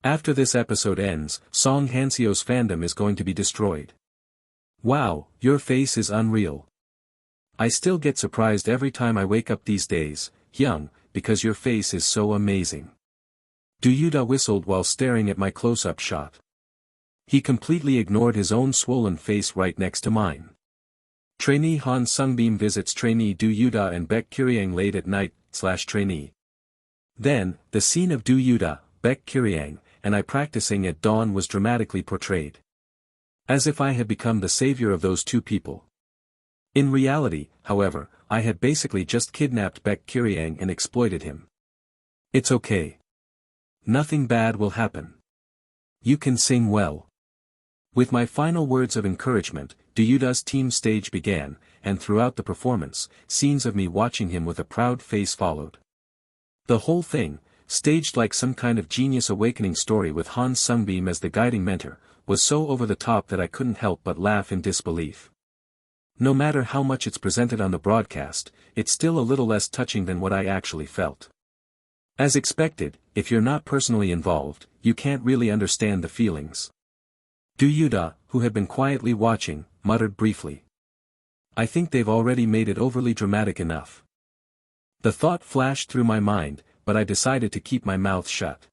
After this episode ends, Song Hanseo's fandom is going to be destroyed. Wow, your face is unreal. I still get surprised every time I wake up these days, Hyung, because your face is so amazing. Do Yutae whistled while staring at my close-up shot. He completely ignored his own swollen face right next to mine. Trainee Han Seungbeom visits trainee Do Yutae and Baek Kyryang late at night/trainee. Then, the scene of Do Yutae, Baek Kyryang, and I practicing at dawn was dramatically portrayed. As if I had become the savior of those two people. In reality, however, I had basically just kidnapped Baek Kyryang and exploited him. It's okay. Nothing bad will happen. You can sing well. With my final words of encouragement, Do Yutae's team stage began, and throughout the performance, scenes of me watching him with a proud face followed. The whole thing, staged like some kind of genius awakening story with Han Seungbeom as the guiding mentor, was so over the top that I couldn't help but laugh in disbelief. No matter how much it's presented on the broadcast, it's still a little less touching than what I actually felt. As expected, if you're not personally involved, you can't really understand the feelings. Do Yutae, who had been quietly watching, muttered briefly. I think they've already made it overly dramatic enough. The thought flashed through my mind, but I decided to keep my mouth shut.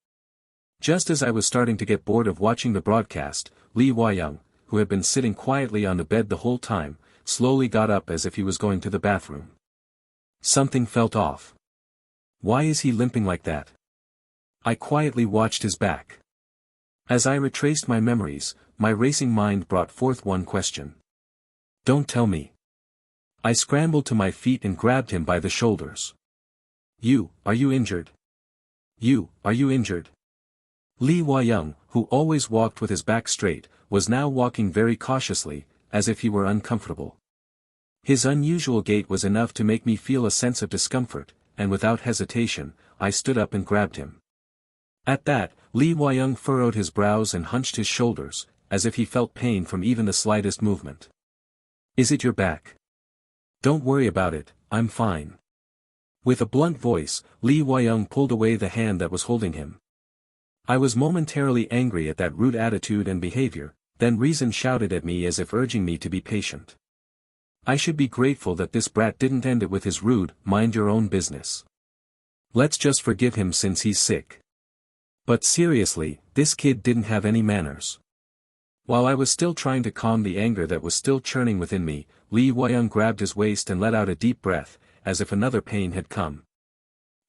Just as I was starting to get bored of watching the broadcast, Lee Hwa-young, who had been sitting quietly on the bed the whole time, slowly got up as if he was going to the bathroom. Something felt off. Why is he limping like that? I quietly watched his back. As I retraced my memories, my racing mind brought forth one question. Don't tell me. I scrambled to my feet and grabbed him by the shoulders. Are you injured? Are you injured? Lee Hwa-young, who always walked with his back straight, was now walking very cautiously, as if he were uncomfortable. His unusual gait was enough to make me feel a sense of discomfort, and without hesitation, I stood up and grabbed him. At that, Lee Hwa-young furrowed his brows and hunched his shoulders, as if he felt pain from even the slightest movement. "Is it your back? Don't worry about it, I'm fine." With a blunt voice, Lee Hwa-young pulled away the hand that was holding him. I was momentarily angry at that rude attitude and behavior, then reason shouted at me as if urging me to be patient. I should be grateful that this brat didn't end it with his rude, mind-your-own business. Let's just forgive him since he's sick. But seriously, this kid didn't have any manners. While I was still trying to calm the anger that was still churning within me, Lee Hwa-young grabbed his waist and let out a deep breath, as if another pain had come.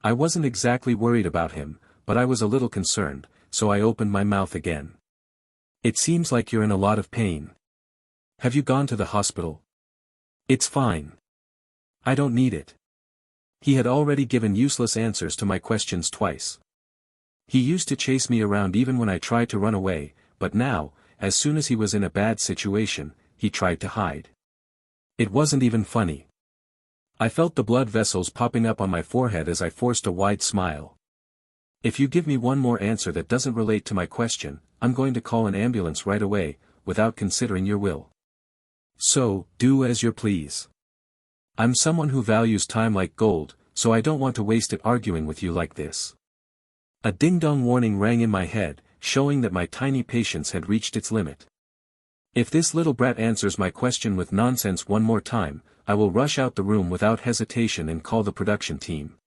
I wasn't exactly worried about him, but I was a little concerned, so I opened my mouth again. "It seems like you're in a lot of pain. Have you gone to the hospital?" "It's fine. I don't need it." He had already given useless answers to my questions twice. He used to chase me around even when I tried to run away, but now, as soon as he was in a bad situation, he tried to hide. It wasn't even funny. I felt the blood vessels popping up on my forehead as I forced a wide smile. "If you give me one more answer that doesn't relate to my question, I'm going to call an ambulance right away, without considering your will. So, do as you please. I'm someone who values time like gold, so I don't want to waste it arguing with you like this." A ding-dong warning rang in my head, showing that my tiny patience had reached its limit. If this little brat answers my question with nonsense one more time, I will rush out the room without hesitation and call the production team.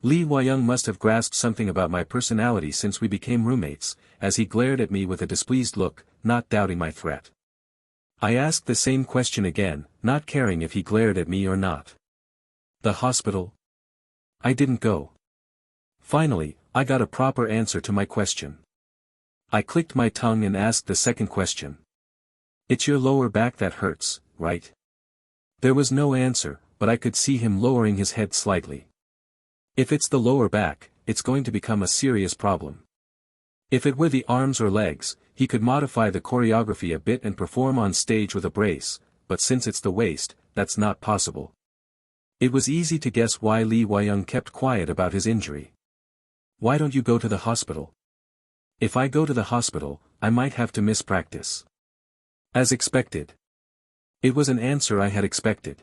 Lee Hwa-young must have grasped something about my personality since we became roommates, as he glared at me with a displeased look, not doubting my threat. I asked the same question again, not caring if he glared at me or not. "The hospital?" "I didn't go." Finally, I got a proper answer to my question. I clicked my tongue and asked the second question. "It's your lower back that hurts, right?" There was no answer, but I could see him lowering his head slightly. If it's the lower back, it's going to become a serious problem. If it were the arms or legs, he could modify the choreography a bit and perform on stage with a brace, but since it's the waist, that's not possible. It was easy to guess why Lee Hwa-young kept quiet about his injury. "Why don't you go to the hospital?" "If I go to the hospital, I might have to miss practice." As expected. It was an answer I had expected.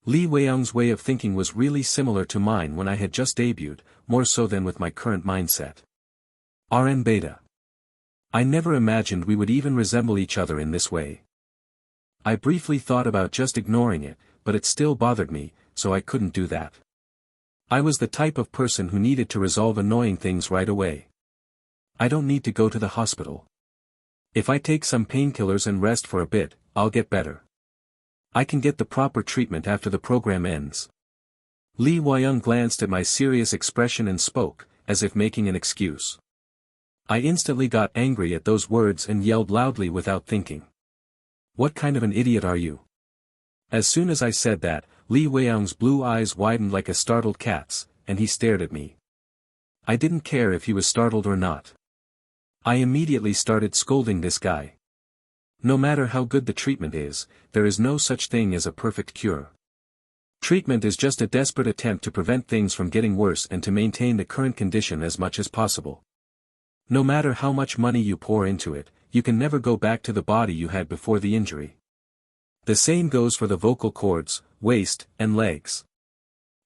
Lee Hwa-young's way of thinking was really similar to mine when I had just debuted, more so than with my current mindset. RN Beta. I never imagined we would even resemble each other in this way. I briefly thought about just ignoring it, but it still bothered me, so I couldn't do that. I was the type of person who needed to resolve annoying things right away. "I don't need to go to the hospital. If I take some painkillers and rest for a bit, I'll get better. I can get the proper treatment after the program ends." Lee Hwa-young glanced at my serious expression and spoke, as if making an excuse. I instantly got angry at those words and yelled loudly without thinking. "What kind of an idiot are you?" As soon as I said that, Lee Hwa-young's blue eyes widened like a startled cat's, and he stared at me. I didn't care if he was startled or not. I immediately started scolding this guy. No matter how good the treatment is, there is no such thing as a perfect cure. Treatment is just a desperate attempt to prevent things from getting worse and to maintain the current condition as much as possible. No matter how much money you pour into it, you can never go back to the body you had before the injury. The same goes for the vocal cords, waist, and legs.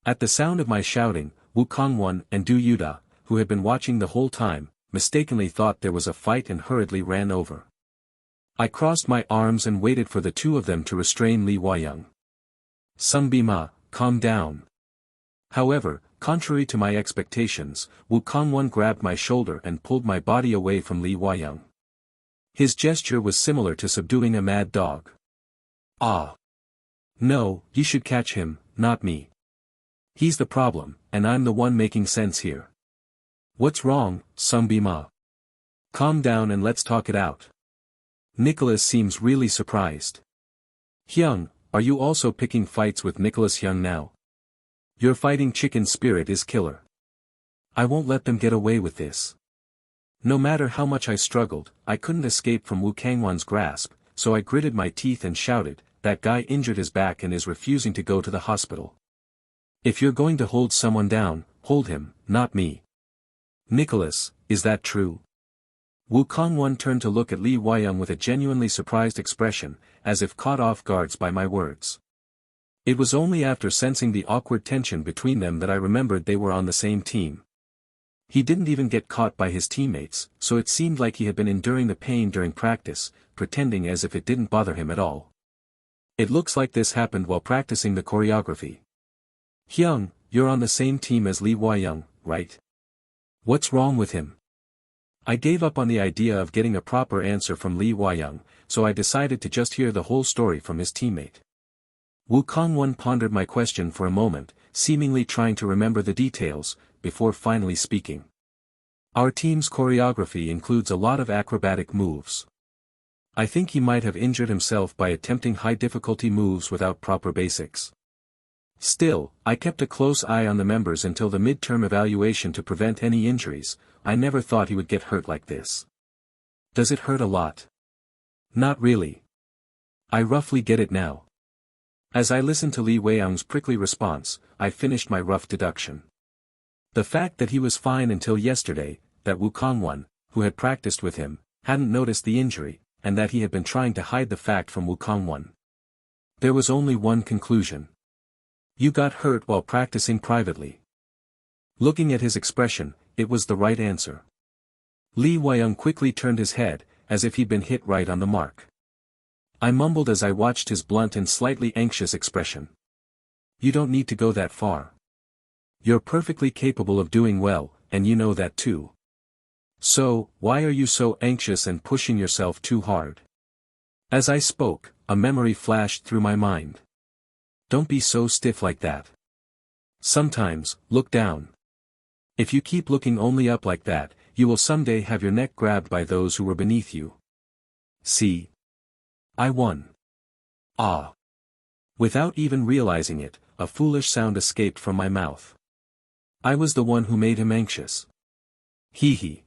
At the sound of my shouting, Woo Kang-won and Do Yuda, who had been watching the whole time, mistakenly thought there was a fight and hurriedly ran over. I crossed my arms and waited for the two of them to restrain Lee Hwa-young. "Seungbeom, calm down." However, contrary to my expectations, Woo Kang-won grabbed my shoulder and pulled my body away from Lee Hwa-young. His gesture was similar to subduing a mad dog. "Ah. No, you should catch him, not me. He's the problem, and I'm the one making sense here." "What's wrong, Seungbeom? Calm down and let's talk it out." Nicholas seems really surprised. "Hyung, are you also picking fights with Nicholas Hyung now? Your fighting chicken spirit is killer. I won't let them get away with this." No matter how much I struggled, I couldn't escape from Woo Kang-won's grasp, so I gritted my teeth and shouted, "That guy injured his back and is refusing to go to the hospital. If you're going to hold someone down, hold him, not me. Nicholas, is that true? Woo Kong-won turned to look at Lee Hwa-young with a genuinely surprised expression, as if caught off guard by my words. It was only after sensing the awkward tension between them that I remembered they were on the same team. He didn't even get caught by his teammates, so it seemed like he had been enduring the pain during practice, pretending as if it didn't bother him at all. It looks like this happened while practicing the choreography. Hyung, you're on the same team as Lee Hwa-young, right? What's wrong with him? I gave up on the idea of getting a proper answer from Lee Hwa-young, so I decided to just hear the whole story from his teammate. Woo Kong-won pondered my question for a moment, seemingly trying to remember the details, before finally speaking. Our team's choreography includes a lot of acrobatic moves. I think he might have injured himself by attempting high-difficulty moves without proper basics. Still, I kept a close eye on the members until the midterm evaluation to prevent any injuries. I never thought he would get hurt like this. Does it hurt a lot? Not really. I roughly get it now. As I listened to Lee Hwa-young's prickly response, I finished my rough deduction. The fact that he was fine until yesterday, that Woo Kong-won, who had practiced with him, hadn't noticed the injury, and that he had been trying to hide the fact from Woo Kong-won. There was only one conclusion. You got hurt while practicing privately. Looking at his expression, it was the right answer. Lee Hwa-young quickly turned his head, as if he'd been hit right on the mark. I mumbled as I watched his blunt and slightly anxious expression. You don't need to go that far. You're perfectly capable of doing well, and you know that too. So, why are you so anxious and pushing yourself too hard? As I spoke, a memory flashed through my mind. Don't be so stiff like that. Sometimes, look down. If you keep looking only up like that, you will someday have your neck grabbed by those who were beneath you. See? I won. Ah. Without even realizing it, a foolish sound escaped from my mouth. I was the one who made him anxious. Hee hee.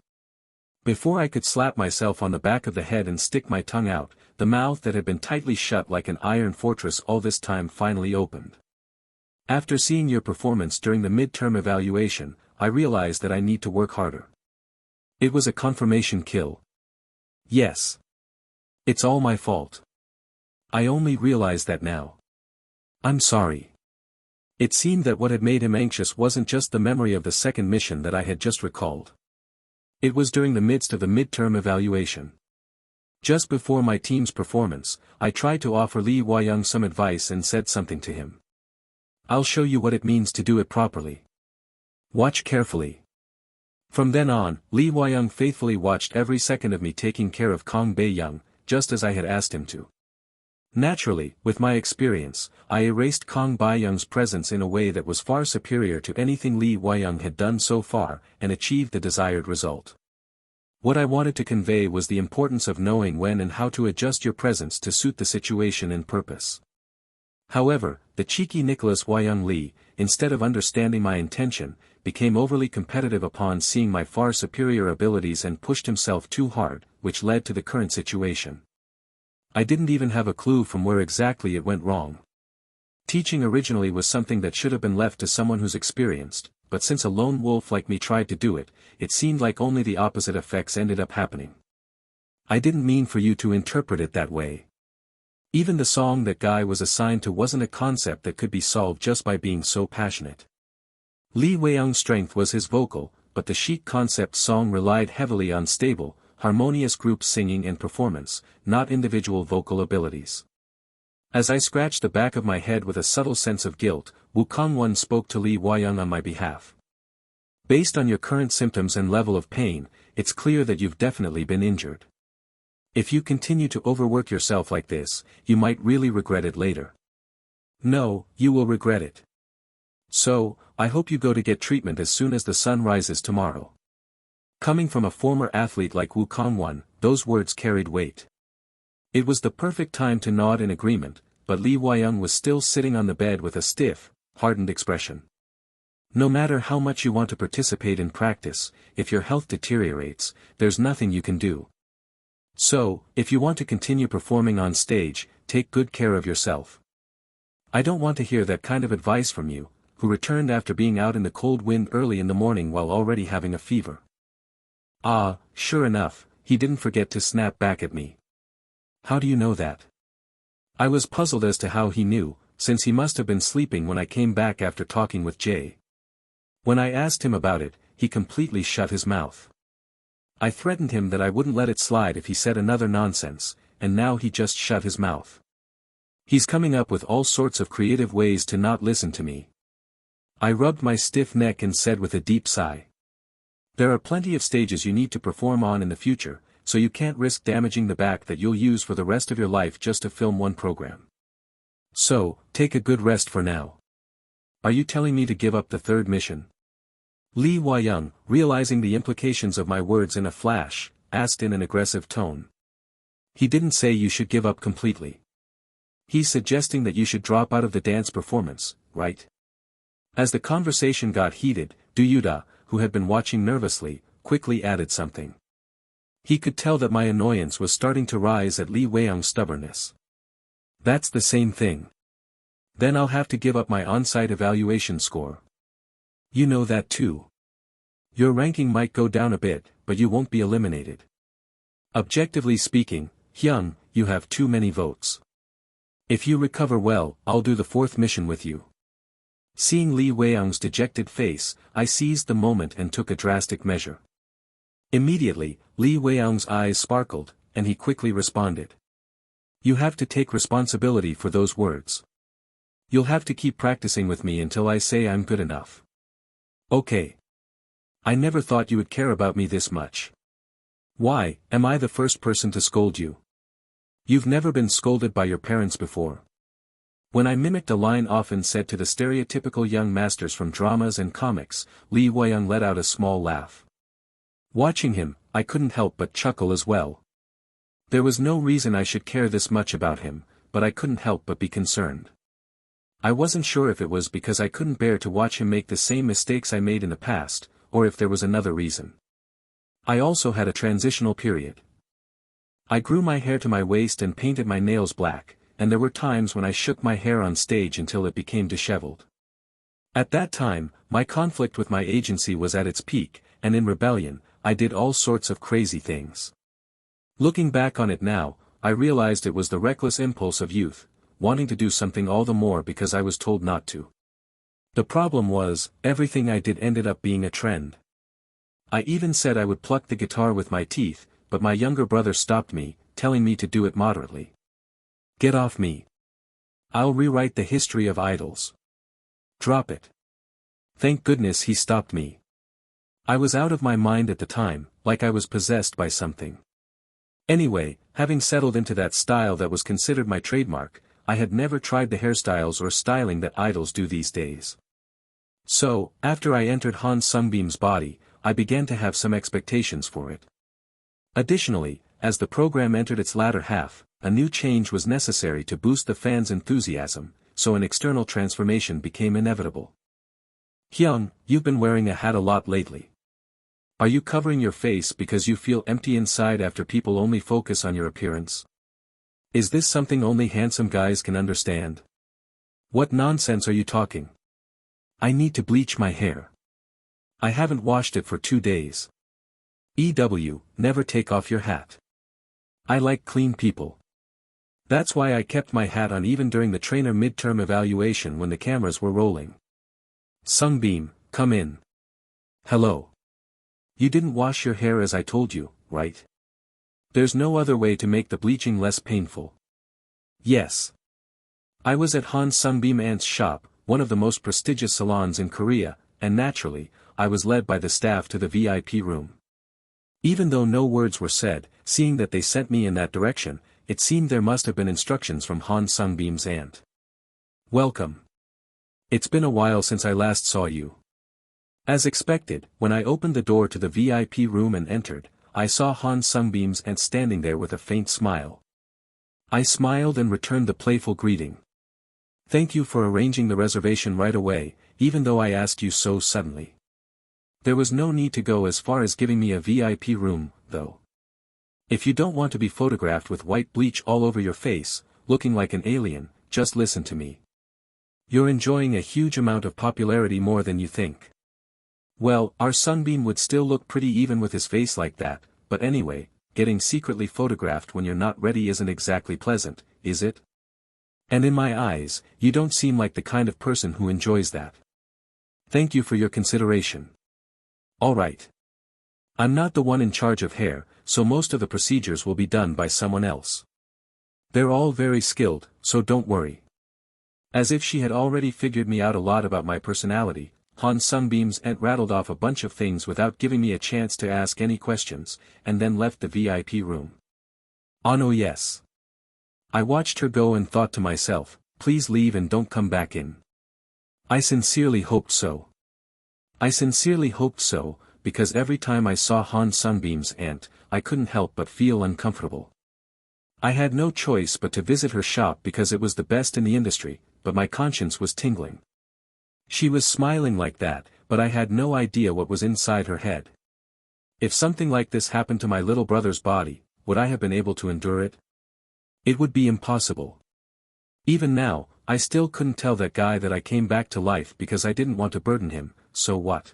Before I could slap myself on the back of the head and stick my tongue out, the mouth that had been tightly shut like an iron fortress all this time finally opened. After seeing your performance during the midterm evaluation, I realized that I need to work harder. It was a confirmation kill. Yes. It's all my fault. I only realize that now. I'm sorry. It seemed that what had made him anxious wasn't just the memory of the second mission that I had just recalled. It was during the midst of the midterm evaluation. Just before my team's performance, I tried to offer Lee Hwa-young some advice and said something to him. I'll show you what it means to do it properly. Watch carefully. From then on, Lee Hwa-young faithfully watched every second of me taking care of Kong Bae-young, just as I had asked him to. Naturally, with my experience, I erased Kong Bae-young's presence in a way that was far superior to anything Lee Hwa-young had done so far, and achieved the desired result. What I wanted to convey was the importance of knowing when and how to adjust your presence to suit the situation and purpose. However, the cheeky Nicholas Hwa-young Lee, instead of understanding my intention, became overly competitive upon seeing my far superior abilities and pushed himself too hard, which led to the current situation. I didn't even have a clue from where exactly it went wrong. Teaching originally was something that should have been left to someone who's experienced, but since a lone wolf like me tried to do it, it seemed like only the opposite effects ended up happening. I didn't mean for you to interpret it that way. Even the song that guy was assigned to wasn't a concept that could be solved just by being so passionate. Lee Hwa-young's strength was his vocal, but the chic concept song relied heavily on stable, harmonious group singing and performance, not individual vocal abilities. As I scratched the back of my head with a subtle sense of guilt, Woo Kong-won spoke to Lee Hwa-young on my behalf. Based on your current symptoms and level of pain, it's clear that you've definitely been injured. If you continue to overwork yourself like this, you might really regret it later. No, you will regret it. So, I hope you go to get treatment as soon as the sun rises tomorrow. Coming from a former athlete like Woo Kong-won, those words carried weight. It was the perfect time to nod in agreement, but Lee Hwa-young was still sitting on the bed with a stiff, hardened expression. No matter how much you want to participate in practice, if your health deteriorates, there's nothing you can do. So, if you want to continue performing on stage, take good care of yourself. I don't want to hear that kind of advice from you, who returned after being out in the cold wind early in the morning while already having a fever. Ah, sure enough, he didn't forget to snap back at me. How do you know that? I was puzzled as to how he knew, since he must have been sleeping when I came back after talking with Jay. When I asked him about it, he completely shut his mouth. I threatened him that I wouldn't let it slide if he said another nonsense, and now he just shut his mouth. He's coming up with all sorts of creative ways to not listen to me. I rubbed my stiff neck and said with a deep sigh. There are plenty of stages you need to perform on in the future, so you can't risk damaging the back that you'll use for the rest of your life just to film one program. So, take a good rest for now. Are you telling me to give up the third mission? Lee Hwa-young, realizing the implications of my words in a flash, asked in an aggressive tone. He didn't say you should give up completely. He's suggesting that you should drop out of the dance performance, right? As the conversation got heated, Yutae, who had been watching nervously, quickly added something. He could tell that my annoyance was starting to rise at Lee Hwa-young's stubbornness. That's the same thing. Then I'll have to give up my on-site evaluation score. You know that too. Your ranking might go down a bit, but you won't be eliminated. Objectively speaking, Hyung, you have too many votes. If you recover well, I'll do the fourth mission with you. Seeing Lee Hwa-young's dejected face, I seized the moment and took a drastic measure. Immediately, Lee Hwa-young's eyes sparkled, and he quickly responded. You have to take responsibility for those words. You'll have to keep practicing with me until I say I'm good enough. Okay. I never thought you would care about me this much. Why, am I the first person to scold you? You've never been scolded by your parents before. When I mimicked a line often said to the stereotypical young masters from dramas and comics, Lee Hwa-young let out a small laugh. Watching him, I couldn't help but chuckle as well. There was no reason I should care this much about him, but I couldn't help but be concerned. I wasn't sure if it was because I couldn't bear to watch him make the same mistakes I made in the past, or if there was another reason. I also had a transitional period. I grew my hair to my waist and painted my nails black, and there were times when I shook my hair on stage until it became disheveled. At that time, my conflict with my agency was at its peak, and in rebellion, I did all sorts of crazy things. Looking back on it now, I realized it was the reckless impulse of youth, wanting to do something all the more because I was told not to. The problem was, everything I did ended up being a trend. I even said I would pluck the guitar with my teeth, but my younger brother stopped me, telling me to do it moderately. Get off me. I'll rewrite the history of idols. Drop it. Thank goodness he stopped me. I was out of my mind at the time, like I was possessed by something. Anyway, having settled into that style that was considered my trademark, I had never tried the hairstyles or styling that idols do these days. So, after I entered Han Seungbeom's body, I began to have some expectations for it. Additionally, as the program entered its latter half, a new change was necessary to boost the fans' enthusiasm, so an external transformation became inevitable. Hyung, you've been wearing a hat a lot lately. Are you covering your face because you feel empty inside after people only focus on your appearance? Is this something only handsome guys can understand? What nonsense are you talking? I need to bleach my hair. I haven't washed it for 2 days. Never take off your hat. I like clean people. That's why I kept my hat on even during the trainer midterm evaluation when the cameras were rolling. Seungbeom, come in. Hello. You didn't wash your hair as I told you, right? There's no other way to make the bleaching less painful. Yes. I was at Han Seungbeom Ant's shop, one of the most prestigious salons in Korea, and naturally, I was led by the staff to the VIP room. Even though no words were said, seeing that they sent me in that direction, it seemed there must have been instructions from Han Seungbeom's aunt. Welcome. It's been a while since I last saw you. As expected, when I opened the door to the VIP room and entered, I saw Han Seungbeom's aunt standing there with a faint smile. I smiled and returned the playful greeting. Thank you for arranging the reservation right away, even though I asked you so suddenly. There was no need to go as far as giving me a VIP room, though. If you don't want to be photographed with white bleach all over your face, looking like an alien, just listen to me. You're enjoying a huge amount of popularity more than you think. Well, our Sunbeam would still look pretty even with his face like that, but anyway, getting secretly photographed when you're not ready isn't exactly pleasant, is it? And in my eyes, you don't seem like the kind of person who enjoys that. Thank you for your consideration. Alright. I'm not the one in charge of hair, so most of the procedures will be done by someone else. They're all very skilled, so don't worry. As if she had already figured me out a lot about my personality, Han Seungbeom's aunt rattled off a bunch of things without giving me a chance to ask any questions, and then left the VIP room. Oh no, yes. I watched her go and thought to myself, please leave and don't come back in. I sincerely hoped so. Because every time I saw Han Seungbeom's aunt, I couldn't help but feel uncomfortable. I had no choice but to visit her shop because it was the best in the industry, but my conscience was tingling. She was smiling like that, but I had no idea what was inside her head. If something like this happened to my little brother's body, would I have been able to endure it? It would be impossible. Even now, I still couldn't tell that guy that I came back to life because I didn't want to burden him, so what?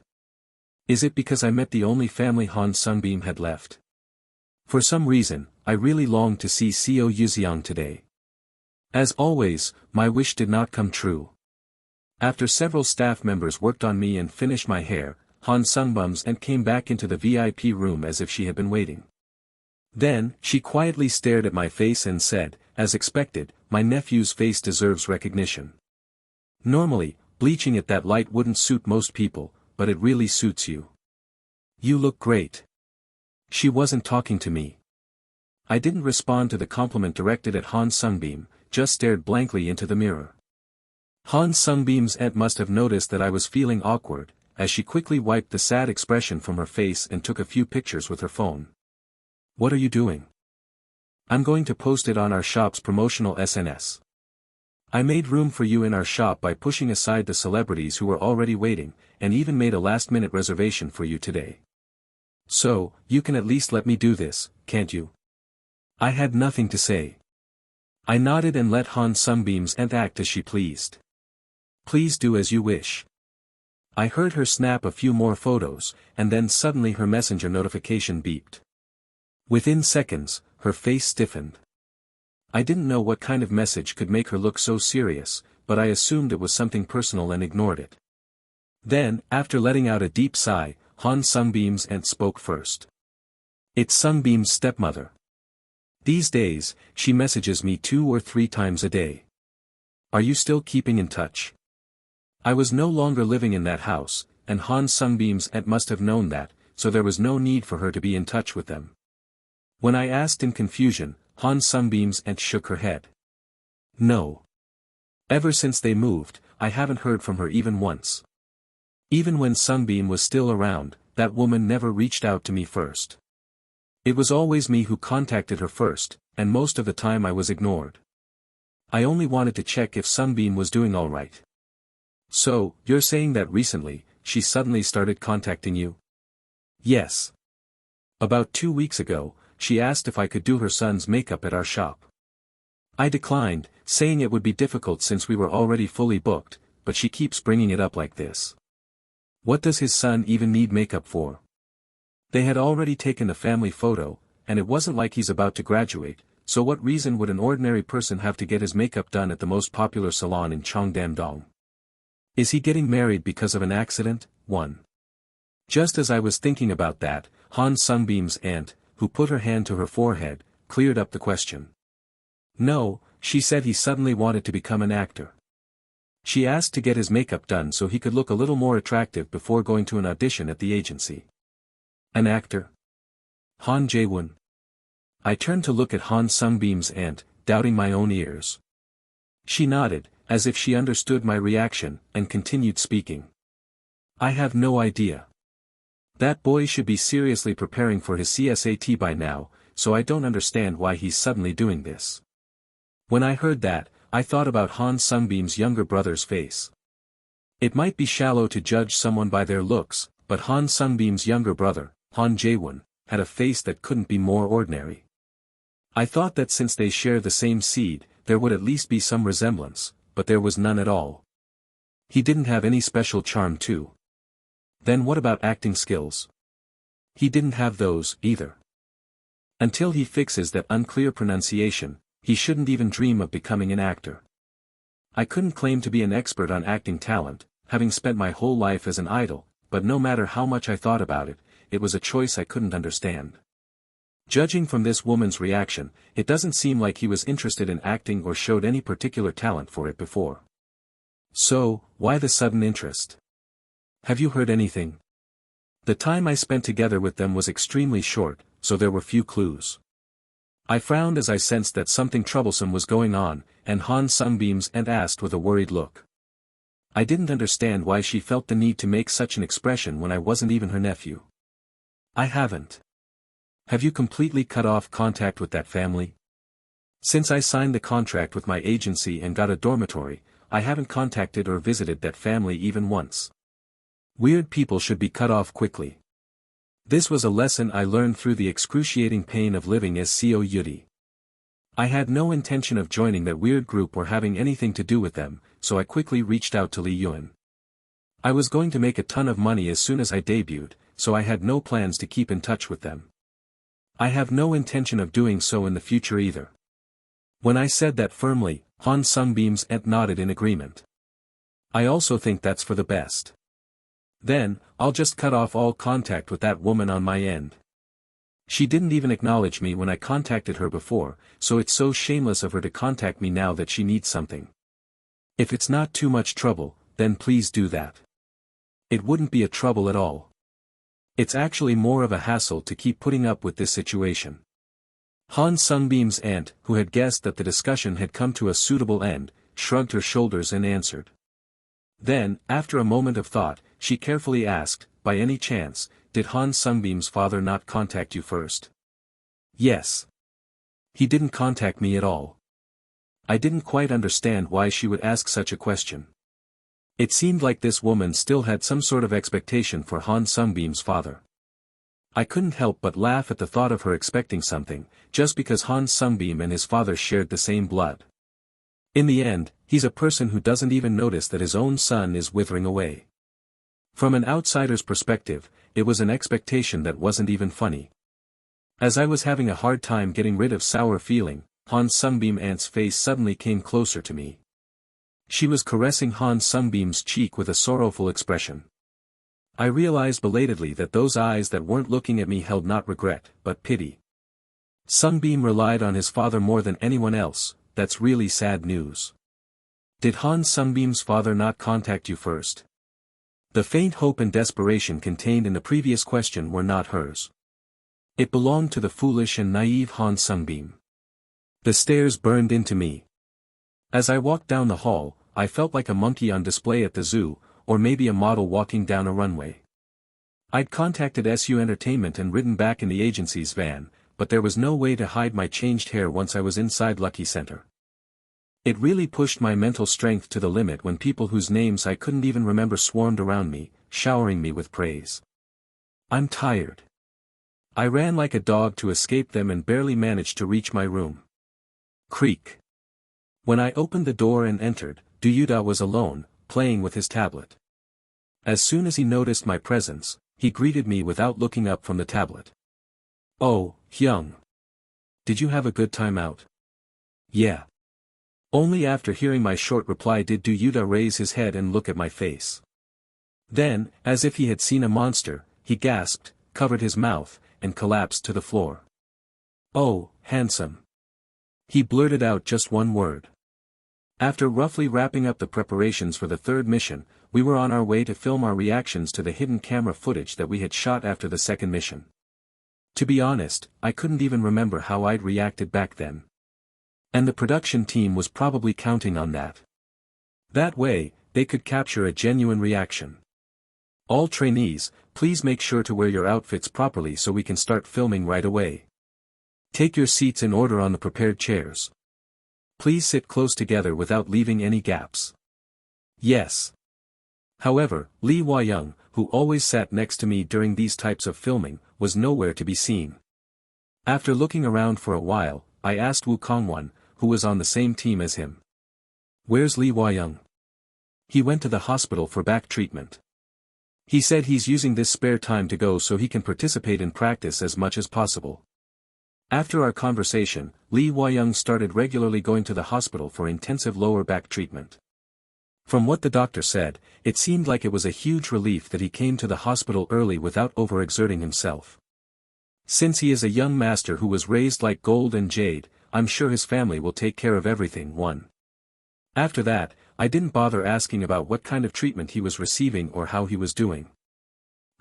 Is it because I met the only family Han Seungbeom had left? For some reason, I really longed to see Seo Yutae today. As always, my wish did not come true. After several staff members worked on me and finished my hair, Han Seungbeom's aunt came back into the VIP room as if she had been waiting. Then, she quietly stared at my face and said, as expected, my nephew's face deserves recognition. Normally, bleaching it that light wouldn't suit most people, but it really suits you. You look great. She wasn't talking to me. I didn't respond to the compliment directed at Han Seungbeom, just stared blankly into the mirror. Han Seungbeom's aunt must have noticed that I was feeling awkward, as she quickly wiped the sad expression from her face and took a few pictures with her phone. What are you doing? I'm going to post it on our shop's promotional SNS. I made room for you in our shop by pushing aside the celebrities who were already waiting, and even made a last-minute reservation for you today. So, you can at least let me do this, can't you? I had nothing to say. I nodded and let Han Seungbeom's aunt act as she pleased. Please do as you wish. I heard her snap a few more photos, and then suddenly her messenger notification beeped. Within seconds, her face stiffened. I didn't know what kind of message could make her look so serious, but I assumed it was something personal and ignored it. Then, after letting out a deep sigh, Han Seungbeom's aunt spoke first. It's Seungbeom's stepmother. These days, she messages me 2 or 3 times a day. Are you still keeping in touch? I was no longer living in that house, and Han Seungbeom's aunt must have known that, so there was no need for her to be in touch with them. When I asked in confusion, Han Seungbeom's aunt shook her head. No. Ever since they moved, I haven't heard from her even once. Even when Seungbeom was still around, that woman never reached out to me first. It was always me who contacted her first, and most of the time I was ignored. I only wanted to check if Seungbeom was doing all right. So, you're saying that recently, she suddenly started contacting you? Yes. About 2 weeks ago, she asked if I could do her son's makeup at our shop. I declined, saying it would be difficult since we were already fully booked, but she keeps bringing it up like this. What does his son even need makeup for? They had already taken a family photo, and it wasn't like he's about to graduate, so what reason would an ordinary person have to get his makeup done at the most popular salon in Cheongdam-dong? Is he getting married because of an accident? 1. Just as I was thinking about that, Han Seungbeom's aunt, who put her hand to her forehead, cleared up the question. No, she said he suddenly wanted to become an actor. She asked to get his makeup done so he could look a little more attractive before going to an audition at the agency. An actor? Han Jae-won. I turned to look at Han Seungbeom's aunt, doubting my own ears. She nodded, as if she understood my reaction, and continued speaking. I have no idea. That boy should be seriously preparing for his CSAT by now, so I don't understand why he's suddenly doing this. When I heard that, I thought about Han Seungbeom's younger brother's face. It might be shallow to judge someone by their looks, but Han Seungbeom's younger brother, Han Jae-won, had a face that couldn't be more ordinary. I thought that since they share the same seed, there would at least be some resemblance, but there was none at all. He didn't have any special charm too. Then what about acting skills? He didn't have those, either. Until he fixes that unclear pronunciation, he shouldn't even dream of becoming an actor. I couldn't claim to be an expert on acting talent, having spent my whole life as an idol, but no matter how much I thought about it, it was a choice I couldn't understand. Judging from this woman's reaction, it doesn't seem like he was interested in acting or showed any particular talent for it before. So, why the sudden interest? Have you heard anything? The time I spent together with them was extremely short, so there were few clues. I frowned as I sensed that something troublesome was going on, and Han Seungbeom's aunt asked with a worried look. I didn't understand why she felt the need to make such an expression when I wasn't even her nephew. I haven't. Have you completely cut off contact with that family? Since I signed the contract with my agency and got a dormitory, I haven't contacted or visited that family even once. Weird people should be cut off quickly. This was a lesson I learned through the excruciating pain of living as Seo Yutae. I had no intention of joining that weird group or having anything to do with them, so I quickly reached out to Lee Yun. I was going to make a ton of money as soon as I debuted, so I had no plans to keep in touch with them. I have no intention of doing so in the future either. When I said that firmly, Han Seungbeom's aunt nodded in agreement. I also think that's for the best. Then, I'll just cut off all contact with that woman on my end. She didn't even acknowledge me when I contacted her before, so it's so shameless of her to contact me now that she needs something. If it's not too much trouble, then please do that. It wouldn't be a trouble at all. It's actually more of a hassle to keep putting up with this situation. Han Seungbeom's aunt, who had guessed that the discussion had come to a suitable end, shrugged her shoulders and answered. Then, after a moment of thought, she carefully asked, by any chance, did Han Seungbeom's father not contact you first? Yes. He didn't contact me at all. I didn't quite understand why she would ask such a question. It seemed like this woman still had some sort of expectation for Han Seungbeom's father. I couldn't help but laugh at the thought of her expecting something, just because Han Seungbeom and his father shared the same blood. In the end, he's a person who doesn't even notice that his own son is withering away. From an outsider's perspective, it was an expectation that wasn't even funny. As I was having a hard time getting rid of sour feeling, Han Seungbeom's aunt's face suddenly came closer to me. She was caressing Han Seungbeom's cheek with a sorrowful expression. I realized belatedly that those eyes that weren't looking at me held not regret, but pity. Seungbeom relied on his father more than anyone else. That's really sad news. Did Han Seungbeom's father not contact you first? The faint hope and desperation contained in the previous question were not hers. It belonged to the foolish and naive Han Seungbeom. The stares burned into me. As I walked down the hall, I felt like a monkey on display at the zoo, or maybe a model walking down a runway. I'd contacted SU Entertainment and ridden back in the agency's van, but there was no way to hide my changed hair once I was inside Lucky Center. It really pushed my mental strength to the limit when people whose names I couldn't even remember swarmed around me, showering me with praise. I'm tired. I ran like a dog to escape them and barely managed to reach my room. Creak. When I opened the door and entered, Seo Yutae was alone, playing with his tablet. As soon as he noticed my presence, he greeted me without looking up from the tablet. Oh, Hyung. Did you have a good time out? Yeah. Only after hearing my short reply did Seo Yutae raise his head and look at my face. Then, as if he had seen a monster, he gasped, covered his mouth, and collapsed to the floor. Oh, handsome. He blurted out just one word. After roughly wrapping up the preparations for the third mission, we were on our way to film our reactions to the hidden camera footage that we had shot after the second mission. To be honest, I couldn't even remember how I'd reacted back then. And the production team was probably counting on that. That way, they could capture a genuine reaction. All trainees, please make sure to wear your outfits properly so we can start filming right away. Take your seats in order on the prepared chairs. Please sit close together without leaving any gaps. Yes. However, Lee Hwa-young, who always sat next to me during these types of filming, was nowhere to be seen. After looking around for a while, I asked Woo Kong-won, who was on the same team as him. Where's Lee Hwa-young? He went to the hospital for back treatment. He said he's using this spare time to go so he can participate in practice as much as possible. After our conversation, Lee Hwa-young started regularly going to the hospital for intensive lower back treatment. From what the doctor said, it seemed like it was a huge relief that he came to the hospital early without overexerting himself. Since he is a young master who was raised like gold and jade, I'm sure his family will take care of everything. After that, I didn't bother asking about what kind of treatment he was receiving or how he was doing.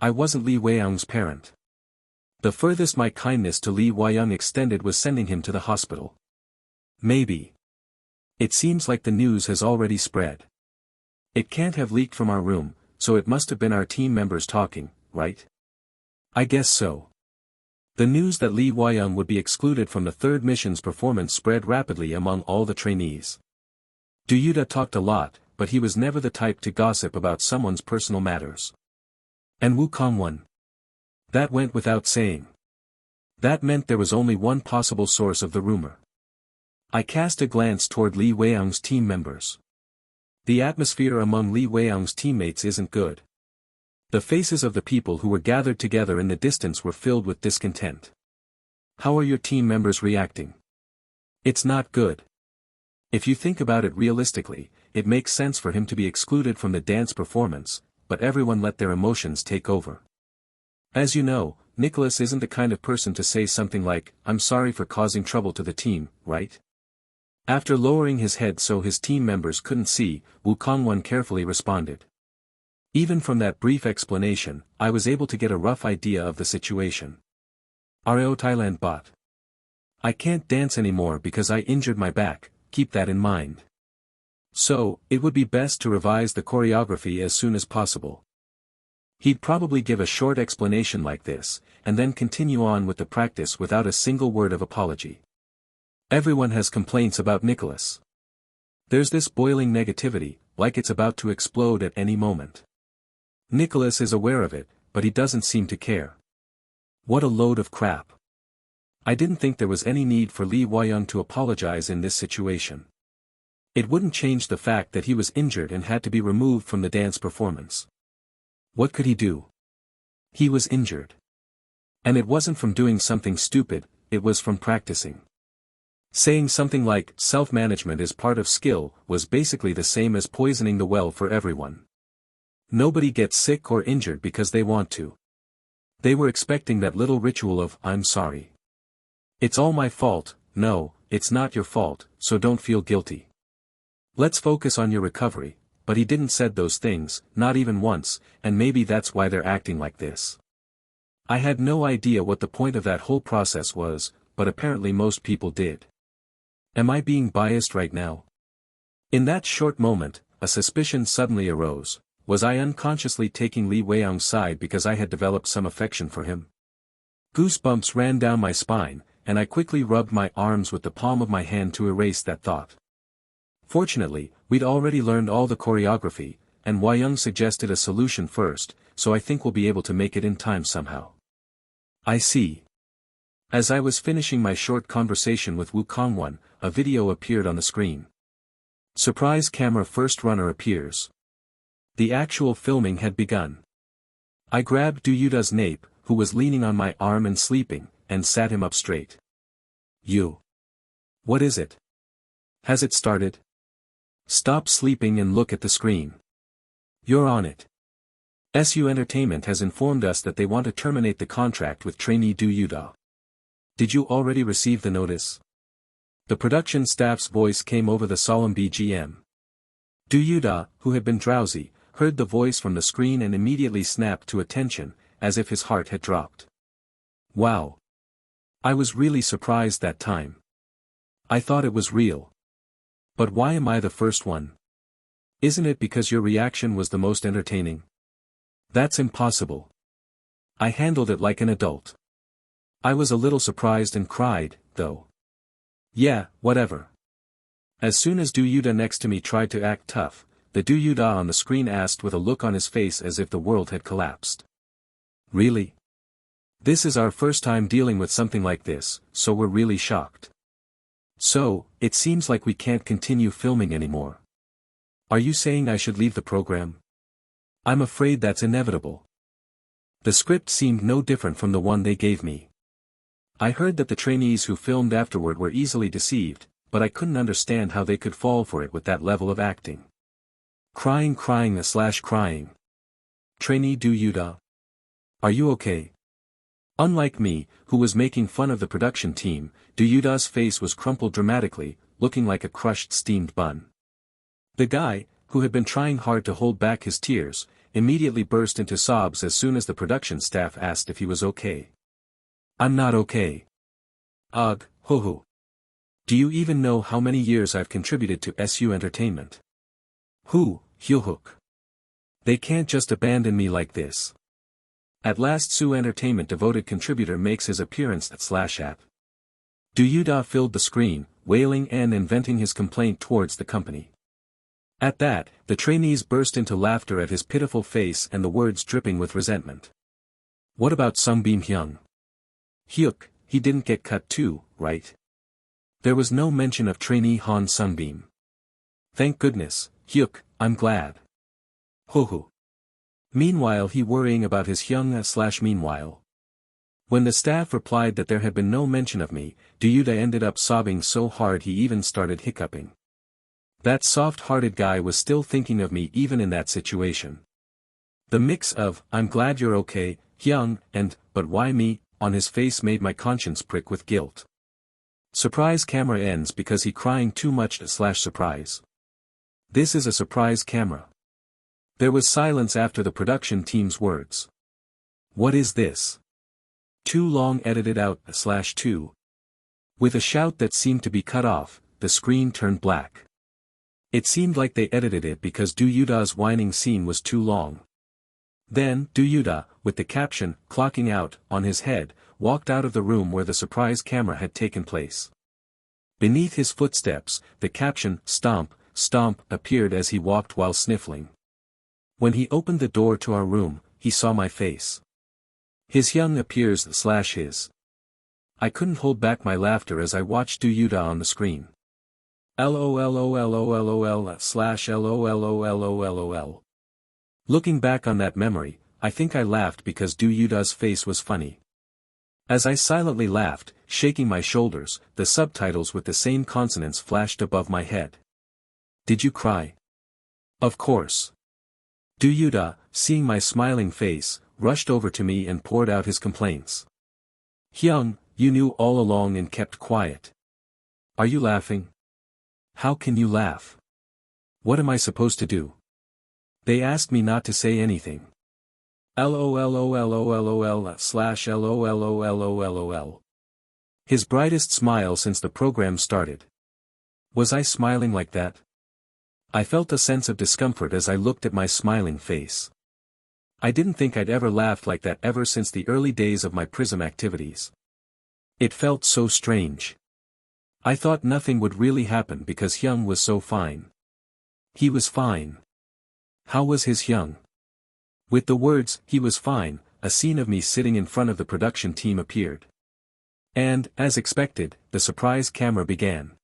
I wasn't Lee Hwa-young's parent. The furthest my kindness to Lee Hwa-young extended was sending him to the hospital. Maybe. It seems like the news has already spread. It can't have leaked from our room, so it must have been our team members talking, right? I guess so. The news that Lee Hwa-young would be excluded from the third mission's performance spread rapidly among all the trainees. Do Yutae talked a lot, but he was never the type to gossip about someone's personal matters. And Woo Kong-won? That went without saying. That meant there was only one possible source of the rumor. I cast a glance toward Lee Hwa-young's team members. The atmosphere among Lee Hwa-young's teammates isn't good. The faces of the people who were gathered together in the distance were filled with discontent. How are your team members reacting? It's not good. If you think about it realistically, it makes sense for him to be excluded from the dance performance, but everyone let their emotions take over. As you know, Nicholas isn't the kind of person to say something like, "I'm sorry for causing trouble to the team," right? After lowering his head so his team members couldn't see, Woo Kong-won carefully responded. Even from that brief explanation, I was able to get a rough idea of the situation. Reo Thailand bot. I can't dance anymore because I injured my back, keep that in mind. So, it would be best to revise the choreography as soon as possible. He'd probably give a short explanation like this, and then continue on with the practice without a single word of apology. Everyone has complaints about Nicholas. There's this boiling negativity, like it's about to explode at any moment. Nicholas is aware of it, but he doesn't seem to care. What a load of crap. I didn't think there was any need for Lee Hwa-young to apologize in this situation. It wouldn't change the fact that he was injured and had to be removed from the dance performance. What could he do? He was injured. And it wasn't from doing something stupid, it was from practicing. Saying something like, self-management is part of skill, was basically the same as poisoning the well for everyone. Nobody gets sick or injured because they want to. They were expecting that little ritual of, "I'm sorry. It's all my fault." No, it's not your fault, so don't feel guilty. Let's focus on your recovery. But he didn't said those things, not even once, and maybe that's why they're acting like this. I had no idea what the point of that whole process was, but apparently most people did. Am I being biased right now? In that short moment, a suspicion suddenly arose. Was I unconsciously taking Lee Hwa-young's side because I had developed some affection for him? Goosebumps ran down my spine, and I quickly rubbed my arms with the palm of my hand to erase that thought. Fortunately, we'd already learned all the choreography, and Hwa-young suggested a solution first, so I think we'll be able to make it in time somehow. I see. As I was finishing my short conversation with Woo Kong-won, a video appeared on the screen. Surprise camera first runner appears. The actual filming had begun. I grabbed Do Yutae's nape, who was leaning on my arm and sleeping, and sat him up straight. You. What is it? Has it started? Stop sleeping and look at the screen. You're on it. SU Entertainment has informed us that they want to terminate the contract with trainee Do Yutae. Did you already receive the notice? The production staff's voice came over the solemn BGM. Do Yutae, who had been drowsy, heard the voice from the screen and immediately snapped to attention, as if his heart had dropped. Wow. I was really surprised that time. I thought it was real. But why am I the first one? Isn't it because your reaction was the most entertaining? That's impossible. I handled it like an adult. I was a little surprised and cried, though. Yeah, whatever. As soon as Do Yutae next to me tried to act tough, the Do Yutae on the screen asked with a look on his face as if the world had collapsed. Really? This is our first time dealing with something like this, so we're really shocked. So, it seems like we can't continue filming anymore. Are you saying I should leave the program? I'm afraid that's inevitable. The script seemed no different from the one they gave me. I heard that the trainees who filmed afterward were easily deceived, but I couldn't understand how they could fall for it with that level of acting. Crying. Trainee Do Yutae. Are you okay? Unlike me, who was making fun of the production team, Do Yutae's face was crumpled dramatically, looking like a crushed steamed bun. The guy, who had been trying hard to hold back his tears, immediately burst into sobs as soon as the production staff asked if he was okay. I'm not okay. Ugh, ho. Do you even know how many years I've contributed to SU Entertainment? Hyohook. They can't just abandon me like this. At last SU Entertainment devoted contributor makes his appearance at. Do Yutae filled the screen, wailing and venting his complaint towards the company. At that, the trainees burst into laughter at his pitiful face and the words dripping with resentment. What about Seungbeom Hyung? Hyuk, he didn't get cut too, right? There was no mention of trainee Han Seungbeom. Thank goodness, Hyuk, I'm glad. Ho. Meanwhile he worrying about his Hyung/meanwhile. When the staff replied that there had been no mention of me, Do Yutae ended up sobbing so hard he even started hiccuping. That soft-hearted guy was still thinking of me even in that situation. The mix of, I'm glad you're okay, Hyung, and, but why me, on his face made my conscience prick with guilt. Surprise camera ends because he crying too much/surprise. This is a surprise camera. There was silence after the production team's words. What is this? Too long edited out/2. With a shout that seemed to be cut off, the screen turned black. It seemed like they edited it because Do Yutae's whining scene was too long. Then, Do Yutae, with the caption, clocking out, on his head, walked out of the room where the surprise camera had taken place. Beneath his footsteps, the caption, stomp, appeared as he walked while sniffling. When he opened the door to our room, he saw my face. His Hyung appears/his. I couldn't hold back my laughter as I watched Do Yutae on the screen. LOLOLOLOL/LOLOLOLOL. Looking back on that memory, I think I laughed because Do Yutae's face was funny. As I silently laughed, shaking my shoulders, the subtitles with the same consonants flashed above my head. Did you cry? Of course. Do Yutae, seeing my smiling face, rushed over to me and poured out his complaints. Hyung, you knew all along and kept quiet. Are you laughing? How can you laugh? What am I supposed to do? They asked me not to say anything. LOLOLOLOL/LOLOLOLOL. His brightest smile since the program started. Was I smiling like that? I felt a sense of discomfort as I looked at my smiling face. I didn't think I'd ever laughed like that ever since the early days of my Prism activities. It felt so strange. I thought nothing would really happen because Hyung was so fine. He was fine. How was his Hyung? With the words, he was fine, a scene of me sitting in front of the production team appeared. And, as expected, the surprise camera began.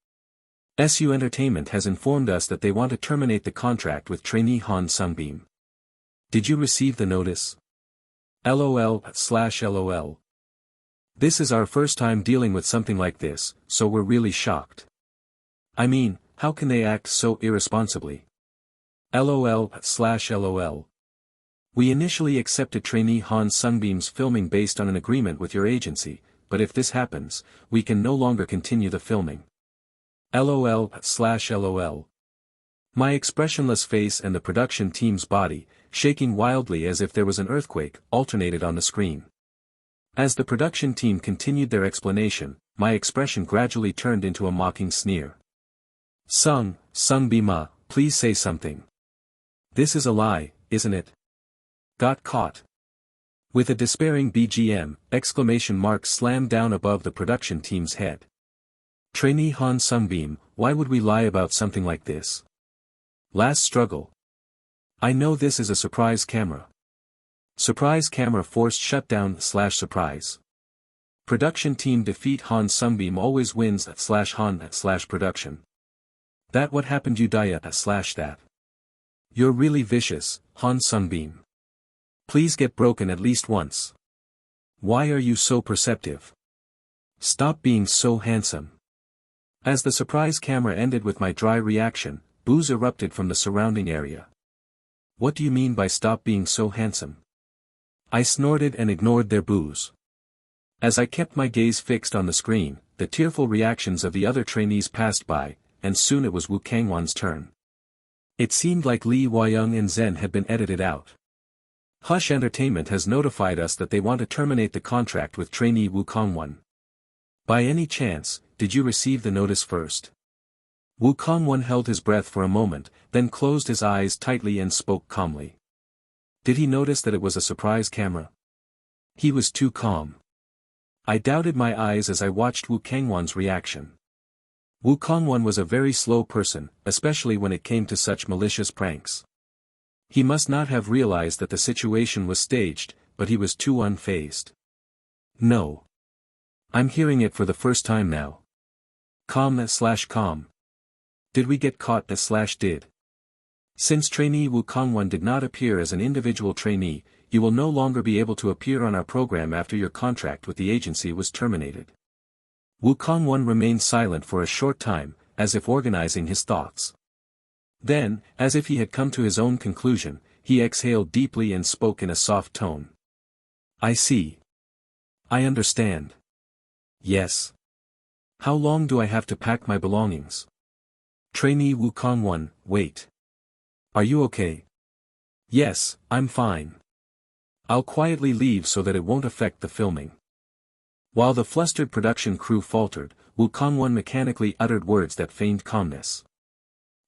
SU Entertainment has informed us that they want to terminate the contract with trainee Han Seungbeom. Did you receive the notice? LOL/LOL. This is our first time dealing with something like this, so we're really shocked. I mean, how can they act so irresponsibly? LOL/LOL. We initially accepted trainee Han Seungbeom's filming based on an agreement with your agency, but if this happens, we can no longer continue the filming. LOL/LOL. My expressionless face and the production team's body, shaking wildly as if there was an earthquake, alternated on the screen. As the production team continued their explanation, my expression gradually turned into a mocking sneer. Seungbeom, please say something. This is a lie, isn't it? Got caught. With a despairing BGM, exclamation marks slammed down above the production team's head. Trainee Han Seungbeom, why would we lie about something like this? Last struggle. I know this is a surprise camera. Surprise camera forced shutdown/surprise. Production team defeat Han Seungbeom always wins /Han/production. That what happened Yutae /that. You're really vicious, Han Seungbeom. Please get broken at least once. Why are you so perceptive? Stop being so handsome. As the surprise camera ended with my dry reaction, boos erupted from the surrounding area. What do you mean by stop being so handsome? I snorted and ignored their boos. As I kept my gaze fixed on the screen, the tearful reactions of the other trainees passed by, and soon it was Woo Kangwon's turn. It seemed like Lee Hwa-young and Zen had been edited out. Hush Entertainment has notified us that they want to terminate the contract with trainee Woo Kangwon. By any chance, did you receive the notice first? Woo Kangwon held his breath for a moment, then closed his eyes tightly and spoke calmly. Did he notice that it was a surprise camera? He was too calm. I doubted my eyes as I watched Woo Kangwon's reaction. Woo Kangwon was a very slow person, especially when it came to such malicious pranks. He must not have realized that the situation was staged, but he was too unfazed. No. I'm hearing it for the first time now. Calm. Did we get caught did? Since trainee Woo Kangwon did not appear as an individual trainee, you will no longer be able to appear on our program after your contract with the agency was terminated. Woo Kangwon remained silent for a short time, as if organizing his thoughts. Then, as if he had come to his own conclusion, he exhaled deeply and spoke in a soft tone. I see. I understand. Yes. How long do I have to pack my belongings? Trainee Woo Kangwon, wait. Are you okay? Yes, I'm fine. I'll quietly leave so that it won't affect the filming. While the flustered production crew faltered, Woo Kangwon mechanically uttered words that feigned calmness.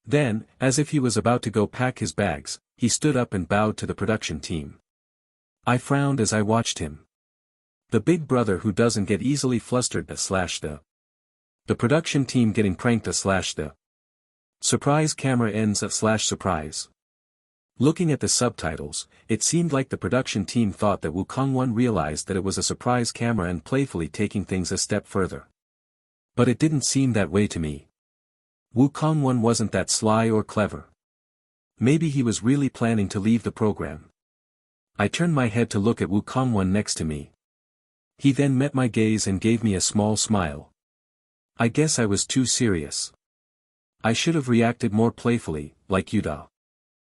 Then, as if he was about to go pack his bags, he stood up and bowed to the production team. I frowned as I watched him. The big brother who doesn't get easily flustered the production team getting pranked the surprise camera ends surprise. Looking at the subtitles, it seemed like the production team thought that Woo Kangwon realized that it was a surprise camera and playfully taking things a step further. But it didn't seem that way to me. Woo Kangwon wasn't that sly or clever. Maybe he was really planning to leave the program. I turned my head to look at Woo Kangwon next to me. He then met my gaze and gave me a small smile. I guess I was too serious. I should have reacted more playfully, like Yutae.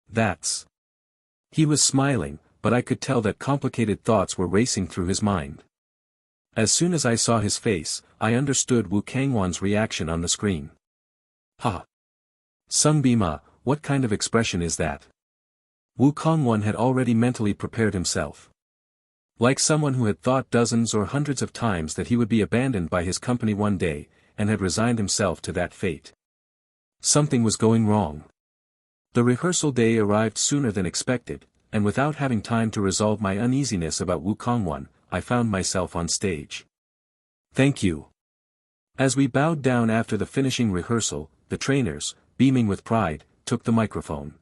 That's. He was smiling, but I could tell that complicated thoughts were racing through his mind. As soon as I saw his face, I understood Woo Kangwon's reaction on the screen. Ha! Seungbeom, what kind of expression is that? Woo Kangwon had already mentally prepared himself. Like someone who had thought dozens or hundreds of times that he would be abandoned by his company one day, and had resigned himself to that fate. Something was going wrong. The rehearsal day arrived sooner than expected, and without having time to resolve my uneasiness about Woo Kangwon, I found myself on stage. Thank you. As we bowed down after the finishing rehearsal, the trainers, beaming with pride, took the microphone.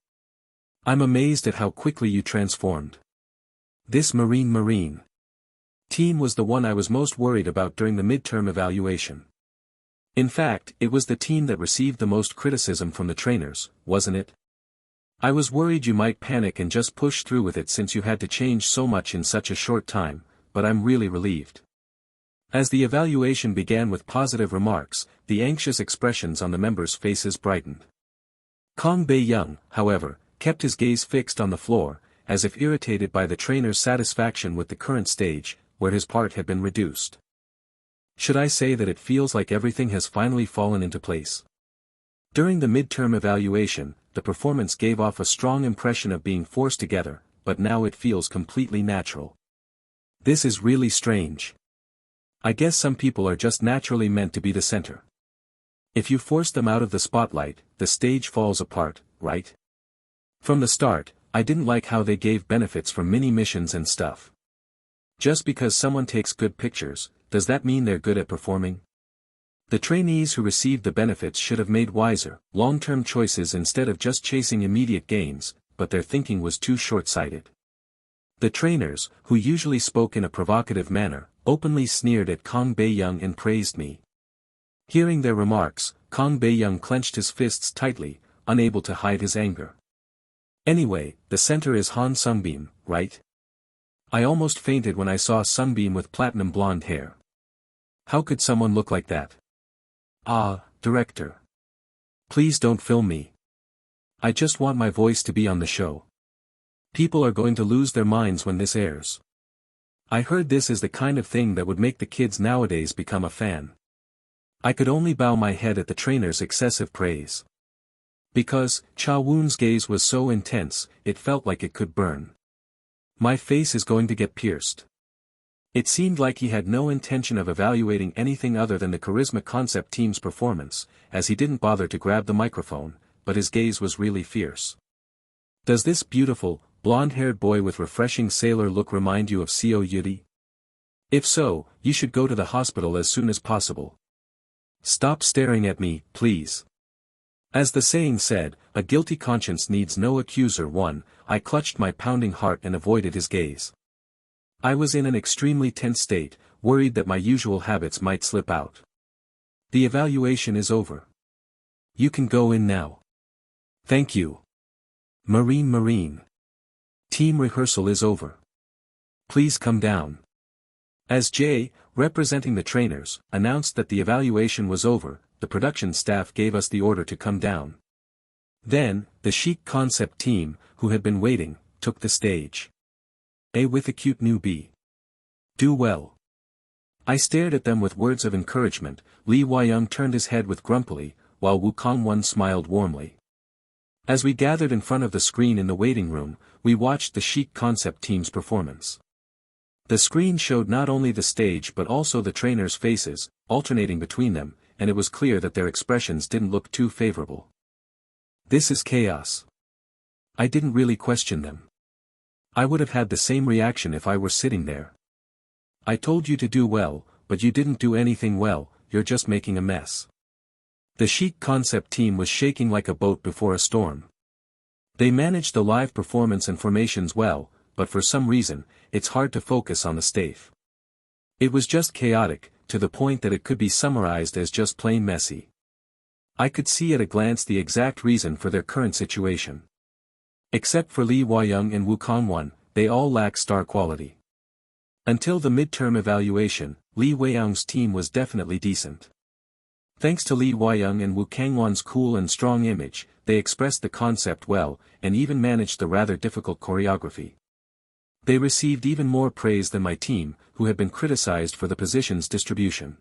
I'm amazed at how quickly you transformed. This Marine team was the one I was most worried about during the midterm evaluation. In fact, it was the team that received the most criticism from the trainers, wasn't it? I was worried you might panic and just push through with it since you had to change so much in such a short time, but I'm really relieved. As the evaluation began with positive remarks, the anxious expressions on the members' faces brightened. Kang Bae-young, however, kept his gaze fixed on the floor, as if irritated by the trainer's satisfaction with the current stage, where his part had been reduced. Should I say that it feels like everything has finally fallen into place? During the midterm evaluation, the performance gave off a strong impression of being forced together, but now it feels completely natural. This is really strange. I guess some people are just naturally meant to be the center. If you force them out of the spotlight, the stage falls apart, right? From the start, I didn't like how they gave benefits for mini-missions and stuff. Just because someone takes good pictures, does that mean they're good at performing? The trainees who received the benefits should have made wiser, long-term choices instead of just chasing immediate gains, but their thinking was too short-sighted. The trainers, who usually spoke in a provocative manner, openly sneered at Kang Bae-young and praised me. Hearing their remarks, Kang Bae-young clenched his fists tightly, unable to hide his anger. Anyway, the center is Han Seungbeom, right? I almost fainted when I saw Seungbeom with platinum blonde hair. How could someone look like that? Ah, director. Please don't film me. I just want my voice to be on the show. People are going to lose their minds when this airs. I heard this is the kind of thing that would make the kids nowadays become a fan. I could only bow my head at the trainer's excessive praise. Because, Cha Woon's gaze was so intense, it felt like it could burn. My face is going to get pierced. It seemed like he had no intention of evaluating anything other than the charisma concept team's performance, as he didn't bother to grab the microphone, but his gaze was really fierce. Does this beautiful, blonde-haired boy with refreshing sailor look remind you of Seo Yutae? If so, you should go to the hospital as soon as possible. Stop staring at me, please. As the saying said, a guilty conscience needs no accuser. I clutched my pounding heart and avoided his gaze. I was in an extremely tense state, worried that my usual habits might slip out. The evaluation is over. You can go in now. Thank you. Marine. Team rehearsal is over. Please come down. As Jay, representing the trainers, announced that the evaluation was over, the production staff gave us the order to come down. Then, the chic concept team, who had been waiting, took the stage. With a cute newbie. Do well. I stared at them with words of encouragement. Lee Hwa-young turned his head with grumpily, while Woo Kang-won smiled warmly. As we gathered in front of the screen in the waiting room, we watched the chic concept team's performance. The screen showed not only the stage but also the trainers' faces, alternating between them, and it was clear that their expressions didn't look too favorable. This is chaos. I didn't really question them. I would have had the same reaction if I were sitting there. I told you to do well, but you didn't do anything well, you're just making a mess. The chic concept team was shaking like a boat before a storm. They managed the live performance and formations well, but for some reason, it's hard to focus on the stage. It was just chaotic, to the point that it could be summarized as just plain messy. I could see at a glance the exact reason for their current situation. Except for Lee Hwa-young and Woo Kang-won, they all lack star quality. Until the midterm evaluation, Lee Hwa-young's team was definitely decent. Thanks to Lee Hwa-young and Woo Kang-won's cool and strong image, they expressed the concept well, and even managed the rather difficult choreography. They received even more praise than my team, who had been criticized for the position's distribution.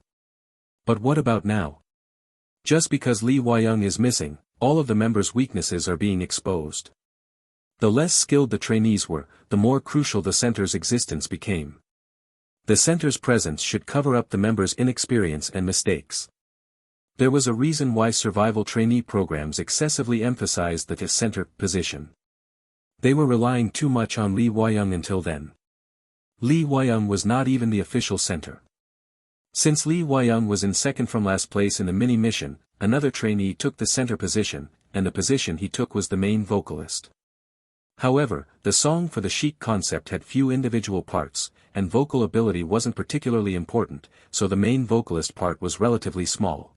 But what about now? Just because Lee Hwa-young is missing, all of the members' weaknesses are being exposed. The less skilled the trainees were, the more crucial the center's existence became. The center's presence should cover up the members' inexperience and mistakes. There was a reason why survival trainee programs excessively emphasized the center position. They were relying too much on Lee Hwa-young until then. Lee Hwa-young was not even the official center. Since Lee Hwa-young was in second from last place in the mini-mission, another trainee took the center position, and the position he took was the main vocalist. However, the song for the chic concept had few individual parts, and vocal ability wasn't particularly important, so the main vocalist part was relatively small.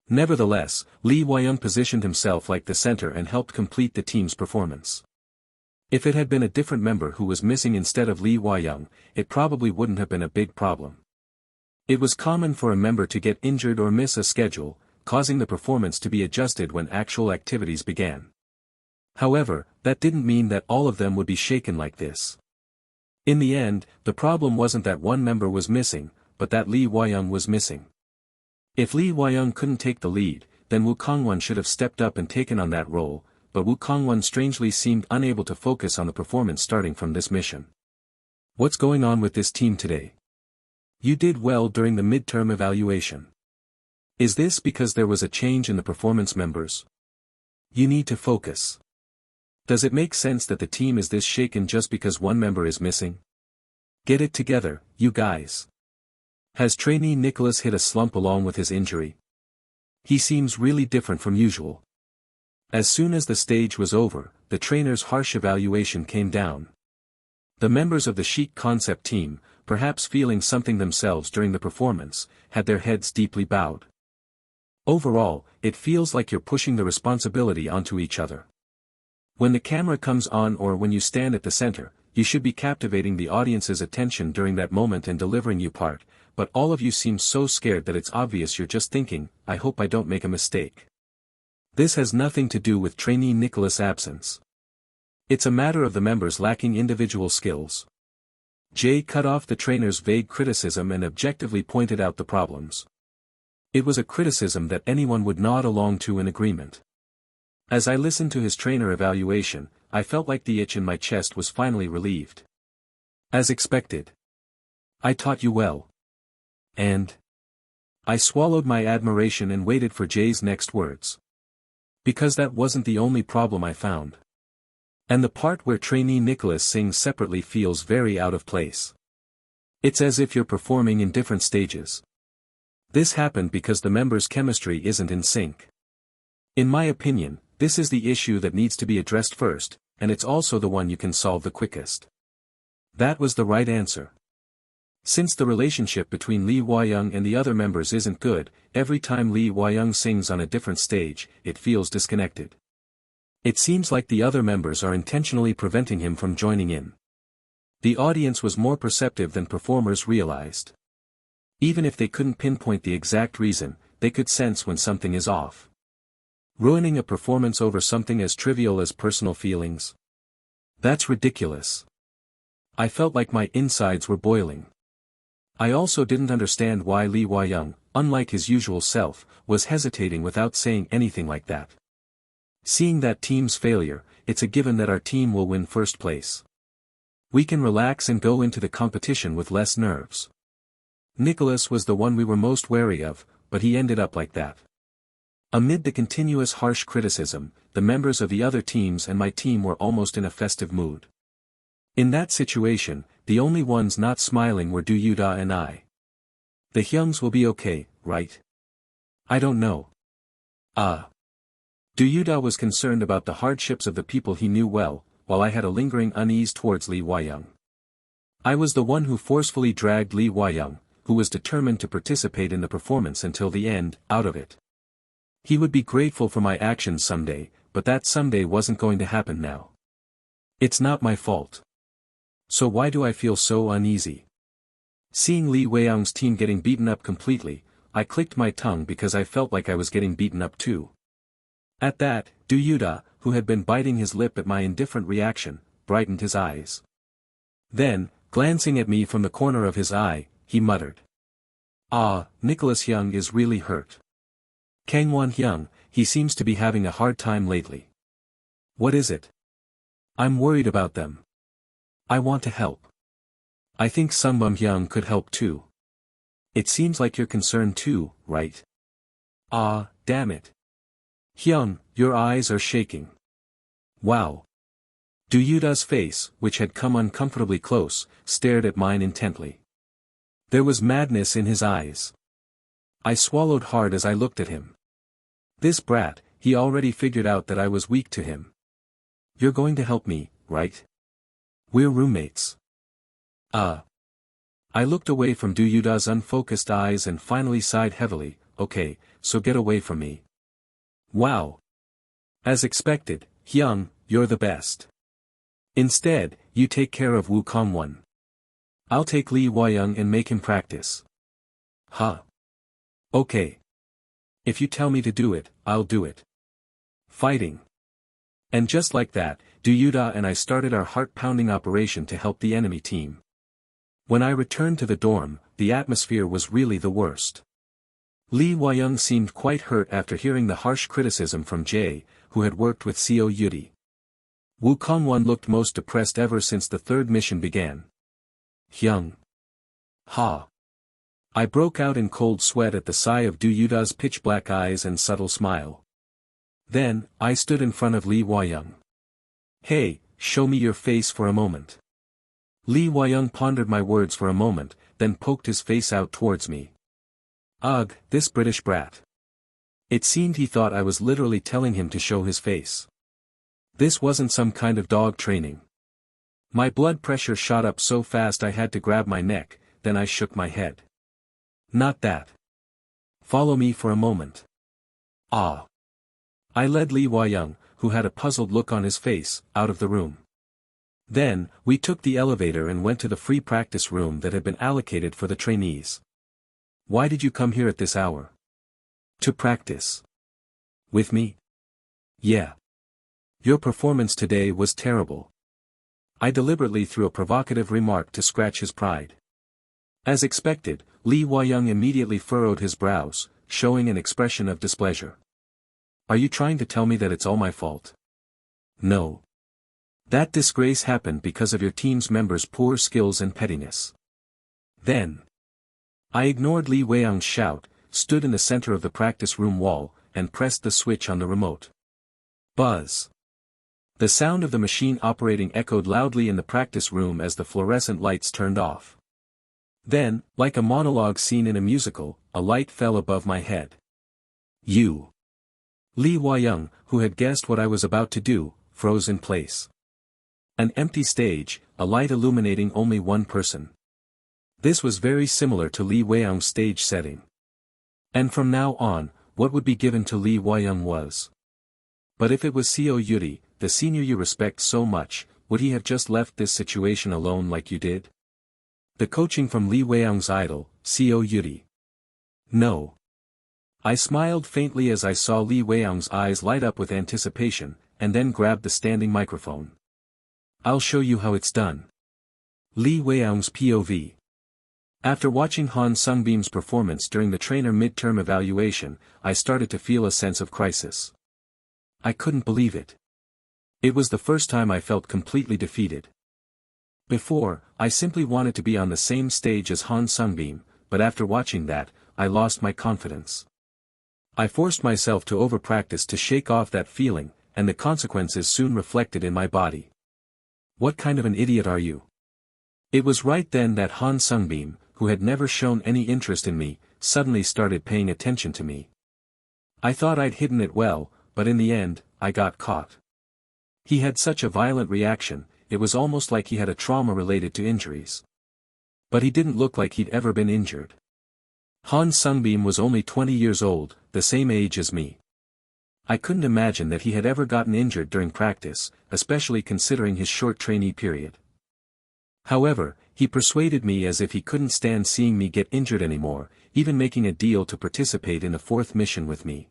Nevertheless, Lee Hwa-young positioned himself like the center and helped complete the team's performance. If it had been a different member who was missing instead of Lee Hwa-young, it probably wouldn't have been a big problem. It was common for a member to get injured or miss a schedule, causing the performance to be adjusted when actual activities began. However, that didn't mean that all of them would be shaken like this. In the end, the problem wasn't that one member was missing, but that Lee Hwa-young was missing. If Lee Hwa-young couldn't take the lead, then Woo Kang-won should have stepped up and taken on that role, but Woo Kang-won strangely seemed unable to focus on the performance starting from this mission. What's going on with this team today? You did well during the midterm evaluation. Is this because there was a change in the performance members? You need to focus. Does it make sense that the team is this shaken just because one member is missing? Get it together, you guys. Has trainee Nicholas hit a slump along with his injury? He seems really different from usual. As soon as the stage was over, the trainer's harsh evaluation came down. The members of the chic concept team, perhaps feeling something themselves during the performance, had their heads deeply bowed. Overall, it feels like you're pushing the responsibility onto each other. When the camera comes on or when you stand at the center, you should be captivating the audience's attention during that moment and delivering your part, but all of you seem so scared that it's obvious you're just thinking, I hope I don't make a mistake. This has nothing to do with trainee Nicholas' absence. It's a matter of the members lacking individual skills. Jay cut off the trainer's vague criticism and objectively pointed out the problems. It was a criticism that anyone would nod along to in agreement. As I listened to his trainer evaluation, I felt like the itch in my chest was finally relieved. As expected. I taught you well. And I swallowed my admiration and waited for Jay's next words. Because that wasn't the only problem I found. And the part where trainee Nicholas sings separately feels very out of place. It's as if you're performing in different stages. This happened because the members' chemistry isn't in sync. In my opinion, this is the issue that needs to be addressed first, and it's also the one you can solve the quickest. That was the right answer. Since the relationship between Lee Hwa-young and the other members isn't good, every time Lee Hwa-young sings on a different stage, it feels disconnected. It seems like the other members are intentionally preventing him from joining in. The audience was more perceptive than performers realized. Even if they couldn't pinpoint the exact reason, they could sense when something is off. Ruining a performance over something as trivial as personal feelings? That's ridiculous. I felt like my insides were boiling. I also didn't understand why Lee Hwa-young, unlike his usual self, was hesitating without saying anything like that. Seeing that team's failure, it's a given that our team will win first place. We can relax and go into the competition with less nerves. Nicholas was the one we were most wary of, but he ended up like that. Amid the continuous harsh criticism, the members of the other teams and my team were almost in a festive mood. In that situation, the only ones not smiling were Do Yutae and I. The Hyungs will be okay, right? I don't know. Do Yutae was concerned about the hardships of the people he knew well, while I had a lingering unease towards Lee Hwa-young. I was the one who forcefully dragged Lee Hwa-young, who was determined to participate in the performance until the end, out of it. He would be grateful for my actions someday, but that someday wasn't going to happen now. It's not my fault. So why do I feel so uneasy? Seeing Lee Hwa-young's team getting beaten up completely, I clicked my tongue because I felt like I was getting beaten up too. At that, Do Yutae, who had been biting his lip at my indifferent reaction, brightened his eyes. Then, glancing at me from the corner of his eye, he muttered. Nicholas Hyung is really hurt. Kangwon Hyung, he seems to be having a hard time lately. What is it? I'm worried about them. I want to help. I think Seungbeom Hyung could help too. It seems like you're concerned too, right? Damn it. Hyung, your eyes are shaking. Wow. Do Yutae's face, which had come uncomfortably close, stared at mine intently. There was madness in his eyes. I swallowed hard as I looked at him. This brat, he already figured out that I was weak to him. You're going to help me, right? We're roommates. I looked away from Do Yutae's unfocused eyes and finally sighed heavily. Okay, so get away from me. Wow. As expected, Hyung, you're the best. Instead, you take care of Woo Kong-won. I'll take Lee Hwa-young and make him practice. Okay. If you tell me to do it, I'll do it. Fighting. And just like that, Do Yutae and I started our heart-pounding operation to help the enemy team. When I returned to the dorm, the atmosphere was really the worst. Lee Hwa-young seemed quite hurt after hearing the harsh criticism from Jae, who had worked with Seo Yutae. Woo Kong-won looked most depressed ever since the third mission began. Hyung. I broke out in cold sweat at the sigh of Do Yutae's pitch-black eyes and subtle smile. Then, I stood in front of Lee Hwa-young. Hey, show me your face for a moment. Lee Hwa-young pondered my words for a moment, then poked his face out towards me. Ugh, this British brat. It seemed he thought I was literally telling him to show his face. This wasn't some kind of dog training. My blood pressure shot up so fast I had to grab my neck, then I shook my head. Not that. Follow me for a moment. I led Lee Hwa-young, who had a puzzled look on his face, out of the room. Then, we took the elevator and went to the free practice room that had been allocated for the trainees. Why did you come here at this hour? To practice. With me? Yeah. Your performance today was terrible. I deliberately threw a provocative remark to scratch his pride. As expected, Lee Hwa-young immediately furrowed his brows, showing an expression of displeasure. Are you trying to tell me that it's all my fault? No. That disgrace happened because of your team's members' poor skills and pettiness. Then. I ignored Lee Hwa-young's shout, stood in the center of the practice room wall, and pressed the switch on the remote. Buzz. The sound of the machine operating echoed loudly in the practice room as the fluorescent lights turned off. Then, like a monologue scene in a musical, a light fell above my head. You. Lee Hwa-young, who had guessed what I was about to do, froze in place. An empty stage, a light illuminating only one person. This was very similar to Lee Hwa-young's stage setting. And from now on, what would be given to Lee Hwa-young was. But if it was Seo Yutae, the senior you respect so much, would he have just left this situation alone like you did? The coaching from Lee Hwa-young's idol, Seo Yutae. No. I smiled faintly as I saw Lee Hwa-young's eyes light up with anticipation, and then grabbed the standing microphone. I'll show you how it's done. Lee Hwa-young's POV. After watching Han Seungbeom's performance during the trainer midterm evaluation, I started to feel a sense of crisis. I couldn't believe it. It was the first time I felt completely defeated. Before, I simply wanted to be on the same stage as Han Seungbeom, but after watching that, I lost my confidence. I forced myself to overpractice to shake off that feeling, and the consequences soon reflected in my body. What kind of an idiot are you? It was right then that Han Seungbeom, who had never shown any interest in me, suddenly started paying attention to me. I thought I'd hidden it well, but in the end, I got caught. He had such a violent reaction, it was almost like he had a trauma related to injuries. But he didn't look like he'd ever been injured. Han Seungbeom was only 20 years old, the same age as me. I couldn't imagine that he had ever gotten injured during practice, especially considering his short trainee period. However, he persuaded me as if he couldn't stand seeing me get injured anymore, even making a deal to participate in the fourth mission with me.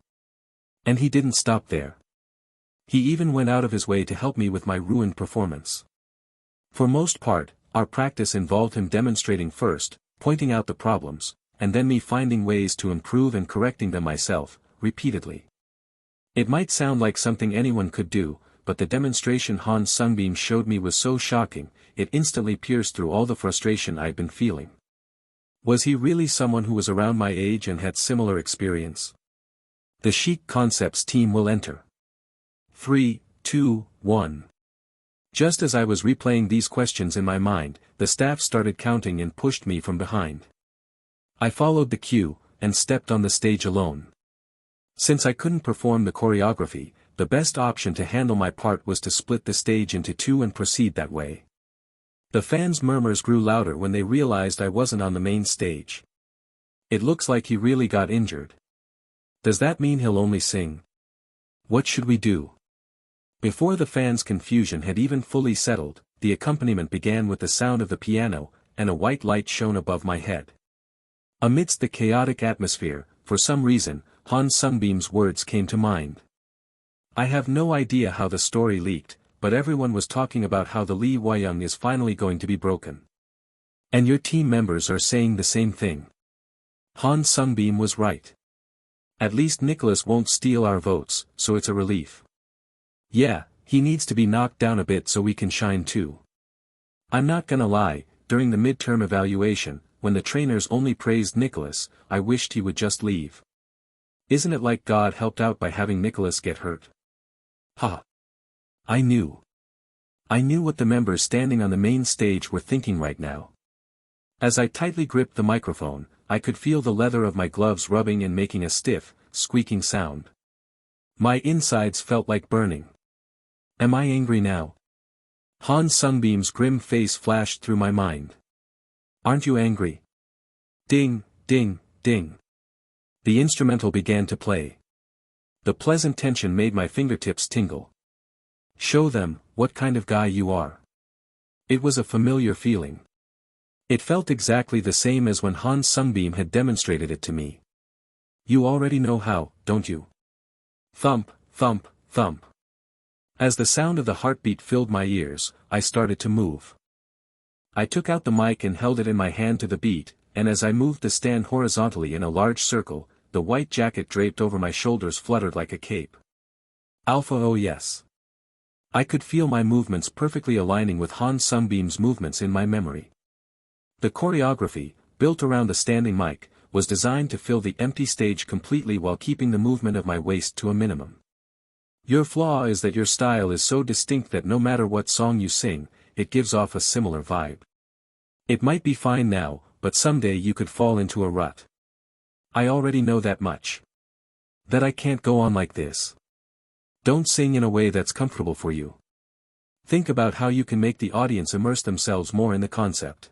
And he didn't stop there. He even went out of his way to help me with my ruined performance. For most part, our practice involved him demonstrating first, pointing out the problems, and then me finding ways to improve and correcting them myself, repeatedly. It might sound like something anyone could do, but the demonstration Han Seungbeom showed me was so shocking, it instantly pierced through all the frustration I'd been feeling. Was he really someone who was around my age and had similar experience? The Chic Concepts team will enter. 3, 2, 1. Just as I was replaying these questions in my mind, the staff started counting and pushed me from behind. I followed the cue, and stepped on the stage alone. Since I couldn't perform the choreography, the best option to handle my part was to split the stage into two and proceed that way. The fans' murmurs grew louder when they realized I wasn't on the main stage. It looks like he really got injured. Does that mean he'll only sing? What should we do? Before the fans' confusion had even fully settled, the accompaniment began with the sound of the piano, and a white light shone above my head. Amidst the chaotic atmosphere, for some reason, Han Seungbeom's words came to mind. I have no idea how the story leaked, but everyone was talking about how the Lee Hwa-young is finally going to be broken. And your team members are saying the same thing. Han Seungbeom was right. At least Nicholas won't steal our votes, so it's a relief. Yeah, he needs to be knocked down a bit so we can shine too. I'm not gonna lie, during the midterm evaluation, when the trainers only praised Nicholas, I wished he would just leave. Isn't it like God helped out by having Nicholas get hurt? Ha! I knew. I knew what the members standing on the main stage were thinking right now. As I tightly gripped the microphone, I could feel the leather of my gloves rubbing and making a stiff, squeaking sound. My insides felt like burning. Am I angry now? Han Seungbeom's grim face flashed through my mind. Aren't you angry? Ding, ding, ding. The instrumental began to play. The pleasant tension made my fingertips tingle. Show them what kind of guy you are. It was a familiar feeling. It felt exactly the same as when Han Seungbeom had demonstrated it to me. You already know how, don't you? Thump, thump, thump. As the sound of the heartbeat filled my ears, I started to move. I took out the mic and held it in my hand to the beat, and as I moved the stand horizontally in a large circle, the white jacket draped over my shoulders fluttered like a cape. Alpha, oh yes. I could feel my movements perfectly aligning with Han Seungbeom's movements in my memory. The choreography, built around the standing mic, was designed to fill the empty stage completely while keeping the movement of my waist to a minimum. Your flaw is that your style is so distinct that no matter what song you sing, it gives off a similar vibe. It might be fine now, but someday you could fall into a rut. I already know that much. That I can't go on like this. Don't sing in a way that's comfortable for you. Think about how you can make the audience immerse themselves more in the concept.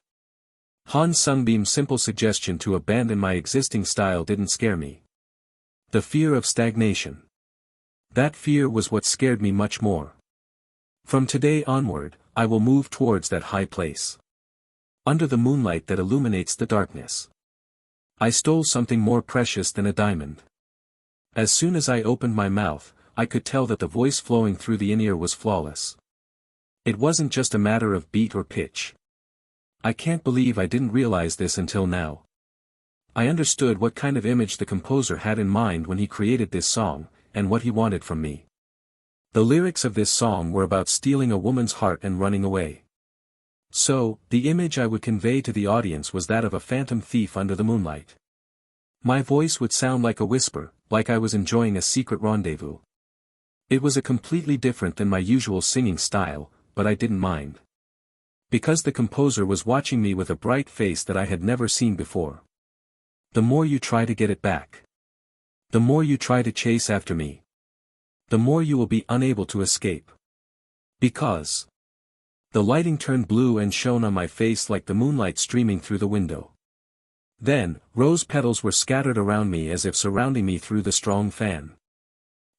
Han Seungbeom's simple suggestion to abandon my existing style didn't scare me. The fear of stagnation. That fear was what scared me much more. From today onward, I will move towards that high place. Under the moonlight that illuminates the darkness. I stole something more precious than a diamond. As soon as I opened my mouth, I could tell that the voice flowing through the in-ear was flawless. It wasn't just a matter of beat or pitch. I can't believe I didn't realize this until now. I understood what kind of image the composer had in mind when he created this song, and what he wanted from me. The lyrics of this song were about stealing a woman's heart and running away. So, the image I would convey to the audience was that of a phantom thief under the moonlight. My voice would sound like a whisper, like I was enjoying a secret rendezvous. It was a completely different than my usual singing style, but I didn't mind. Because the composer was watching me with a bright face that I had never seen before. The more you try to get it back. The more you try to chase after me. The more you will be unable to escape. Because the lighting turned blue and shone on my face like the moonlight streaming through the window. Then, rose petals were scattered around me as if surrounding me through the strong fan.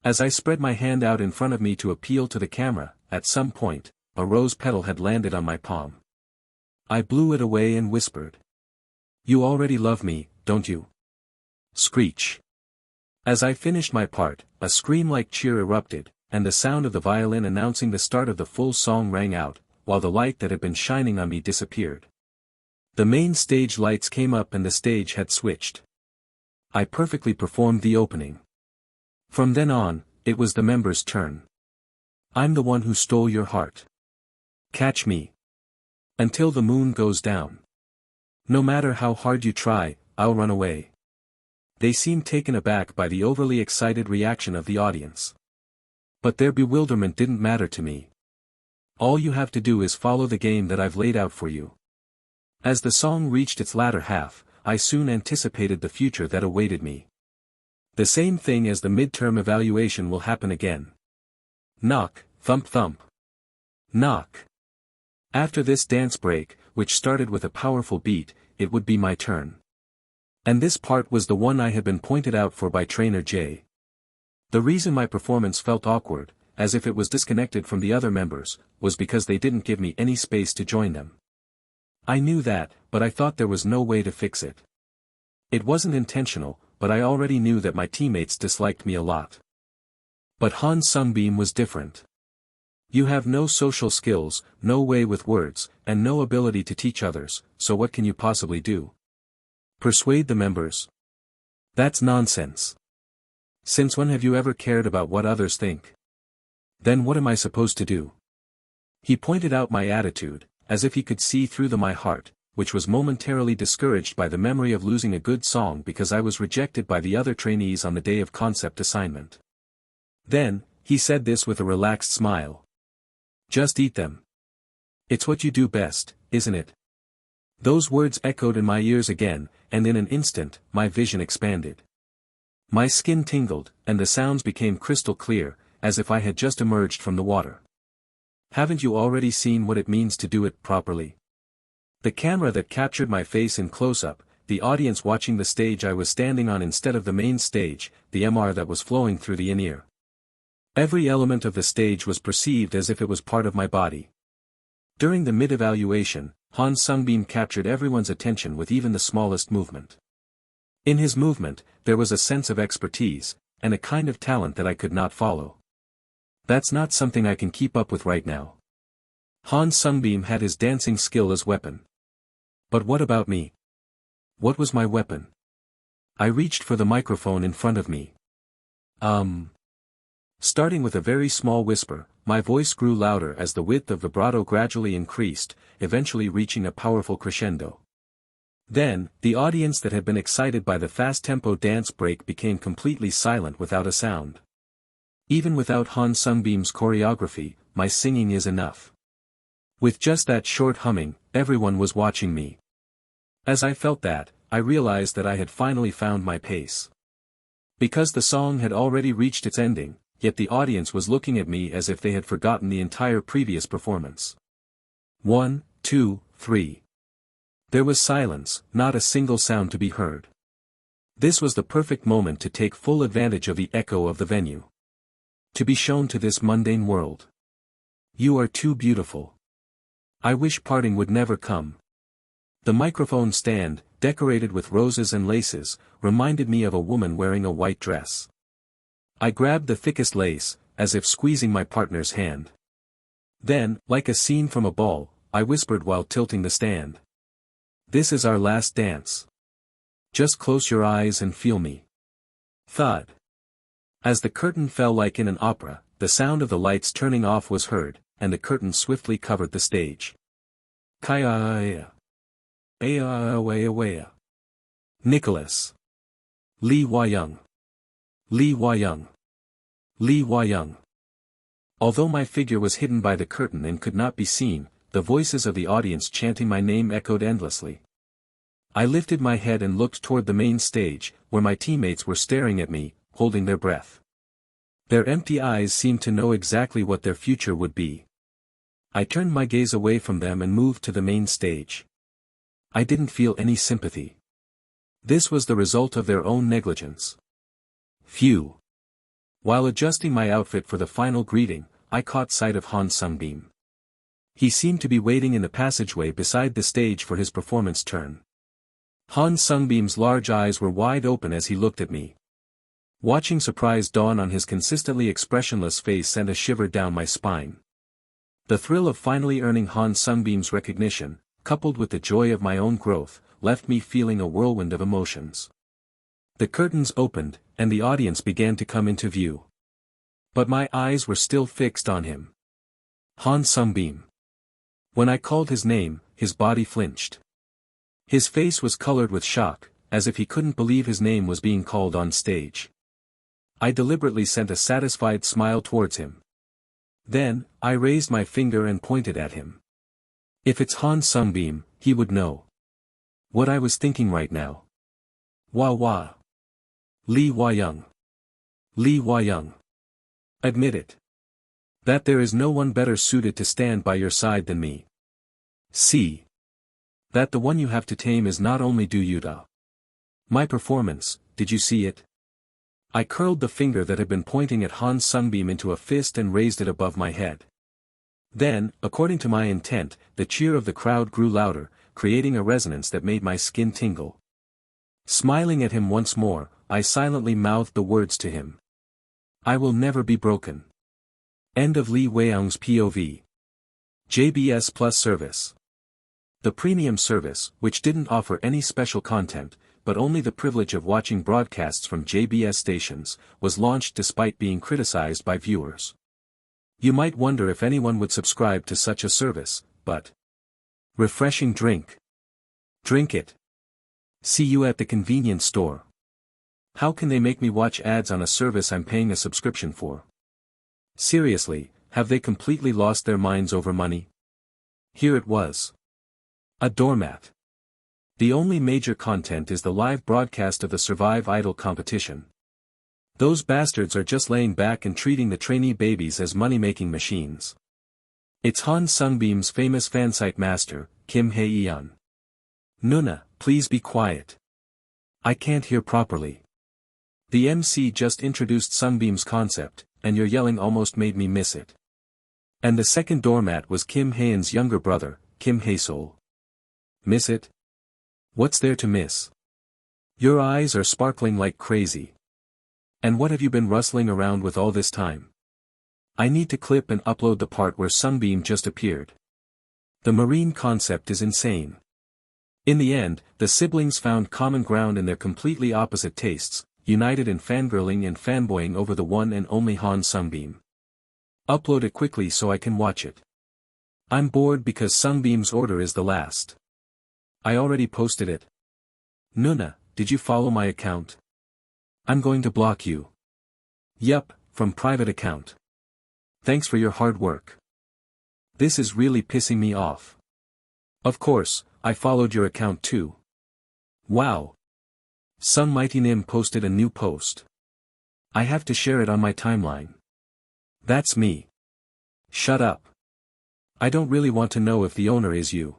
As I spread my hand out in front of me to appeal to the camera, at some point, a rose petal had landed on my palm. I blew it away and whispered. You already love me, don't you? Screech. As I finished my part, a scream-like cheer erupted, and the sound of the violin announcing the start of the full song rang out, while the light that had been shining on me disappeared. The main stage lights came up and the stage had switched. I perfectly performed the opening. From then on, it was the members' turn. I'm the one who stole your heart. Catch me. Until the moon goes down. No matter how hard you try, I'll run away. They seemed taken aback by the overly excited reaction of the audience. But their bewilderment didn't matter to me. All you have to do is follow the game that I've laid out for you. As the song reached its latter half, I soon anticipated the future that awaited me. The same thing as the midterm evaluation will happen again. Knock, thump thump. Knock. After this dance break, which started with a powerful beat, it would be my turn. And this part was the one I had been pointed out for by trainer Jay. The reason my performance felt awkward, as if it was disconnected from the other members, was because they didn't give me any space to join them. I knew that, but I thought there was no way to fix it. It wasn't intentional, but I already knew that my teammates disliked me a lot. But Han Seungbeom was different. You have no social skills, no way with words, and no ability to teach others, so what can you possibly do? Persuade the members? That's nonsense. Since when have you ever cared about what others think? Then what am I supposed to do? He pointed out my attitude, as if he could see through my heart, which was momentarily discouraged by the memory of losing a good song because I was rejected by the other trainees on the day of concept assignment. Then, he said this with a relaxed smile. Just eat them. It's what you do best, isn't it? Those words echoed in my ears again, and in an instant, my vision expanded. My skin tingled, and the sounds became crystal clear, as if I had just emerged from the water. Haven't you already seen what it means to do it properly? The camera that captured my face in close-up, the audience watching the stage I was standing on instead of the main stage, the MR that was flowing through the in-ear. Every element of the stage was perceived as if it was part of my body. During the mid-evaluation, Han Seungbeom captured everyone's attention with even the smallest movement. In his movement, there was a sense of expertise, and a kind of talent that I could not follow. That's not something I can keep up with right now. Han Seungbeom had his dancing skill as weapon. But what about me? What was my weapon? I reached for the microphone in front of me. Starting with a very small whisper, my voice grew louder as the width of vibrato gradually increased, eventually reaching a powerful crescendo. Then, the audience that had been excited by the fast-tempo dance break became completely silent without a sound. Even without Han Seungbeom's choreography, my singing is enough. With just that short humming, everyone was watching me. As I felt that, I realized that I had finally found my pace. Because the song had already reached its ending, yet the audience was looking at me as if they had forgotten the entire previous performance. 1, 2, 3. There was silence, not a single sound to be heard. This was the perfect moment to take full advantage of the echo of the venue. To be shown to this mundane world. You are too beautiful. I wish parting would never come. The microphone stand, decorated with roses and laces, reminded me of a woman wearing a white dress. I grabbed the thickest lace, as if squeezing my partner's hand. Then, like a scene from a ball, I whispered while tilting the stand. This is our last dance. Just close your eyes and feel me. Thud. As the curtain fell like in an opera, the sound of the lights turning off was heard, and the curtain swiftly covered the stage. Kaya. Aya. Nicholas. Lee Hwa-young. Lee Hwa-young. Lee Hwa-young. Although my figure was hidden by the curtain and could not be seen, the voices of the audience chanting my name echoed endlessly. I lifted my head and looked toward the main stage, where my teammates were staring at me, holding their breath. Their empty eyes seemed to know exactly what their future would be. I turned my gaze away from them and moved to the main stage. I didn't feel any sympathy. This was the result of their own negligence. Phew. While adjusting my outfit for the final greeting, I caught sight of Han Seungbeom. He seemed to be waiting in the passageway beside the stage for his performance turn. Han Seungbeom's large eyes were wide open as he looked at me. Watching surprise dawn on his consistently expressionless face sent a shiver down my spine. The thrill of finally earning Han Seungbeom's recognition, coupled with the joy of my own growth, left me feeling a whirlwind of emotions. The curtains opened, and the audience began to come into view. But my eyes were still fixed on him. Han Seungbeom. When I called his name, his body flinched. His face was colored with shock, as if he couldn't believe his name was being called on stage. I deliberately sent a satisfied smile towards him. Then, I raised my finger and pointed at him. If it's Han Seungbeom, he would know what I was thinking right now. Wah. Lee Hwa-young. Lee Hwa-young. Admit it. That there is no one better suited to stand by your side than me. See. That the one you have to tame is not only Seo Yutae. My performance, did you see it? I curled the finger that had been pointing at Han Seungbeom into a fist and raised it above my head. Then, according to my intent, the cheer of the crowd grew louder, creating a resonance that made my skin tingle. Smiling at him once more, I silently mouthed the words to him. I will never be broken. End of Lee Hwa-young's POV. JBS Plus service. The premium service, which didn't offer any special content, but only the privilege of watching broadcasts from JBS stations, was launched despite being criticized by viewers. You might wonder if anyone would subscribe to such a service, but refreshing drink. Drink it. See you at the convenience store. How can they make me watch ads on a service I'm paying a subscription for? Seriously, have they completely lost their minds over money? Here it was. A doormat. The only major content is the live broadcast of the Survive Idol competition. Those bastards are just laying back and treating the trainee babies as money-making machines. It's Han Seungbeom's famous fansite master, Kim Hae-yeon. Nuna, please be quiet. I can't hear properly. The MC just introduced Seungbeom's concept, and your yelling almost made me miss it. And the second doormat was Kim Haeun's younger brother, Kim Hae-sol. Miss it? What's there to miss? Your eyes are sparkling like crazy. And what have you been rustling around with all this time? I need to clip and upload the part where Seungbeom just appeared. The marine concept is insane. In the end, the siblings found common ground in their completely opposite tastes, united in fangirling and fanboying over the one and only Han Seungbeom. Upload it quickly so I can watch it. I'm bored because Seungbeom's order is the last. I already posted it. Nuna, did you follow my account? I'm going to block you. Yup, from private account. Thanks for your hard work. This is really pissing me off. Of course, I followed your account too. Wow. Sung Mighty Nim posted a new post. I have to share it on my timeline. That's me. Shut up. I don't really want to know if the owner is you.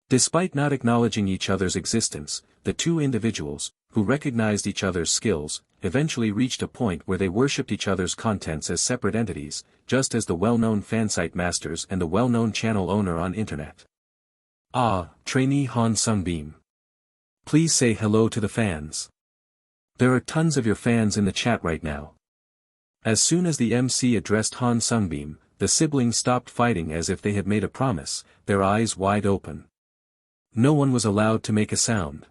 Despite not acknowledging each other's existence, the two individuals, who recognized each other's skills, eventually reached a point where they worshipped each other's contents as separate entities, just as the well-known fansite masters and the well-known channel owner on internet. Ah, trainee Han Seungbeom. Please say hello to the fans. There are tons of your fans in the chat right now. As soon as the MC addressed Han Seungbeom, the siblings stopped fighting as if they had made a promise, their eyes wide open. No one was allowed to make a sound.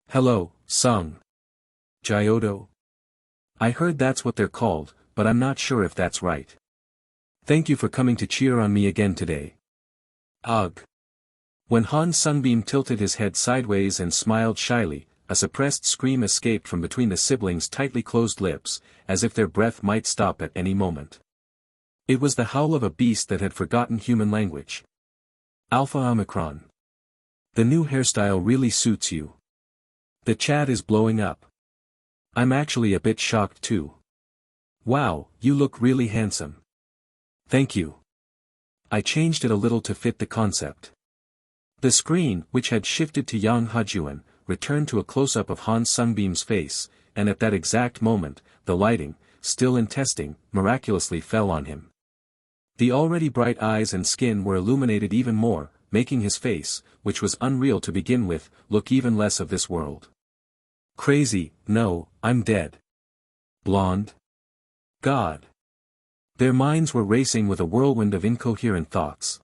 Hello, Sung. Gyodo? I heard that's what they're called, but I'm not sure if that's right. Thank you for coming to cheer on me again today. Ugh. When Han Seungbeom tilted his head sideways and smiled shyly, a suppressed scream escaped from between the siblings' tightly closed lips, as if their breath might stop at any moment. It was the howl of a beast that had forgotten human language. Alpha Omicron. The new hairstyle really suits you. The chat is blowing up. I'm actually a bit shocked too. Wow, you look really handsome. Thank you. I changed it a little to fit the concept. The screen, which had shifted to Yang Hajuan, returned to a close-up of Han Seungbeom's face, and at that exact moment, the lighting, still in testing, miraculously fell on him. The already bright eyes and skin were illuminated even more, making his face, which was unreal to begin with, look even less of this world. Crazy, no, I'm dead. Blonde? God. Their minds were racing with a whirlwind of incoherent thoughts.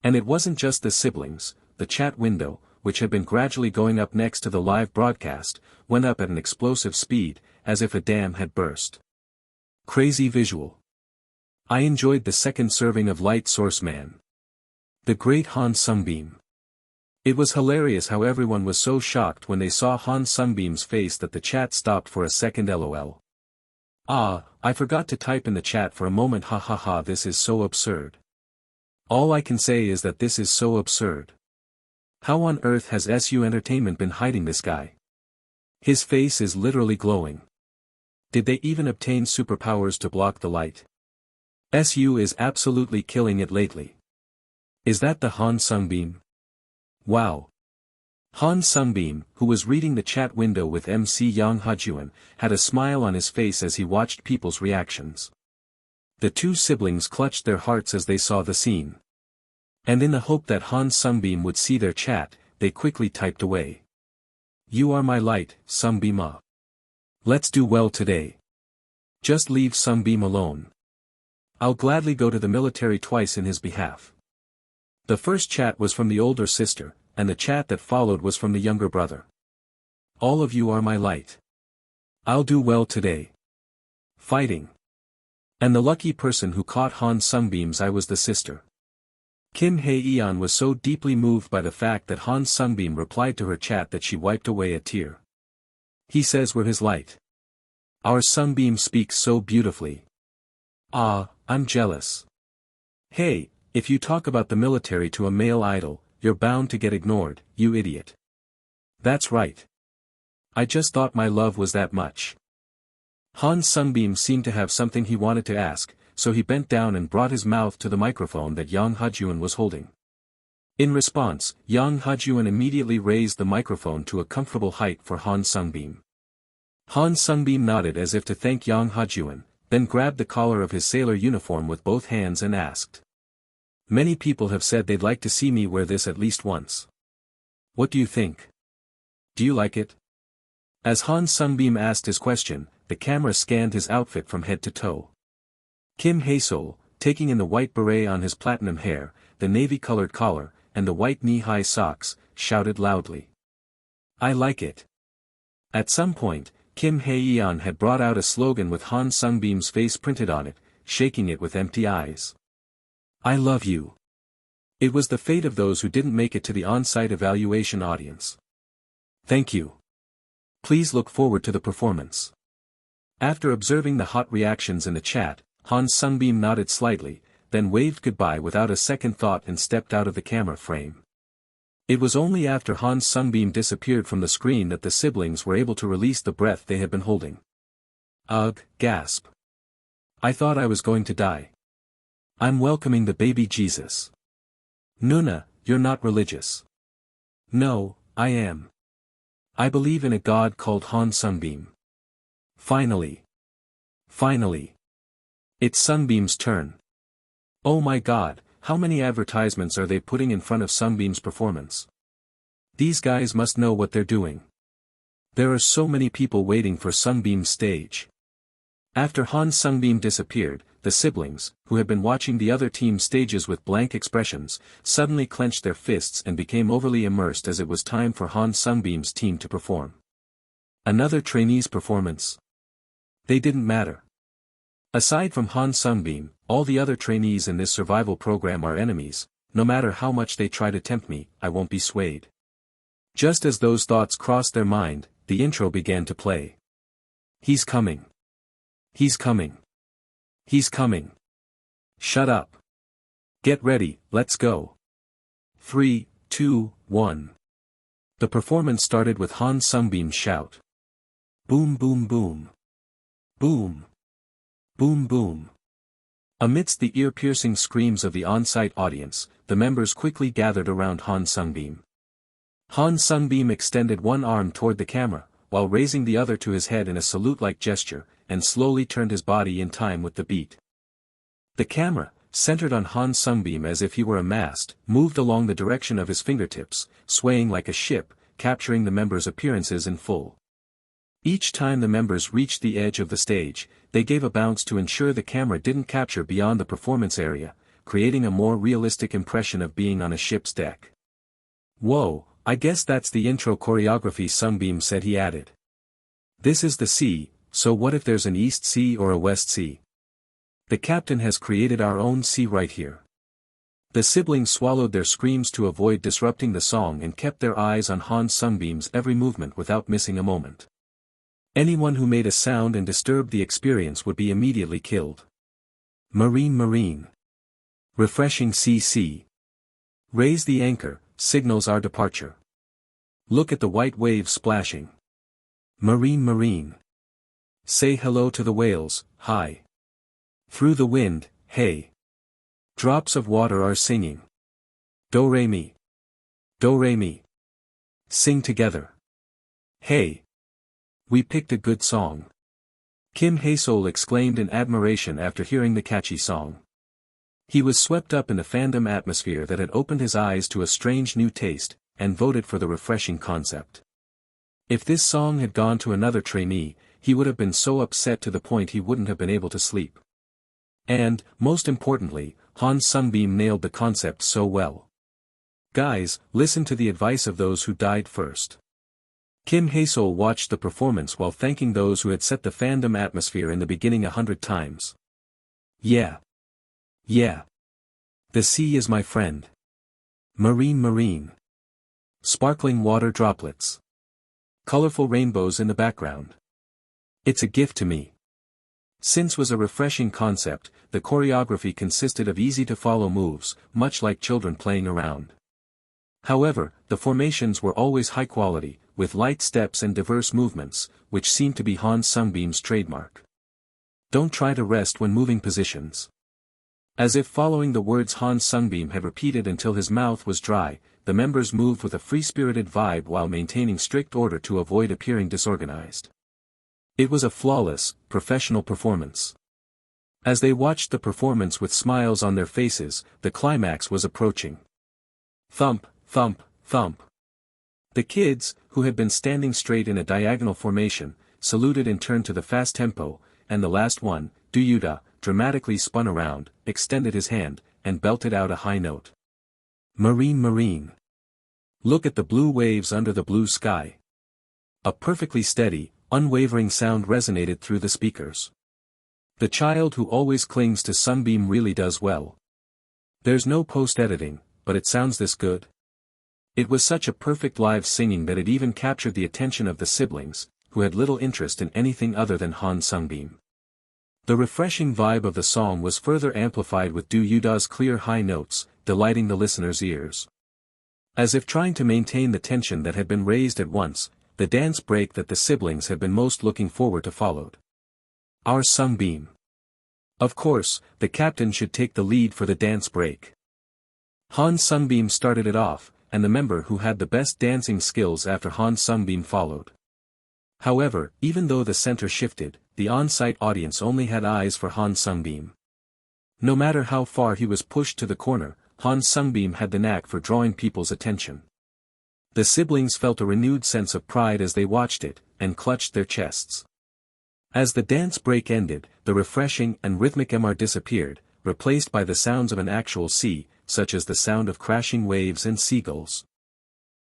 And it wasn't just the siblings, the chat window, which had been gradually going up next to the live broadcast, went up at an explosive speed, as if a dam had burst. Crazy visual. I enjoyed the second serving of Light Source Man. The great Han Seungbeom. It was hilarious how everyone was so shocked when they saw Han Seungbeom's face that the chat stopped for a second lol. Ah, I forgot to type in the chat for a moment, ha ha ha, this is so absurd. All I can say is that this is so absurd. How on earth has SU Entertainment been hiding this guy? His face is literally glowing. Did they even obtain superpowers to block the light? SU is absolutely killing it lately. Is that the Han Seungbeom? Wow. Han Seungbeom, who was reading the chat window with MC Yang Hajuan, had a smile on his face as he watched people's reactions. The two siblings clutched their hearts as they saw the scene. And in the hope that Han Seungbeom would see their chat, they quickly typed away. You are my light, Seungbeom. Let's do well today. Just leave Seungbeom alone. I'll gladly go to the military twice in his behalf. The first chat was from the older sister, and the chat that followed was from the younger brother. All of you are my light. I'll do well today. Fighting. And the lucky person who caught Han Seungbeom's eye was the sister. Kim Hae-yeon was so deeply moved by the fact that Han Seungbeom replied to her chat that she wiped away a tear. He says we're his light. Our Seungbeom speaks so beautifully. Ah, I'm jealous. Hey, if you talk about the military to a male idol, you're bound to get ignored, you idiot. That's right. I just thought my love was that much. Han Seungbeom seemed to have something he wanted to ask, so he bent down and brought his mouth to the microphone that Yang Hajuan was holding. In response, Yang Hajuan immediately raised the microphone to a comfortable height for Han Seungbeom. Han Seungbeom nodded as if to thank Yang Hajuan, then grabbed the collar of his sailor uniform with both hands and asked. Many people have said they'd like to see me wear this at least once. What do you think? Do you like it? As Han Seungbeom asked his question, the camera scanned his outfit from head to toe. Kim Hae-sol, taking in the white beret on his platinum hair, the navy-colored collar, and the white knee-high socks, shouted loudly. I like it. At some point, Kim Hae-yeon had brought out a slogan with Han Seungbeom's face printed on it, shaking it with empty eyes. I love you. It was the fate of those who didn't make it to the on-site evaluation audience. Thank you. Please look forward to the performance. After observing the hot reactions in the chat, Han Seungbeom nodded slightly, then waved goodbye without a second thought and stepped out of the camera frame. It was only after Han Seungbeom disappeared from the screen that the siblings were able to release the breath they had been holding. Ugh, gasp. I thought I was going to die. I'm welcoming the baby Jesus. Nuna, you're not religious. No, I am. I believe in a god called Han Seungbeom. Finally. Finally. It's Seungbeom's turn. Oh my god, how many advertisements are they putting in front of Seungbeom's performance? These guys must know what they're doing. There are so many people waiting for Seungbeom's stage. After Han Seungbeom disappeared, the siblings, who had been watching the other team's stages with blank expressions, suddenly clenched their fists and became overly immersed as it was time for Han Seungbeom's team to perform. Another trainee's performance? They didn't matter. Aside from Han Seungbeom, all the other trainees in this survival program are enemies. No matter how much they try to tempt me, I won't be swayed. Just as those thoughts crossed their mind, the intro began to play. He's coming. He's coming. He's coming. Shut up. Get ready, let's go. 3, 2, 1. The performance started with Han Seungbeom's shout. Boom boom boom. Boom. Boom boom. Amidst the ear-piercing screams of the on-site audience, the members quickly gathered around Han Seungbeom. Han Seungbeom extended one arm toward the camera, while raising the other to his head in a salute-like gesture, and slowly turned his body in time with the beat. The camera, centered on Han Seungbeom as if he were a mast, moved along the direction of his fingertips, swaying like a ship, capturing the members' appearances in full. Each time the members reached the edge of the stage, they gave a bounce to ensure the camera didn't capture beyond the performance area, creating a more realistic impression of being on a ship's deck. Whoa, I guess that's the intro choreography, Seungbeom said. He added. This is the sea, so what if there's an East Sea or a West Sea? The captain has created our own sea right here. The siblings swallowed their screams to avoid disrupting the song and kept their eyes on Han Seungbeom's every movement without missing a moment. Anyone who made a sound and disturbed the experience would be immediately killed. Marine marine. Refreshing sea. Raise the anchor, signals our departure. Look at the white waves splashing. Marine. Say hello to the whales, hi. Through the wind, hey. Drops of water are singing. Do re mi. Sing together. Hey. We picked a good song. Kim Hae-sol exclaimed in admiration after hearing the catchy song. He was swept up in the fandom atmosphere that had opened his eyes to a strange new taste, and voted for the refreshing concept. If this song had gone to another trainee, he would have been so upset to the point he wouldn't have been able to sleep. And, most importantly, Han Seungbeom nailed the concept so well. Guys, listen to the advice of those who died first. Kim Hae-sol watched the performance while thanking those who had set the fandom atmosphere in the beginning 100 times. Yeah. The sea is my friend. Marine. Sparkling water droplets. Colorful rainbows in the background. It's a gift to me. Since was a refreshing concept, the choreography consisted of easy-to-follow moves, much like children playing around. However, the formations were always high quality, with light steps and diverse movements, which seemed to be Han Seungbeom's trademark. Don't try to rest when moving positions. As if following the words Han Seungbeom had repeated until his mouth was dry, the members moved with a free-spirited vibe while maintaining strict order to avoid appearing disorganized. It was a flawless, professional performance. As they watched the performance with smiles on their faces, the climax was approaching. Thump, thump, thump. The kids, who had been standing straight in a diagonal formation, saluted in turn to the fast tempo, and the last one, Seo Yutae, dramatically spun around, extended his hand, and belted out a high note. Marine, marine. Look at the blue waves under the blue sky. A perfectly steady, unwavering sound resonated through the speakers. The child who always clings to Seungbeom really does well. There's no post-editing, but it sounds this good. It was such a perfect live singing that it even captured the attention of the siblings, who had little interest in anything other than Han Seungbeom. The refreshing vibe of the song was further amplified with Seo Yutae's clear high notes, delighting the listeners' ears. As if trying to maintain the tension that had been raised at once, the dance break that the siblings had been most looking forward to followed. Our Seungbeom. Of course, the captain should take the lead for the dance break. Han Seungbeom started it off, and the member who had the best dancing skills after Han Seungbeom followed. However, even though the center shifted, the on-site audience only had eyes for Han Seungbeom. No matter how far he was pushed to the corner, Han Seungbeom had the knack for drawing people's attention. The siblings felt a renewed sense of pride as they watched it, and clutched their chests. As the dance break ended, the refreshing and rhythmic MR disappeared, replaced by the sounds of an actual sea, such as the sound of crashing waves and seagulls.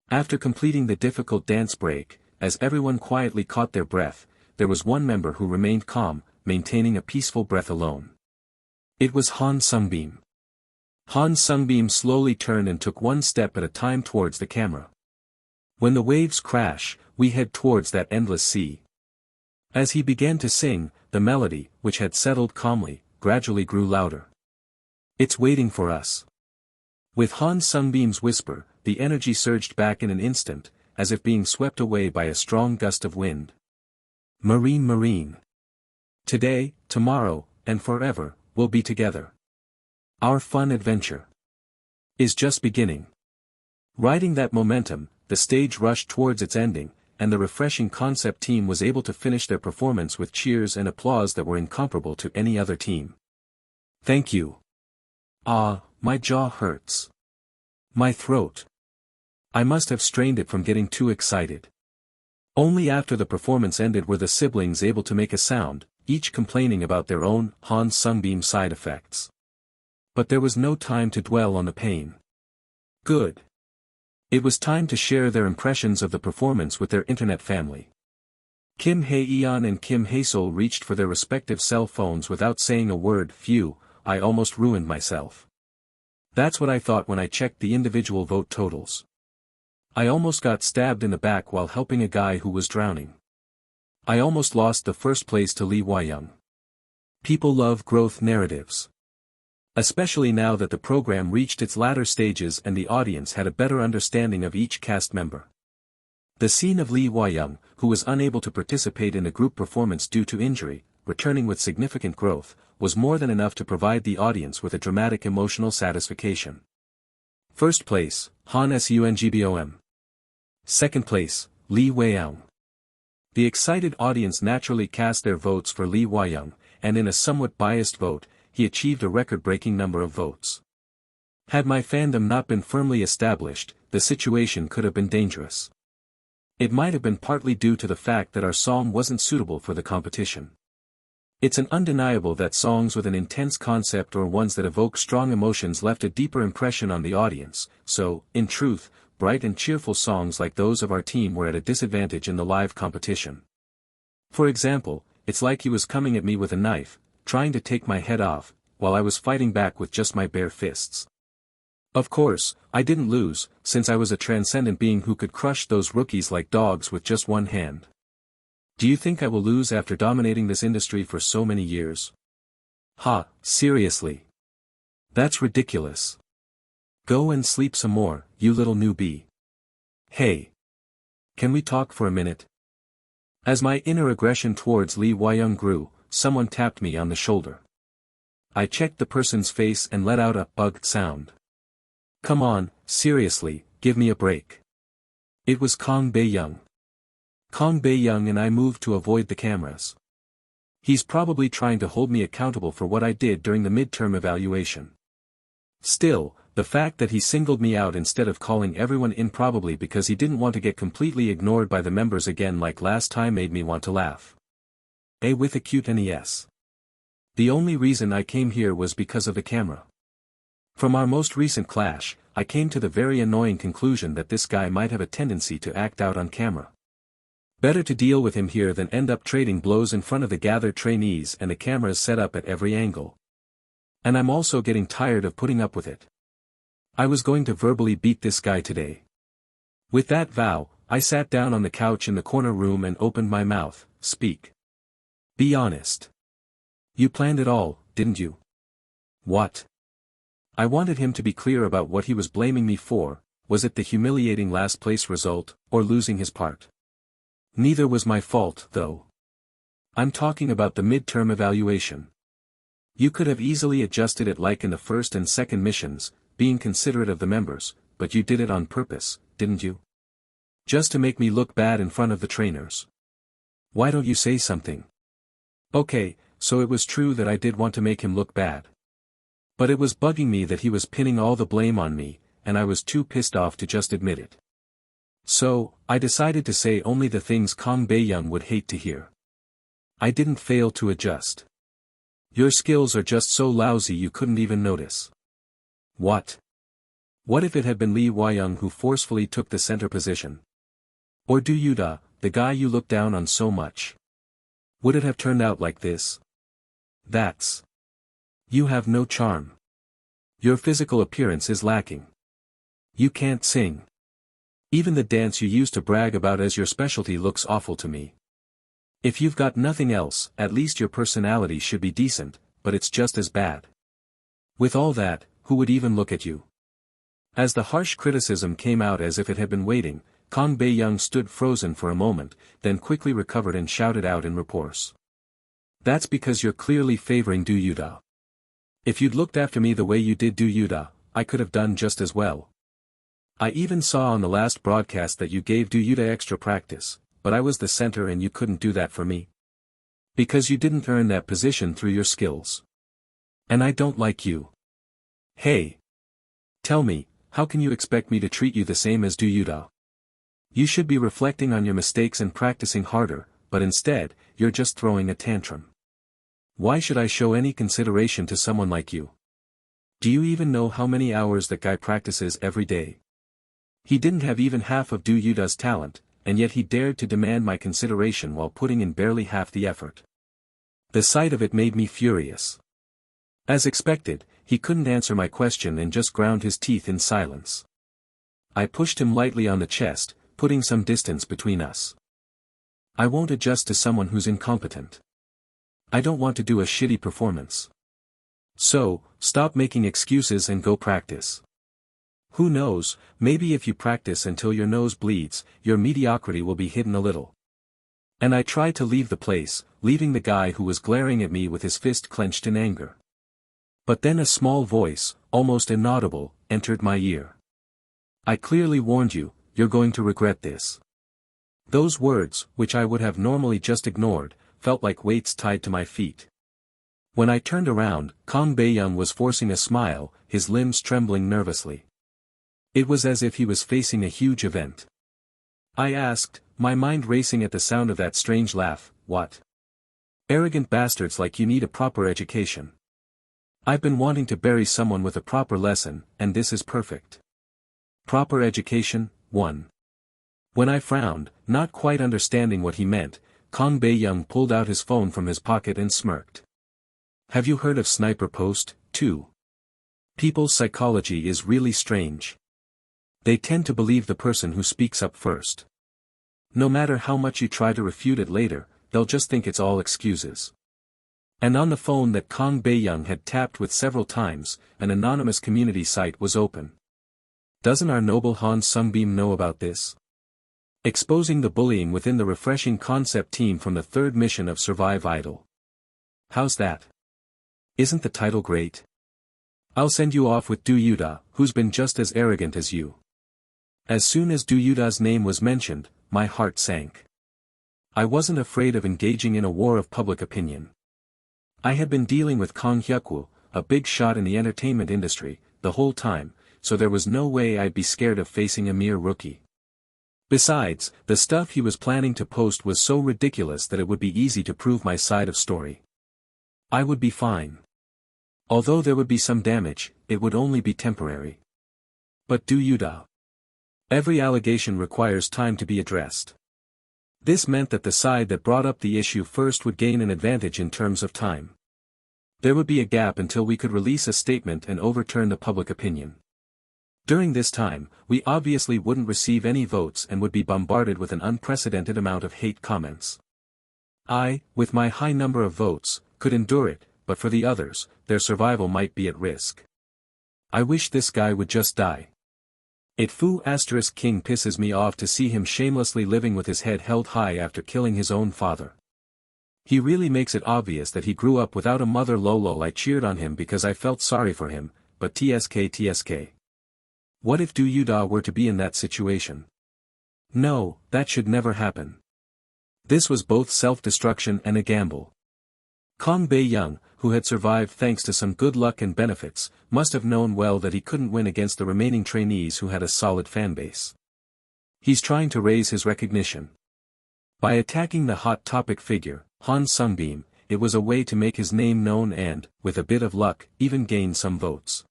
After completing the difficult dance break, as everyone quietly caught their breath, there was one member who remained calm, maintaining a peaceful breath alone. It was Han Seungbeom. Han Seungbeom slowly turned and took one step at a time towards the camera. When the waves crash, we head towards that endless sea. As he began to sing, the melody, which had settled calmly, gradually grew louder. It's waiting for us. With Han Seungbeom's whisper, the energy surged back in an instant, as if being swept away by a strong gust of wind. Marine, marine. Today, tomorrow, and forever, we'll be together. Our fun adventure is just beginning. Riding that momentum, the stage rushed towards its ending, and the refreshing concept team was able to finish their performance with cheers and applause that were incomparable to any other team. Thank you. Ah, my jaw hurts. My throat. I must have strained it from getting too excited. Only after the performance ended were the siblings able to make a sound, each complaining about their own Han Seungbeom side effects. But there was no time to dwell on the pain. Good. It was time to share their impressions of the performance with their internet family. Kim Hae-yeon and Kim Hae-sol reached for their respective cell phones without saying a word. Phew, I almost ruined myself. That's what I thought when I checked the individual vote totals. I almost got stabbed in the back while helping a guy who was drowning. I almost lost the first place to Lee Hwa-young. People love growth narratives. Especially now that the program reached its latter stages and the audience had a better understanding of each cast member. The scene of Lee Hwa-young, who was unable to participate in the group performance due to injury, returning with significant growth, was more than enough to provide the audience with a dramatic emotional satisfaction. First place, Han Seungbeom. Second place, Lee Hwa-young. The excited audience naturally cast their votes for Lee Hwa-young, and in a somewhat biased vote, he achieved a record-breaking number of votes. Had my fandom not been firmly established, the situation could have been dangerous. It might have been partly due to the fact that our song wasn't suitable for the competition. It's an undeniable that songs with an intense concept or ones that evoke strong emotions left a deeper impression on the audience, so, in truth, bright and cheerful songs like those of our team were at a disadvantage in the live competition. For example, it's like he was coming at me with a knife, trying to take my head off, while I was fighting back with just my bare fists. Of course, I didn't lose, since I was a transcendent being who could crush those rookies like dogs with just one hand. Do you think I will lose after dominating this industry for so many years? Ha, seriously. That's ridiculous. Go and sleep some more, you little newbie. Hey. Can we talk for a minute? As my inner aggression towards Lee Hwa-young grew, someone tapped me on the shoulder. I checked the person's face and let out a bugged sound. Come on, seriously, give me a break. It was Kang Bae-young. Kang Bae-young and I moved to avoid the cameras. He's probably trying to hold me accountable for what I did during the midterm evaluation. Still, the fact that he singled me out instead of calling everyone in probably because he didn't want to get completely ignored by the members again like last time made me want to laugh. With a cute NES. The only reason I came here was because of the camera. From our most recent clash, I came to the very annoying conclusion that this guy might have a tendency to act out on camera. Better to deal with him here than end up trading blows in front of the gathered trainees and the cameras set up at every angle. And I'm also getting tired of putting up with it. I was going to verbally beat this guy today. With that vow, I sat down on the couch in the corner room and opened my mouth. Speak. Be honest. You planned it all, didn't you? What? I wanted him to be clear about what he was blaming me for. Was it the humiliating last place result, or losing his part? Neither was my fault, though. I'm talking about the midterm evaluation. You could have easily adjusted it like in the first and second missions, being considerate of the members, but you did it on purpose, didn't you? Just to make me look bad in front of the trainers. Why don't you say something? Okay, so it was true that I did want to make him look bad. But it was bugging me that he was pinning all the blame on me, and I was too pissed off to just admit it. So, I decided to say only the things Kang Bae-young would hate to hear. I didn't fail to adjust. Your skills are just so lousy you couldn't even notice. What? What if it had been Lee Hwa-young who forcefully took the center position? Or Do Yutae, the guy you look down on so much? Would it have turned out like this? That's. You have no charm. Your physical appearance is lacking. You can't sing. Even the dance you used to brag about as your specialty looks awful to me. If you've got nothing else, at least your personality should be decent, but it's just as bad. With all that, who would even look at you? As the harsh criticism came out as if it had been waiting, Kang Bae-young stood frozen for a moment, then quickly recovered and shouted out in rapport. That's because you're clearly favoring Do Yutae. If you'd looked after me the way you did Do Yutae, I could have done just as well. I even saw on the last broadcast that you gave Do Yutae extra practice, but I was the center and you couldn't do that for me. Because you didn't earn that position through your skills. And I don't like you. Hey. Tell me, how can you expect me to treat you the same as Do Yutae? You should be reflecting on your mistakes and practicing harder, but instead, you're just throwing a tantrum. Why should I show any consideration to someone like you? Do you even know how many hours that guy practices every day? He didn't have even half of Do Yutae's talent, and yet he dared to demand my consideration while putting in barely half the effort. The sight of it made me furious. As expected, he couldn't answer my question and just ground his teeth in silence. I pushed him lightly on the chest, putting some distance between us. I won't adjust to someone who's incompetent. I don't want to do a shitty performance. So, stop making excuses and go practice. Who knows, maybe if you practice until your nose bleeds, your mediocrity will be hidden a little. And I tried to leave the place, leaving the guy who was glaring at me with his fist clenched in anger. But then a small voice, almost inaudible, entered my ear. I clearly warned you, you're going to regret this. Those words, which I would have normally just ignored, felt like weights tied to my feet. When I turned around, Kang Bae-young was forcing a smile, his limbs trembling nervously. It was as if he was facing a huge event. I asked, my mind racing at the sound of that strange laugh, what? Arrogant bastards like you need a proper education. I've been wanting to bury someone with a proper lesson, and this is perfect. Proper education, 1. When I frowned, not quite understanding what he meant, Kang Bae-young pulled out his phone from his pocket and smirked. Have you heard of Sniper Post, 2? People's psychology is really strange. They tend to believe the person who speaks up first. No matter how much you try to refute it later, they'll just think it's all excuses. And on the phone that Kang Bae-young had tapped with several times, an anonymous community site was open. Doesn't our noble Han Seungbeom know about this? Exposing the bullying within the refreshing concept team from the third mission of Survive Idol. How's that? Isn't the title great? I'll send you off with Do Yutae, who's been just as arrogant as you. As soon as Do Yutae's name was mentioned, my heart sank. I wasn't afraid of engaging in a war of public opinion. I had been dealing with Kang Hyuk-woo, a big shot in the entertainment industry, the whole time, so there was no way I'd be scared of facing a mere rookie. Besides, the stuff he was planning to post was so ridiculous that it would be easy to prove my side of story. I would be fine. Although there would be some damage, it would only be temporary. But do Yutae. Every allegation requires time to be addressed. This meant that the side that brought up the issue first would gain an advantage in terms of time. There would be a gap until we could release a statement and overturn the public opinion. During this time, we obviously wouldn't receive any votes and would be bombarded with an unprecedented amount of hate comments. I, with my high number of votes, could endure it, but for the others, their survival might be at risk. I wish this guy would just die. It Fu*** King pisses me off to see him shamelessly living with his head held high after killing his own father. He really makes it obvious that he grew up without a mother. Lol, I cheered on him because I felt sorry for him, but tsk. What if Do Yutae were to be in that situation? No, that should never happen. This was both self-destruction and a gamble. Kang Bae-young, who had survived thanks to some good luck and benefits, must have known well that he couldn't win against the remaining trainees who had a solid fanbase. He's trying to raise his recognition. By attacking the hot topic figure, Han Seungbeom, it was a way to make his name known and, with a bit of luck, even gain some votes.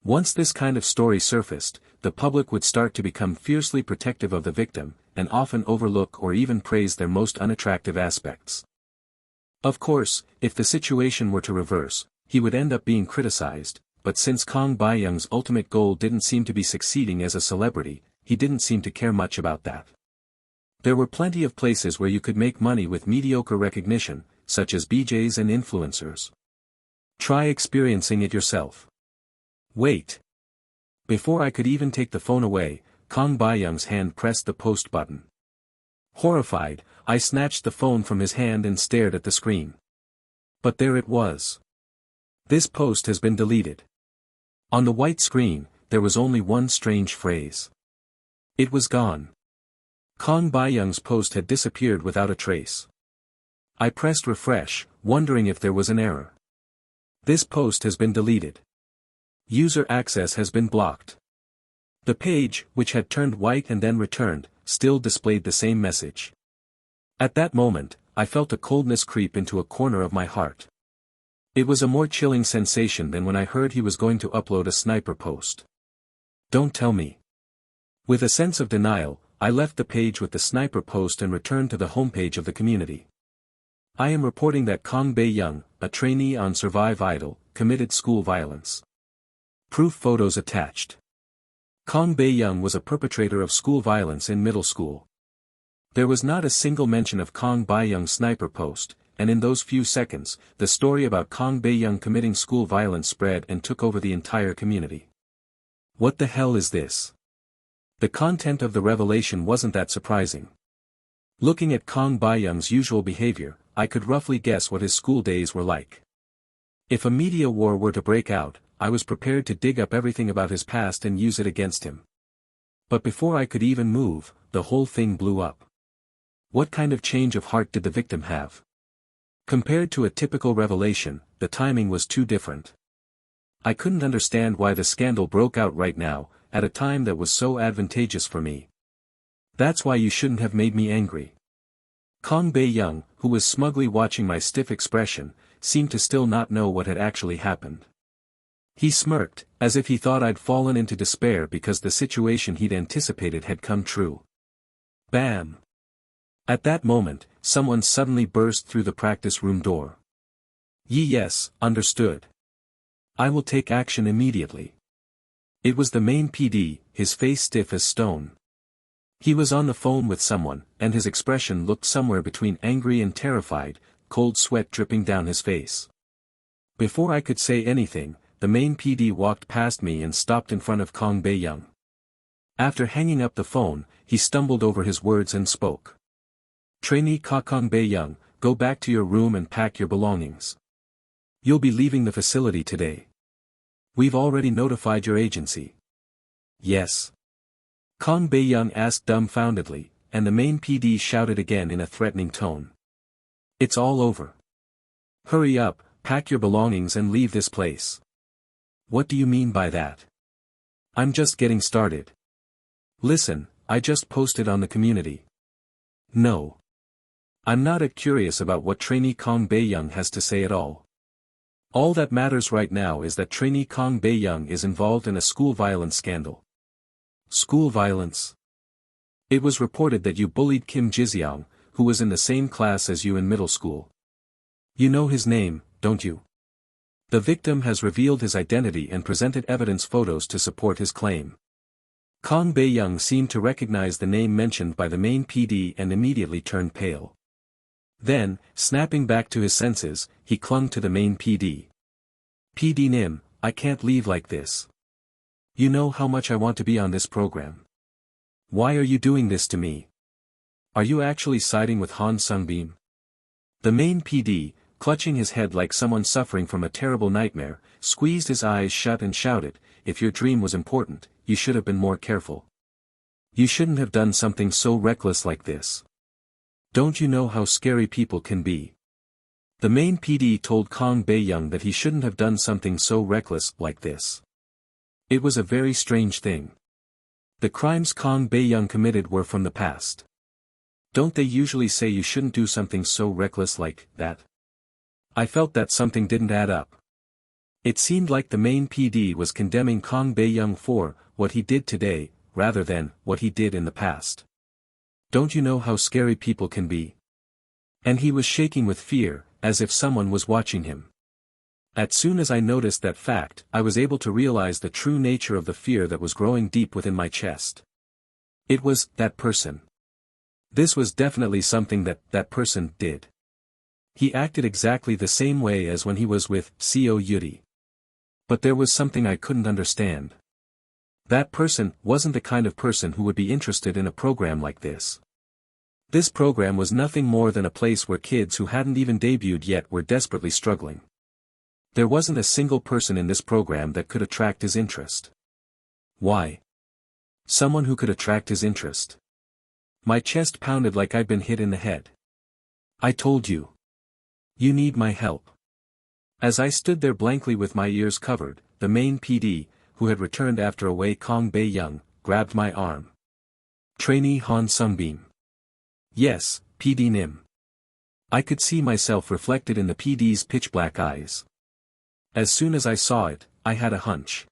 Once this kind of story surfaced, the public would start to become fiercely protective of the victim, and often overlook or even praise their most unattractive aspects. Of course, if the situation were to reverse, he would end up being criticized, but since Kang Bae-young's ultimate goal didn't seem to be succeeding as a celebrity, he didn't seem to care much about that. There were plenty of places where you could make money with mediocre recognition, such as BJs and influencers. Try experiencing it yourself. Wait. Before I could even take the phone away, Kang Bae-young's hand pressed the post button. Horrified, I snatched the phone from his hand and stared at the screen. But there it was. This post has been deleted. On the white screen, there was only one strange phrase. It was gone. Kang Bae-young's post had disappeared without a trace. I pressed refresh, wondering if there was an error. This post has been deleted. User access has been blocked. The page, which had turned white and then returned, still displayed the same message. At that moment, I felt a coldness creep into a corner of my heart. It was a more chilling sensation than when I heard he was going to upload a sniper post. Don't tell me. With a sense of denial, I left the page with the sniper post and returned to the homepage of the community. I am reporting that Kang Bae-young, a trainee on Survive Idol, committed school violence. Proof photos attached. Kang Bae-young was a perpetrator of school violence in middle school. There was not a single mention of Kang Bae-young's sniper post, and in those few seconds, the story about Kang Bae-young committing school violence spread and took over the entire community. What the hell is this? The content of the revelation wasn't that surprising. Looking at Kang Bae-young's usual behavior, I could roughly guess what his school days were like. If a media war were to break out, I was prepared to dig up everything about his past and use it against him. But before I could even move, the whole thing blew up. What kind of change of heart did the victim have? Compared to a typical revelation, the timing was too different. I couldn't understand why the scandal broke out right now, at a time that was so advantageous for me. That's why you shouldn't have made me angry. Kang Bae-young, who was smugly watching my stiff expression, seemed to still not know what had actually happened. He smirked, as if he thought I'd fallen into despair because the situation he'd anticipated had come true. Bam! At that moment, someone suddenly burst through the practice room door. Yes, understood. I will take action immediately. It was the main PD, his face stiff as stone. He was on the phone with someone, and his expression looked somewhere between angry and terrified, cold sweat dripping down his face. Before I could say anything, the main PD walked past me and stopped in front of Kang Bae-young. After hanging up the phone, he stumbled over his words and spoke. Trainee Kang Bae-young, go back to your room and pack your belongings. You'll be leaving the facility today. We've already notified your agency. Yes. Kang Bae-young asked dumbfoundedly, and the main PD shouted again in a threatening tone. "It's all over. Hurry up, pack your belongings and leave this place." "What do you mean by that?" "I'm just getting started. Listen, I just posted on the community." "No. I'm not curious about what trainee Kong Bae-young has to say at all. All that matters right now is that trainee Kong Bae-young is involved in a school violence scandal." "School violence?" "It was reported that you bullied Kim Jiseong, who was in the same class as you in middle school. You know his name, don't you?" The victim has revealed his identity and presented evidence photos to support his claim. Kong Bae-young seemed to recognize the name mentioned by the main PD and immediately turned pale. Then, snapping back to his senses, he clung to the main PD. "PD Nim, I can't leave like this. You know how much I want to be on this program. Why are you doing this to me? Are you actually siding with Han Seungbeom?" The main PD, clutching his head like someone suffering from a terrible nightmare, squeezed his eyes shut and shouted, "If your dream was important, you should have been more careful. You shouldn't have done something so reckless like this. Don't you know how scary people can be?" The main PD told Kong Bae-young that he shouldn't have done something so reckless like this. It was a very strange thing. The crimes Kong Bae-young committed were from the past. Don't they usually say you shouldn't do something so reckless like that? I felt that something didn't add up. It seemed like the main PD was condemning Kong Bae-young for what he did today, rather than what he did in the past. Don't you know how scary people can be? And he was shaking with fear, as if someone was watching him. As soon as I noticed that fact, I was able to realize the true nature of the fear that was growing deep within my chest. It was that person. This was definitely something that person did. He acted exactly the same way as when he was with Seo Yutae. But there was something I couldn't understand. That person wasn't the kind of person who would be interested in a program like this. This program was nothing more than a place where kids who hadn't even debuted yet were desperately struggling. There wasn't a single person in this program that could attract his interest. Why? Someone who could attract his interest. My chest pounded like I'd been hit in the head. "I told you. You need my help." As I stood there blankly with my ears covered, the main PD, who had returned after away Kong Bae-young, grabbed my arm. "Trainee Han Seungbeom." "Yes, PD Nim." I could see myself reflected in the PD's pitch-black eyes. As soon as I saw it, I had a hunch.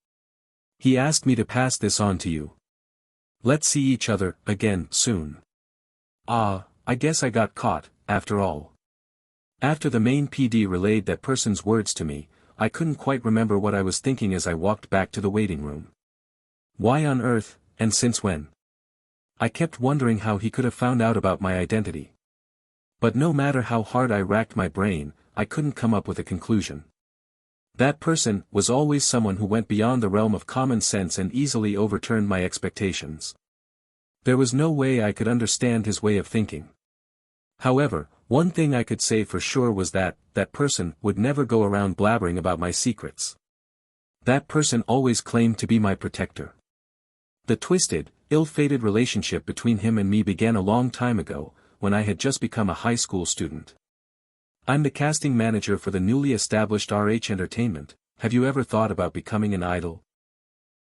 "He asked me to pass this on to you. Let's see each other again soon." I guess I got caught, after all. After the main PD relayed that person's words to me, I couldn't quite remember what I was thinking as I walked back to the waiting room. Why on earth, and since when? I kept wondering how he could have found out about my identity. But no matter how hard I racked my brain, I couldn't come up with a conclusion. That person was always someone who went beyond the realm of common sense and easily overturned my expectations. There was no way I could understand his way of thinking. However, one thing I could say for sure was that person would never go around blabbering about my secrets. That person always claimed to be my protector. The twisted, ill-fated relationship between him and me began a long time ago, when I had just become a high school student. "I'm the casting manager for the newly established RH Entertainment. Have you ever thought about becoming an idol?"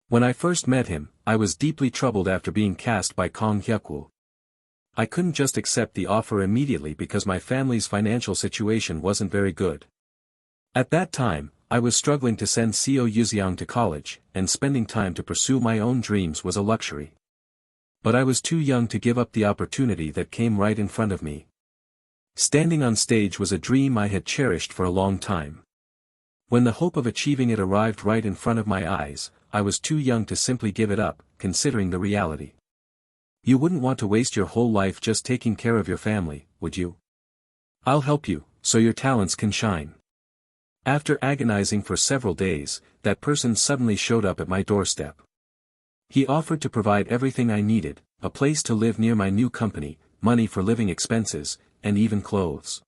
When I first met him, I was deeply troubled after being cast by Kong Hyuk-woo. I couldn't just accept the offer immediately because my family's financial situation wasn't very good. At that time, I was struggling to send Seo Yutae to college, and spending time to pursue my own dreams was a luxury. But I was too young to give up the opportunity that came right in front of me. Standing on stage was a dream I had cherished for a long time. When the hope of achieving it arrived right in front of my eyes, I was too young to simply give it up, considering the reality. You wouldn't want to waste your whole life just taking care of your family, would you? I'll help you, so your talents can shine. After agonizing for several days, that person suddenly showed up at my doorstep. He offered to provide everything I needed, a place to live near my new company, money for living expenses, and even clothes.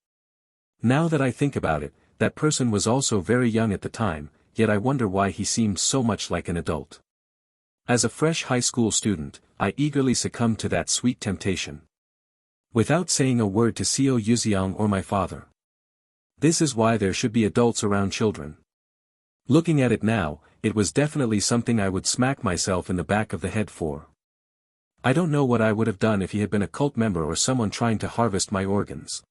Now that I think about it, that person was also very young at the time, yet I wonder why he seemed so much like an adult. As a fresh high school student, I eagerly succumbed to that sweet temptation. Without saying a word to Seo Yutae or my father. This is why there should be adults around children. Looking at it now, it was definitely something I would smack myself in the back of the head for. I don't know what I would have done if he had been a cult member or someone trying to harvest my organs.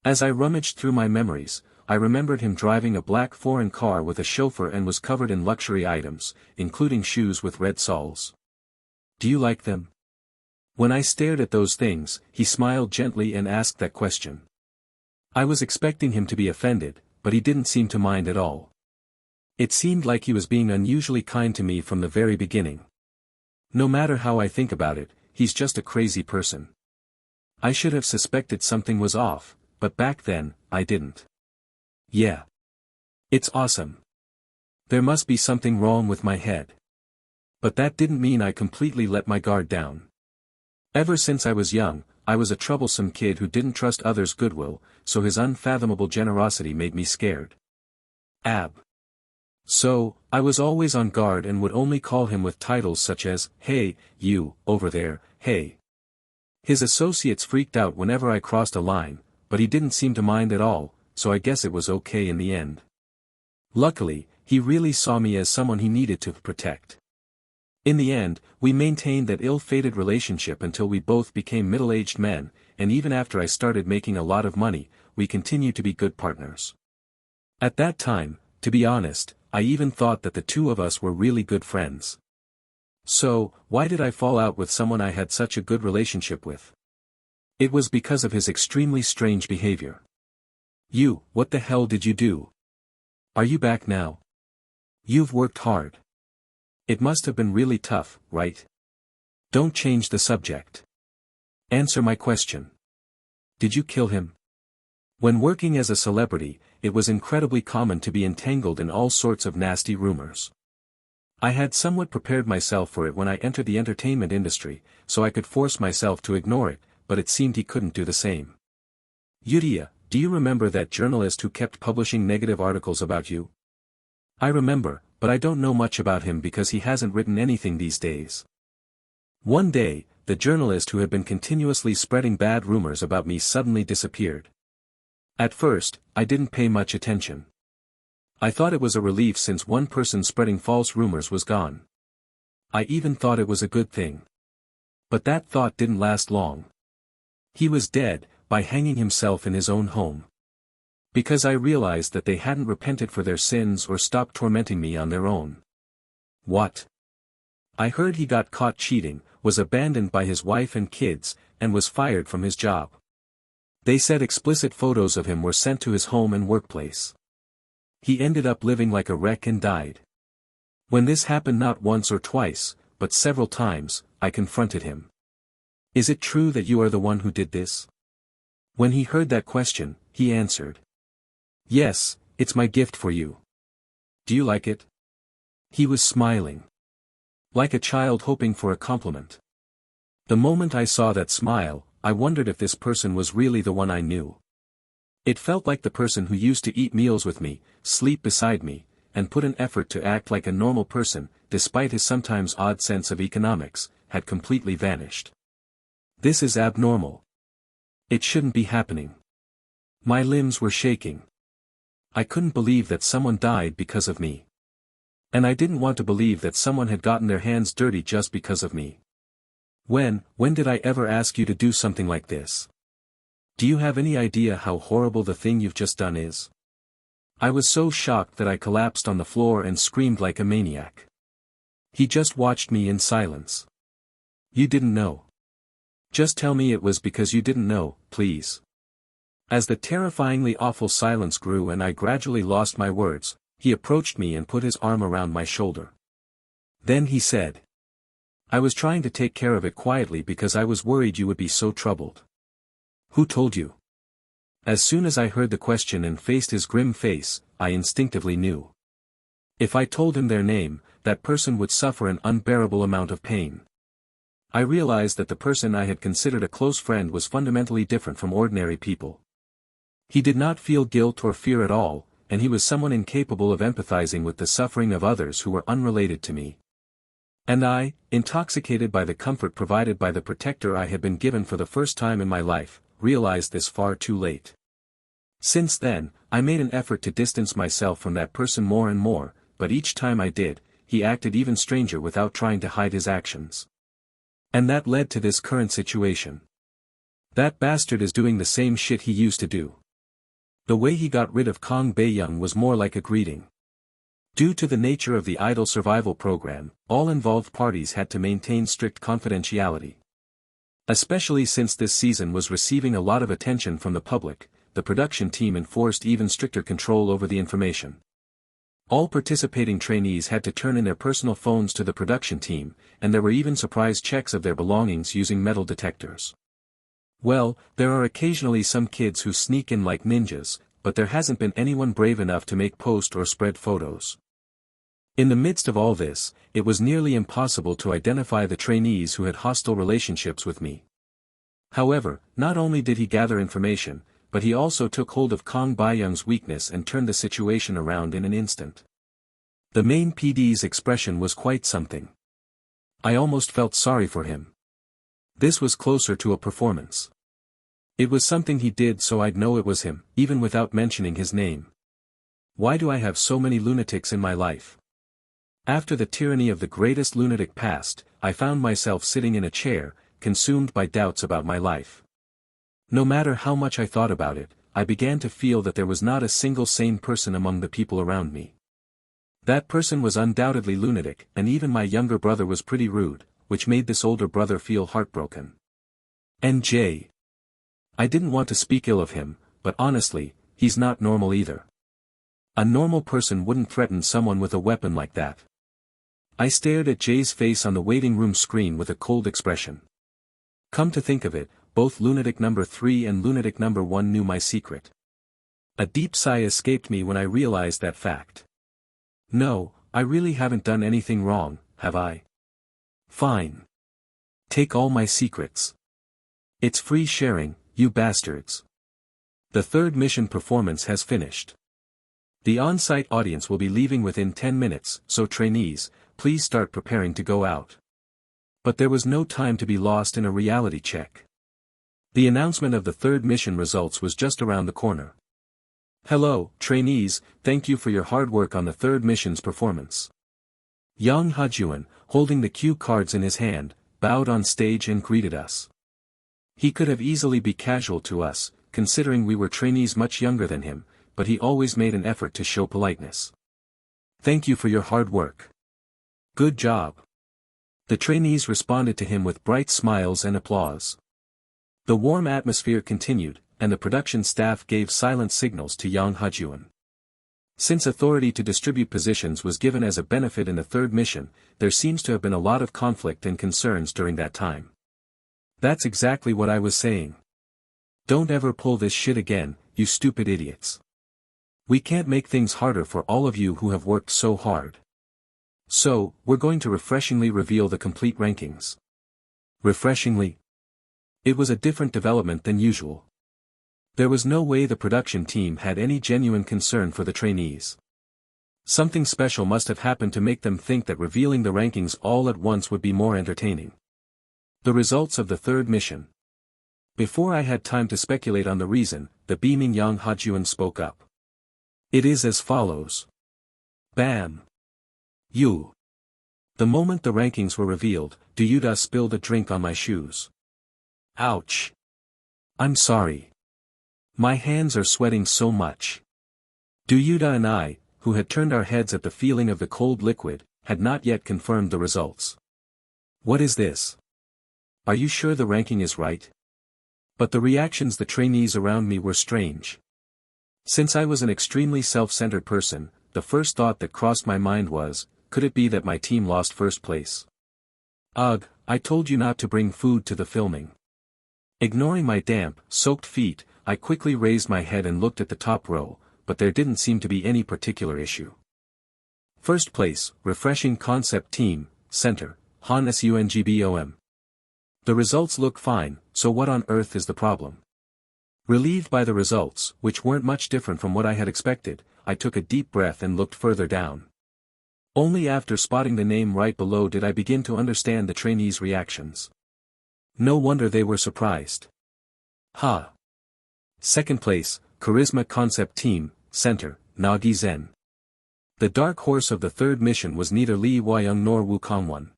As I rummaged through my memories, I remembered him driving a black foreign car with a chauffeur and was covered in luxury items, including shoes with red soles. Do you like them? When I stared at those things, he smiled gently and asked that question. I was expecting him to be offended, but he didn't seem to mind at all. It seemed like he was being unusually kind to me from the very beginning. No matter how I think about it, he's just a crazy person. I should have suspected something was off, but back then, I didn't. Yeah. It's awesome. There must be something wrong with my head. But that didn't mean I completely let my guard down. Ever since I was young, I was a troublesome kid who didn't trust others' goodwill, so his unfathomable generosity made me scared. So, I was always on guard and would only call him with titles such as, "Hey, you, over there, hey." His associates freaked out whenever I crossed a line, but he didn't seem to mind at all, so I guess it was okay in the end. Luckily, he really saw me as someone he needed to protect. In the end, we maintained that ill-fated relationship until we both became middle-aged men, and even after I started making a lot of money, we continued to be good partners. At that time, to be honest, I even thought that the two of us were really good friends. So, why did I fall out with someone I had such a good relationship with? It was because of his extremely strange behavior. What the hell did you do? Are you back now? You've worked hard. It must have been really tough, right? Don't change the subject. Answer my question. Did you kill him? When working as a celebrity, it was incredibly common to be entangled in all sorts of nasty rumors. I had somewhat prepared myself for it when I entered the entertainment industry, so I could force myself to ignore it, but it seemed he couldn't do the same. Yutae, do you remember that journalist who kept publishing negative articles about you? I remember, but I don't know much about him because he hasn't written anything these days. One day, the journalist who had been continuously spreading bad rumors about me suddenly disappeared. At first, I didn't pay much attention. I thought it was a relief since one person spreading false rumors was gone. I even thought it was a good thing. But that thought didn't last long. He was dead, by hanging himself in his own home. Because I realized that they hadn't repented for their sins or stopped tormenting me on their own. What? I heard he got caught cheating, was abandoned by his wife and kids, and was fired from his job. They said explicit photos of him were sent to his home and workplace. He ended up living like a wreck and died. When this happened not once or twice, but several times, I confronted him. Is it true that you are the one who did this? When he heard that question, he answered. Yes, it's my gift for you. Do you like it? He was smiling. Like a child hoping for a compliment. The moment I saw that smile, I wondered if this person was really the one I knew. It felt like the person who used to eat meals with me, sleep beside me, and put an effort to act like a normal person, despite his sometimes odd sense of economics, had completely vanished. This is abnormal. It shouldn't be happening. My limbs were shaking. I couldn't believe that someone died because of me. And I didn't want to believe that someone had gotten their hands dirty just because of me. When did I ever ask you to do something like this? Do you have any idea how horrible the thing you've just done is? I was so shocked that I collapsed on the floor and screamed like a maniac. He just watched me in silence. You didn't know. Just tell me it was because you didn't know, please. As the terrifyingly awful silence grew and I gradually lost my words, he approached me and put his arm around my shoulder. Then he said. I was trying to take care of it quietly because I was worried you would be so troubled. Who told you? As soon as I heard the question and faced his grim face, I instinctively knew. If I told him their name, that person would suffer an unbearable amount of pain. I realized that the person I had considered a close friend was fundamentally different from ordinary people. He did not feel guilt or fear at all, and he was someone incapable of empathizing with the suffering of others who were unrelated to me. And I, intoxicated by the comfort provided by the protector I had been given for the first time in my life, realized this far too late. Since then, I made an effort to distance myself from that person more and more, but each time I did, he acted even stranger without trying to hide his actions. And that led to this current situation. That bastard is doing the same shit he used to do. The way he got rid of Kang Bae-young was more like a greeting. Due to the nature of the idol survival program, all involved parties had to maintain strict confidentiality. Especially since this season was receiving a lot of attention from the public, the production team enforced even stricter control over the information. All participating trainees had to turn in their personal phones to the production team, and there were even surprise checks of their belongings using metal detectors. Well, there are occasionally some kids who sneak in like ninjas, but there hasn't been anyone brave enough to make post or spread photos. In the midst of all this, it was nearly impossible to identify the trainees who had hostile relationships with me. However, not only did he gather information, but he also took hold of Kang Bae-young's weakness and turned the situation around in an instant. The main PD's expression was quite something. I almost felt sorry for him. This was closer to a performance. It was something he did so I'd know it was him, even without mentioning his name. Why do I have so many lunatics in my life? After the tyranny of the greatest lunatic passed, I found myself sitting in a chair, consumed by doubts about my life. No matter how much I thought about it, I began to feel that there was not a single sane person among the people around me. That person was undoubtedly lunatic, and even my younger brother was pretty rude, which made this older brother feel heartbroken. NJ. I didn't want to speak ill of him, but honestly, he's not normal either. A normal person wouldn't threaten someone with a weapon like that. I stared at Jay's face on the waiting room screen with a cold expression. Come to think of it, both lunatic number 3 and lunatic number 1 knew my secret. A deep sigh escaped me when I realized that fact. No, I really haven't done anything wrong, have I? Fine. Take all my secrets. It's free sharing, you bastards. The third mission performance has finished. The on-site audience will be leaving within 10 minutes, so trainees, please start preparing to go out. But there was no time to be lost in a reality check. The announcement of the third mission results was just around the corner. Hello, trainees, thank you for your hard work on the third mission's performance. Young Ha-jeon, holding the cue cards in his hand, bowed on stage and greeted us. He could have easily be casual to us, considering we were trainees much younger than him, but he always made an effort to show politeness. Thank you for your hard work. Good job. The trainees responded to him with bright smiles and applause. The warm atmosphere continued, and the production staff gave silent signals to Yang Ha-jeon. Since authority to distribute positions was given as a benefit in the third mission, there seems to have been a lot of conflict and concerns during that time. That's exactly what I was saying. Don't ever pull this shit again, you stupid idiots. We can't make things harder for all of you who have worked so hard. So, we're going to refreshingly reveal the complete rankings. Refreshingly? It was a different development than usual. There was no way the production team had any genuine concern for the trainees. Something special must have happened to make them think that revealing the rankings all at once would be more entertaining. The results of the third mission. Before I had time to speculate on the reason, the beaming Yang Ha-jeon spoke up. It is as follows. Bam. You. The moment the rankings were revealed, Yutae spilled a drink on my shoes. Ouch. I'm sorry. My hands are sweating so much. Yutae and I, who had turned our heads at the feeling of the cold liquid, had not yet confirmed the results. What is this? Are you sure the ranking is right? But the reactions the trainees around me were strange. Since I was an extremely self-centered person, the first thought that crossed my mind was, could it be that my team lost first place? Ugh, I told you not to bring food to the filming. Ignoring my damp, soaked feet, I quickly raised my head and looked at the top row, but there didn't seem to be any particular issue. First place, Refreshing Concept Team, Center, Han Seungbeom. The results look fine, so what on earth is the problem? Relieved by the results, which weren't much different from what I had expected, I took a deep breath and looked further down. Only after spotting the name right below did I begin to understand the trainees' reactions. No wonder they were surprised. Ha! Second place, Charisma Concept Team, Center, Nagi Zen. The dark horse of the third mission was neither Lee Hwa-young nor Wu Kangwon.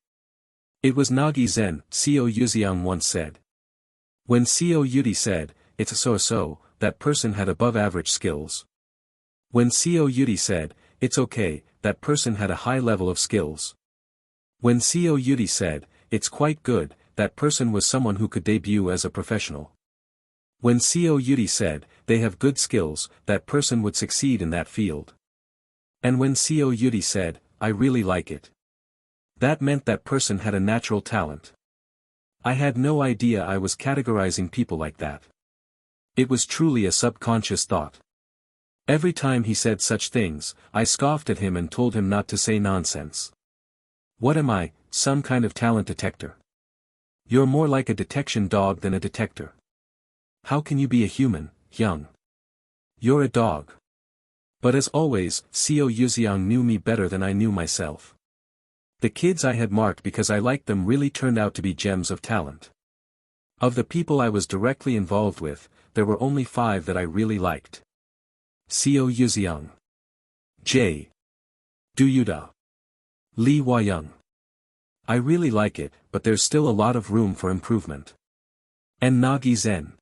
It was Nagi Zen, Seo Yutae once said. When Seo Yutae said, "It's a so-so," that person had above-average skills. When Seo Yutae said, "It's okay," that person had a high level of skills. When Seo Yutae said, "It's quite good," that person was someone who could debut as a professional. When Seo Yutae said, "They have good skills," that person would succeed in that field. And when Seo Yutae said, "I really like it," that meant that person had a natural talent. I had no idea I was categorizing people like that. It was truly a subconscious thought. Every time he said such things, I scoffed at him and told him not to say nonsense. What am I, some kind of talent detector? You're more like a detection dog than a detector. How can you be a human, Hyung? You're a dog. But as always, Seo Yutae knew me better than I knew myself. The kids I had marked because I liked them really turned out to be gems of talent. Of the people I was directly involved with, there were only 5 that I really liked. Seo Yutae, J. Duyuda, Lee Hwa-young. I really like it, but there's still a lot of room for improvement. And Nagi Zen.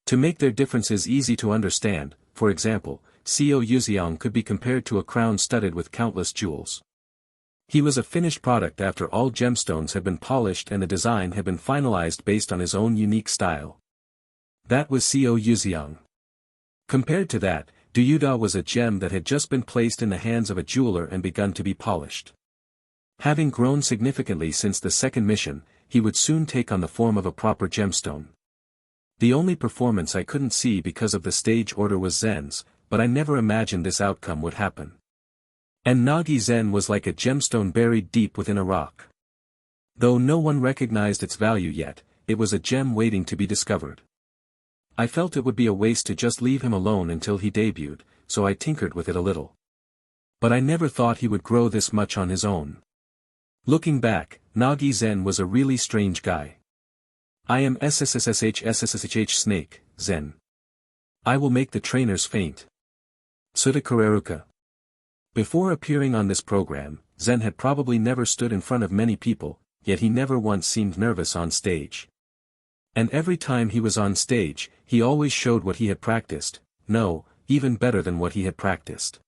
To make their differences easy to understand, for example, Seo Yutae could be compared to a crown studded with countless jewels. He was a finished product after all gemstones had been polished and the design had been finalized based on his own unique style. That was Seo Yutae. Compared to that, Duyuda was a gem that had just been placed in the hands of a jeweler and begun to be polished. Having grown significantly since the second mission, he would soon take on the form of a proper gemstone. The only performance I couldn't see because of the stage order was Zen's, but I never imagined this outcome would happen. And Nagi Zen was like a gemstone buried deep within a rock. Though no one recognized its value yet, it was a gem waiting to be discovered. I felt it would be a waste to just leave him alone until he debuted, so I tinkered with it a little. But I never thought he would grow this much on his own. Looking back, Nagi Zen was a really strange guy. I am SSSSH Snake, Zen. I will make the trainers faint. Tsuda Kureruka. Before appearing on this program, Zen had probably never stood in front of many people, yet he never once seemed nervous on stage. And every time he was on stage, he always showed what he had practiced, no, even better than what he had practiced.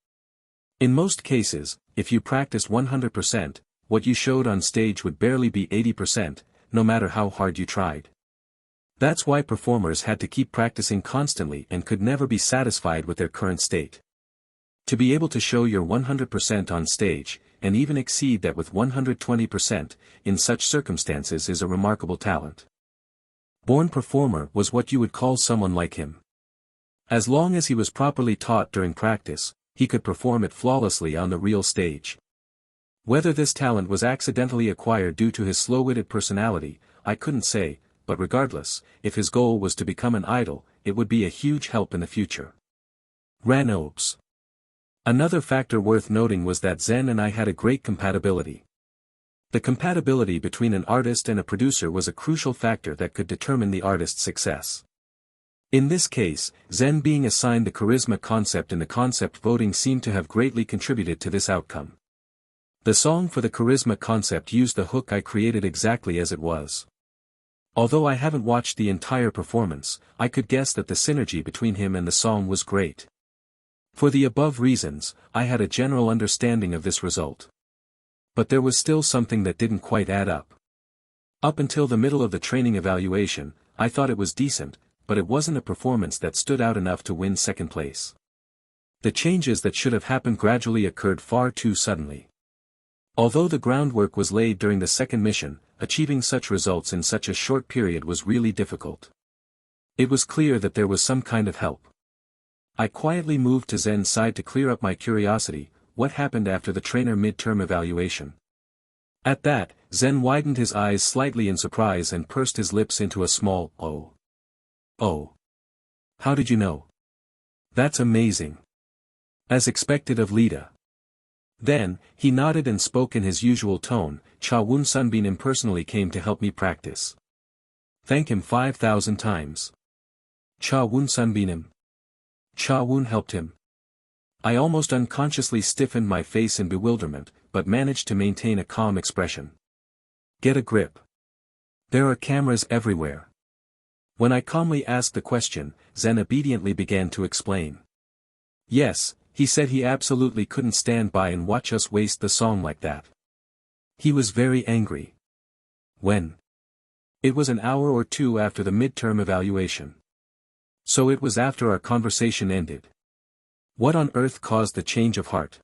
In most cases, if you practiced 100%, what you showed on stage would barely be 80%, no matter how hard you tried. That's why performers had to keep practicing constantly and could never be satisfied with their current state. To be able to show your 100% on stage, and even exceed that with 120%, in such circumstances is a remarkable talent. Born performer was what you would call someone like him. As long as he was properly taught during practice, he could perform it flawlessly on the real stage. Whether this talent was accidentally acquired due to his slow-witted personality, I couldn't say, but regardless, if his goal was to become an idol, it would be a huge help in the future. Ranobes. Another factor worth noting was that Zen and I had a great compatibility. The compatibility between an artist and a producer was a crucial factor that could determine the artist's success. In this case, Zen being assigned the charisma concept in the concept voting seemed to have greatly contributed to this outcome. The song for the charisma concept used the hook I created exactly as it was. Although I haven't watched the entire performance, I could guess that the synergy between him and the song was great. For the above reasons, I had a general understanding of this result. But there was still something that didn't quite add up. Up until the middle of the training evaluation, I thought it was decent, but it wasn't a performance that stood out enough to win second place. The changes that should have happened gradually occurred far too suddenly. Although the groundwork was laid during the second mission, achieving such results in such a short period was really difficult. It was clear that there was some kind of help. I quietly moved to Zen's side to clear up my curiosity. What happened after the trainer midterm evaluation? At that, Zen widened his eyes slightly in surprise and pursed his lips into a small, "Oh. Oh. How did you know? That's amazing." As expected of Lita. Then, he nodded and spoke in his usual tone. Cha Woon Sunbin impersonally came to help me practice. Thank him 5,000 times. Cha Woon Sunbin him. Cha Woon helped him. I almost unconsciously stiffened my face in bewilderment, but managed to maintain a calm expression. Get a grip. There are cameras everywhere. When I calmly asked the question, Zen obediently began to explain. Yes, he said he absolutely couldn't stand by and watch us waste the song like that. He was very angry. When? It was an hour or two after the midterm evaluation. So it was after our conversation ended. What on earth caused the change of heart?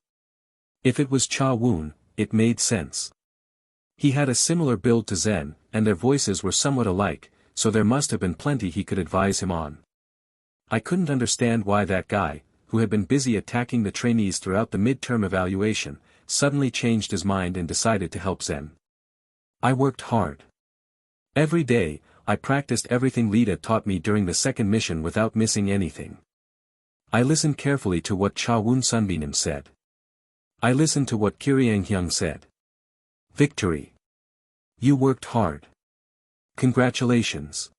If it was Cha Woon, it made sense. He had a similar build to Zen, and their voices were somewhat alike, so there must have been plenty he could advise him on. I couldn't understand why that guy, who had been busy attacking the trainees throughout the midterm evaluation, suddenly changed his mind and decided to help Zen. I worked hard. Every day, I practiced everything Lida taught me during the second mission without missing anything. I listened carefully to what Cha Woon Sunbin said. I listened to what Kiriang Hyung said. Victory. You worked hard. Congratulations.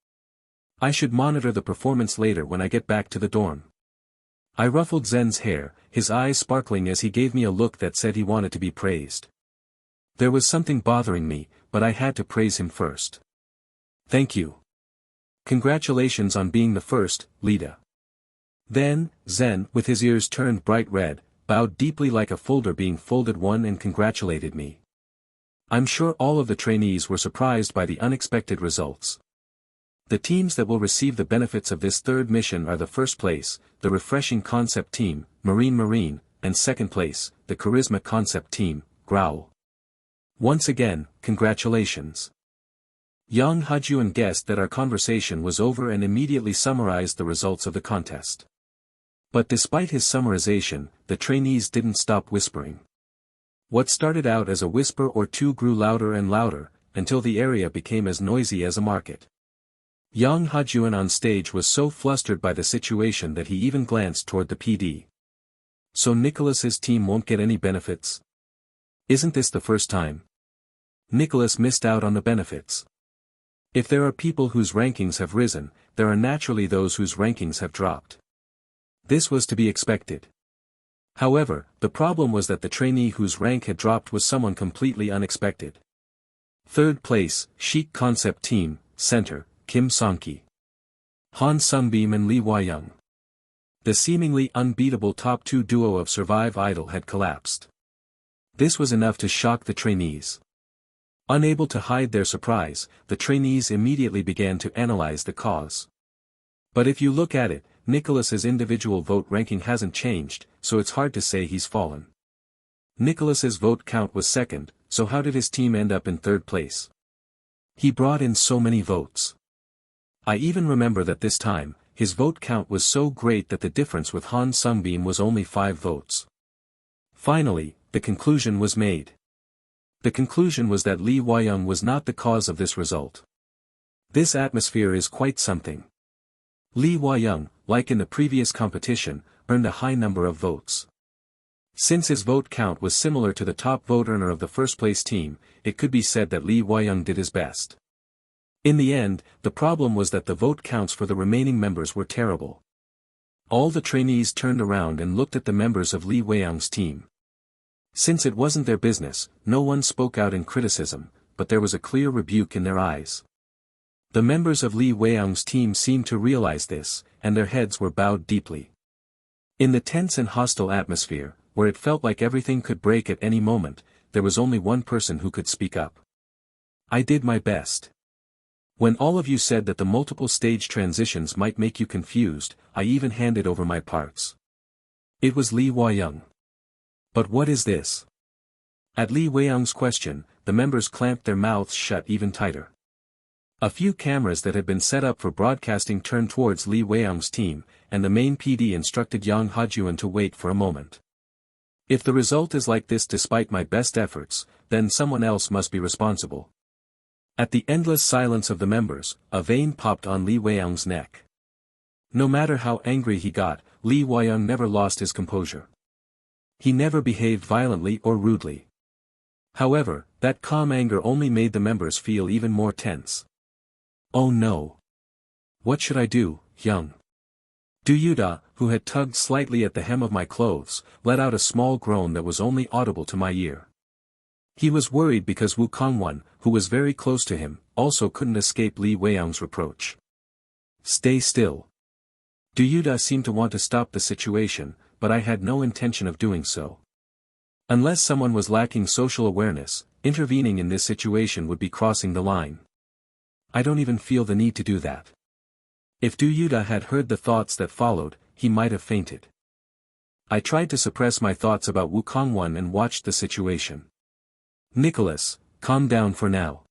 I should monitor the performance later when I get back to the dorm. I ruffled Zen's hair, his eyes sparkling as he gave me a look that said he wanted to be praised. There was something bothering me, but I had to praise him first. Thank you. Congratulations on being the first, Lida. Then, Zen, with his ears turned bright red, bowed deeply like a folder being folded one and congratulated me. I'm sure all of the trainees were surprised by the unexpected results. The teams that will receive the benefits of this third mission are the first place, the Refreshing Concept Team, Marine, and second place, the Charisma Concept Team, Growl. Once again, congratulations. Yang Hajuan guessed that our conversation was over and immediately summarized the results of the contest. But despite his summarization, the trainees didn't stop whispering. What started out as a whisper or two grew louder and louder, until the area became as noisy as a market. Yang Hajuan on stage was so flustered by the situation that he even glanced toward the PD. So Nicholas's team won't get any benefits? Isn't this the first time? Nicholas missed out on the benefits. If there are people whose rankings have risen, there are naturally those whose rankings have dropped. This was to be expected. However, the problem was that the trainee whose rank had dropped was someone completely unexpected. Third place, Chic Concept Team, Center, Kim Song-ki. Han Seungbeom and Lee Hwa-young. The seemingly unbeatable top two duo of Survive Idol had collapsed. This was enough to shock the trainees. Unable to hide their surprise, the trainees immediately began to analyze the cause. But if you look at it, Nicholas's individual vote ranking hasn't changed, so it's hard to say he's fallen. Nicholas's vote count was second, so how did his team end up in third place? He brought in so many votes. I even remember that this time, his vote count was so great that the difference with Han Seungbeom was only 5 votes. Finally, the conclusion was made. The conclusion was that Lee Hwa-young was not the cause of this result. This atmosphere is quite something. Lee Hwa-young, like in the previous competition, earned a high number of votes. Since his vote count was similar to the top vote earner of the first-place team, it could be said that Lee Hwa-young did his best. In the end, the problem was that the vote counts for the remaining members were terrible. All the trainees turned around and looked at the members of Lee Hwa-young's team. Since it wasn't their business, no one spoke out in criticism, but there was a clear rebuke in their eyes. The members of Lee Hwa-young's team seemed to realize this, and their heads were bowed deeply. In the tense and hostile atmosphere, where it felt like everything could break at any moment, there was only one person who could speak up. I did my best. When all of you said that the multiple stage transitions might make you confused, I even handed over my parts. It was Lee Hwa-young. But what is this? At Lee Hwa-young's question, the members clamped their mouths shut even tighter. A few cameras that had been set up for broadcasting turned towards Lee Hwa-young's team, and the main PD instructed Yang Hajuan to wait for a moment. If the result is like this despite my best efforts, then someone else must be responsible. At the endless silence of the members, a vein popped on Lee Hwa-young's neck. No matter how angry he got, Lee Hwa-young never lost his composure. He never behaved violently or rudely. However, that calm anger only made the members feel even more tense. Oh no! What should I do, Hyung? Do Yutae, who had tugged slightly at the hem of my clothes, let out a small groan that was only audible to my ear. He was worried because Woo Kangwon, who was very close to him, also couldn't escape Lee Wei-young's reproach. Stay still. Do Yutae seemed to want to stop the situation, but I had no intention of doing so. Unless someone was lacking social awareness, intervening in this situation would be crossing the line. I don't even feel the need to do that. If Do Yutae had heard the thoughts that followed, he might have fainted. I tried to suppress my thoughts about Woo Kangwon and watched the situation. Nicholas, calm down for now.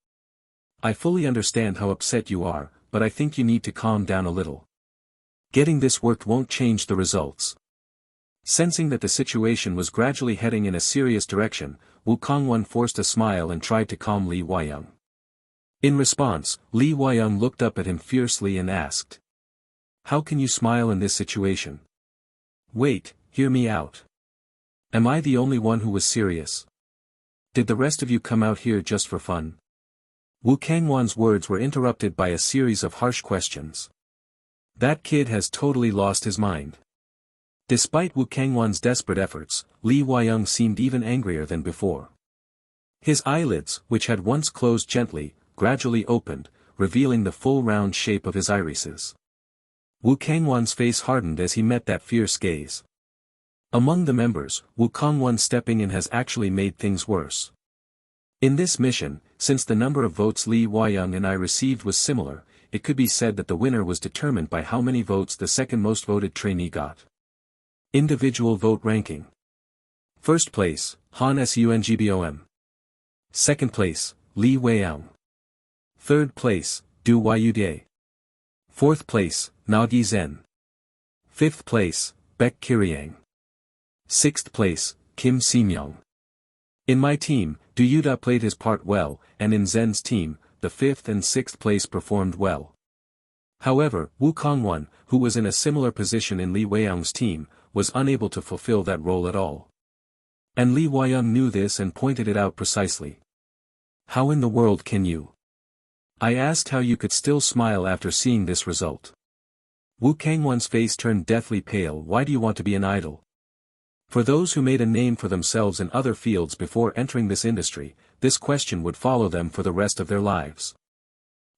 I fully understand how upset you are, but I think you need to calm down a little. Getting this worked won't change the results. Sensing that the situation was gradually heading in a serious direction, Woo Kangwon forced a smile and tried to calm Lee Wei-young. In response, Lee Wei-young looked up at him fiercely and asked, "How can you smile in this situation? Wait, hear me out. Am I the only one who was serious? Did the rest of you come out here just for fun?" Woo Kangwon's words were interrupted by a series of harsh questions. That kid has totally lost his mind. Despite Woo Kangwon's desperate efforts, Lee Wei-young seemed even angrier than before. His eyelids, which had once closed gently, gradually opened, revealing the full round shape of his irises. Woo Kangwon's face hardened as he met that fierce gaze. Among the members, Woo Kangwon stepping in has actually made things worse. In this mission, since the number of votes Lee Wei-young and I received was similar, it could be said that the winner was determined by how many votes the second most voted trainee got. Individual vote ranking. First place, Han Seungbeom. Second place, Lee Wei-young. Third place, Do Yutae. Fourth place, Na Gi-zen. Fifth place, Baek Kiryang. Sixth place, Kim Se-myung. In my team, Do Yutae played his part well, and in Zen's team, the fifth and sixth place performed well. However, Woo Kangwon, who was in a similar position in Lee Wei-young's team, was unable to fulfill that role at all. And Lee Wei-young knew this and pointed it out precisely. "How in the world can you?" I asked how you could still smile after seeing this result. Woo Kangwon's face turned deathly pale. "Why do you want to be an idol?" For those who made a name for themselves in other fields before entering this industry, this question would follow them for the rest of their lives.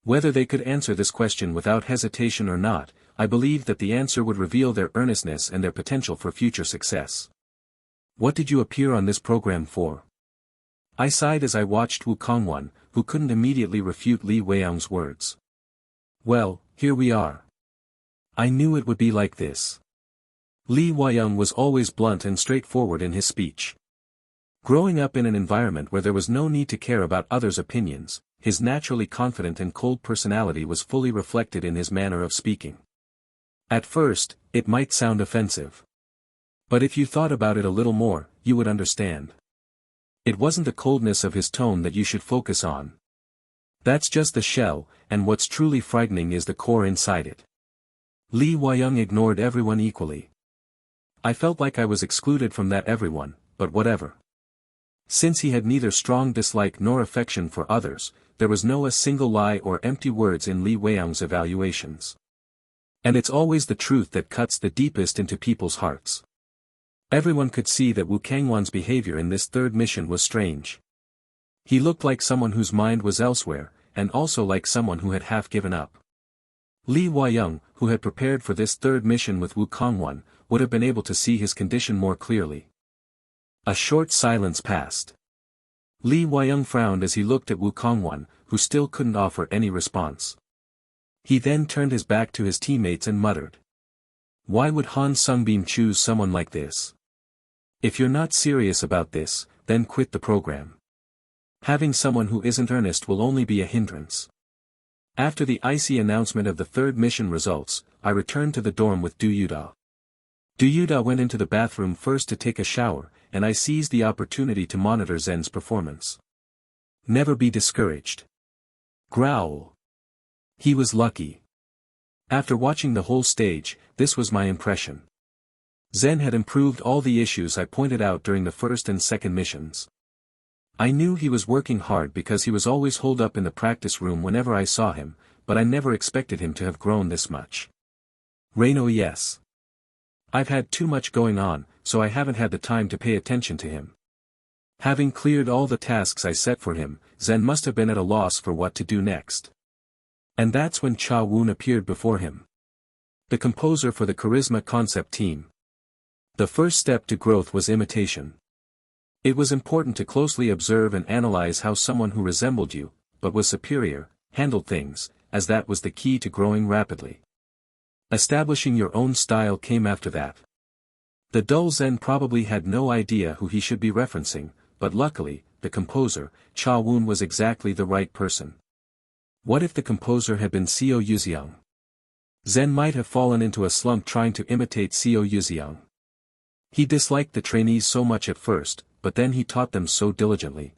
Whether they could answer this question without hesitation or not, I believe that the answer would reveal their earnestness and their potential for future success. "What did you appear on this program for?" I sighed as I watched Woo Kangwon, who couldn't immediately refute Lee Wei-young's words. "Well, here we are. I knew it would be like this." Lee Wei-young was always blunt and straightforward in his speech. Growing up in an environment where there was no need to care about others' opinions, his naturally confident and cold personality was fully reflected in his manner of speaking. At first, it might sound offensive. But if you thought about it a little more, you would understand. It wasn't the coldness of his tone that you should focus on. That's just the shell, and what's truly frightening is the core inside it. Lee Wei-young ignored everyone equally. I felt like I was excluded from that everyone, but whatever. Since he had neither strong dislike nor affection for others, there was no a single lie or empty words in Lee Wei-young's evaluations. And it's always the truth that cuts the deepest into people's hearts. Everyone could see that Woo Kangwon's behavior in this third mission was strange. He looked like someone whose mind was elsewhere, and also like someone who had half given up. Lee Wei-young, who had prepared for this third mission with Woo Kangwon, would have been able to see his condition more clearly. A short silence passed. Lee Wei-young frowned as he looked at Woo Kangwon, who still couldn't offer any response. He then turned his back to his teammates and muttered. "Why would Han Seungbeom choose someone like this? If you're not serious about this, then quit the program. Having someone who isn't earnest will only be a hindrance." After the icy announcement of the third mission results, I returned to the dorm with Do Yutae. Do Yutae went into the bathroom first to take a shower, and I seized the opportunity to monitor Zen's performance. Never be discouraged. Growl. He was lucky. After watching the whole stage, this was my impression. Zen had improved all the issues I pointed out during the first and second missions. I knew he was working hard because he was always holed up in the practice room whenever I saw him, but I never expected him to have grown this much. Reino, yes. I've had too much going on, so I haven't had the time to pay attention to him. Having cleared all the tasks I set for him, Zen must have been at a loss for what to do next. And that's when Cha Woon appeared before him. The composer for the Charisma concept team. The first step to growth was imitation. It was important to closely observe and analyze how someone who resembled you, but was superior, handled things, as that was the key to growing rapidly. Establishing your own style came after that. The dull Zen probably had no idea who he should be referencing, but luckily, the composer, Cha Woon, was exactly the right person. What if the composer had been Seo Yutae? Zen might have fallen into a slump trying to imitate Seo Yutae. He disliked the trainees so much at first, but then he taught them so diligently.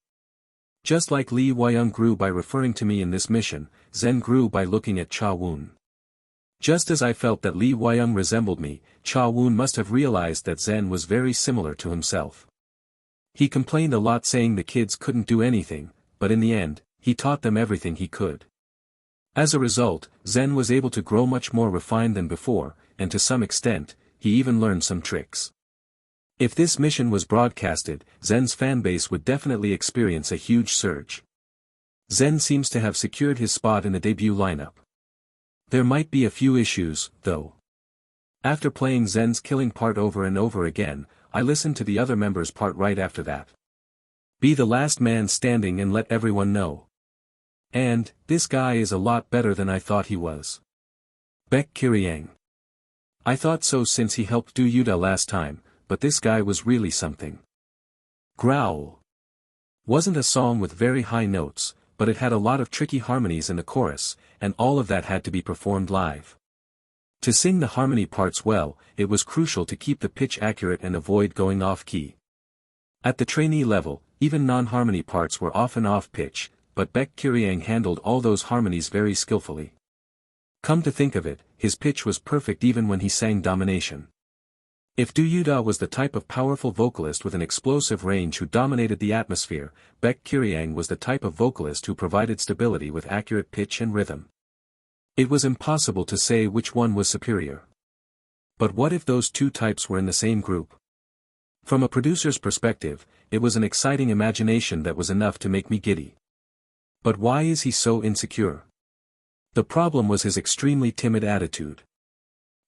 Just like Lee Hwa-young grew by referring to me in this mission, Zen grew by looking at Cha Woon. Just as I felt that Lee Hwa-young resembled me, Cha Woon must have realized that Zen was very similar to himself. He complained a lot saying the kids couldn't do anything, but in the end, he taught them everything he could. As a result, Zen was able to grow much more refined than before, and to some extent, he even learned some tricks. If this mission was broadcasted, Zen's fanbase would definitely experience a huge surge. Zen seems to have secured his spot in the debut lineup. There might be a few issues, though. After playing Zen's killing part over and over again, I listened to the other members' part right after that. Be the last man standing and let everyone know. And, this guy is a lot better than I thought he was. Baek Kiryang. I thought so since he helped Do Yutae last time, but this guy was really something. Growl. Wasn't a song with very high notes, but it had a lot of tricky harmonies in the chorus, and all of that had to be performed live. To sing the harmony parts well, it was crucial to keep the pitch accurate and avoid going off-key. At the trainee level, even non-harmony parts were often off-pitch, but Baek Kiryang handled all those harmonies very skillfully. Come to think of it, his pitch was perfect even when he sang Domination. If Do Yutae was the type of powerful vocalist with an explosive range who dominated the atmosphere, Baek Kiryang was the type of vocalist who provided stability with accurate pitch and rhythm. It was impossible to say which one was superior. But what if those two types were in the same group? From a producer's perspective, it was an exciting imagination that was enough to make me giddy. But why is he so insecure? The problem was his extremely timid attitude.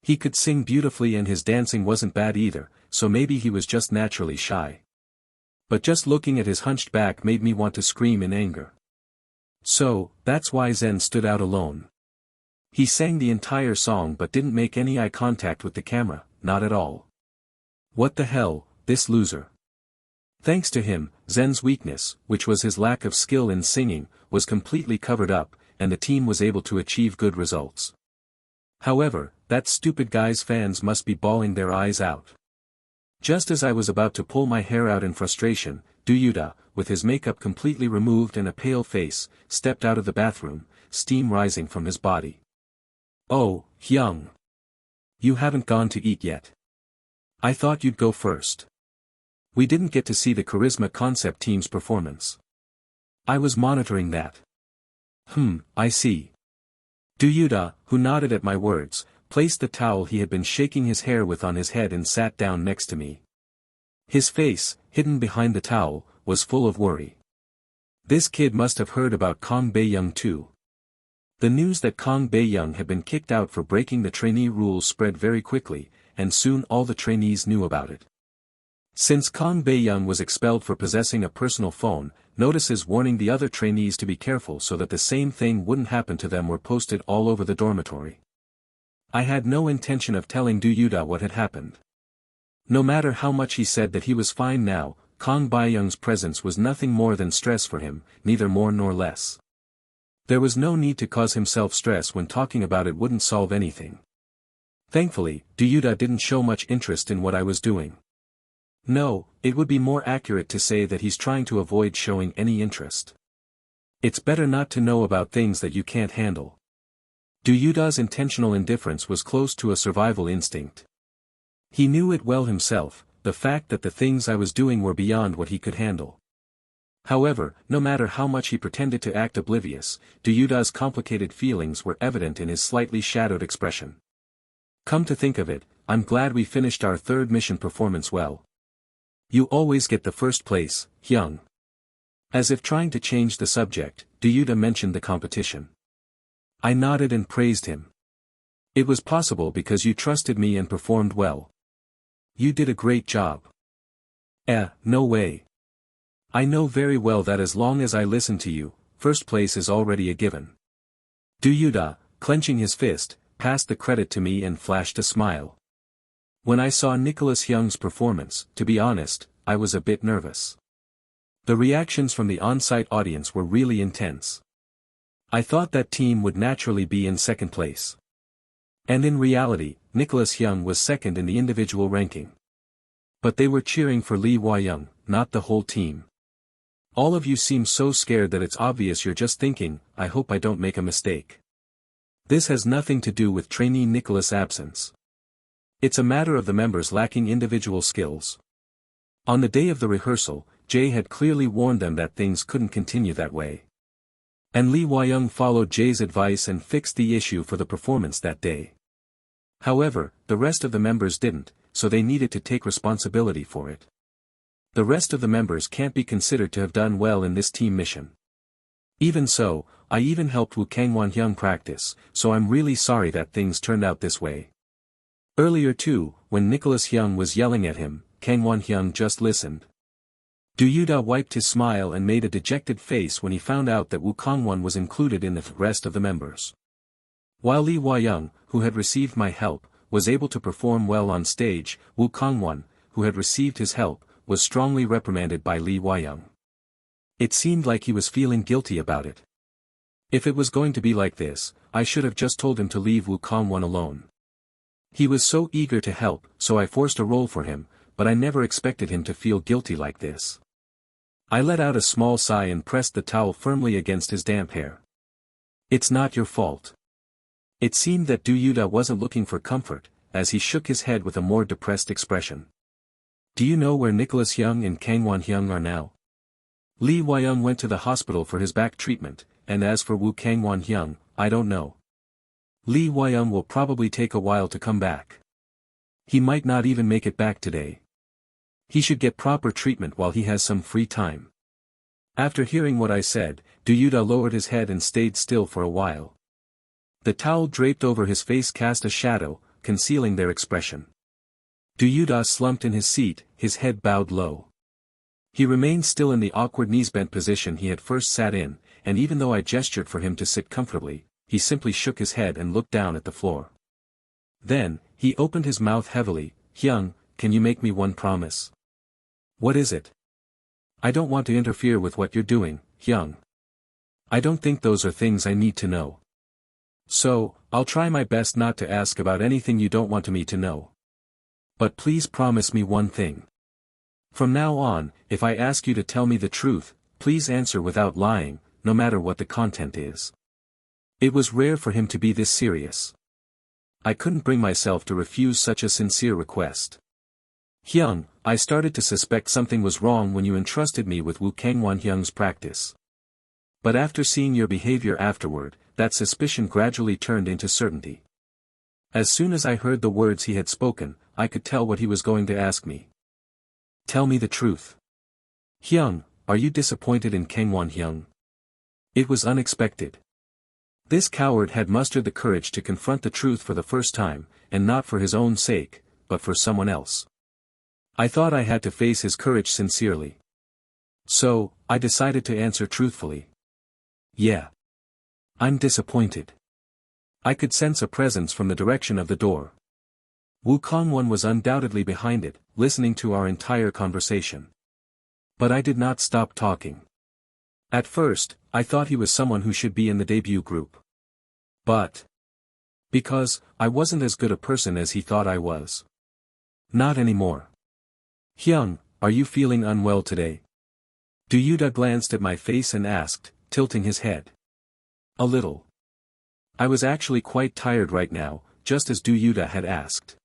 He could sing beautifully and his dancing wasn't bad either, so maybe he was just naturally shy. But just looking at his hunched back made me want to scream in anger. So, that's why Zen stood out alone. He sang the entire song but didn't make any eye contact with the camera, not at all. What the hell, this loser. Thanks to him, Zen's weakness, which was his lack of skill in singing, was completely covered up, and the team was able to achieve good results. However, that stupid guy's fans must be bawling their eyes out. Just as I was about to pull my hair out in frustration, Do Yutae, with his makeup completely removed and a pale face, stepped out of the bathroom, steam rising from his body. Oh, Hyung. You haven't gone to eat yet. I thought you'd go first. We didn't get to see the Charisma concept team's performance. I was monitoring that. I see. Do Yutae, who nodded at my words, placed the towel he had been shaking his hair with on his head and sat down next to me. His face, hidden behind the towel, was full of worry. This kid must have heard about Kang Bae-young too. The news that Kang Bae-young had been kicked out for breaking the trainee rules spread very quickly, and soon all the trainees knew about it. Since Kang Bae-young was expelled for possessing a personal phone, notices warning the other trainees to be careful so that the same thing wouldn't happen to them were posted all over the dormitory. I had no intention of telling Do Yutae what had happened. No matter how much he said that he was fine now, Kang Bae-young's presence was nothing more than stress for him, neither more nor less. There was no need to cause himself stress when talking about it wouldn't solve anything. Thankfully, Do Yutae didn't show much interest in what I was doing. No, it would be more accurate to say that he's trying to avoid showing any interest. It's better not to know about things that you can't handle. Do Yutae's intentional indifference was close to a survival instinct. He knew it well himself, the fact that the things I was doing were beyond what he could handle. However, no matter how much he pretended to act oblivious, Du Yutae's complicated feelings were evident in his slightly shadowed expression. Come to think of it, I'm glad we finished our third mission performance well. You always get the first place, Hyung. As if trying to change the subject, Du Yutae mentioned the competition. I nodded and praised him. It was possible because you trusted me and performed well. You did a great job. No way. I know very well that as long as I listen to you, first place is already a given. Du Yutae, clenching his fist, passed the credit to me and flashed a smile. When I saw Nicholas Hyung's performance, to be honest, I was a bit nervous. The reactions from the on-site audience were really intense. I thought that team would naturally be in second place. And in reality, Nicholas Hyung was second in the individual ranking. But they were cheering for Lee Hwa-young, not the whole team. All of you seem so scared that it's obvious you're just thinking, I hope I don't make a mistake. This has nothing to do with trainee Nicholas' absence. It's a matter of the members lacking individual skills. On the day of the rehearsal, Jay had clearly warned them that things couldn't continue that way. And Lee Hwa-young followed Jay's advice and fixed the issue for the performance that day. However, the rest of the members didn't, so they needed to take responsibility for it. The rest of the members can't be considered to have done well in this team mission. Even so, I even helped Woo Kangwon-hyung practice, so I'm really sorry that things turned out this way. Earlier too, when Nicholas Hyung was yelling at him, Kangwon-hyung just listened. Du Yutae wiped his smile and made a dejected face when he found out that Woo Kangwon was included in the rest of the members. While Lee Hwa-young, who had received my help, was able to perform well on stage, Woo Kangwon, who had received his help, was strongly reprimanded by Lee Hwa-young. It seemed like he was feeling guilty about it. If it was going to be like this, I should have just told him to leave Woo Kangwon alone. He was so eager to help, so I forced a role for him, but I never expected him to feel guilty like this. I let out a small sigh and pressed the towel firmly against his damp hair. It's not your fault. It seemed that Du Yutae wasn't looking for comfort, as he shook his head with a more depressed expression. Do you know where Nicholas Hyung and Kangwon-hyung are now? Lee Hwa-young went to the hospital for his back treatment, and as for Woo Kangwon-hyung, I don't know. Lee Hwa-young will probably take a while to come back. He might not even make it back today. He should get proper treatment while he has some free time. After hearing what I said, Du Yutae lowered his head and stayed still for a while. The towel draped over his face cast a shadow, concealing their expression. Du Yutae slumped in his seat, his head bowed low. He remained still in the awkward knees-bent position he had first sat in, and even though I gestured for him to sit comfortably, he simply shook his head and looked down at the floor. Then, he opened his mouth heavily. Hyung, can you make me one promise? What is it? I don't want to interfere with what you're doing, Hyung. I don't think those are things I need to know. So, I'll try my best not to ask about anything you don't want me to know. But please promise me one thing. From now on, if I ask you to tell me the truth, please answer without lying, no matter what the content is. It was rare for him to be this serious. I couldn't bring myself to refuse such a sincere request. Hyung, I started to suspect something was wrong when you entrusted me with Woo Kangwon-hyung's practice. But after seeing your behavior afterward, that suspicion gradually turned into certainty. As soon as I heard the words he had spoken, I could tell what he was going to ask me. Tell me the truth. Hyung, are you disappointed in Kangwon-hyung? It was unexpected. This coward had mustered the courage to confront the truth for the first time, and not for his own sake, but for someone else. I thought I had to face his courage sincerely. So, I decided to answer truthfully. Yeah. I'm disappointed. I could sense a presence from the direction of the door. Woo Kangwon was undoubtedly behind it, listening to our entire conversation. But I did not stop talking. At first, I thought he was someone who should be in the debut group. But because I wasn't as good a person as he thought I was. Not anymore. Hyung, are you feeling unwell today? Du Yutae glanced at my face and asked, tilting his head. A little. I was actually quite tired right now, just as Du Yutae had asked.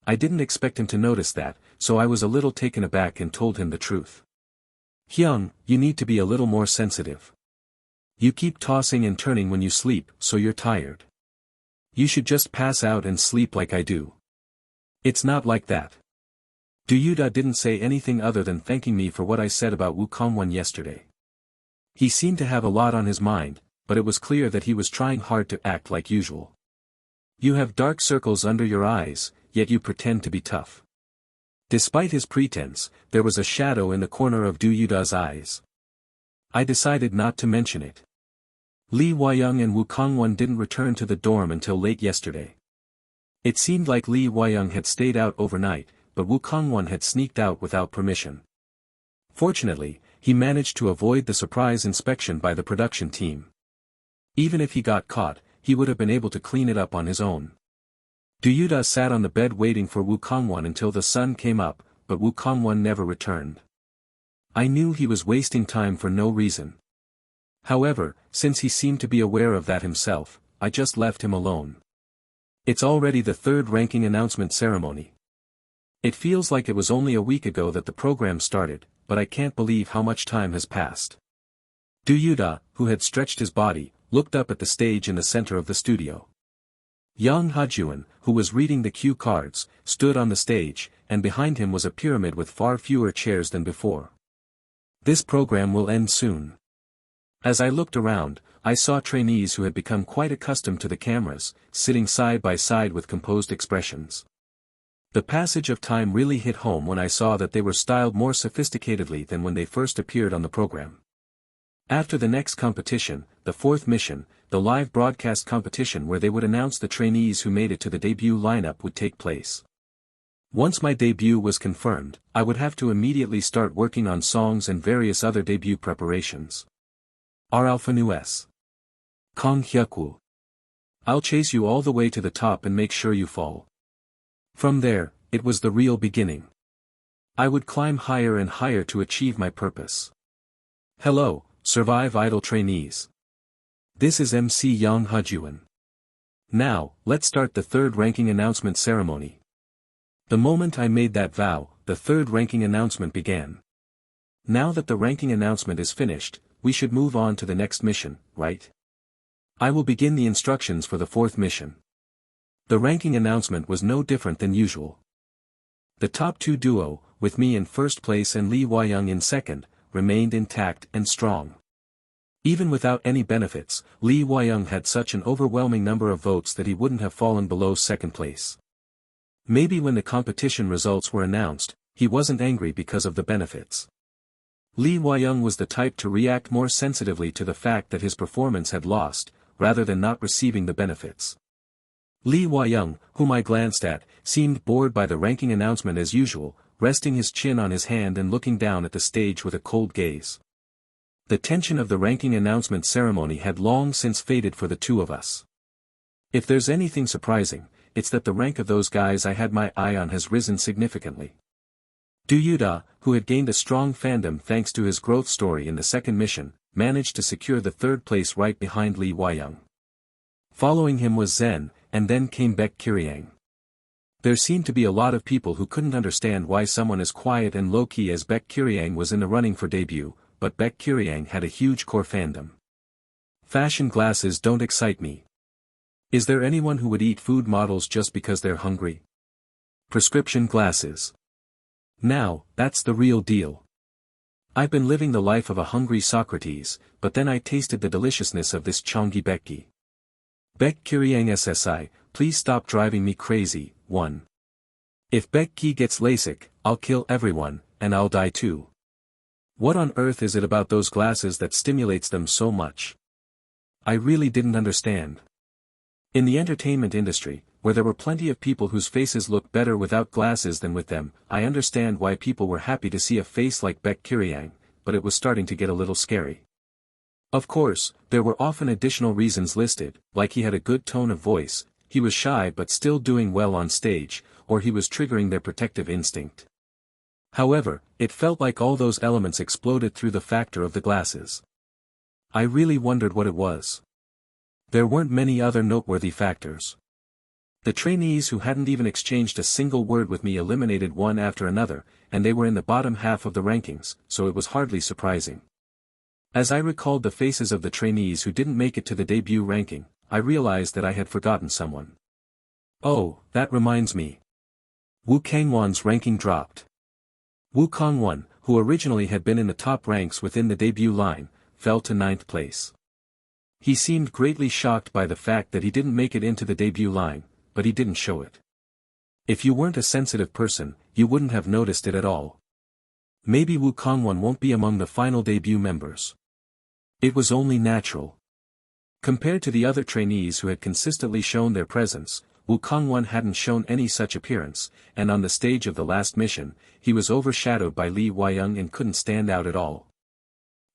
I didn't expect him to notice that, so I was a little taken aback and told him the truth. Hyung, you need to be a little more sensitive. You keep tossing and turning when you sleep, so you're tired. You should just pass out and sleep like I do. It's not like that. Do Yutae didn't say anything other than thanking me for what I said about Woo Kangwon yesterday. He seemed to have a lot on his mind, but it was clear that he was trying hard to act like usual. You have dark circles under your eyes, yet you pretend to be tough. Despite his pretense, there was a shadow in the corner of Do Yutae's eyes. I decided not to mention it. Lee Hwa-young and Woo Kangwon didn't return to the dorm until late yesterday. It seemed like Lee Hwa-young had stayed out overnight, but Woo Kangwon had sneaked out without permission. Fortunately, he managed to avoid the surprise inspection by the production team. Even if he got caught, he would have been able to clean it up on his own. Do Yutae sat on the bed waiting for Woo Kangwon until the sun came up, but Woo Kangwon never returned. I knew he was wasting time for no reason. However, since he seemed to be aware of that himself, I just left him alone. It's already the third ranking announcement ceremony. It feels like it was only a week ago that the program started, but I can't believe how much time has passed. Do Yutae, who had stretched his body, looked up at the stage in the center of the studio. Yang Ha-juan, who was reading the cue cards, stood on the stage, and behind him was a pyramid with far fewer chairs than before. This program will end soon. As I looked around, I saw trainees who had become quite accustomed to the cameras, sitting side by side with composed expressions. The passage of time really hit home when I saw that they were styled more sophisticatedly than when they first appeared on the program. After the next competition, the fourth mission, the live broadcast competition where they would announce the trainees who made it to the debut lineup would take place. Once my debut was confirmed, I would have to immediately start working on songs and various other debut preparations. R Alpha Nu S. Kong Hyukwoo. I'll chase you all the way to the top and make sure you fall. From there, it was the real beginning. I would climb higher and higher to achieve my purpose. Hello, Survive Idol trainees. This is MC Yang Ha-juan. Now, let's start the third ranking announcement ceremony. The moment I made that vow, the third ranking announcement began. Now that the ranking announcement is finished, we should move on to the next mission, right? I will begin the instructions for the fourth mission. The ranking announcement was no different than usual. The top two duo, with me in first place and Lee Hwa-young in second, remained intact and strong. Even without any benefits, Lee Hwa-young had such an overwhelming number of votes that he wouldn't have fallen below second place. Maybe when the competition results were announced, he wasn't angry because of the benefits. Lee Hwa-young was the type to react more sensitively to the fact that his performance had lost, rather than not receiving the benefits. Lee Hwa-young, whom I glanced at, seemed bored by the ranking announcement as usual, resting his chin on his hand and looking down at the stage with a cold gaze. The tension of the ranking announcement ceremony had long since faded for the two of us. If there's anything surprising, it's that the rank of those guys I had my eye on has risen significantly. Do Yutae, who had gained a strong fandom thanks to his growth story in the second mission, managed to secure the third place right behind Lee Hwa-young. Following him was Zen, and then came Baek Kiri-yang. There seemed to be a lot of people who couldn't understand why someone as quiet and low-key as Baek Kiri-yang was in the running for debut, but Baek Kiri-yang had a huge core fandom. Fashion glasses don't excite me. Is there anyone who would eat food models just because they're hungry? Prescription glasses. Now, that's the real deal. I've been living the life of a hungry Socrates, but then I tasted the deliciousness of this Cheonggi Baekgi. Baek Kiri-yang SSI, please stop driving me crazy. 1. If Baekgi gets LASIK, I'll kill everyone, and I'll die too. What on earth is it about those glasses that stimulates them so much? I really didn't understand. In the entertainment industry, where there were plenty of people whose faces looked better without glasses than with them, I understand why people were happy to see a face like Baek Kiri-yang, but it was starting to get a little scary. Of course, there were often additional reasons listed, like he had a good tone of voice, he was shy but still doing well on stage, or he was triggering their protective instinct. However, it felt like all those elements exploded through the factor of the glasses. I really wondered what it was. There weren't many other noteworthy factors. The trainees who hadn't even exchanged a single word with me eliminated one after another, and they were in the bottom half of the rankings, so it was hardly surprising. As I recalled the faces of the trainees who didn't make it to the debut ranking, I realized that I had forgotten someone. Oh, that reminds me. Wu Kangwon's ranking dropped. Wu Kangwon, who originally had been in the top ranks within the debut line, fell to 9th place. He seemed greatly shocked by the fact that he didn't make it into the debut line, but he didn't show it. If you weren't a sensitive person, you wouldn't have noticed it at all. Maybe Wu Kangwon won't be among the final debut members. It was only natural. Compared to the other trainees who had consistently shown their presence, Wu Kangwon hadn't shown any such appearance, and on the stage of the last mission, he was overshadowed by Lee Hwa-young and couldn't stand out at all.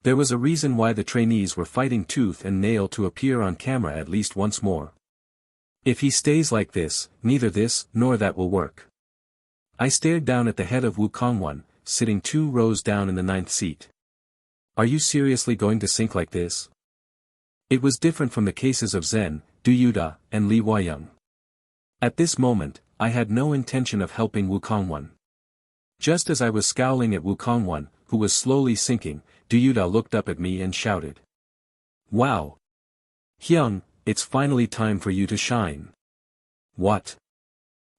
There was a reason why the trainees were fighting tooth and nail to appear on camera at least once more. If he stays like this, neither this nor that will work. I stared down at the head of Wu Kangwon, sitting 2 rows down in the 9th seat. Are you seriously going to sink like this? It was different from the cases of Zen, Seo Yutae, and Lee Hwa-young. At this moment, I had no intention of helping Wu Kangwon. Just as I was scowling at Wu Kangwon, who was slowly sinking, Seo Yutae looked up at me and shouted. Wow! Hyung, it's finally time for you to shine. What?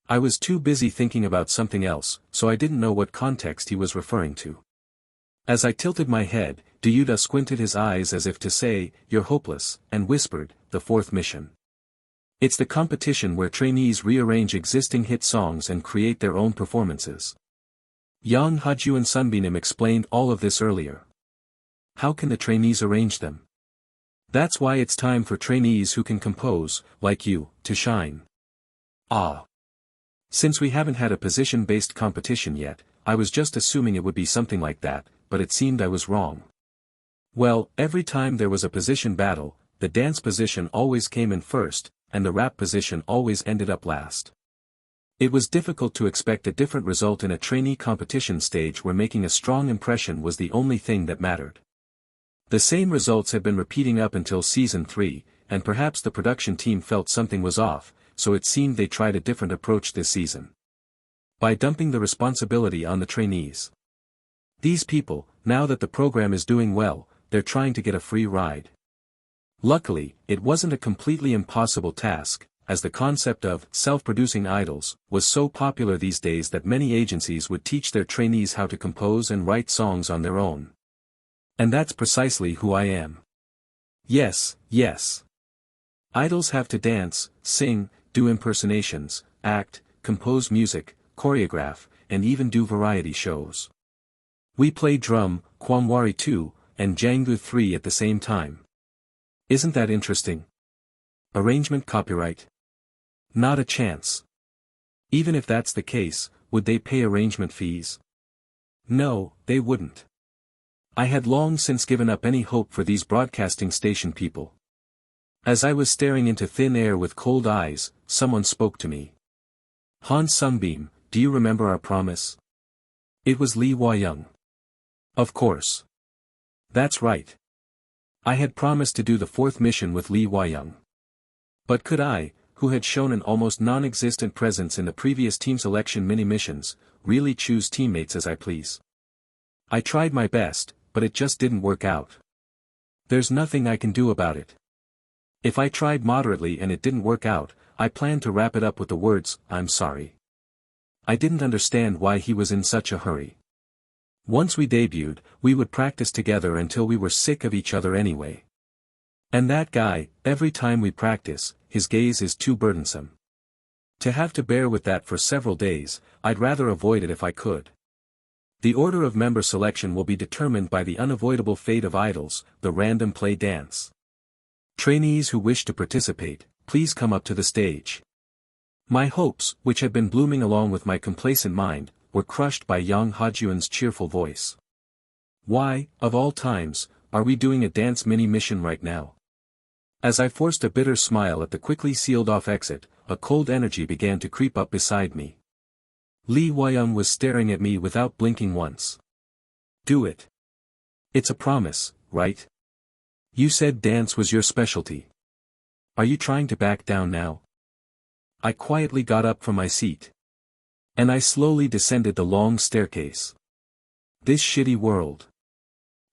I was too busy thinking about something else, so I didn't know what context he was referring to. As I tilted my head, Seo Yutae squinted his eyes as if to say, "You're hopeless," and whispered, "The 4th mission. It's the competition where trainees rearrange existing hit songs and create their own performances." Yang Haju and Sunbeam explained all of this earlier. How can the trainees arrange them? That's why it's time for trainees who can compose, like you, to shine. Ah. Since we haven't had a position-based competition yet, I was just assuming it would be something like that, but it seemed I was wrong. Well, every time there was a position battle, the dance position always came in first, and the rap position always ended up last. It was difficult to expect a different result in a trainee competition stage where making a strong impression was the only thing that mattered. The same results had been repeating up until season 3, and perhaps the production team felt something was off, so it seemed they tried a different approach this season. By dumping the responsibility on the trainees. These people, now that the program is doing well, they're trying to get a free ride. Luckily, it wasn't a completely impossible task, as the concept of self-producing idols was so popular these days that many agencies would teach their trainees how to compose and write songs on their own. And that's precisely who I am. Yes, yes. Idols have to dance, sing, do impersonations, act, compose music, choreograph, and even do variety shows. We play drum, Kwangwari 2, and Janggu 3 at the same time. Isn't that interesting? Arrangement copyright? Not a chance. Even if that's the case, would they pay arrangement fees? No, they wouldn't. I had long since given up any hope for these broadcasting station people. As I was staring into thin air with cold eyes, someone spoke to me. Han Seungbeom, do you remember our promise? It was Lee Hwa-young. Of course. That's right. I had promised to do the 4th mission with Lee Hwa-young. But could I, who had shown an almost non-existent presence in the previous team selection mini-missions, really choose teammates as I please? I tried my best, but it just didn't work out. There's nothing I can do about it. If I tried moderately and it didn't work out, I planned to wrap it up with the words, "I'm sorry." I didn't understand why he was in such a hurry. Once we debuted, we would practice together until we were sick of each other anyway. And that guy, every time we practice, his gaze is too burdensome. To have to bear with that for several days, I'd rather avoid it if I could. The order of member selection will be determined by the unavoidable fate of idols, the random play dance. Trainees who wish to participate, please come up to the stage. My hopes, which had been blooming along with my complacent mind, were crushed by Yang Hajuan's cheerful voice. Why, of all times, are we doing a dance mini-mission right now? As I forced a bitter smile at the quickly sealed-off exit, a cold energy began to creep up beside me. Lee Hwa-young was staring at me without blinking once. Do it. It's a promise, right? You said dance was your specialty. Are you trying to back down now? I quietly got up from my seat. And I slowly descended the long staircase. This shitty world.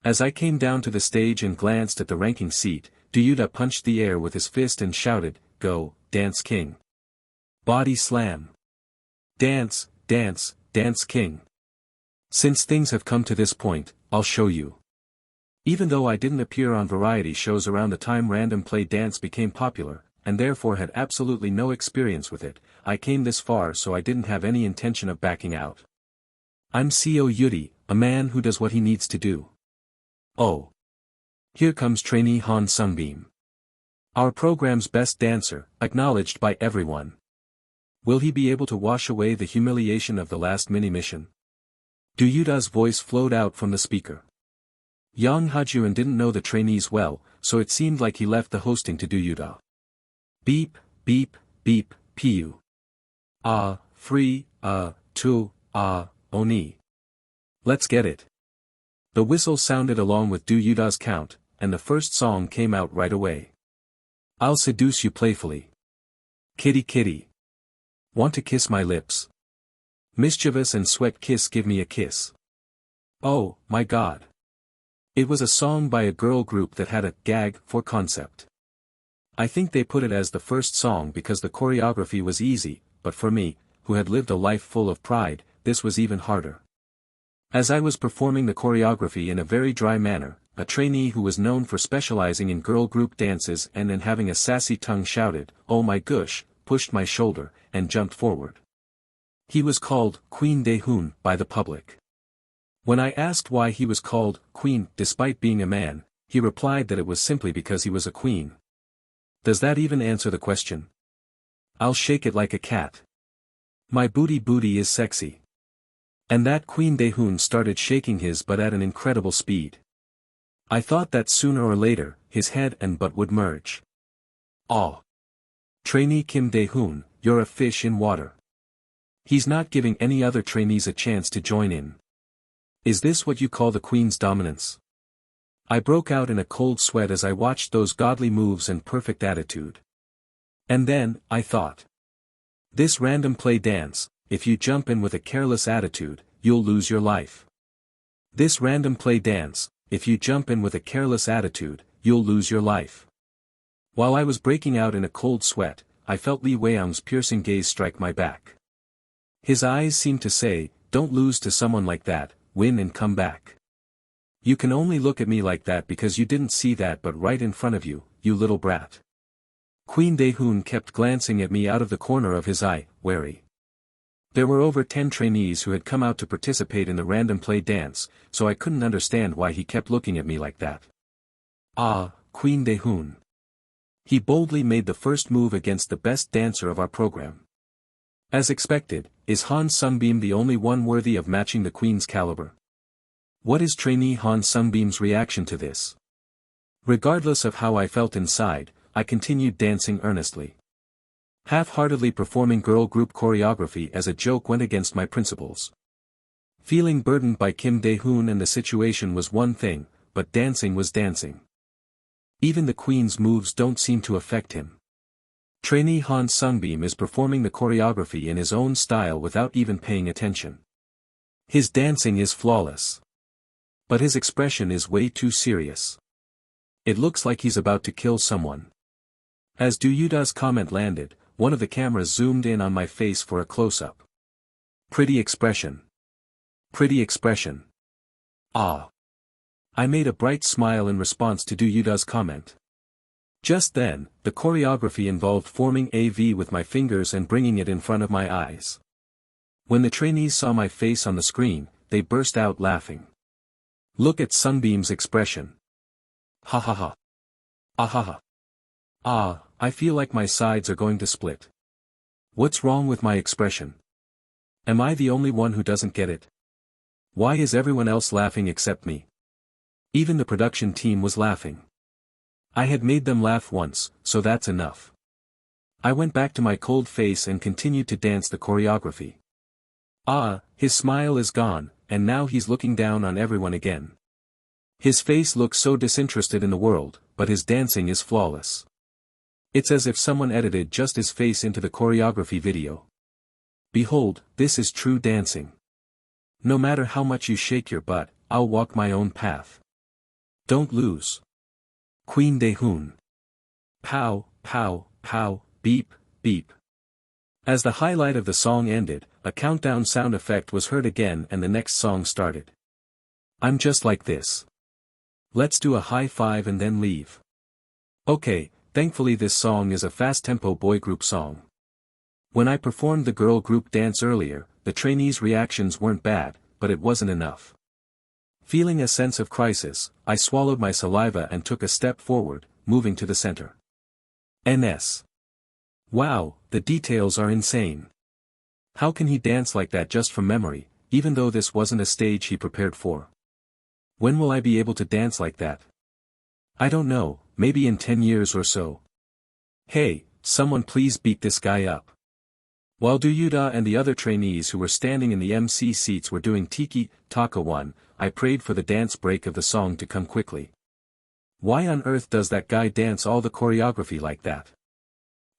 As I came down to the stage and glanced at the ranking seat, Seo Yutae punched the air with his fist and shouted, "Go, Dance King." Body slam. Dance, dance, Dance King. Since things have come to this point, I'll show you. Even though I didn't appear on variety shows around the time random play dance became popular, and therefore had absolutely no experience with it, I came this far so I didn't have any intention of backing out. I'm Seo Yutae, a man who does what he needs to do. Oh. Here comes trainee Han Seungbeom. Our program's best dancer, acknowledged by everyone. Will he be able to wash away the humiliation of the last mini-mission? Seo Yutae's voice flowed out from the speaker. Yang Hajuan didn't know the trainees well, so it seemed like he left the hosting to Seo Yutae. Beep, beep, beep, pu. Free, oni. Let's get it. The whistle sounded along with Seo Yutae's count, and the first song came out right away. I'll seduce you playfully. Kitty kitty. Want to kiss my lips? Mischievous and sweat kiss, give me a kiss. Oh, my God. It was a song by a girl group that had a gag for concept. I think they put it as the first song because the choreography was easy, but for me, who had lived a life full of pride, this was even harder. As I was performing the choreography in a very dry manner, a trainee who was known for specializing in girl group dances and in having a sassy tongue shouted, "Oh my gosh," pushed my shoulder, and jumped forward. He was called Queen Dae-hoon by the public. When I asked why he was called Queen despite being a man, he replied that it was simply because he was a queen. Does that even answer the question? I'll shake it like a cat. My booty is sexy. And that Queen Dae-hoon started shaking his butt at an incredible speed. I thought that sooner or later, his head and butt would merge. Oh. Trainee Kim Dae-hoon, you're a fish in water. He's not giving any other trainees a chance to join in. Is this what you call the Queen's dominance? I broke out in a cold sweat as I watched those godly moves and perfect attitude. And then, I thought. This random play dance, if you jump in with a careless attitude, you'll lose your life. This random play dance, if you jump in with a careless attitude, you'll lose your life. While I was breaking out in a cold sweat, I felt Lee Wei-young's piercing gaze strike my back. His eyes seemed to say, don't lose to someone like that, win and come back. You can only look at me like that because you didn't see that but right in front of you, you little brat. Queen Dae-hoon kept glancing at me out of the corner of his eye, wary. There were over 10 trainees who had come out to participate in the random play dance, so I couldn't understand why he kept looking at me like that. Queen Dae-hoon. He boldly made the first move against the best dancer of our program. As expected, is Han Seungbeom the only one worthy of matching the Queen's caliber? What is trainee Han Seungbeom's reaction to this? Regardless of how I felt inside, I continued dancing earnestly. Half-heartedly performing girl group choreography as a joke went against my principles. Feeling burdened by Kim Dae-hoon and the situation was one thing, but dancing was dancing. Even the Queen's moves don't seem to affect him. Trainee Han Seungbeom is performing the choreography in his own style without even paying attention. His dancing is flawless. But his expression is way too serious. It looks like he's about to kill someone. As Seo Yutae's comment landed, one of the cameras zoomed in on my face for a close-up. Pretty expression. Pretty expression. I made a bright smile in response to Seo Yutae's comment. Just then, the choreography involved forming a V with my fingers and bringing it in front of my eyes. When the trainees saw my face on the screen, they burst out laughing. Look at Seungbeom's expression. Ha ha ha. Ah ha ha. I feel like my sides are going to split. What's wrong with my expression? Am I the only one who doesn't get it? Why is everyone else laughing except me? Even the production team was laughing. I had made them laugh once, so that's enough. I went back to my cold face and continued to dance the choreography. His smile is gone, and now he's looking down on everyone again. His face looks so disinterested in the world, but his dancing is flawless. It's as if someone edited just his face into the choreography video. Behold, this is true dancing. No matter how much you shake your butt, I'll walk my own path. Don't lose. Queen Dae-hoon. Pow, pow, pow, beep, beep. As the highlight of the song ended, a countdown sound effect was heard again and the next song started. I'm just like this. Let's do a high five and then leave. Okay, thankfully this song is a fast-tempo boy group song. When I performed the girl group dance earlier, the trainees' reactions weren't bad, but it wasn't enough. Feeling a sense of crisis, I swallowed my saliva and took a step forward, moving to the center. NS. Wow, the details are insane. How can he dance like that just from memory, even though this wasn't a stage he prepared for? When will I be able to dance like that? I don't know, maybe in 10 years or so. Hey, someone please beat this guy up. While Seo Yutae and the other trainees who were standing in the MC seats were doing Tiki Taka 1, I prayed for the dance break of the song to come quickly. Why on earth does that guy dance all the choreography like that?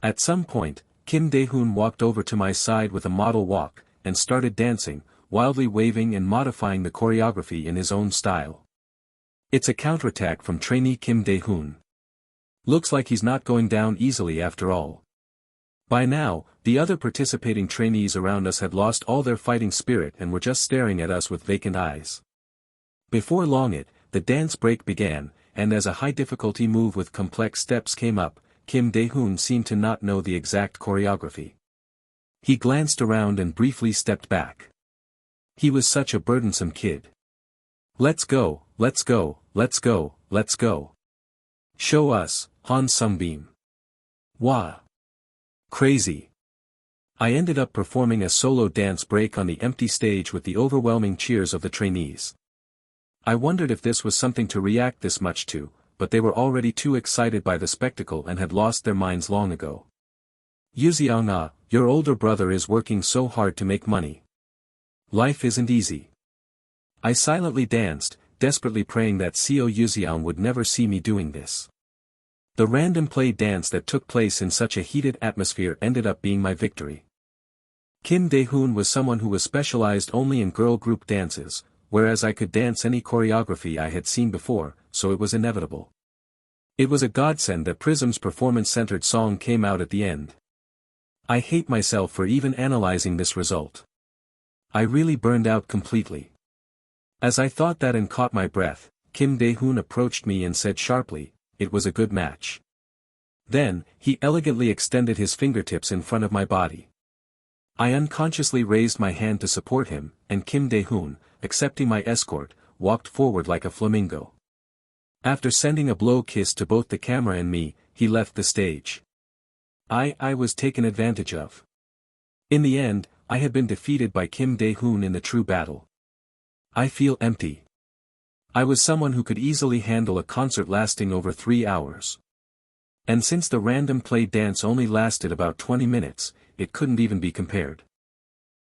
At some point, Kim Dae-hoon walked over to my side with a model walk, and started dancing, wildly waving and modifying the choreography in his own style. It's a counterattack from trainee Kim Dae-hoon. Looks like he's not going down easily after all. By now, the other participating trainees around us had lost all their fighting spirit and were just staring at us with vacant eyes. Before long the dance break began, and as a high-difficulty move with complex steps came up, Kim Dae-hoon seemed to not know the exact choreography. He glanced around and briefly stepped back. He was such a burdensome kid. Let's go, let's go, let's go, let's go. Show us, Han Seungbeom. Wah. Crazy. I ended up performing a solo dance break on the empty stage with the overwhelming cheers of the trainees. I wondered if this was something to react this much to, but they were already too excited by the spectacle and had lost their minds long ago. Yuziang, your older brother is working so hard to make money. Life isn't easy. I silently danced, desperately praying that Seo Yutae would never see me doing this. The random play dance that took place in such a heated atmosphere ended up being my victory. Kim Dae-hoon was someone who was specialized only in girl group dances, whereas I could dance any choreography I had seen before, so it was inevitable. It was a godsend that Prism's performance-centered song came out at the end. I hate myself for even analyzing this result. I really burned out completely. As I thought that and caught my breath, Kim Dae-hoon approached me and said sharply, "It was a good match." Then, he elegantly extended his fingertips in front of my body. I unconsciously raised my hand to support him, and Kim Dae-hoon, accepting my escort, walked forward like a flamingo. After sending a blow kiss to both the camera and me, he left the stage. I was taken advantage of. In the end, I had been defeated by Kim Dae-hoon in the true battle. I feel empty. I was someone who could easily handle a concert lasting over 3 hours. And since the random play dance only lasted about 20 minutes, it couldn't even be compared.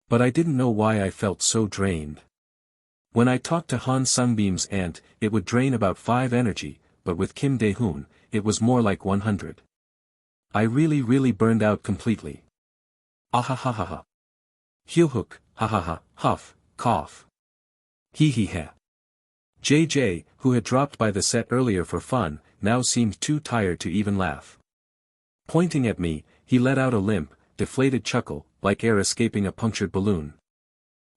But I didn't know why I felt so drained. When I talked to Han Seungbeom's aunt, it would drain about 5 energy, but with Kim Dae-hoon, it was more like 100. I really burned out completely. Ahahaha. Hyuhook, hahaha, huff, cough. Hee hee ha. JJ, who had dropped by the set earlier for fun, now seemed too tired to even laugh. Pointing at me, he let out a limp, deflated chuckle, like air escaping a punctured balloon.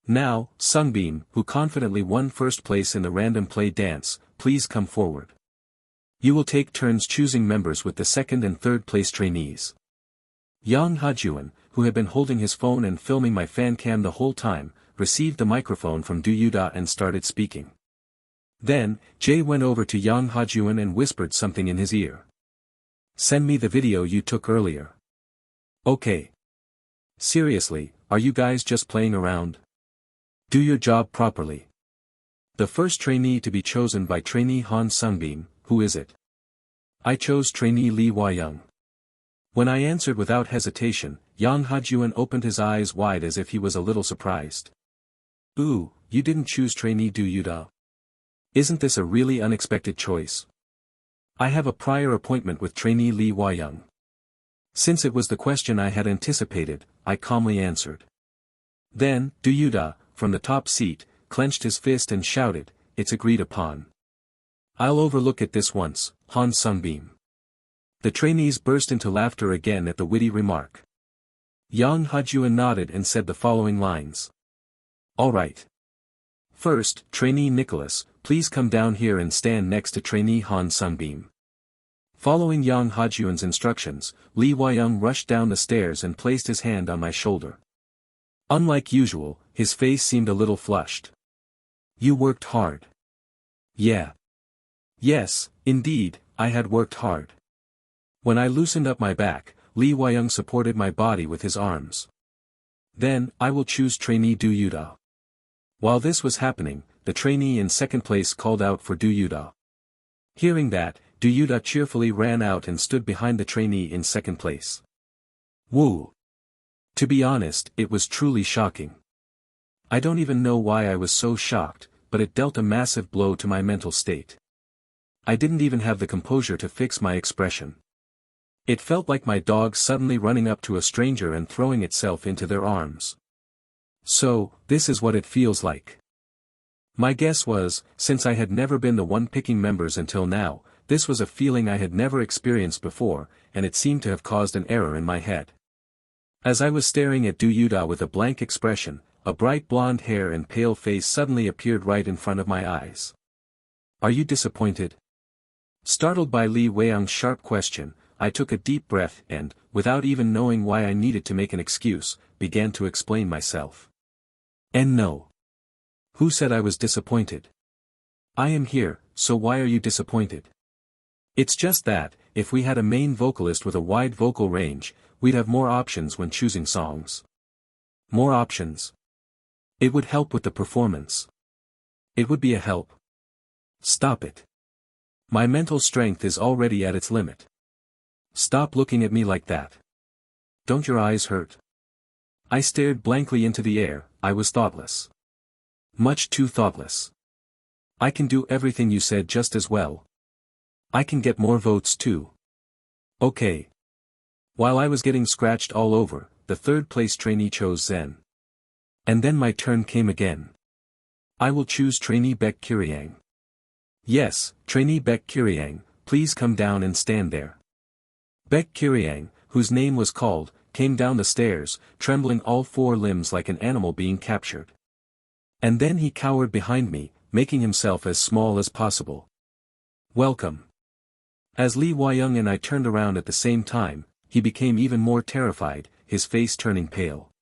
Now, Seungbeom, who confidently won first place in the random play dance, please come forward. You will take turns choosing members with the second and third place trainees. Yang Ha-jeon, who had been holding his phone and filming my fan cam the whole time, received a microphone from Seo Yutae and started speaking. Then, Jae went over to Yang Ha-jeon and whispered something in his ear. Send me the video you took earlier. Okay. Seriously, are you guys just playing around? Do your job properly. The first trainee to be chosen by trainee Han Seungbeom, who is it? I chose trainee Lee Hwa-young. When I answered without hesitation, Yang Ha-jeon opened his eyes wide as if he was a little surprised. Ooh, you didn't choose trainee Seo Yutae. Isn't this a really unexpected choice? I have a prior appointment with trainee Lee Hwa-young. Since it was the question I had anticipated, I calmly answered. Then, Yutae, from the top seat, clenched his fist and shouted, "It's agreed upon. I'll overlook it this once, Han Seungbeom." The trainees burst into laughter again at the witty remark. Yang Hajuan nodded and said the following lines. "All right. First, trainee Nicholas, please come down here and stand next to trainee Han Seungbeom." Following Yang Hajuan's instructions, Lee Wai-young rushed down the stairs and placed his hand on my shoulder. Unlike usual, his face seemed a little flushed. "You worked hard." "Yeah. Yes, indeed, I had worked hard." When I loosened up my back, Lee Wai-young supported my body with his arms. "Then, I will choose trainee Yutae." While this was happening, the trainee in second place called out for Yutae. Hearing that, Yutae cheerfully ran out and stood behind the trainee in second place. Woo! To be honest, it was truly shocking. I don't even know why I was so shocked, but it dealt a massive blow to my mental state. I didn't even have the composure to fix my expression. It felt like my dog suddenly running up to a stranger and throwing itself into their arms. So, this is what it feels like. My guess was, since I had never been the one picking members until now, this was a feeling I had never experienced before, and it seemed to have caused an error in my head. As I was staring at Yutae with a blank expression, a bright blonde hair and pale face suddenly appeared right in front of my eyes. "Are you disappointed?" Startled by Lee Wai-young's sharp question, I took a deep breath and, without even knowing why I needed to make an excuse, began to explain myself. "And no. Who said I was disappointed? I am here, so why are you disappointed? It's just that, if we had a main vocalist with a wide vocal range, we'd have more options when choosing songs." "More options? It would help with the performance. It would be a help." "Stop it. My mental strength is already at its limit. Stop looking at me like that. Don't your eyes hurt?" I stared blankly into the air. I was thoughtless. Much too thoughtless. "I can do everything you said just as well. I can get more votes too." "Okay." While I was getting scratched all over, the third place trainee chose Zen. And then my turn came again. "I will choose trainee Baek Kiryang." "Yes, trainee Baek Kiryang, please come down and stand there." Baek Kiryang, whose name was called, came down the stairs, trembling all four limbs like an animal being captured. And then he cowered behind me, making himself as small as possible. "Welcome." As Lee Wai-young and I turned around at the same time, he became even more terrified, his face turning pale.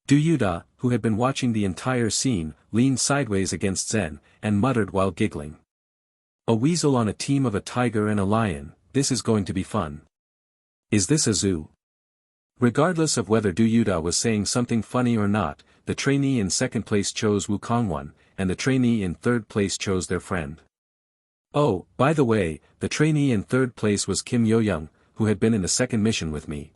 Yutae, who had been watching the entire scene, leaned sideways against Zen, and muttered while giggling. "A weasel on a team of a tiger and a lion, this is going to be fun. Is this a zoo?" Regardless of whether Yutae was saying something funny or not, the trainee in second place chose Woo Kangwon, and the trainee in third place chose their friend. Oh, by the way, the trainee in third place was Kim Yo-young, who had been in the second mission with me.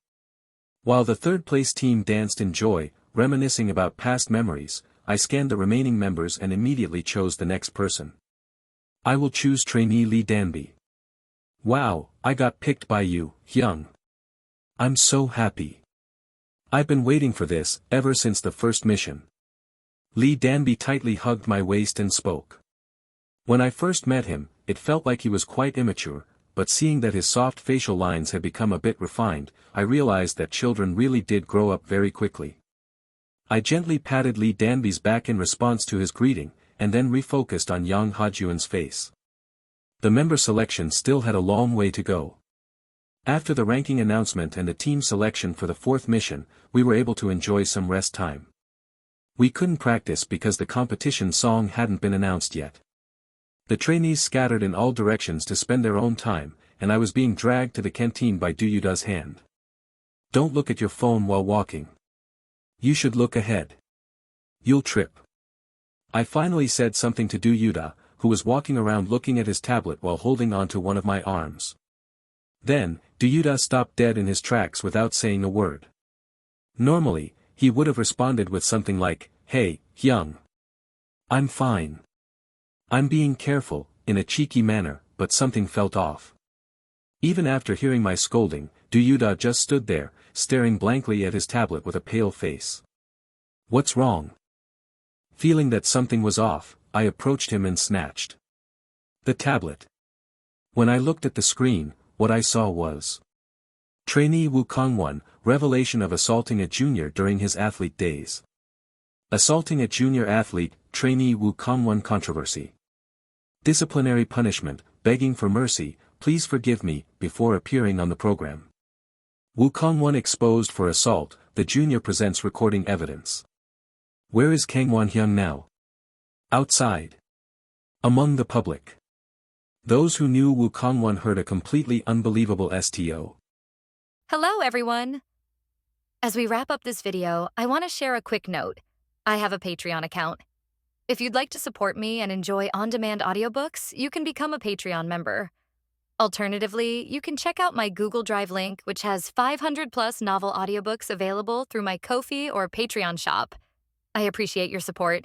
While the third place team danced in joy, reminiscing about past memories, I scanned the remaining members and immediately chose the next person. "I will choose trainee Lee Danby." "Wow, I got picked by you, Hyung. I'm so happy. I've been waiting for this, ever since the first mission." Lee Danby tightly hugged my waist and spoke. When I first met him, it felt like he was quite immature, but seeing that his soft facial lines had become a bit refined, I realized that children really did grow up very quickly. I gently patted Lee Danby's back in response to his greeting, and then refocused on Yang Hajuan's face. The member selection still had a long way to go. After the ranking announcement and the team selection for the fourth mission, we were able to enjoy some rest time. We couldn't practice because the competition song hadn't been announced yet. The trainees scattered in all directions to spend their own time, and I was being dragged to the canteen by Yutae's hand. "Don't look at your phone while walking. You should look ahead. You'll trip." I finally said something to Yutae, who was walking around looking at his tablet while holding onto one of my arms. Then, Yutae stopped dead in his tracks without saying a word. Normally, he would have responded with something like, "Hey, Hyung. I'm fine. I'm being careful," in a cheeky manner, but something felt off. Even after hearing my scolding, Yutae just stood there, staring blankly at his tablet with a pale face. What's wrong? Feeling that something was off, I approached him and snatched the tablet. When I looked at the screen, what I saw was Trainee Woo Kong-won, revelation of assaulting a junior during his athlete days. Assaulting a junior athlete, Trainee Woo Kong-won controversy. Disciplinary punishment, begging for mercy, please forgive me, before appearing on the program. Woo Kong-won exposed for assault, the junior presents recording evidence. Where is Kang Won-hyun now? Outside. Among the public. Those who knew Woo Kong-won heard a completely unbelievable STO. Hello everyone! As we wrap up this video, I want to share a quick note. I have a Patreon account. If you'd like to support me and enjoy on-demand audiobooks, you can become a Patreon member. Alternatively, you can check out my Google Drive link, which has 500+ novel audiobooks available through my Ko-fi or Patreon shop. I appreciate your support.